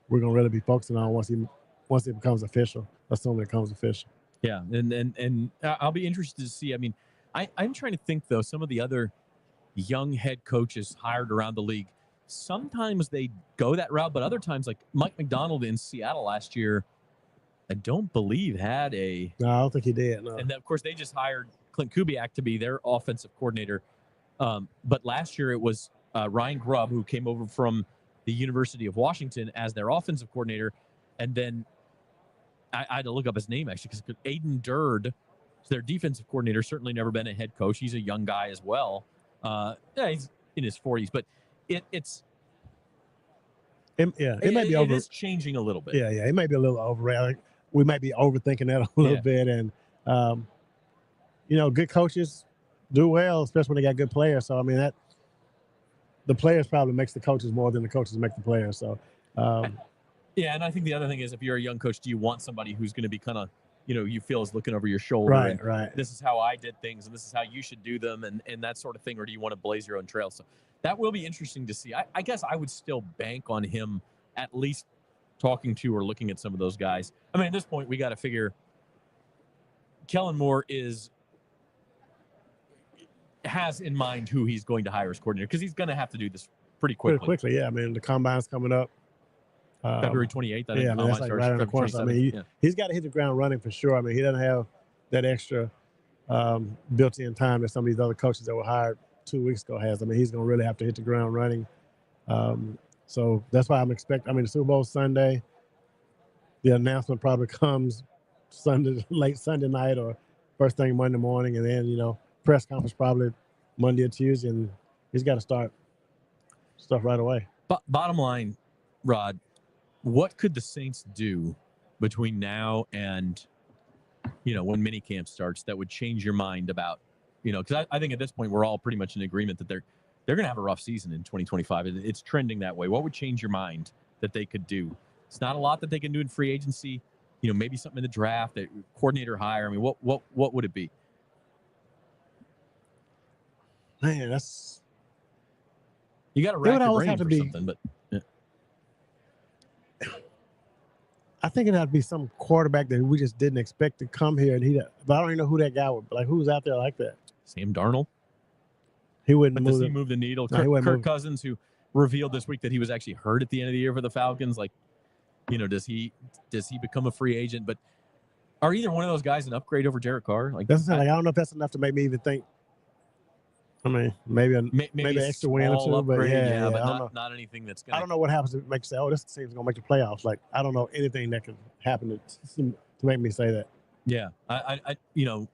we're going to really be focusing on once it becomes official, assuming it becomes official. Yeah, and I'll be interested to see. I mean, I'm trying to think, though, some of the other young head coaches hired around the league, sometimes they go that route, but other times, like Mike McDonald in Seattle last year, I don't believe had a... No, I don't think he did, no. And, of course, they just hired Clint Kubiak to be their offensive coordinator. But last year it was Ryan Grubb, who came over from the University of Washington as their offensive coordinator. And then I had to look up his name, actually, because Aiden Durd, their defensive coordinator, certainly never been a head coach. He's a young guy as well. He's in his 40s. But it may be over. It is changing a little bit. Yeah, it may be a little overrated. We might be overthinking that a little bit. And, good coaches do well, especially when they got good players. So, I mean, the players probably makes the coaches more than the coaches make the players. So, yeah, and I think the other thing is, if you're a young coach, do you want somebody who's going to be kind of you feel is looking over your shoulder. Right, and right. This is how I did things, and this is how you should do them, and that sort of thing, or do you want to blaze your own trail? So that will be interesting to see. I guess I would still bank on him at least talking to or looking at some of those guys. I mean, at this point, we got to figure Kellen Moore has in mind who he's going to hire as coordinator, because he's going to have to do this pretty quickly. Pretty quickly, yeah. I mean, the combine's coming up. February 28th, I think. Yeah, I mean, that's like right around the corner. So, I mean, he's got to hit the ground running for sure. I mean, he doesn't have that extra built-in time that some of these other coaches that were hired 2 weeks ago has. I mean, he's going to really have to hit the ground running. So that's why I'm expecting. I mean, the Super Bowl Sunday, the announcement probably comes late Sunday night or first thing Monday morning, and then press conference probably Monday or Tuesday, and he's got to start stuff right away. But bottom line, Rod, what could the Saints do between now and when minicamp starts that would change your mind about because I think at this point we're all pretty much in agreement that they're going to have a rough season in 2025. It's trending that way. What would change your mind that they could do? It's not a lot that they can do in free agency. Maybe something in the draft, a coordinator hire. I mean, what would it be? Man, that's you got to rack your brain for something, but. I think it'd have to be some quarterback that we just didn't expect to come here, and but I don't even know who that guy would. Like, who's out there like that? Sam Darnold. He wouldn't But does he move the needle? No, Kirk Cousins, who revealed this week that he was actually hurt at the end of the year for the Falcons. Like, does he become a free agent? But are either one of those guys an upgrade over Derek Carr? Like, that's I don't know if that's enough to make me even think. I mean, maybe an extra win or two, upgrade, but but not anything that's going to. I don't know what happens to make you say, "Oh, this team's going to make the playoffs." Like, I don't know anything that could happen to make me say that. Yeah, I don't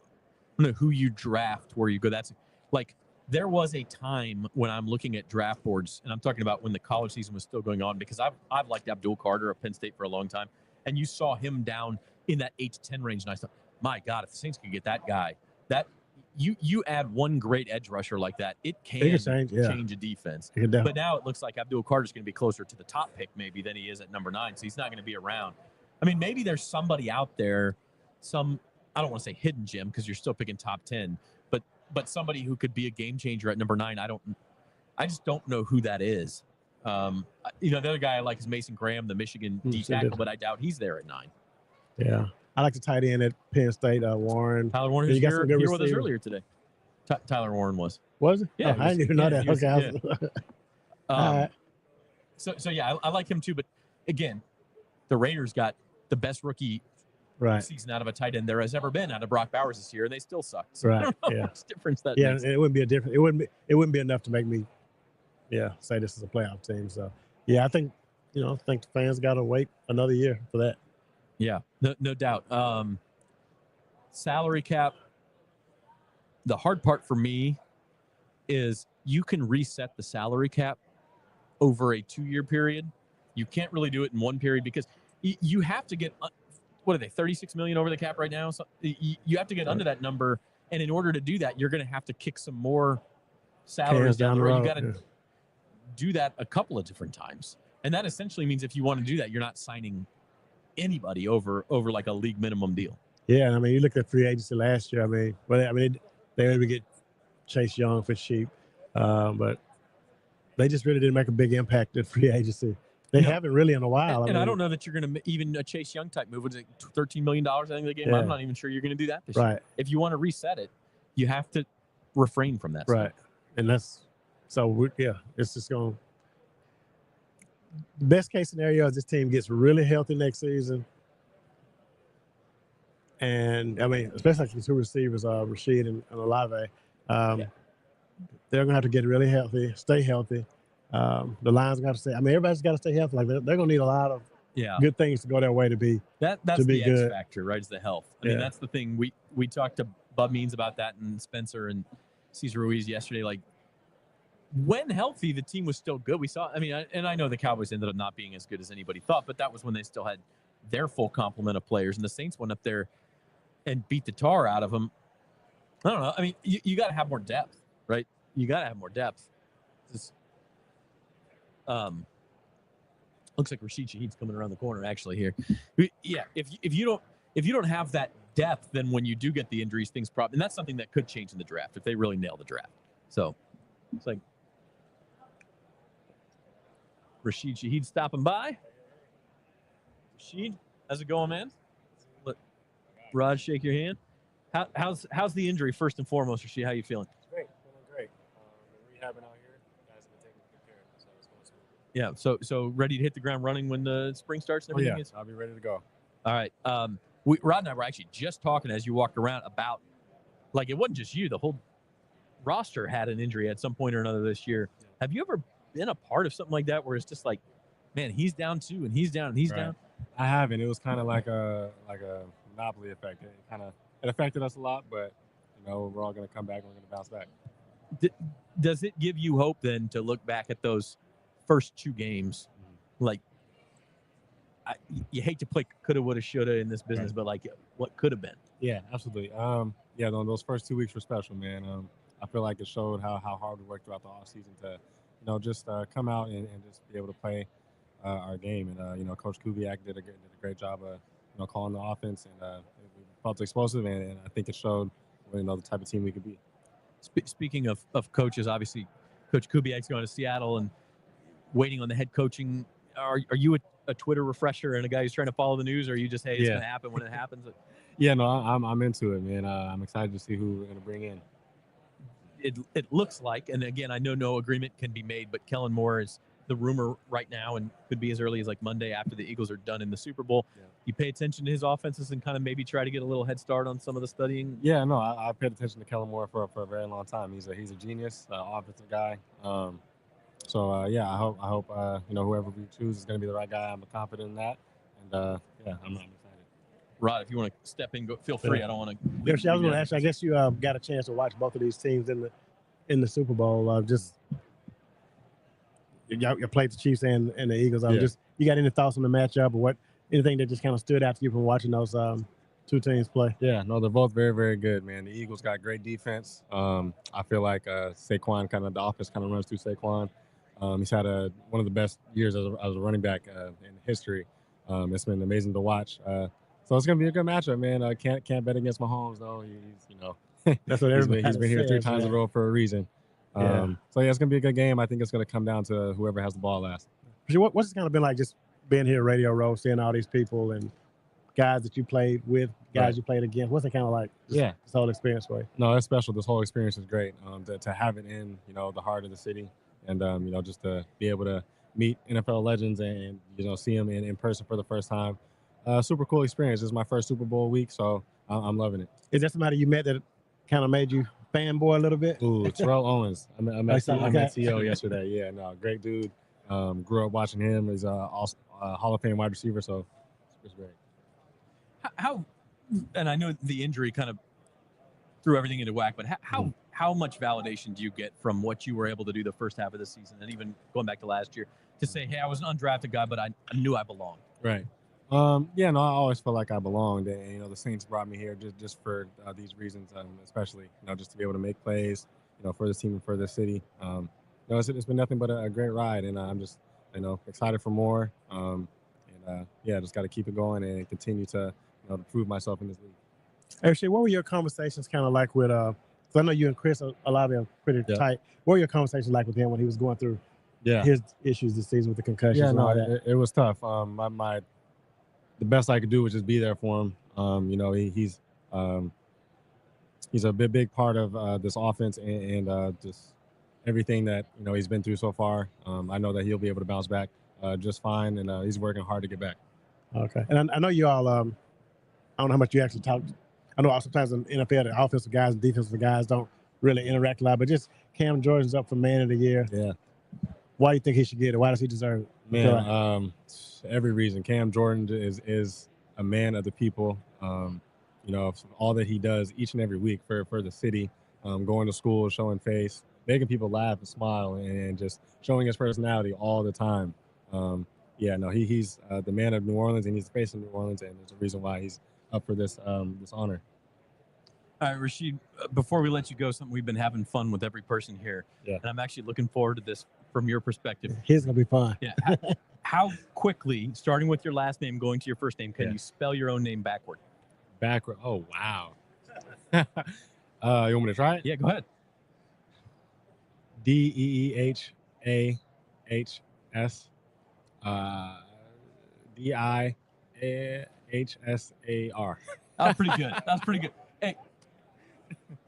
know who you draft, where you go. That's like there was a time when I'm looking at draft boards, and I'm talking about when the college season was still going on, because I've liked Abdul Carter of Penn State for a long time, and you saw him down in that 8 to 10 range, and I thought, my God, if the Saints could get that guy, that. You add one great edge rusher like that, it can change a defense. But now it looks like Abdul Carter's going to be closer to the top pick maybe than he is at number 9, so he's not going to be around. I mean, maybe there's somebody out there, I don't want to say hidden gem because you're still picking top 10, but somebody who could be a game changer at number 9. I just don't know who that is. The other guy I like is Mason Graham, the Michigan D tackle, but I doubt he's there at 9. Yeah. I like the tight end at Penn State, Warren. Tyler Warren was here with us earlier today. Tyler Warren was. Was it? Yeah, I didn't even know that. Okay. So yeah, I like him too. But again, the Raiders got the best rookie season out of a tight end there has ever been out of Brock Bowers this year, and they still suck. So I don't know what difference that makes. It wouldn't be a different. It wouldn't be enough to make me, say this is a playoff team. So I think the fans got to wait another year for that. Yeah, no doubt. Salary cap. The hard part for me is you can reset the salary cap over a 2-year period. You can't really do it in one period because you have to get, what are they, 36 million over the cap right now? So you have to get under that number. And in order to do that, you're going to have to kick some more salaries down the road. You got to do that a couple of different times. And that essentially means if you want to do that, you're not signing anybody over like a league minimum deal. Yeah, I mean, you look at free agency last year. They were able to get Chase Young for cheap, but they just really didn't make a big impact at free agency. They haven't really in a while. And I don't know that you're going to even a Chase Young type move. Was it $13 million? I think they gave him. I'm not even sure you're going to do that this year. If you want to reset it, you have to refrain from that. Right, and it's just going. The best case scenario is this team gets really healthy next season. And, I mean, especially like the two receivers, Rashid and Olave, they're going to have to get really healthy, stay healthy. The line's got to stay. I mean, everybody's got to stay healthy. Like they're going to need a lot of good things to go their way to be that's to be the good. X factor, right? Is the health. I mean, that's the thing. We talked to Bub Means about that, and Spencer and Cesar Ruiz yesterday. Like, when healthy, the team was still good. We saw, and I know the Cowboys ended up not being as good as anybody thought, but that was when they still had their full complement of players. And the Saints went up there and beat the tar out of them. I don't know. I mean, you got to have more depth, right? You got to have more depth. Looks like Rashid Shaheed's coming around the corner actually here. Yeah, if you don't have that depth, then when you do get the injuries, things and that's something that could change in the draft if they really nail the draft. So it's like Rashid Shaheed stopping by. Rashid, how's it going, man? Let Raj shake your hand. How's the injury first and foremost, Rashid? How you feeling? Great, feeling great. Rehabbing out here, guys have been taking good care of me, so it's going smooth. Yeah, so ready to hit the ground running when the spring starts and everything? I'll be ready to go. All right. Rod and I were actually just talking as you walked around about, like, it wasn't just you. The whole roster had an injury at some point or another this year. Yeah. Have you ever been a part of something like that where it's just like, man, he's down too, and he's down, and he's down? I haven't. It was kind of like a monopoly effect. It affected us a lot, but we're all going to come back and we're going to bounce back. Does it give you hope then to look back at those first 2 games? Like, you hate to play coulda, woulda, shoulda in this business, but like, what could have been? Yeah, absolutely. Those first 2 weeks were special, man. I feel like it showed how hard we worked throughout the off season to, just come out and just be able to play our game. And Coach Kubiak did a great job of calling the offense, and we felt explosive, and I think it showed the type of team we could be. Speaking of coaches, obviously, Coach Kubiak's going to Seattle and waiting on the head coaching. Are you a Twitter refresher and a guy who's trying to follow the news, or are you just, hey, it's going to happen when it happens? Yeah, no, I'm into it, man. I'm excited to see who we're going to bring in. It looks like, and again, I know no agreement can be made, but Kellen Moore is the rumor right now and could be as early as like Monday after the Eagles are done in the Super Bowl. Yeah. You pay attention to his offenses and kind of maybe try to get a little head start on some of the studying? Yeah, no, I paid attention to Kellen Moore for a very long time. He's a genius, offensive guy. I hope whoever we choose is going to be the right guy. I'm confident in that, and I'm excited. Rod, if you want to step in, feel free. I don't want to. Yeah, I was going to ask you. I guess you got a chance to watch both of these teams in the Super Bowl. You played the Chiefs and the Eagles. You got any thoughts on the matchup, or anything that just kind of stood out to you from watching those 2 teams play? Yeah, no, they're both very, very good, man. The Eagles got great defense. I feel like Saquon the offense kind of runs through Saquon. He's had one of the best years as a running back in history. It's been amazing to watch. So it's gonna be a good matchup, man. Can't bet against Mahomes though. That's what everybody he's been here 3 times in a row for a reason. Yeah. It's gonna be a good game. I think it's gonna come down to whoever has the ball last. What's it kind of been like just being here at Radio Row, seeing all these people and guys that you played with, guys you played against? What's it kind of like? This whole experience for you? No, it's special. This whole experience is great. To have it in the heart of the city, and just to be able to meet NFL legends and see them in person for the first time. Super cool experience. This is my first Super Bowl week, so I'm loving it. Is that somebody you met that kind of made you fanboy a little bit? Ooh, Terrell Owens. I met CEO yesterday. Yeah, no, great dude. Grew up watching him. He's also a Hall of Fame wide receiver, so it's great. How, and I know the injury kind of threw everything into whack, but how much validation do you get from what you were able to do the first half of the season, and even going back to last year, to say, hey, I was an undrafted guy, but I knew I belonged? Right. I always felt like I belonged, and the Saints brought me here just for these reasons, especially just to be able to make plays, for this team and for this city. It's been nothing but a great ride, and I'm just excited for more. Just got to keep it going and continue to prove myself in this league. Actually, what were your conversations kind of like with? Cause I know you and Chris, a lot of them pretty tight. What were your conversations like with him when he was going through his issues this season with the concussions? Yeah, and all that? It was tough. The best I could do was just be there for him. He's a big part of this offense and just everything that he's been through so far. I know that he'll be able to bounce back just fine, and he's working hard to get back. Okay, and I know you all. I don't know how much you actually talk. I know sometimes in the NFL, the offensive guys and defensive guys don't really interact a lot, but just Cam Jordan's up for Man of the Year. Yeah. Why do you think he should get it? Why does he deserve it? Man, every reason. Cam Jordan is a man of the people. All that he does each and every week for the city, going to school, showing face, making people laugh and smile, and just showing his personality all the time. He's the man of New Orleans, and he's the face of New Orleans, and there's a reason why he's up for this honor. All right, Rashid, before we let you go, something we've been having fun with every person here, and I'm actually looking forward to this from your perspective. Here's going to be fun. Yeah. How quickly, starting with your last name, going to your first name, can you spell your own name backward? Backward. Oh, wow. You want me to try it? Yeah, go ahead. DEEHAHS. DIHSAR. That was pretty good. That was pretty good. Hey,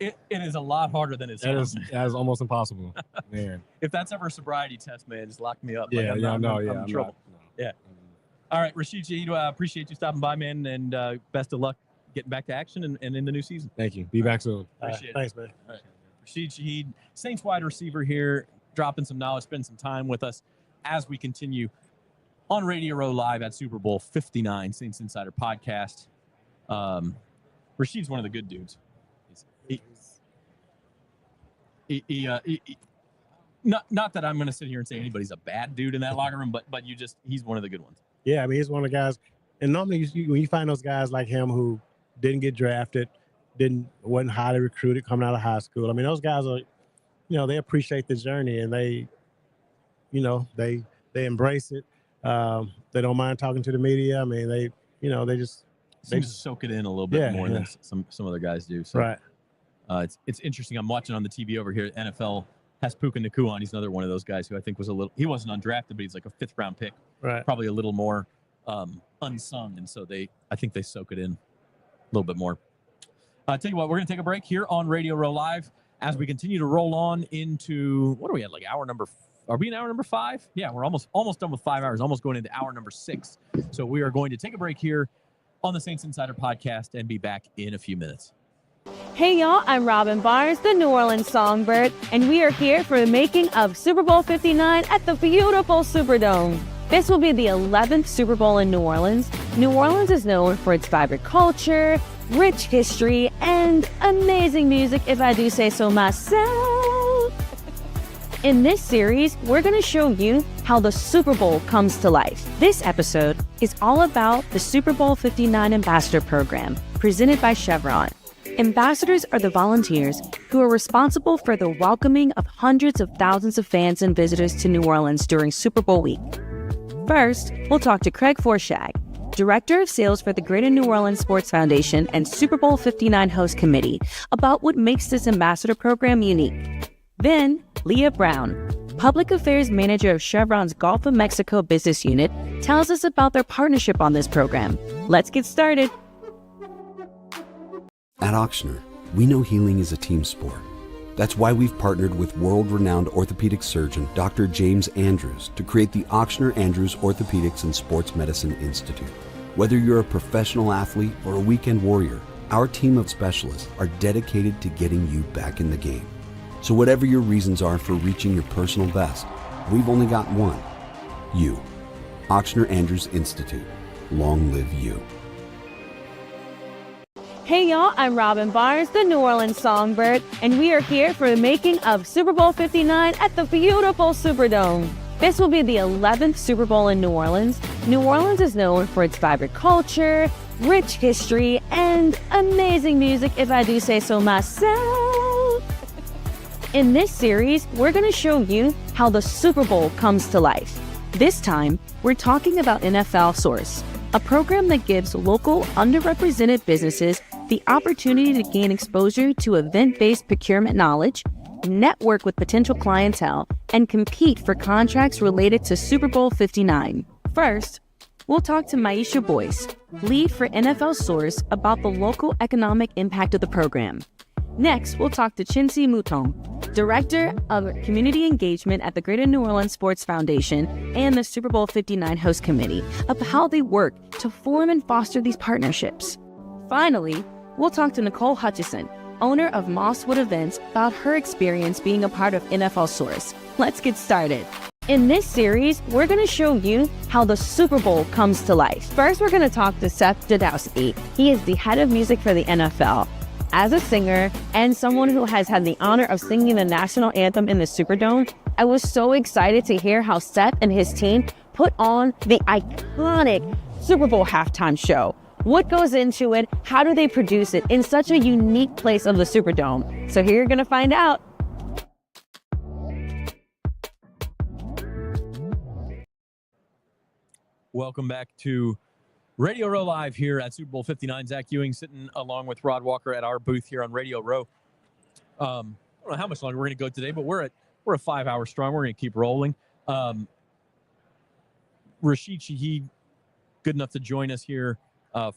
it is a lot harder than it sounds. That is almost impossible, man. If that's ever a sobriety test, man, just lock me up. Yeah, I'm yeah, no, yeah, I'm in I'm trouble. not, Yeah. All right, Rashid Shaheed, appreciate you stopping by, man, and best of luck getting back to action and in the new season. Thank you. Be back soon. Appreciate it. Thanks, man. All right. Rashid Shaheed, Saints wide receiver here, dropping some knowledge, spending some time with us as we continue on Radio Row Live at Super Bowl 59, Saints Insider Podcast. Rashid's one of the good dudes. Not that I'm going to sit here and say anybody's a bad dude in that locker room, but he's one of the good ones. Yeah, I mean, he's one of the guys. And normally, when you find those guys like him who didn't get drafted, wasn't highly recruited coming out of high school. I mean, those guys are, they appreciate the journey and they embrace it. They don't mind talking to the media. I mean, they just soak it in a little bit more than some other guys do. So, right. It's interesting. I'm watching on the TV over here. NFL has Puka Nacua on. He's another one of those guys who I think he wasn't undrafted, but he's like a 5th round pick. Right. Probably a little more unsung, and so I think they soak it in a little bit more. Tell you what, we're going to take a break here on Radio Row Live as we continue to roll on into, what are we at, like are we in hour number 5? Yeah, we're almost done with 5 hours, almost going into hour number 6. So we are going to take a break here on the Saints Insider Podcast and be back in a few minutes. Hey y'all, I'm Robin Barnes, the New Orleans Songbird, and we are here for the making of Super Bowl 59 at the beautiful Superdome. This will be the 11th Super Bowl in New Orleans. New Orleans is known for its vibrant culture, rich history, and amazing music, if I do say so myself. In this series, we're going to show you how the Super Bowl comes to life. This episode is all about the Super Bowl 59 Ambassador Program, presented by Chevron. Ambassadors are the volunteers who are responsible for the welcoming of hundreds of thousands of fans and visitors to New Orleans during Super Bowl week. First, we'll talk to Craig Forshag, Director of Sales for the Greater New Orleans Sports Foundation and Super Bowl 59 Host Committee, about what makes this ambassador program unique. Then, Leah Brown, Public Affairs Manager of Chevron's Gulf of Mexico Business Unit, tells us about their partnership on this program. Let's get started. At Auctioner, we know healing is a team sport. That's why we've partnered with world-renowned orthopedic surgeon Dr. James Andrews to create the Auctioner Andrews Orthopedics and Sports Medicine Institute. Whether you're a professional athlete or a weekend warrior, our team of specialists are dedicated to getting you back in the game. So whatever your reasons are for reaching your personal best, we've only got one: you. Auctioner Andrews Institute. Long live you. Hey y'all, I'm Robin Barnes, the New Orleans Songbird, and we are here for the making of Super Bowl 59 at the beautiful Superdome. This will be the 11th Super Bowl in New Orleans. New Orleans is known for its vibrant culture, rich history, and amazing music, if I do say so myself. In this series, we're going to show you how the Super Bowl comes to life. This time, we're talking about NFL Source, a program that gives local underrepresented businesses the opportunity to gain exposure to event-based procurement knowledge, network with potential clientele, and compete for contracts related to Super Bowl 59. First, we'll talk to Maisha Boyce, lead for NFL Source, about the local economic impact of the program. Next, we'll talk to Chinsi Mouton, Director of Community Engagement at the Greater New Orleans Sports Foundation and the Super Bowl 59 Host Committee, of how they work to form and foster these partnerships. Finally, we'll talk to Nicole Hutchison, owner of Mosswood Events, about her experience being a part of NFL Source. Let's get started. In this series, we're going to show you how the Super Bowl comes to life. First, we're going to talk to Seth Jadowski. He is the head of music for the NFL. As a singer and someone who has had the honor of singing the national anthem in the Superdome, I was so excited to hear how Seth and his team put on the iconic Super Bowl halftime show. What goes into it? How do they produce it in such a unique place of the Superdome? So here you're going to find out. Welcome back to Radio Row Live here at Super Bowl 59. Zach Ewing sitting along with Rod Walker at our booth here on Radio Row. I don't know how much longer we're going to go today, but we're at 5 hours strong. We're going to keep rolling. Rashid Shaheed, good enough to join us here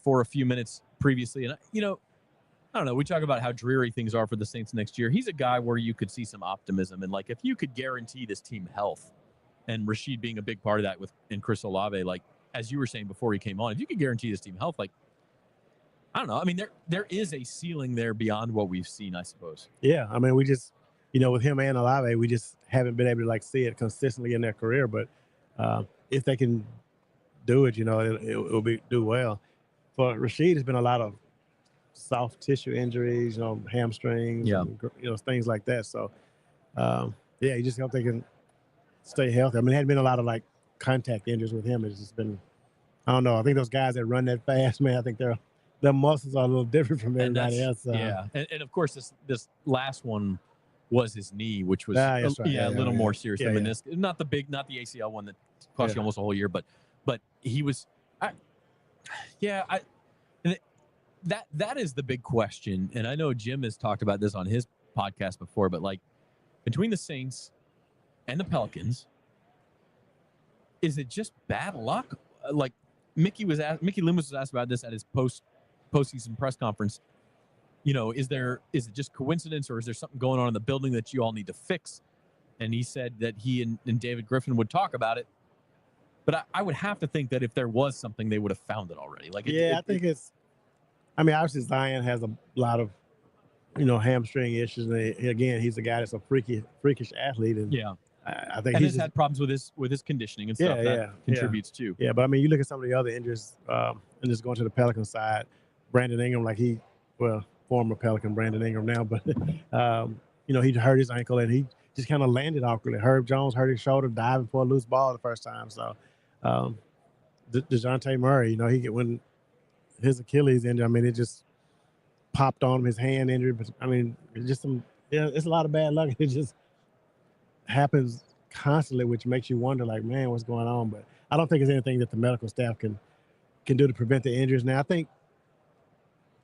for a few minutes previously. And, you know, I don't know. We talk about how dreary things are for the Saints next year. He's a guy where you could see some optimism. And, like, if you could guarantee this team health, and Rashid being a big part of that and Chris Olave, like, as you were saying before he came on, if you could guarantee this team health, like, I don't know. I mean, there is a ceiling there beyond what we've seen, I suppose. Yeah, I mean, we just, you know, with him and Olave, we just haven't been able to, like, see it consistently in their career. But if they can do it, you know, it'll do well. For Rashid, it's been a lot of soft tissue injuries, you know, hamstrings, and, you know, things like that. So, yeah, you just hope they can stay healthy. I mean, it hadn't been a lot of, like, contact injuries with him. It's just been, I don't know. I think those guys that run that fast, man, I think their muscles are a little different from everybody else. Yeah, and of course, this last one was his knee, which was right. a little more serious than meniscus. Not the ACL one that cost you almost a whole year, but he was, that is the big question. And I know Jim has talked about this on his podcast before, but, like, between the Saints and the Pelicans, is it just bad luck? Like, Mickey Loomis was asked about this at his postseason press conference. You know, is it just coincidence, or is there something going on in the building that you all need to fix? And he said that he and David Griffin would talk about it. But I would have to think that if there was something, they would have found it already. Like, I think it's. I mean, obviously Zion has a lot of, you know, hamstring issues, and again, he's a guy that's a freakish athlete, and I think he's had problems with his conditioning and stuff that contributes too. Yeah, but I mean, you look at some of the other injuries, and just going to the Pelican side, Brandon Ingram, like former Pelican Brandon Ingram now, but you know, he hurt his ankle and he just kind of landed awkwardly. Herb Jones hurt his shoulder diving for a loose ball the first time. So DeJounte Murray, you know, when his Achilles injury, I mean, it just popped on him, his hand injury. But I mean, it's a lot of bad luck. It just happens constantly, which makes you wonder, like, man, what's going on? But I don't think it's anything that the medical staff can do to prevent the injuries. Now, I think,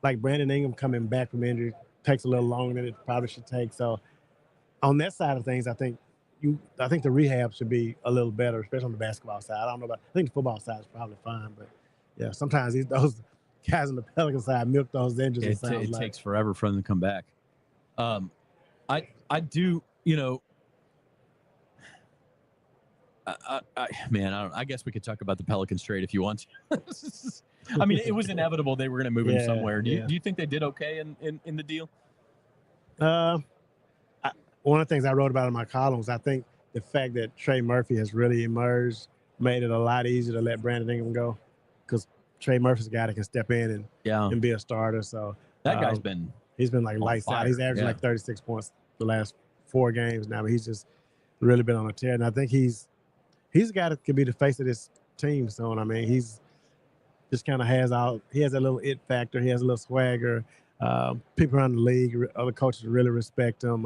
like, Brandon Ingram coming back from injury takes a little longer than it probably should take. So on that side of things, I think the rehab should be a little better, especially on the basketball side. I think the football side is probably fine, but yeah, sometimes those guys on the Pelican side milk those injuries. It takes forever for them to come back. I do, you know. I guess we could talk about the Pelicans trade if you want to. I mean, it was inevitable they were going to move him somewhere. Do you think they did okay in the deal? One of the things I wrote about in my columns, I think the fact that Trey Murphy has really emerged made it a lot easier to let Brandon Ingram go, because Trey Murphy's a guy that can step in and be a starter. So that guy's he's been like lights out. He's averaging like 36 points the last 4 games now. But he's just really been on a tear, and I think he's a guy that could be the face of this team soon. I mean, he's just kind of he has a little it factor. He has a little swagger. People around the league, other coaches really respect him.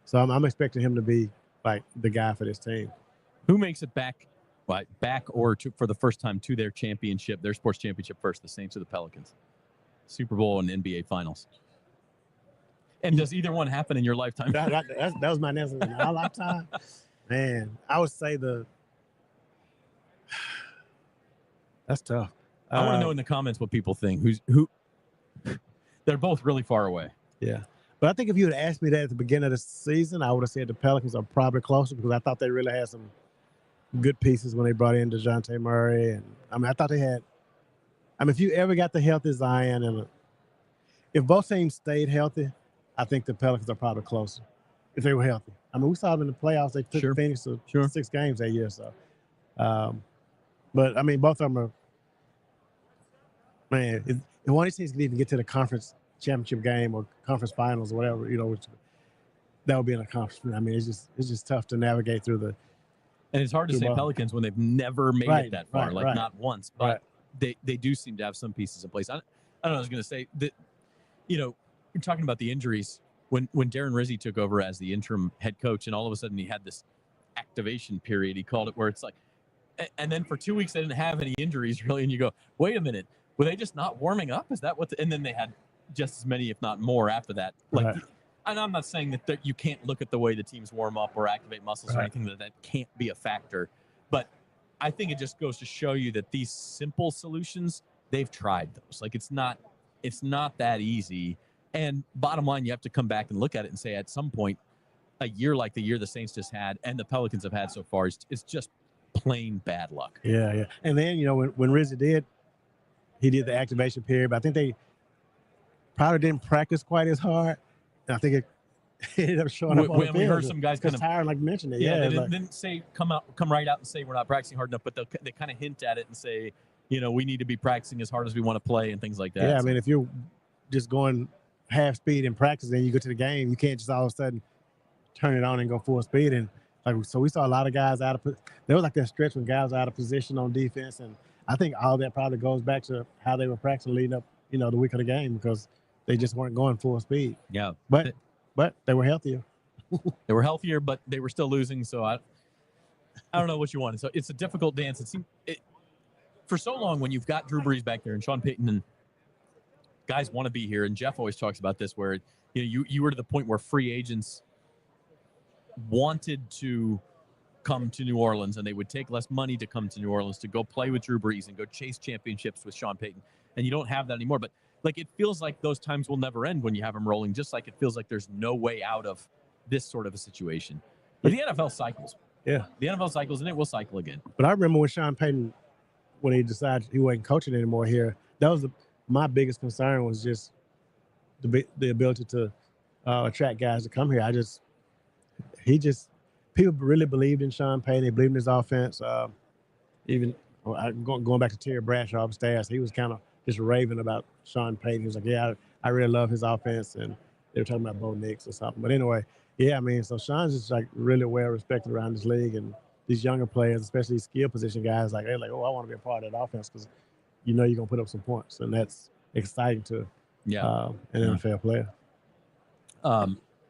So I'm expecting him to be like the guy for this team. Who makes it back or for the first time to their sports championship first, the Saints or the Pelicans? Super Bowl and NBA Finals. And does either one happen in your lifetime? That was my answer. In my lifetime, man, I would say that's tough. I want to know in the comments what people think. Who? They're both really far away. Yeah. But I think if you had asked me that at the beginning of the season, I would have said the Pelicans are probably closer, because I thought they really had some good pieces when they brought in DeJounte Murray. And I mean, I thought they had, if you ever got the healthy Zion, and if both teams stayed healthy, I think the Pelicans are probably closer if they were healthy. I mean, we saw them in the playoffs. They took Phoenix to 6 games that year. So, but I mean, both of them are, man, if one of these teams can even get to the conference championship game or conference finals or whatever, you know, that would be an accomplishment. I mean, it's just tough to navigate through the. And it's hard to say Pelicans when they've never made it that far, not once, but they do seem to have some pieces in place. I don't know. I was going to say that, you know, you're talking about the injuries when Darren Rizzi took over as the interim head coach, and all of a sudden he had this activation period. He called it, where it's like And then for 2 weeks, they didn't have any injuries really. And you go, wait a minute, were they just not warming up? Is that what? And then they had just as many, if not more, after that. Like, Right. and I'm not saying that you can't look at the way the teams warm up or activate muscles or Right. anything that can't be a factor. But I think it just goes to show you that these simple solutions, they've tried those. Like, it's not that easy. And bottom line, you have to come back and look at it and say, at some point, a year like the year the Saints just had and the Pelicans have had so far is just plain bad luck. Yeah. And then, when Rizzy he did the activation period, but I think they probably didn't practice quite as hard. And I think it ended up showing up on the field. We heard some guys kind of tired, like you mentioned it. Yeah, Yeah, they like, didn't say come right out and say we're not practicing hard enough, but they kind of hint at it and say, we need to be practicing as hard as we want to play and things like that. yeah. I So- mean, if you're just going half speed in practice and you go to the game, you can't just all of a sudden turn it on and go full speed. And so we saw a lot of guys out of. There was like that stretch when guys were out of position on defense, and I think all that probably goes back to how they were practicing leading up, the week of the game, because they just weren't going full speed. Yeah, but they were healthier. They were healthier, but they were still losing. So I don't know what you wanted. So it's a difficult dance. It seemed for so long when you've got Drew Brees back there and Sean Payton and guys want to be here. And Jeff always talks about this, where you were to the point where free agents wanted to come to New Orleans and they would take less money to come to New Orleans to go play with Drew Brees and go chase championships with Sean Payton. And you don't have that anymore. But like, it feels like those times will never end when you have them rolling, just like it feels like there's no way out of this sort of a situation. But the NFL cycles. Yeah. The NFL cycles, and it will cycle again. But I remember when Sean Payton, when he decided he wasn't coaching anymore here, that was my biggest concern was just the ability to attract guys to come here. People really believed in Sean Payton. They believed in his offense. Even going back to Terry Bradshaw upstairs, he was kind of just raving about Sean Payton. He was like, yeah, I really love his offense. And they were talking about Bo Nix or something. But anyway, yeah, I mean, so Sean's just like really well respected around this league. And these younger players, especially these skill position guys, they're like, oh, I want to be a part of that offense because you're going to put up some points. And that's exciting to an NFL player.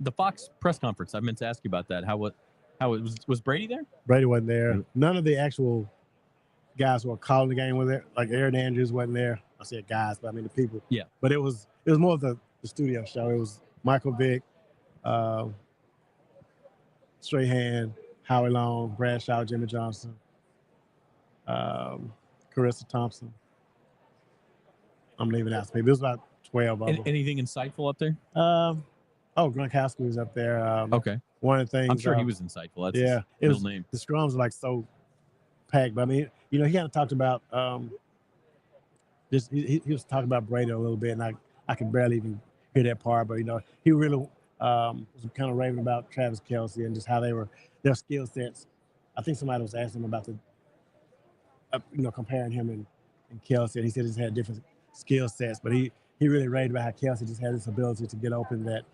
The Fox press conference, I meant to ask you about that. How it was Brady there? Brady wasn't there. None of the actual guys who were calling the game were there. Like Aaron Andrews wasn't there. I said guys, but I mean the people. Yeah. But it was more of the studio show. It was Michael Vick, Strahan, Howie Long, Bradshaw, Jimmy Johnson, Carissa Thompson. I'm leaving out some people. It was about 12 of them. Anything insightful up there? Gronkowski was up there. Okay. One of the things. I'm sure he was insightful. That's his middle name. The scrums were like so packed. But I mean, he kind of talked about he was talking about Brady a little bit, and I could barely even hear that part. But he really was kind of raving about Travis Kelce and just how their skill sets. I think somebody was asking him about comparing him and Kelce, and he said he's had different skill sets, but he really raved about how Kelce just had this ability to get open that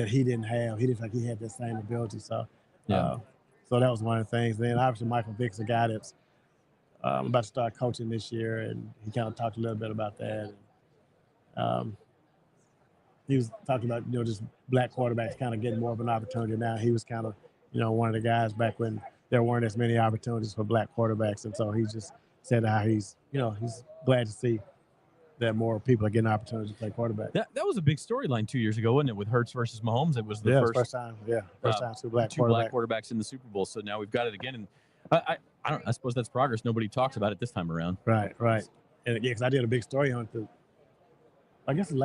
he didn't have. He didn't feel like he had that same ability. So, so that was one of the things. Then obviously Michael Vick's a guy that's about to start coaching this year, and he kind of talked a little bit about that. He was talking about just black quarterbacks kind of getting more of an opportunity now. He was kind of one of the guys back when there weren't as many opportunities for black quarterbacks, and so he just said how he's glad to see that more people are getting opportunities to play quarterback. That was a big storyline 2 years ago, wasn't it, with Hurts versus Mahomes? It was the first time two black quarterbacks in the Super Bowl. So now we've got it again, and I suppose that's progress. Nobody talks about it this time around. Right. And because I did a big story on it. I guess who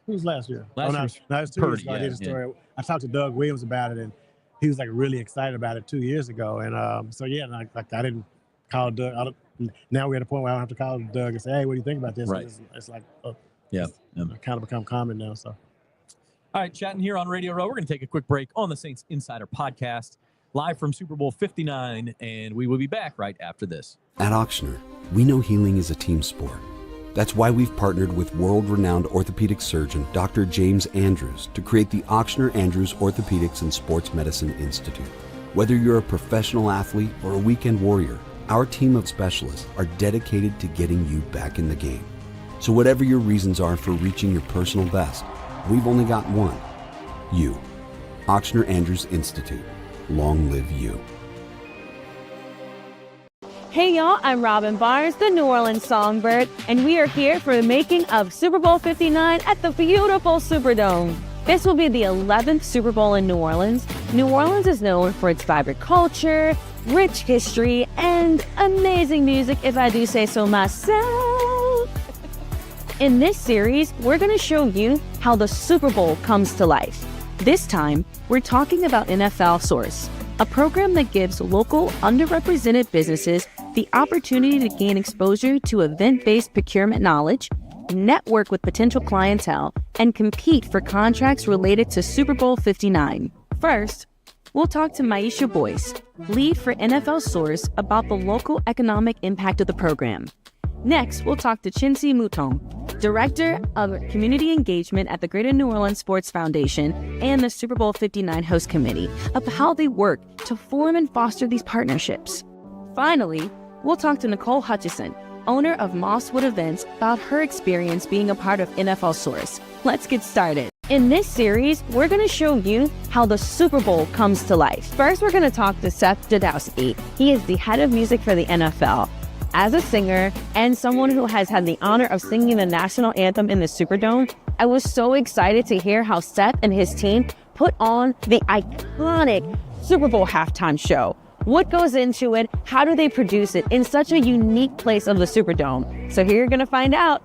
was last year? It was 2 years ago. I did a story. I talked to Doug Williams about it, and he was like really excited about it 2 years ago. And I didn't call Doug. Now we're at a point where I don't have to call Doug and say, hey, what do you think about this? Right. It's like, kind of become common now. So, all right, chatting here on Radio Row. We're going to take a quick break on the Saints Insider Podcast, live from Super Bowl 59, and we will be back right after this. At Auctioner, we know healing is a team sport. That's why we've partnered with world-renowned orthopedic surgeon Dr. James Andrews to create the Auctioner Andrews Orthopedics and Sports Medicine Institute. Whether you're a professional athlete or a weekend warrior, our team of specialists are dedicated to getting you back in the game. So whatever your reasons are for reaching your personal best, we've only got one. You. Auctioner Andrews Institute. Long live you. Hey y'all, I'm Robin Barnes, the New Orleans Songbird, and we are here for the making of Super Bowl 59 at the beautiful Superdome. This will be the 11th Super Bowl in New Orleans. New Orleans is known for its vibrant culture, rich history, and amazing music, if I do say so myself. In this series, we're going to show you how the Super Bowl comes to life. This time, we're talking about NFL Source, a program that gives local underrepresented businesses the opportunity to gain exposure to event-based procurement knowledge, network with potential clientele, and compete for contracts related to Super Bowl 59. First, we'll talk to Maisha Boyce, lead for NFL Source, about the local economic impact of the program. Next, we'll talk to Chincy Mouton, Director of Community Engagement at the Greater New Orleans Sports Foundation and the Super Bowl 59 Host Committee, of how they work to form and foster these partnerships. Finally, we'll talk to Nicole Hutchison, owner of Mosswood Events, about her experience being a part of NFL Source. Let's get started. In this series, we're going to show you how the Super Bowl comes to life. First, we're going to talk to Seth Jadowski. He is the head of music for the NFL. As a singer and someone who has had the honor of singing the national anthem in the Superdome, I was so excited to hear how Seth and his team put on the iconic Super Bowl halftime show. What goes into it? How do they produce it in such a unique place of the Superdome? So here you're going to find out.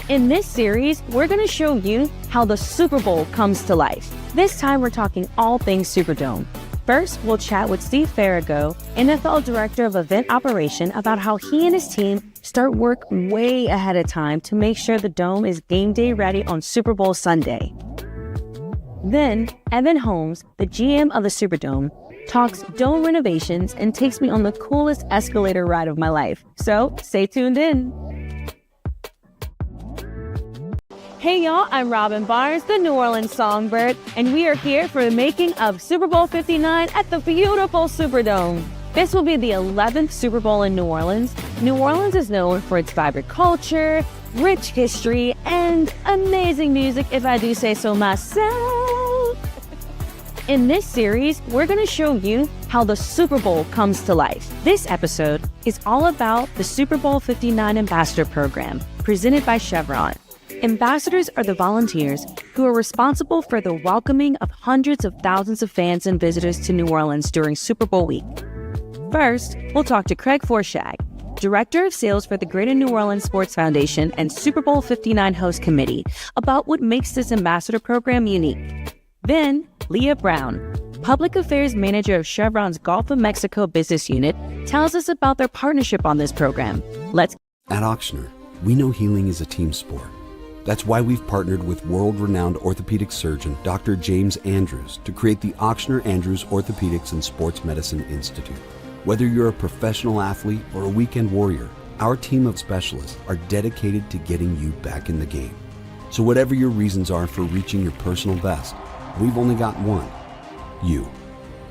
In this series, we're going to show you how the Super Bowl comes to life. This time we're talking all things Superdome. First, we'll chat with Steve Farrago, NFL Director of Event Operation, about how he and his team start work way ahead of time to make sure the Dome is game day ready on Super Bowl Sunday. Then, Evan Holmes, the GM of the Superdome, talks Dome renovations and takes me on the coolest escalator ride of my life. So, stay tuned in. Hey y'all, I'm Robin Barnes, the New Orleans Songbird, and we are here for the making of Super Bowl 59 at the beautiful Superdome. This will be the 11th Super Bowl in New Orleans. New Orleans is known for its vibrant culture, rich history, and amazing music, if I do say so myself. In this series, we're going to show you how the Super Bowl comes to life. This episode is all about the Super Bowl 59 Ambassador Program, presented by Chevron. Ambassadors are the volunteers who are responsible for the welcoming of hundreds of thousands of fans and visitors to New Orleans during Super Bowl week. First, we'll talk to Craig Forshag, Director of Sales for the Greater New Orleans Sports Foundation and Super Bowl 59 Host Committee, about what makes this ambassador program unique. Then, Leah Brown, Public Affairs Manager of Chevron's Gulf of Mexico Business Unit, tells us about their partnership on this program. At Auctioner, we know healing is a team sport. That's why we've partnered with world-renowned orthopedic surgeon Dr. James Andrews to create the Auctioner Andrews Orthopedics and Sports Medicine Institute. Whether you're a professional athlete or a weekend warrior, our team of specialists are dedicated to getting you back in the game. So whatever your reasons are for reaching your personal best, we've only got one: you.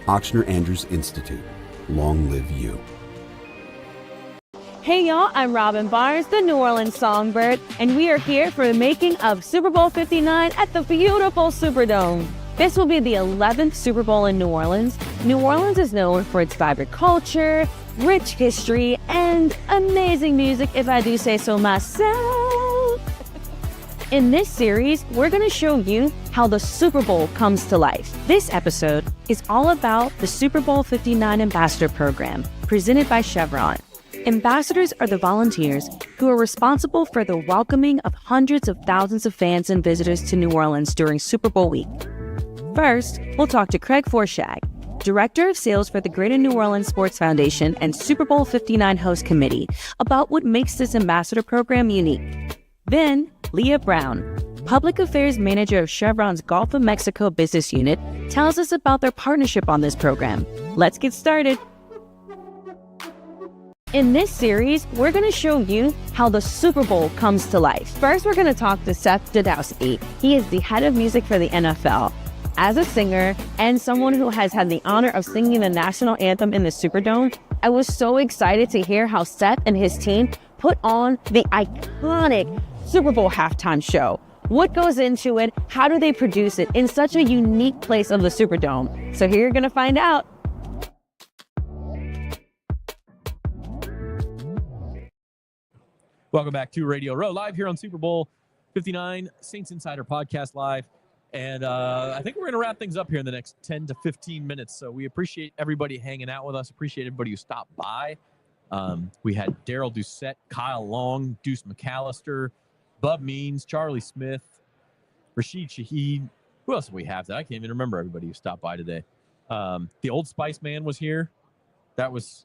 Auctioner Andrews Institute. Long live you. Hey y'all, I'm Robin Barnes, the New Orleans Songbird, and we are here for the making of Super Bowl 59 at the beautiful Superdome. This will be the 11th Super Bowl in New Orleans. New Orleans is known for its vibrant culture, rich history, and amazing music, if I do say so myself. In this series, we're going to show you how the Super Bowl comes to life. This episode is all about the Super Bowl 59 Ambassador Program, presented by Chevron. Ambassadors are the volunteers who are responsible for the welcoming of hundreds of thousands of fans and visitors to New Orleans during Super Bowl week. First, we'll talk to Craig Forshag, Director of Sales for the Greater New Orleans Sports Foundation and Super Bowl 59 Host Committee, about what makes this ambassador program unique. Then, Leah Brown, Public Affairs Manager of Chevron's Gulf of Mexico Business Unit, tells us about their partnership on this program. Let's get started. In this series, we're going to show you how the Super Bowl comes to life. First, we're going to talk to Seth Jadowski. He is the head of music for the NFL. As a singer and someone who has had the honor of singing the national anthem in the Superdome, I was so excited to hear how Seth and his team put on the iconic Super Bowl halftime show. What goes into it? How do they produce it in such a unique place of the Superdome? So here you're going to find out. Welcome back to Radio Row, live here on Super Bowl 59, Saints Insider Podcast Live. And I think we're going to wrap things up here in the next 10 to 15 minutes. So we appreciate everybody hanging out with us. Appreciate everybody who stopped by. We had Daryl Doucette, Kyle Long, Deuce McAllister, Bub Means, Charlie Smith, Rashid Shaheed. Who else do we have? That I can't even remember everybody who stopped by today. The Old Spice Man was here. That was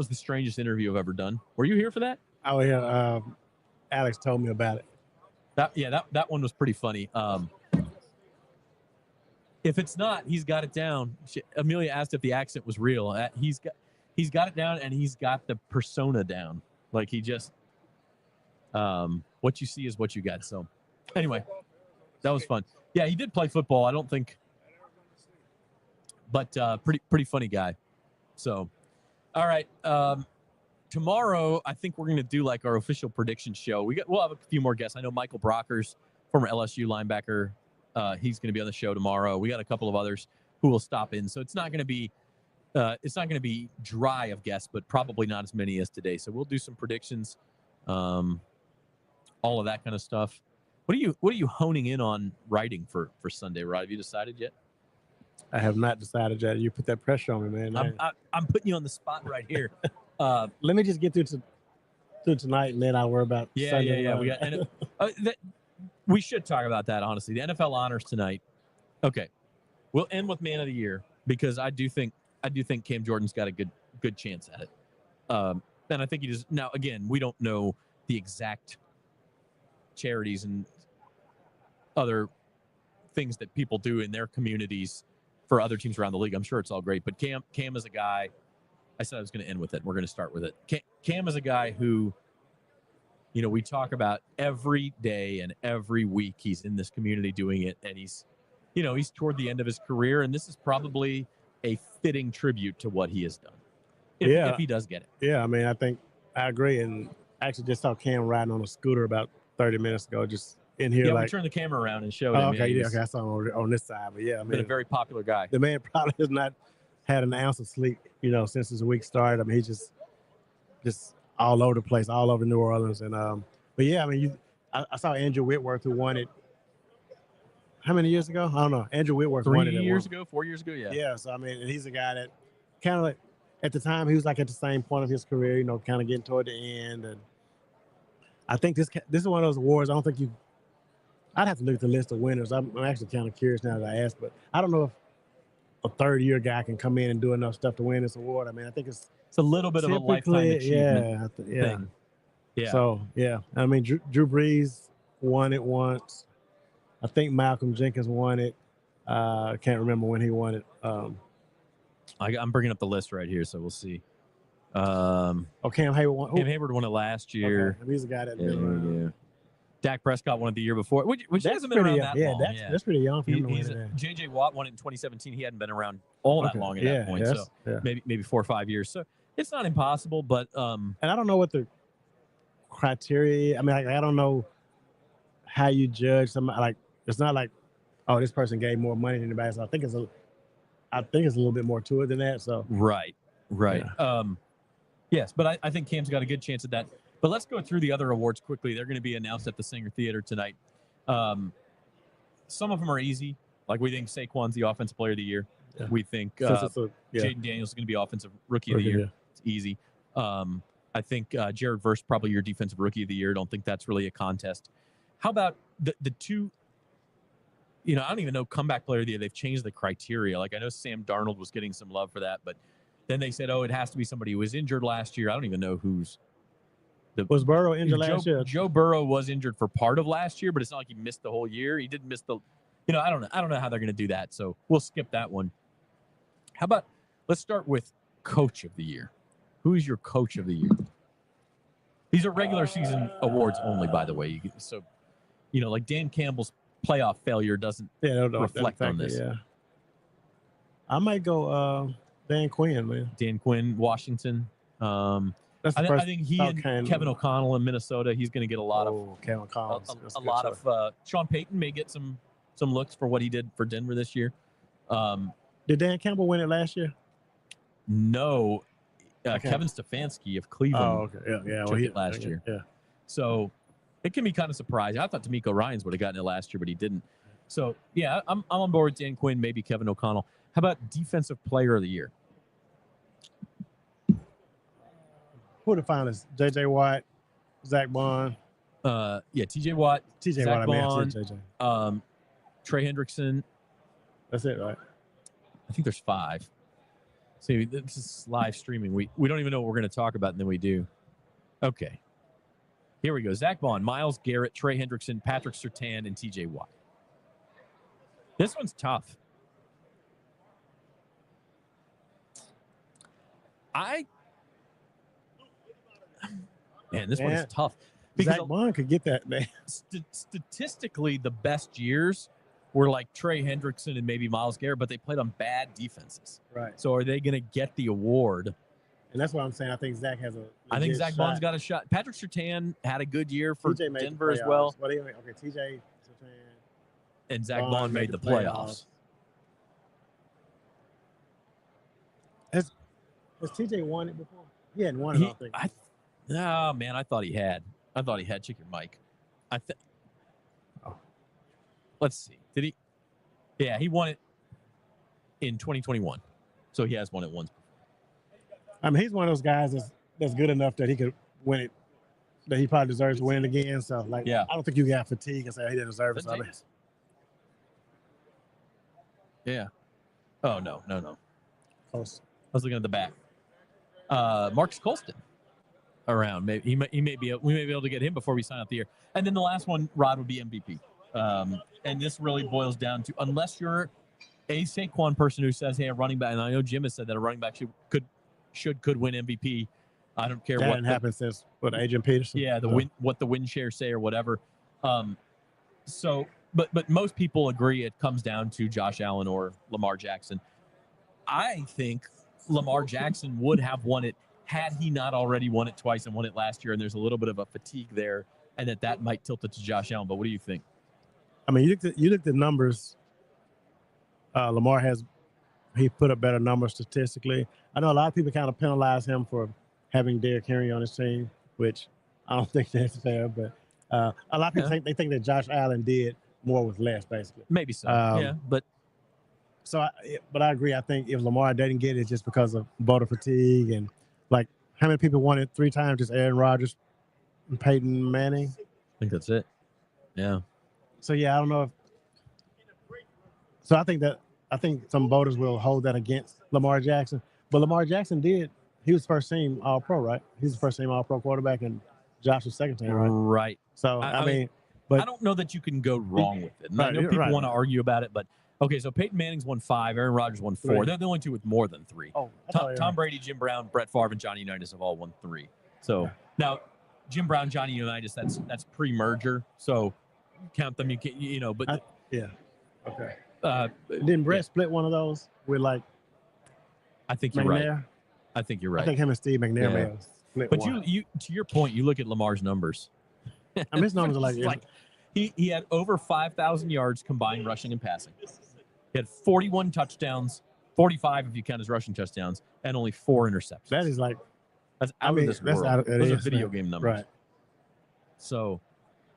the strangest interview I've ever done. Were you here for that? Oh yeah, Alex told me about it. That one was pretty funny. If it's not, he's got it down. Amelia asked if the accent was real. He's got it down, and he's got the persona down. Like he just, what you see is what you get. So, anyway, that was fun. Yeah, he did play football. I don't think, but pretty funny guy. So, all right. Tomorrow, I think we're going to do like our official prediction show. We'll have a few more guests. I know Michael Brockers, former LSU linebacker, he's going to be on the show tomorrow. We got a couple of others who will stop in. So it's not going to be dry of guests, but probably not as many as today. So we'll do some predictions, all of that kind of stuff. What are you honing in on writing for Sunday, Rod? Have you decided yet? I have not decided yet. You put that pressure on me, man. I'm putting you on the spot right here. Let me just get through tonight, and then I'll worry about Sunday. Yeah. We should talk about that, honestly. The NFL honors tonight. Okay. We'll end with Man of the Year because I do think Cam Jordan's got a good chance at it. And I think he does. Now, again, we don't know the exact charities and other things that people do in their communities for other teams around the league. I'm sure it's all great, but Cam is a guy. I said I was going to end with it. We're going to start with it. Cam is a guy who, we talk about every day and every week. He's in this community doing it, and he's toward the end of his career, and this is probably a fitting tribute to what he has done. If he does get it. Yeah, I mean, I agree, and I actually just saw Cam riding on a scooter about 30 minutes ago, just in here. Yeah, like, we turned the camera around and showed him. Okay, I saw him on this side, but yeah, I mean, been a very popular guy. The man probably has not had an ounce of sleep, since his week started. I mean, he's just all over the place, all over New Orleans, and but yeah, I mean, I saw Andrew Whitworth, who won it. How many years ago? I don't know. Andrew Whitworth won it 4 years ago, yeah. Yeah, so I mean, and he's a guy that kind of like at the time he was like at the same point of his career, kind of getting toward the end, and I think this is one of those awards. I don't think I'd have to look at the list of winners. I'm actually kind of curious now that I asked, but I don't know if a third-year guy can come in and do enough stuff to win this award. I mean, I think it's a little bit of a lifetime achievement thing. Yeah. So, yeah. I mean, Drew Brees won it once. I think Malcolm Jenkins won it. I can't remember when he won it. I'm bringing up the list right here, so we'll see. Cam Hayward won. Cam Hayward won it last year. Okay. He's a guy that yeah. Dak Prescott won it the year before, which hasn't been around that long. That's pretty young for him to win it. J.J. Watt won it in 2017. He hadn't been around all that long at that point, maybe 4 or 5 years. So it's not impossible, but and I don't know what the criteria. I mean, I don't know how you judge somebody. Like, it's not like, oh, this person gave more money than anybody. So I think it's a little bit more to it than that. So right. Yeah. Yes, but I think Cam's got a good chance at that. But let's go through the other awards quickly. They're going to be announced at the Singer Theater tonight. Some of them are easy. Like, we think Saquon's the Offensive Player of the Year. Yeah. We think Jaden Daniels is going to be Offensive Rookie of the Year. It's easy. I think Jared Verse probably your Defensive Rookie of the Year. Don't think that's really a contest. How about the two? I don't even know Comeback Player of the Year. They've changed the criteria. Like, I know Sam Darnold was getting some love for that, but then they said, it has to be somebody who was injured last year. I don't even know who's. Was Burrow injured last year? Joe Burrow was injured for part of last year, but it's not like he missed the whole year. He did miss I don't know how they're going to do that. So we'll skip that one. How about let's start with Coach of the Year. Who is your Coach of the Year? These are regular season awards only, by the way. So, like Dan Campbell's playoff failure doesn't reflect on this. Yeah. I might go Dan Quinn, man. Dan Quinn, Washington. I think he and Kevin O'Connell in Minnesota, he's going to get a lot of Kevin O'Connell. A lot of Sean Payton may get some looks for what he did for Denver this year. Did Dan Campbell win it last year? No, Kevin Stefanski of Cleveland. Oh, okay. Yeah. Took it last year. Yeah. So it can be kind of surprising. I thought D'Amico Ryans would have gotten it last year, but he didn't. So yeah, I'm on board with Dan Quinn, maybe Kevin O'Connell. How about defensive player of the year? Who are the finalists? J.J. Watt, Zach Bond. T.J. Watt, T.J. Zach Watt. Bond, J.J. Trey Hendrickson. That's it, right? I think there's 5. See, this is live streaming. We don't even know what we're going to talk about, and then we do. Okay. Here we go. Zach Bond, Myles Garrett, Trey Hendrickson, Patrick Surtain, and T.J. Watt. This one's tough. This one is tough. Because Zach Bond could get that, man. Statistically, the best years were like Trey Hendrickson and maybe Myles Garrett, but they played on bad defenses. Right. So are they going to get the award? And that's what I'm saying. I think Zach has a. I think Zach Bond's got a shot. Patrick Surtain had a good year for Denver as well. Okay, TJ Surtain. And Zach Bond made the playoffs. Has TJ won it before? He hadn't won it, I don't think. Oh, man, I thought he had. Check your mic. Let's see. Did he? Yeah, he won it in 2021. So he has won it once before. I mean, he's one of those guys that's good enough that he could win it, that he probably deserves to win it again. So, I don't think you got fatigue and say he didn't deserve it. So, yeah. Oh, no. Close. I was looking at the back. Marcus Colston around. Maybe we may be able to get him before we sign out the year. And then the last one, Rod, would be MVP. And this really boils down to, unless you're a Saquon person who says, hey, a running back, and I know Jim has said that a running back could win MVP. I don't care that what hasn't happened since Adrian Peterson. Yeah, what the win shares say or whatever. But most people agree it comes down to Josh Allen or Lamar Jackson. I think Lamar Jackson would have won it had he not already won it twice and won it last year. And there's a little bit of a fatigue there, and that might tilt it to Josh Allen. But what do you think? I mean, you looked at numbers. Lamar he put up better numbers statistically. I know a lot of people kind of penalize him for having Derrick Henry on his team, which I don't think that's fair. But a lot of people think that Josh Allen did more with less, basically. Maybe so. But I agree. I think if Lamar didn't get it, it's just because of voter fatigue and how many people won it 3 times? Just Aaron Rodgers and Peyton Manning. I think that's it. Yeah. So I don't know if. So I think some voters will hold that against Lamar Jackson. But Lamar Jackson he was first team All-Pro, right? He's the first team All-Pro quarterback, and Josh was second team, right? Right. So, I mean, I don't know that you can go wrong with it. And I know people want to argue about it, but okay, so Peyton Manning's won 5, Aaron Rodgers won 4. 3. They're the only 2 with more than 3. Oh, Tom Brady, Jim Brown, Brett Favre, and Johnny Unitas have all won 3. So now Jim Brown, Johnny Unitas, that's pre-merger. So count them. You can, but okay. Didn't Brett split one of those with I think you're McNair? right. I think you're right. I think him and Steve McNair may have split But one. you to your point, you look at Lamar's numbers. I mean, his numbers are he had over 5,000 yards combined rushing and passing. He had 41 touchdowns, 45 if you count his rushing touchdowns, and only 4 interceptions. That is that's out of this world. Those are video game numbers. Right. So,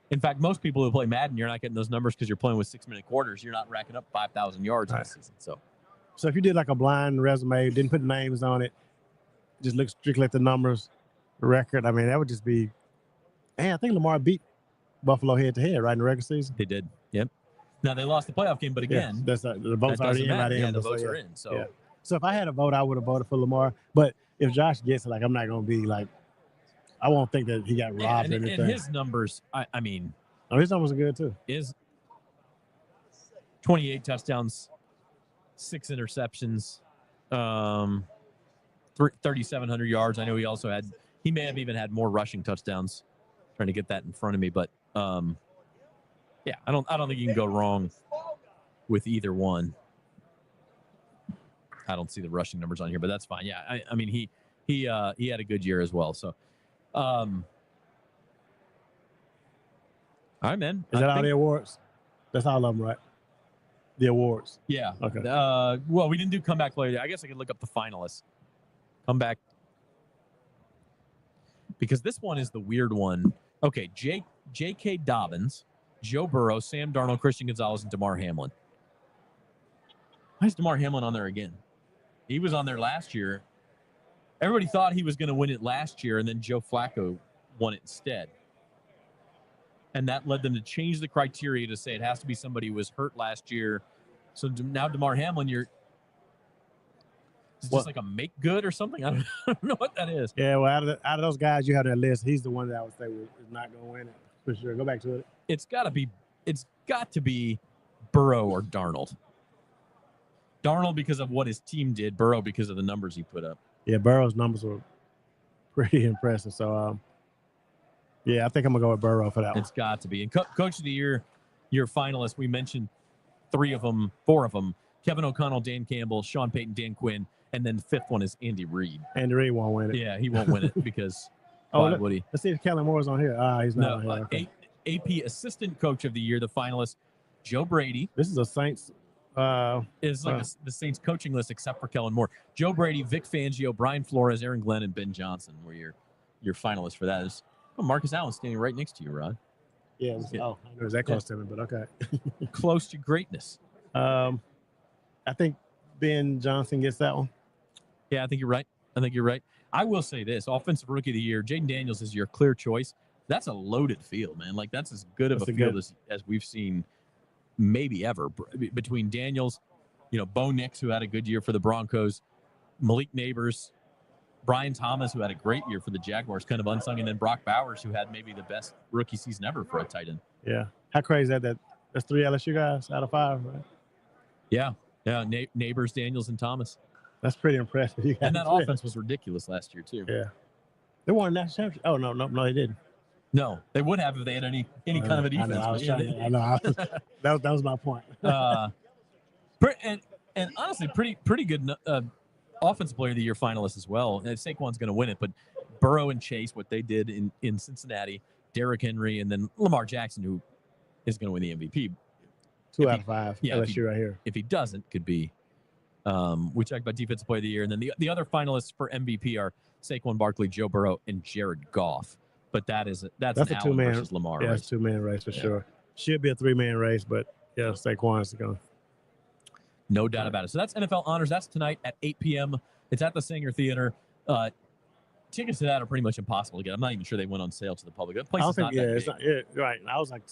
in fact, most people who play Madden, you're not getting those numbers because you're playing with 6-minute quarters. You're not racking up 5,000 yards in a season. So if you did a blind resume, didn't put names on it, just look strictly at the numbers, the record, I mean, that would just be. I think Lamar beat Buffalo head-to-head, right, in the regular season? They did. Yep. Now, they lost the playoff game, but again, the votes already in. Yeah, the votes are in. So if I had a vote, I would have voted for Lamar. But if Josh gets it, I'm not going to be I won't think that he got robbed or anything. And his numbers, I mean. His numbers are good, too. Is 28 touchdowns, 6 interceptions, 3,700 yards. I know he may have even had more rushing touchdowns. Trying to get that in front of me, but I don't think you can go wrong with either one. I don't see the rushing numbers on here, but that's fine. Yeah, I mean he had a good year as well. So, all right, man. Is that all the awards? That's all of them, right? The awards. Yeah. Okay. Well, we didn't do comeback player. I guess I could look up the finalists. Comeback because this one is the weird one. Okay, J.K. Dobbins, Joe Burrow, Sam Darnold, Christian Gonzalez, and Damar Hamlin. Why is Damar Hamlin on there again? He was on there last year. Everybody thought he was going to win it last year, and then Joe Flacco won it instead. And that led them to change the criteria to say it has to be somebody who was hurt last year. So now Damar Hamlin, is it just like a make good or something? I don't know what that is. Yeah, well, out of those guys you have that list, he's the one that I would say is not going to win it for sure. Go back to it. It's got to be Burrow or Darnold. Darnold because of what his team did. Burrow because of the numbers he put up. Yeah, Burrow's numbers were pretty impressive. So, yeah, I think I'm going to go with Burrow for that one. It's got to be. And Coach of the Year, your finalists, we mentioned four of them. Kevin O'Connell, Dan Campbell, Sean Payton, Dan Quinn, and then the fifth one is Andy Reid. Andy Reid won't win it. Yeah, he won't win it because why would he? Let's see if Kellen Moore's on here. He's not on here. Okay. AP Assistant Coach of the Year, the finalist, Joe Brady. This is a Saints. Is like the Saints coaching list except for Kellen Moore. Joe Brady, Vic Fangio, Brian Flores, Aaron Glenn, and Ben Johnson were your finalists for that. Marcus Allen standing right next to you, Rod. Yeah. I know it's that close to me, but okay. Close to greatness. I think Ben Johnson gets that one. Yeah, I think you're right. I will say this: Offensive Rookie of the Year, Jaden Daniels is your clear choice. That's a loaded field, man. Like that's as good of a field as we've seen maybe ever, between Daniels, Bo Nix, who had a good year for the Broncos, Malik Neighbors, Brian Thomas, who had a great year for the Jaguars, kind of unsung, and then Brock Bowers, who had maybe the best rookie season ever for a tight end. Yeah. How crazy is that? That's 3 LSU guys out of 5, right? Yeah. Neighbors, Daniels, and Thomas. That's pretty impressive. And that offense was ridiculous last year, too. Yeah. They won a national championship. Oh, no, they didn't. No, they would have if they had any kind of a defense. I know. That was my point. And honestly, pretty good offensive player of the year finalist as well. And Saquon's going to win it, but Burrow and Chase, what they did in Cincinnati, Derrick Henry, and then Lamar Jackson, who is going to win the MVP. 2 out of 5. Yeah, LSU right here. If he doesn't, could be. We talked about defensive player of the year, and then the other finalists for MVP are Saquon Barkley, Joe Burrow, and Jared Goff. But that's an a Allen 2-man versus Lamar race. race. It's a 2-man race for sure. Should be a 3-man race, but yeah, Saquon's going. No doubt about it. So that's NFL Honors. That's tonight at 8 p.m. It's at the Sanger Theater. Tickets to that are pretty much impossible to get. I'm not even sure they went on sale to the public. The place is not that big. Right. I was like,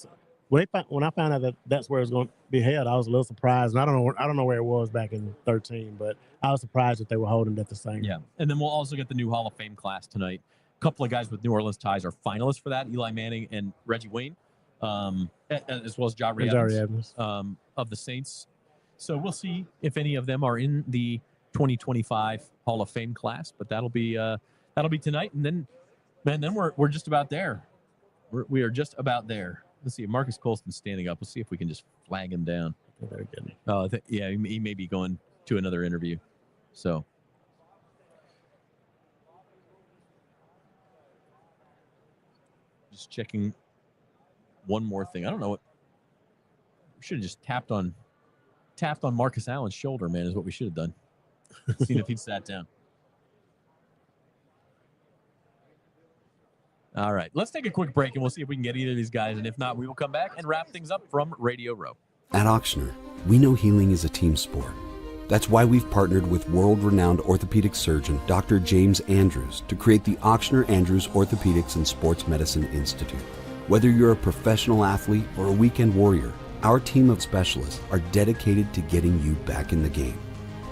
when I found out that that's where it's going to be held, I was a little surprised. And I don't know where it was back in 2013, but I was surprised that they were holding it at the Sanger. Yeah, and then we'll also get the new Hall of Fame class tonight. A couple of guys with New Orleans ties are finalists for that: Eli Manning and Reggie Wayne, as well as Jari Evans of the Saints. So we'll see if any of them are in the 2025 Hall of Fame class. But that'll be tonight, and then we're just about there. We are just about there. Let's see. Marcus Colston's standing up. Let's see if we can just flag him down. Yeah, he may be going to another interview. So. Just checking one more thing. I don't know what. We should have just tapped on Marcus Allen's shoulder, man, is what we should have done. Seen if he'd sat down. All right. Let's take a quick break and we'll see if we can get either of these guys. And if not, we will come back and wrap things up from Radio Row. At Auctioner, we know healing is a team sport. That's why we've partnered with world-renowned orthopedic surgeon Dr. James Andrews to create the Auctioner Andrews Orthopedics and Sports Medicine Institute. Whether you're a professional athlete or a weekend warrior, our team of specialists are dedicated to getting you back in the game.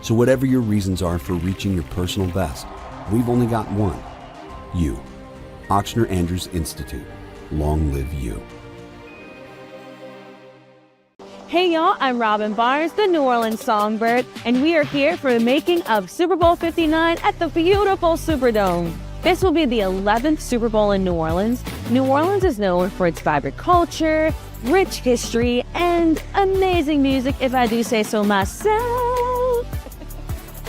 So whatever your reasons are for reaching your personal best, we've only got one: you. Auctioner Andrews Institute. Long live you. Hey y'all, I'm Robin Barnes, the New Orleans Songbird, and we are here for the making of Super Bowl 59 at the beautiful Superdome. This will be the 11th Super Bowl in New Orleans. New Orleans is known for its vibrant culture, rich history, and amazing music, if I do say so myself.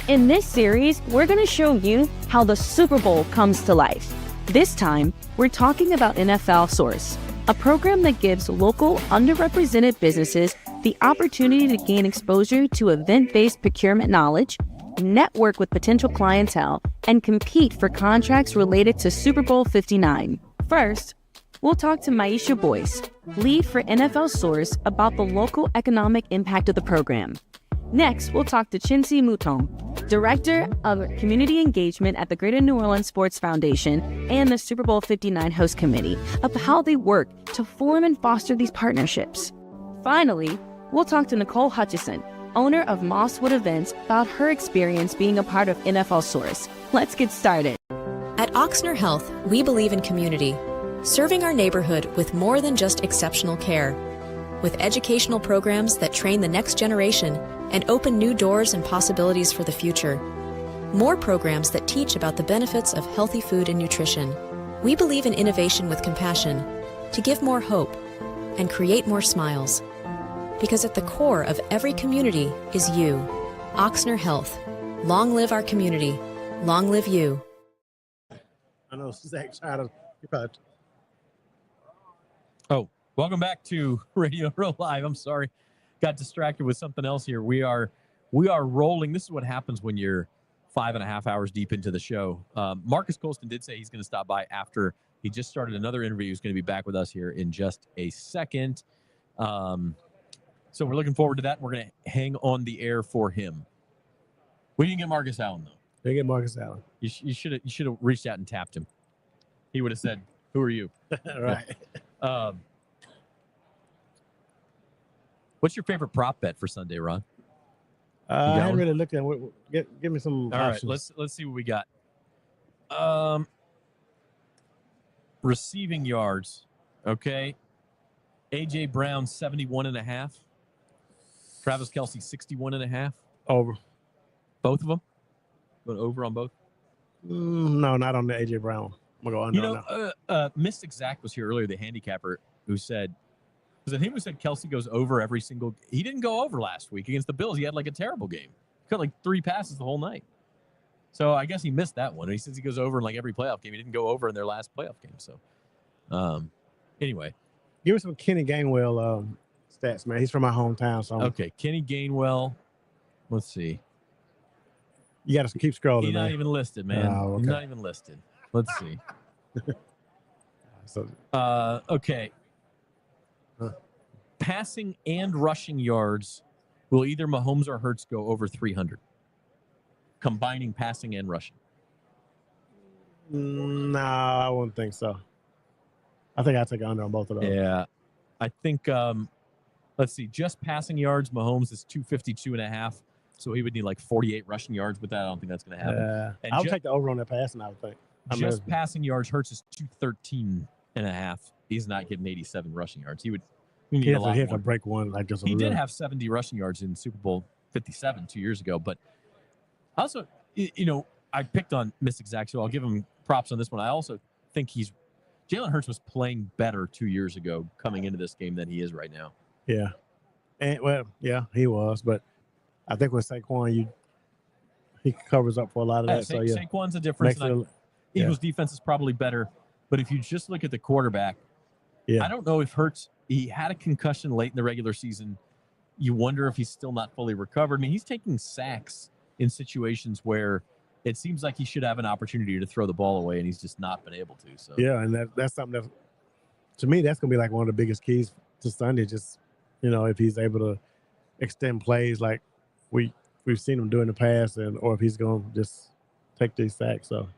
In this series, we're going to show you how the Super Bowl comes to life. This time, we're talking about NFL Source, a program that gives local underrepresented businesses the opportunity to gain exposure to event-based procurement knowledge, network with potential clientele, and compete for contracts related to Super Bowl 59. First, we'll talk to Maisha Boyce, lead for NFL Source, about the local economic impact of the program. Next, we'll talk to Chinsi Mouton, Director of Community Engagement at the Greater New Orleans Sports Foundation and the Super Bowl 59 Host Committee, about how they work to form and foster these partnerships. Finally, we'll talk to Nicole Hutchison, owner of Mosswood Events, about her experience being a part of NFL Source. Let's get started. At Ochsner Health, we believe in community, serving our neighborhood with more than just exceptional care. With educational programs that train the next generation and open new doors and possibilities for the future. More programs that teach about the benefits of healthy food and nutrition. We believe in innovation with compassion to give more hope and create more smiles. Because at the core of every community is you. Ochsner Health. Long live our community. Long live you. I know Zach tried to. You probably. Oh, welcome back to Radio Row Live. I'm sorry, got distracted with something else here. We are rolling. This is what happens when you're 5.5 hours deep into the show. Marcus Colston did say he's going to stop by after he just started another interview. He's going to be back with us here in just a second. So we're looking forward to that. We're going to hang on the air for him. We didn't get Marcus Allen though. They get Marcus Allen. You should have reached out and tapped him. He would have said, "Who are you?" Right. What's your favorite prop bet for Sunday, Ron? I haven't really looked at it. Give me some All options. right, let's see what we got. Receiving yards. Okay. A.J. Brown, 71.5. Travis Kelce, 61.5. Over. Both of them? Going over on both? No, not on the A.J. Brown. I'm going to go under on that. Mystic Zach was here earlier, the handicapper, who said, because I think we said Kelce goes over every single. He didn't go over last week against the Bills. He had like a terrible game. He caught like 3 passes the whole night. So I guess he missed that one. He says he goes over in like every playoff game. He didn't go over in their last playoff game. So anyway. Give me some Kenny Gainwell stats, man. He's from my hometown. So Okay, Kenny Gainwell. Let's see. You got to keep scrolling. He's not man. even listed, man. Oh, okay. He's not even listed. Let's see. Okay. Passing and rushing yards, will either Mahomes or Hurts go over 300? Combining passing and rushing. No, I wouldn't think so. I think I'd take under on both of those. Yeah. I think, let's see, just passing yards, Mahomes is 252.5. So he would need like 48 rushing yards with that. I don't think that's going to happen. And I would take the over on that passing, I would think. Just passing yards, Hurts is 213.5. He's not getting 87 rushing yards. He would need a lot he had more. to break one. Like just He did have 70 rushing yards in Super Bowl 57 2 years ago. But also, I picked on Mystic Zach, so I'll give him props on this one. I also think Jalen Hurts was playing better 2 years ago coming into this game than he is right now. Yeah. And he was, but I think with Saquon, he covers up for a lot of that. So yeah, Saquon's a difference. Eagles defense is probably better, but if you just look at the quarterback, I don't know if Hurts. He had a concussion late in the regular season. You wonder if he's still not fully recovered. I mean, he's taking sacks in situations where it seems like he should have an opportunity to throw the ball away, and he's just not been able to. So yeah, and that's something that, to me, that's gonna be like one of the biggest keys to Sunday. Just if he's able to extend plays like we've seen him do in the past, or if he's gonna just take these sacks. So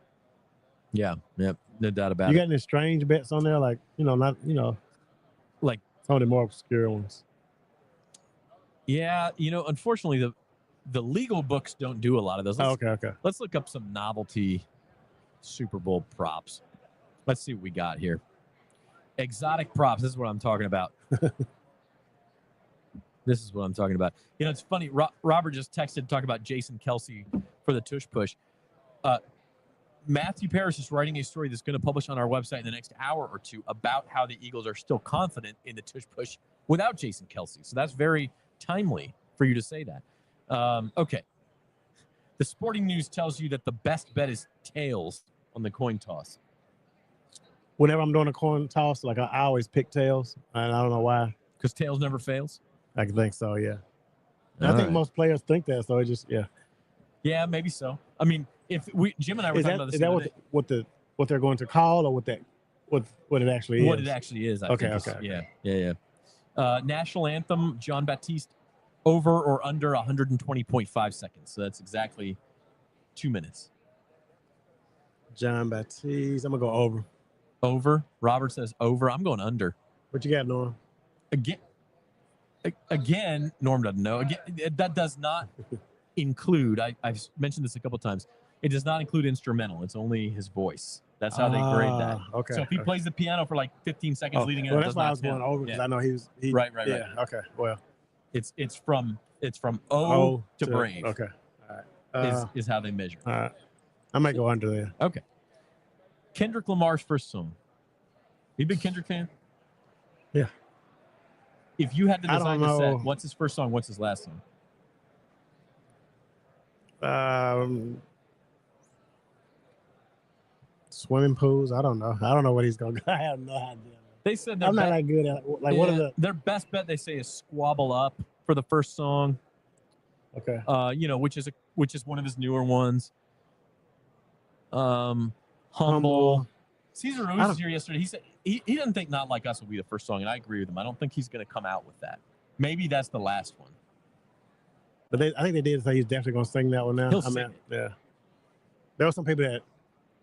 yeah, no doubt about it. You got any strange bets on there? Like like some of the more obscure ones. Yeah, unfortunately the legal books don't do a lot of those. Okay. Let's look up some novelty Super Bowl props. Let's see what we got here. Exotic props. This is what I'm talking about. This is what I'm talking about. It's funny. Robert just texted to talk about Jason Kelce for the tush push. Matthew Parrish is writing a story that's going to publish on our website in the next hour or two about how the Eagles are still confident in the tush push without Jason Kelce. So that's very timely for you to say that. Okay. The Sporting News tells you that the best bet is tails on the coin toss. Whenever I'm doing a coin toss, like I always pick tails, and I don't know why. Because tails never fails? I think so, yeah. I think most players think that, so it just, yeah. Yeah, maybe so. I mean, if Jim and I were Is talking that, about this is the that other day. what they're going to call, or what it actually is? What it actually is, I think. Yeah. National anthem, John Baptiste, over or under 120.5 seconds. So that's exactly 2 minutes. John Baptiste. I'm gonna go over. Over. Robert says over. I'm going under. What you got, Norm? Again, Norm doesn't know. Again, that does not include. I've mentioned this a couple times. It does not include instrumental. It's only his voice. That's how they grade that. Okay. So if he plays the piano for like 15 seconds leading it, well, it that's does why not I was going count. over because Yeah. I know he was. Right. Yeah. Okay. Well, it's from O to Brave. Okay. All right. Is how they measure. All right. I might go under there. Okay. Kendrick Lamar's first song. You a big Kendrick fan? Yeah. If you had to I design don't the set, know. what's his first song? What's his last song? Swimming pools. I don't know. I don't know what he's gonna. I have no idea. They said I'm not that good at what are the. their best bet. They say is Squabble Up for the first song. Okay. Which is one of his newer ones. Humble. Caesar Ruiz was here yesterday. He said he doesn't think Not Like Us will be the first song, and I agree with him. I don't think he's going to come out with that. Maybe that's the last one. But I think they did say he's definitely gonna sing that one now. He'll sing it. Yeah. There were some people that,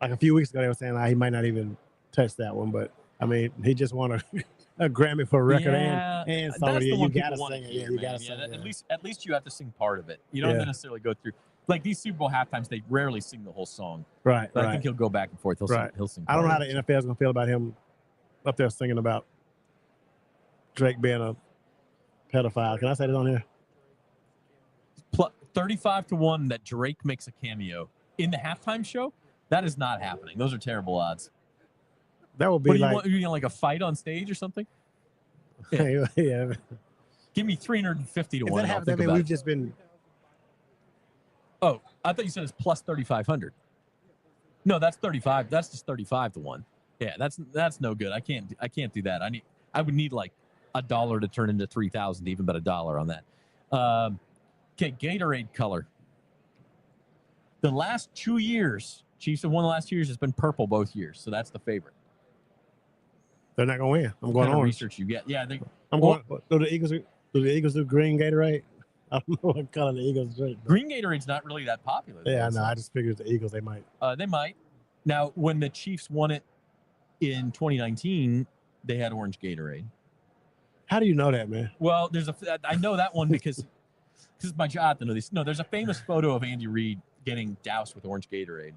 like a few weeks ago, they were saying he might not even touch that one. But I mean, he just won a Grammy for a record and song. That's the You one gotta people wanna sing it. hear, Yeah, you man. gotta sing it. At least you have to sing part of it. You don't Yeah. necessarily go through like these Super Bowl halftimes. They rarely sing the whole song. Right. But right. I think he'll go back and forth. He'll sing. I don't know how part the of NFL is gonna feel about him up there singing about Drake being a pedophile. Can I say that on here? 35-1 that Drake makes a cameo in the halftime show. That is not happening. Those are terrible odds. That would be What do you like, want? You like a fight on stage or something? yeah. Give me 350 to If 1. that I'll happens, think I mean, about we've it. just been. Oh, I thought you said it's plus 3,500. No, that's 35. That's just 35-1. Yeah, that's no good. I can't do that. I would need like $1 to turn into 3,000 to even bet $1 on that. Okay, Gatorade color. The last 2 years, Chiefs have won the last 2 years. It's been purple both years, so that's the favorite. They're not gonna win. I'm What going kind of orange. research you get? Yeah, I'm going. Do the Eagles do green Gatorade? I don't know what color the Eagles drink. Green Gatorade's not really that popular. Yeah, I though, know. so- I just figured the Eagles they might. They might. Now, when the Chiefs won it in 2019, they had orange Gatorade. How do you know that, man? Well, I know that one because it's my job to know this. No, there's a famous photo of Andy Reid getting doused with orange Gatorade,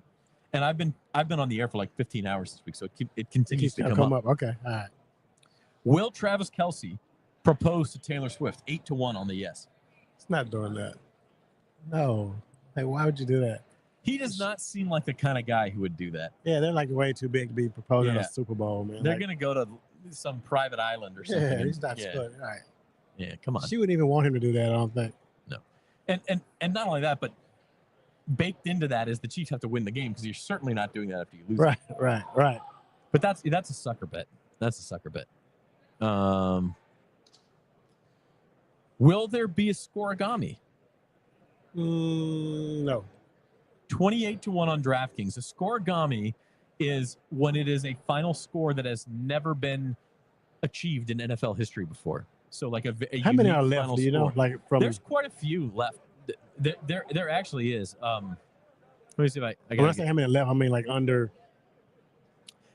and I've been on the air for like 15 hours this week, so it continues to come up. Okay, all right. Will Travis Kelce propose to Taylor Swift? 8-1 on the yes. It's not doing that. No. Hey, why would you do that? He does not seem like the kind of guy who would do that. Yeah, they're like way too big to be proposing Yeah. a Super Bowl, man. They're Like, gonna go to some private island or something. yeah, he's not yeah. good. All right. Yeah, come on. She wouldn't even want him to do that, I don't think. No. And not only that, but baked into that is the Chiefs have to win the game because you're certainly not doing that after you lose. Right. But that's a sucker bet. That's a sucker bet. Will there be a scoregami? No. 28-1 on DraftKings. A scoregami is when it is a final score that has never been achieved in NFL history before. So like a How many unique are left? final Do you know? score. Like from There's quite a few left. There actually is. Let me see if I when I got say how many are left, I mean like under.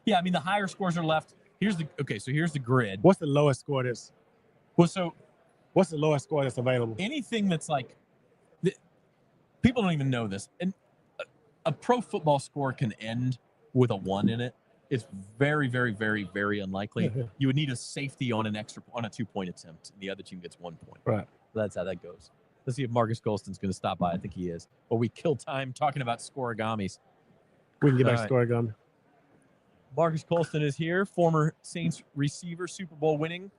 Yeah, I mean the higher scores are left. Here's the grid. What's the lowest score that's? Well, so what's the lowest score that's available? Anything that's like, people don't even know this, and a pro football score can end with a 1 in it. It's very, very, very, very unlikely. You would need a safety on a 2-point attempt, and the other team gets 1 point. Right. That's how that goes. Let's see if Marcus Colston's going to stop by. I think he is. Or we kill time talking about scoregamis. We can get back All to scoregami. Marcus Colston is here, former Saints receiver, Super Bowl winning.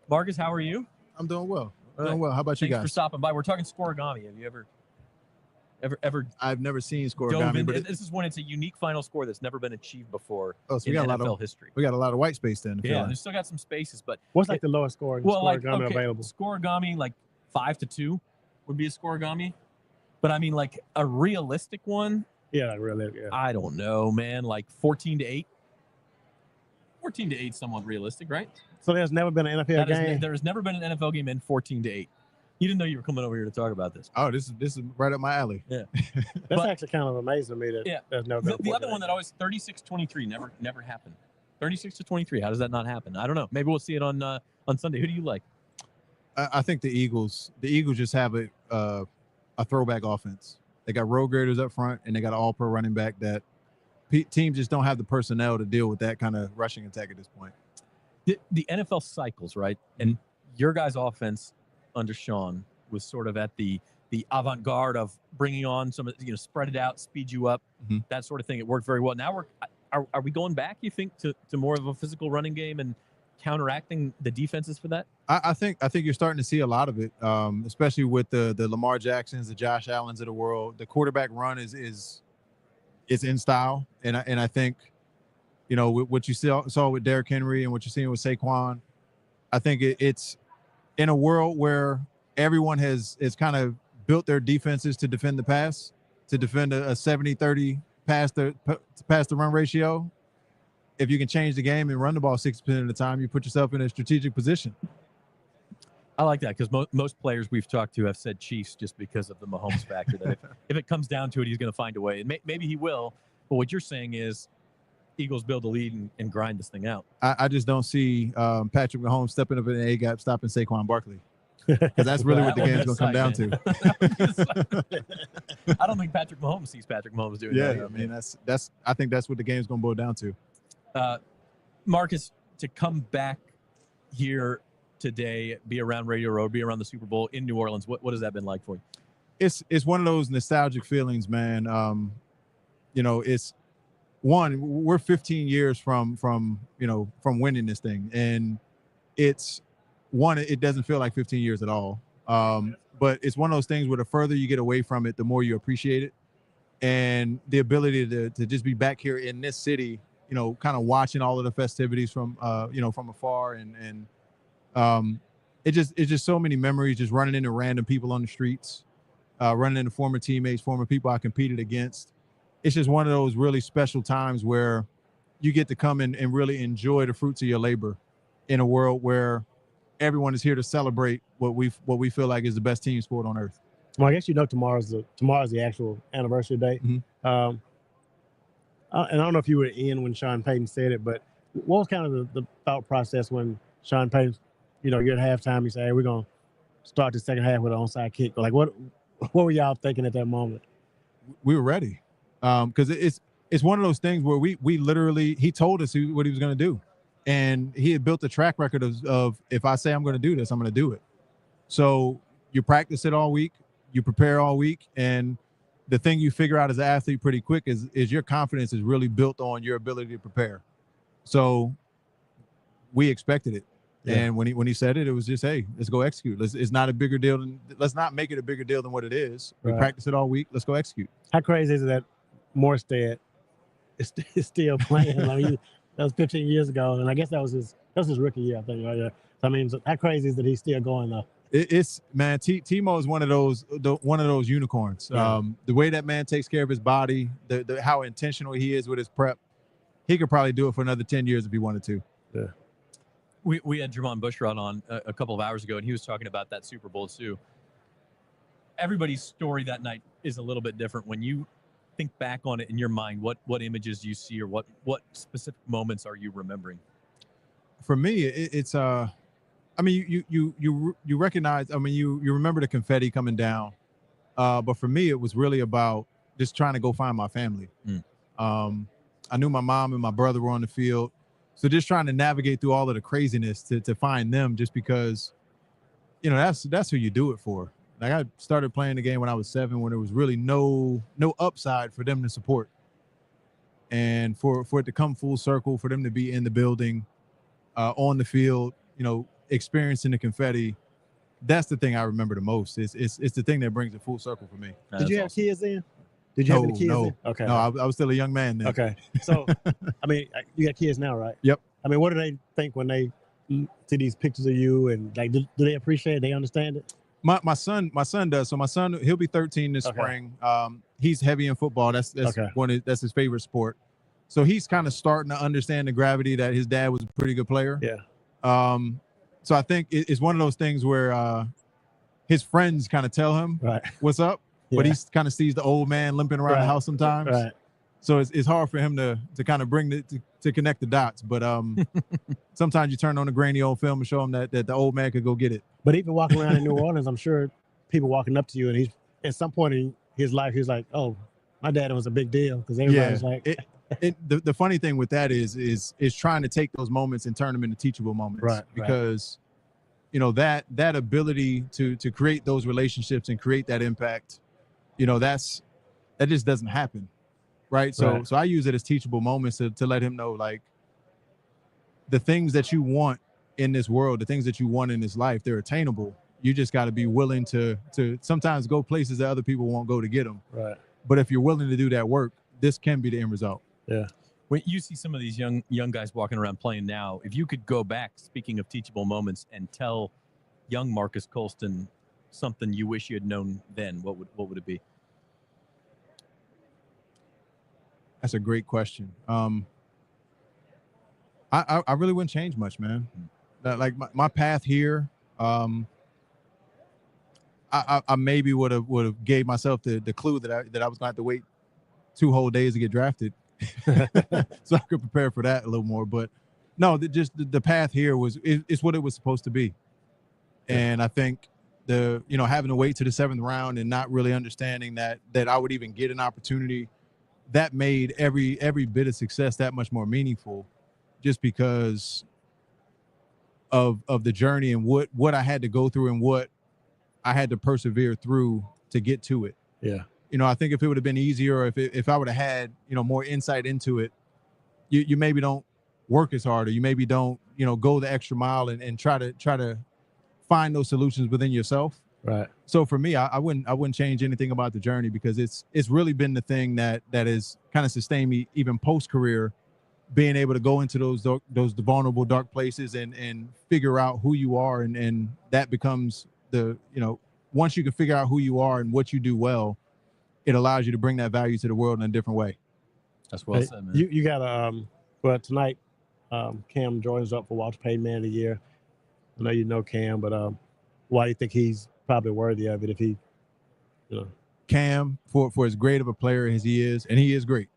Marcus, how are you? I'm doing well. All right. Doing well. How about you Thanks guys? for stopping by. We're talking scoregami. Have you ever I've never seen dove scoregami, into but this is when it's a unique final score that's never been achieved before so we in got a lot NFL of history. We got a lot of white space then. Yeah, there's still got some spaces, but What's like the lowest score in well, like scoregami okay, available? scoregami like 5-2 would be a scoregami. But I mean, like a realistic one. Yeah, like realistic. Yeah. I don't know, man. Like 14-8. 14-8 is somewhat realistic, right? So there's never been an NFL game. There has never been an NFL game in 14-8. You didn't know you were coming over here to talk about this. Oh, this is right up my alley. Yeah. That's actually kind of amazing to me that there's no. The other one that always 36-23 never happened. 36-23. How does that not happen? I don't know. Maybe we'll see it on Sunday. Who do you like? I think the Eagles. The Eagles just have a throwback offense. They got road graders up front, and they got an all-pro running back that teams just don't have the personnel to deal with that kind of rushing attack at this point. The NFL cycles, right? And your guys' offense under Sean was sort of at the avant-garde of bringing on some, spread it out, speed you up, that sort of thing. It worked very well. Now are we going back, you think, to more of a physical running game and counteracting the defenses for that? I think you're starting to see a lot of it, especially with the Lamar Jacksons, the Josh Allens of the world. The quarterback run is in style, and I think, what you saw with Derrick Henry and what you're seeing with Saquon, I think it's in a world where everyone has kind of built their defenses to defend the pass, to defend a 70-30 pass the run ratio. If you can change the game and run the ball 60% of the time, you put yourself in a strategic position. I like that because most players we've talked to have said Chiefs just because of the Mahomes factor. That if it comes down to it, he's going to find a way. And maybe he will. But what you're saying is Eagles build a lead and grind this thing out. I just don't see Patrick Mahomes stepping up in an A-gap, stopping Saquon Barkley. Because that's really what the game's going to come down to. I don't think Patrick Mahomes sees Patrick Mahomes doing that. Yeah, I mean, I think that's what the game's going to boil down to. Marcus, to come back here today, be around Radio Row, be around the Super Bowl in New Orleans, what has that been like for you? It's one of those nostalgic feelings, man. It's one, we're 15 years from winning this thing, and it doesn't feel like 15 years at all. But it's one of those things where the further you get away from it, the more you appreciate it, and the ability to just be back here in this city, kind of watching all of the festivities from afar, and it's just so many memories, just running into random people on the streets, running into former teammates, former people I competed against. It's just one of those really special times where you get to come in and really enjoy the fruits of your labor in a world where everyone is here to celebrate what we feel like is the best team sport on earth. Well, I guess tomorrow's the actual anniversary date. And I don't know if you were in when Sean Payton said it, but what was kind of the thought process when Sean Payton, you're at halftime, you say, hey, we're going to start the second half with an onside kick. Like, what were y'all thinking at that moment? We were ready. Because it's one of those things where we literally, he told us what he was going to do. And he had built a track record of if I say I'm going to do this, I'm going to do it. So you practice it all week, you prepare all week, and the thing you figure out as an athlete pretty quick is your confidence is really built on your ability to prepare. So we expected it. Yeah. And when he said it, it was just, hey, let's go execute. It's not a bigger deal let's not make it a bigger deal than what it is. We practice it all week. Let's go execute. How crazy is it that Morstead is still playing? I mean, that was 15 years ago, and I guess that was his rookie year, I think. Right? So, I mean, how crazy is that he's still going though? It's man, Timo is one of those unicorns. Yeah. The way that man takes care of his body, how intentional he is with his prep, he could probably do it for another 10 years if he wanted to. Yeah. We had Jermon Bushrod on a couple of hours ago, and he was talking about that Super Bowl too. Everybody's story that night is a little bit different. When you think back on it in your mind, what images do you see, or what specific moments are you remembering? For me, it's I mean, you recognize, I mean, you remember the confetti coming down, but for me, it was really about just trying to go find my family. I knew my mom and my brother were on the field, so just trying to navigate through all of the craziness to find them, just because, that's who you do it for. Like, I started playing the game when I was 7, when there was really no upside for them to support, and for it to come full circle, for them to be in the building, on the field, experiencing the confetti, that's the thing I remember the most. It's the thing that brings it full circle for me. Did you have kids then? Did you have any kids then? Okay. No, I was still a young man then. Okay. So, I mean, you got kids now, right? Yep. I mean, what do they think when they see these pictures of you, and like, do they appreciate it? They understand it? My son does. So my son, he'll be 13 this spring. He's heavy in football. That's that's his favorite sport. So he's kind of starting to understand the gravity that his dad was a pretty good player. Yeah. So I think it's one of those things where his friends kind of tell him what's up, but he kind of sees the old man limping around the house sometimes. Right. So it's hard for him to kind of bring to connect the dots. But sometimes you turn on a grainy old film and show him that the old man could go get it. But even walking around in New Orleans, I'm sure people walking up to you, and he's at some point in his life, he's like, "Oh, my dad was a big deal," because everybody's like. The funny thing with that is trying to take those moments and turn them into teachable moments, because you know that ability to create those relationships and create that impact, you know, that just doesn't happen, right? So I use it as teachable moments to let him know, like, the things that you want in this world, the things that you want in this life, they're attainable. You just got to be willing to sometimes go places that other people won't go to get them. Right. But if you're willing to do that work, this can be the end result. Yeah. When you see some of these young guys walking around playing now, if you could go back, speaking of teachable moments, and tell young Marcus Colston something you wish you had known then, what would it be? That's a great question. I really wouldn't change much, man. Like my path here, I maybe would have gave myself the clue that I was going to have to wait 2 whole days to get drafted, so I could prepare for that a little more. But no, the path here it's what it was supposed to be. And I think having to wait to the 7th round and not really understanding that I would even get an opportunity, that made every bit of success that much more meaningful, just because of the journey and what I had to go through and what I had to persevere through to get to it. Yeah. You know, I think if it would have been easier, or if I would have had, more insight into it, you maybe don't work as hard, or you maybe don't, go the extra mile and try to find those solutions within yourself. Right. So for me, I wouldn't change anything about the journey, because it's really been the thing that has kind of sustained me even post-career, being able to go into those vulnerable, dark places and figure out who you are. And that becomes once you can figure out who you are and what you do well, it allows you to bring that value to the world in a different way. That's well said, man. You got well, tonight, Cam Jordan's up for Walter Payton Man of the Year. I know you know Cam, but why do you think he's probably worthy of it if he, Cam, for as great of a player as he is, and he is great,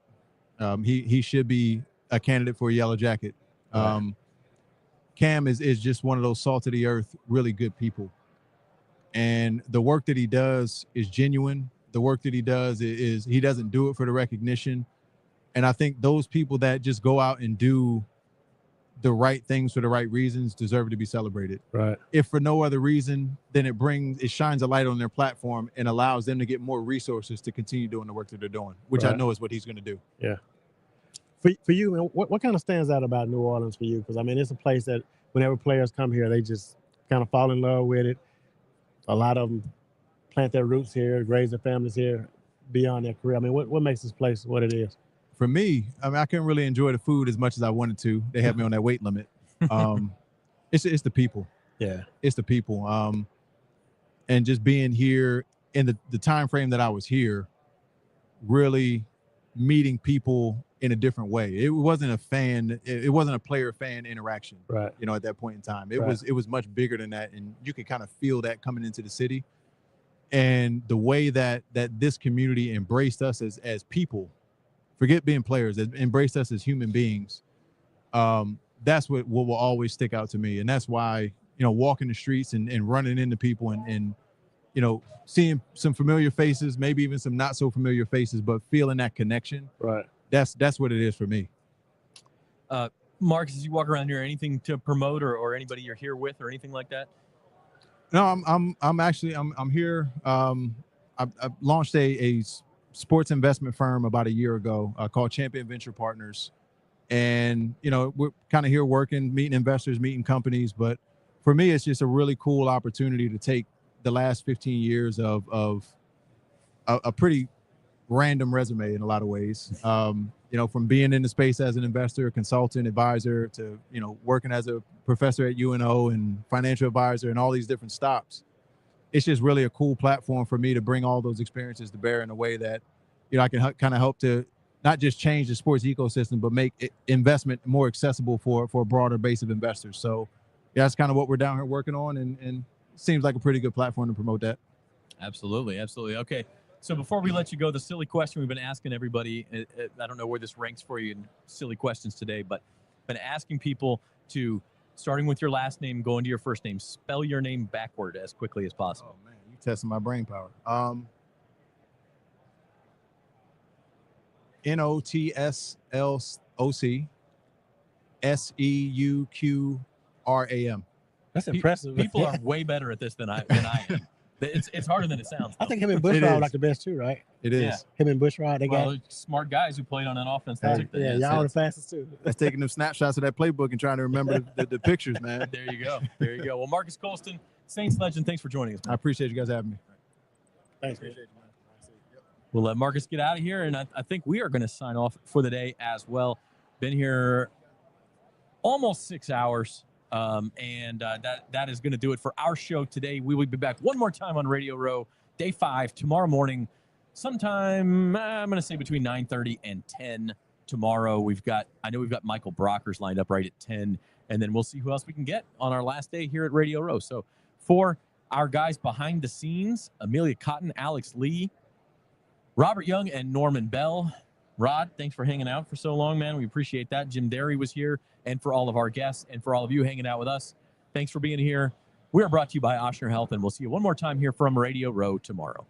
he should be a candidate for a yellow jacket. Cam is just one of those salt of the earth, really good people. And the work that he does is genuine. The work that he does is he doesn't do it for the recognition. And I think those people that just go out and do the right things for the right reasons deserve to be celebrated. Right. If for no other reason, then it shines a light on their platform and allows them to get more resources to continue doing the work that they're doing, which I know is what he's going to do. Yeah. For you, man, what kind of stands out about New Orleans for you? Because, I mean, it's a place that whenever players come here, they just kind of fall in love with it. A lot of them plant their roots here, raise their families here beyond their career. I mean, what makes this place what it is? For me, I mean, I couldn't really enjoy the food as much as I wanted to. They had me on that weight limit. It's the people. Yeah. It's the people. And just being here in the time frame that I was here, really meeting people in a different way. It wasn't a player-fan interaction. Right. At that point in time. It was much bigger than that. And you could kind of feel that coming into the city. And the way that this community embraced us as people, forget being players, embraced us as human beings. That's what will always stick out to me. And that's why, walking the streets and running into people and seeing some familiar faces, maybe even some not so familiar faces, but feeling that connection. Right. That's what it is for me. Marcus, as you walk around here, anything to promote or anybody you're here with or anything like that? No, I'm actually here. I've launched a sports investment firm about a year ago called Champion Venture Partners. And, we're kind of here working, meeting investors, meeting companies. But for me, it's just a really cool opportunity to take the last 15 years of a pretty random resume in a lot of ways. From being in the space as an investor, consultant, advisor, to, working as a professor at UNO and financial advisor and all these different stops. it's just really a cool platform for me to bring all those experiences to bear in a way that, I can kind of help to not just change the sports ecosystem, but make investment more accessible for a broader base of investors. So yeah, that's kind of what we're down here working on, and it seems like a pretty good platform to promote that. Absolutely. Okay. So before we let you go, the silly question we've been asking everybody, I don't know where this ranks for you in silly questions today, but been asking people to, starting with your last name, go into your first name, spell your name backward as quickly as possible. Oh, man, you testing my brain power. NOTSLOC SEUQRAM. That's impressive. People are way better at this than I am. It's harder than it sounds. I think him and Bushrod are like the best too, right? It is. Yeah. Him and Bushrod, they got smart guys who played on that offense. yeah, y'all are the fastest too. That's taking them snapshots of that playbook and trying to remember the pictures, man. There you go. Well, Marcus Colston, Saints legend, thanks for joining us, man. I appreciate you guys having me. Thanks, appreciate you, man. We'll let Marcus get out of here, and I think we are going to sign off for the day as well. Been here almost 6 hours, and that is going to do it for our show today. We will be back one more time on Radio Row, day 5, tomorrow morning, sometime, I'm going to say between 9:30 and 10 tomorrow. I know we've got Michael Brockers lined up right at 10, and then we'll see who else we can get on our last day here at Radio Row. So for our guys behind the scenes, Amelia Cotton, Alex Lee, Robert Young, and Norman Bell. Rod, thanks for hanging out for so long, man. We appreciate that. Jim Derry was here, and for all of our guests, and for all of you hanging out with us, thanks for being here. We are brought to you by Ochsner Health, and we'll see you one more time here from Radio Row tomorrow.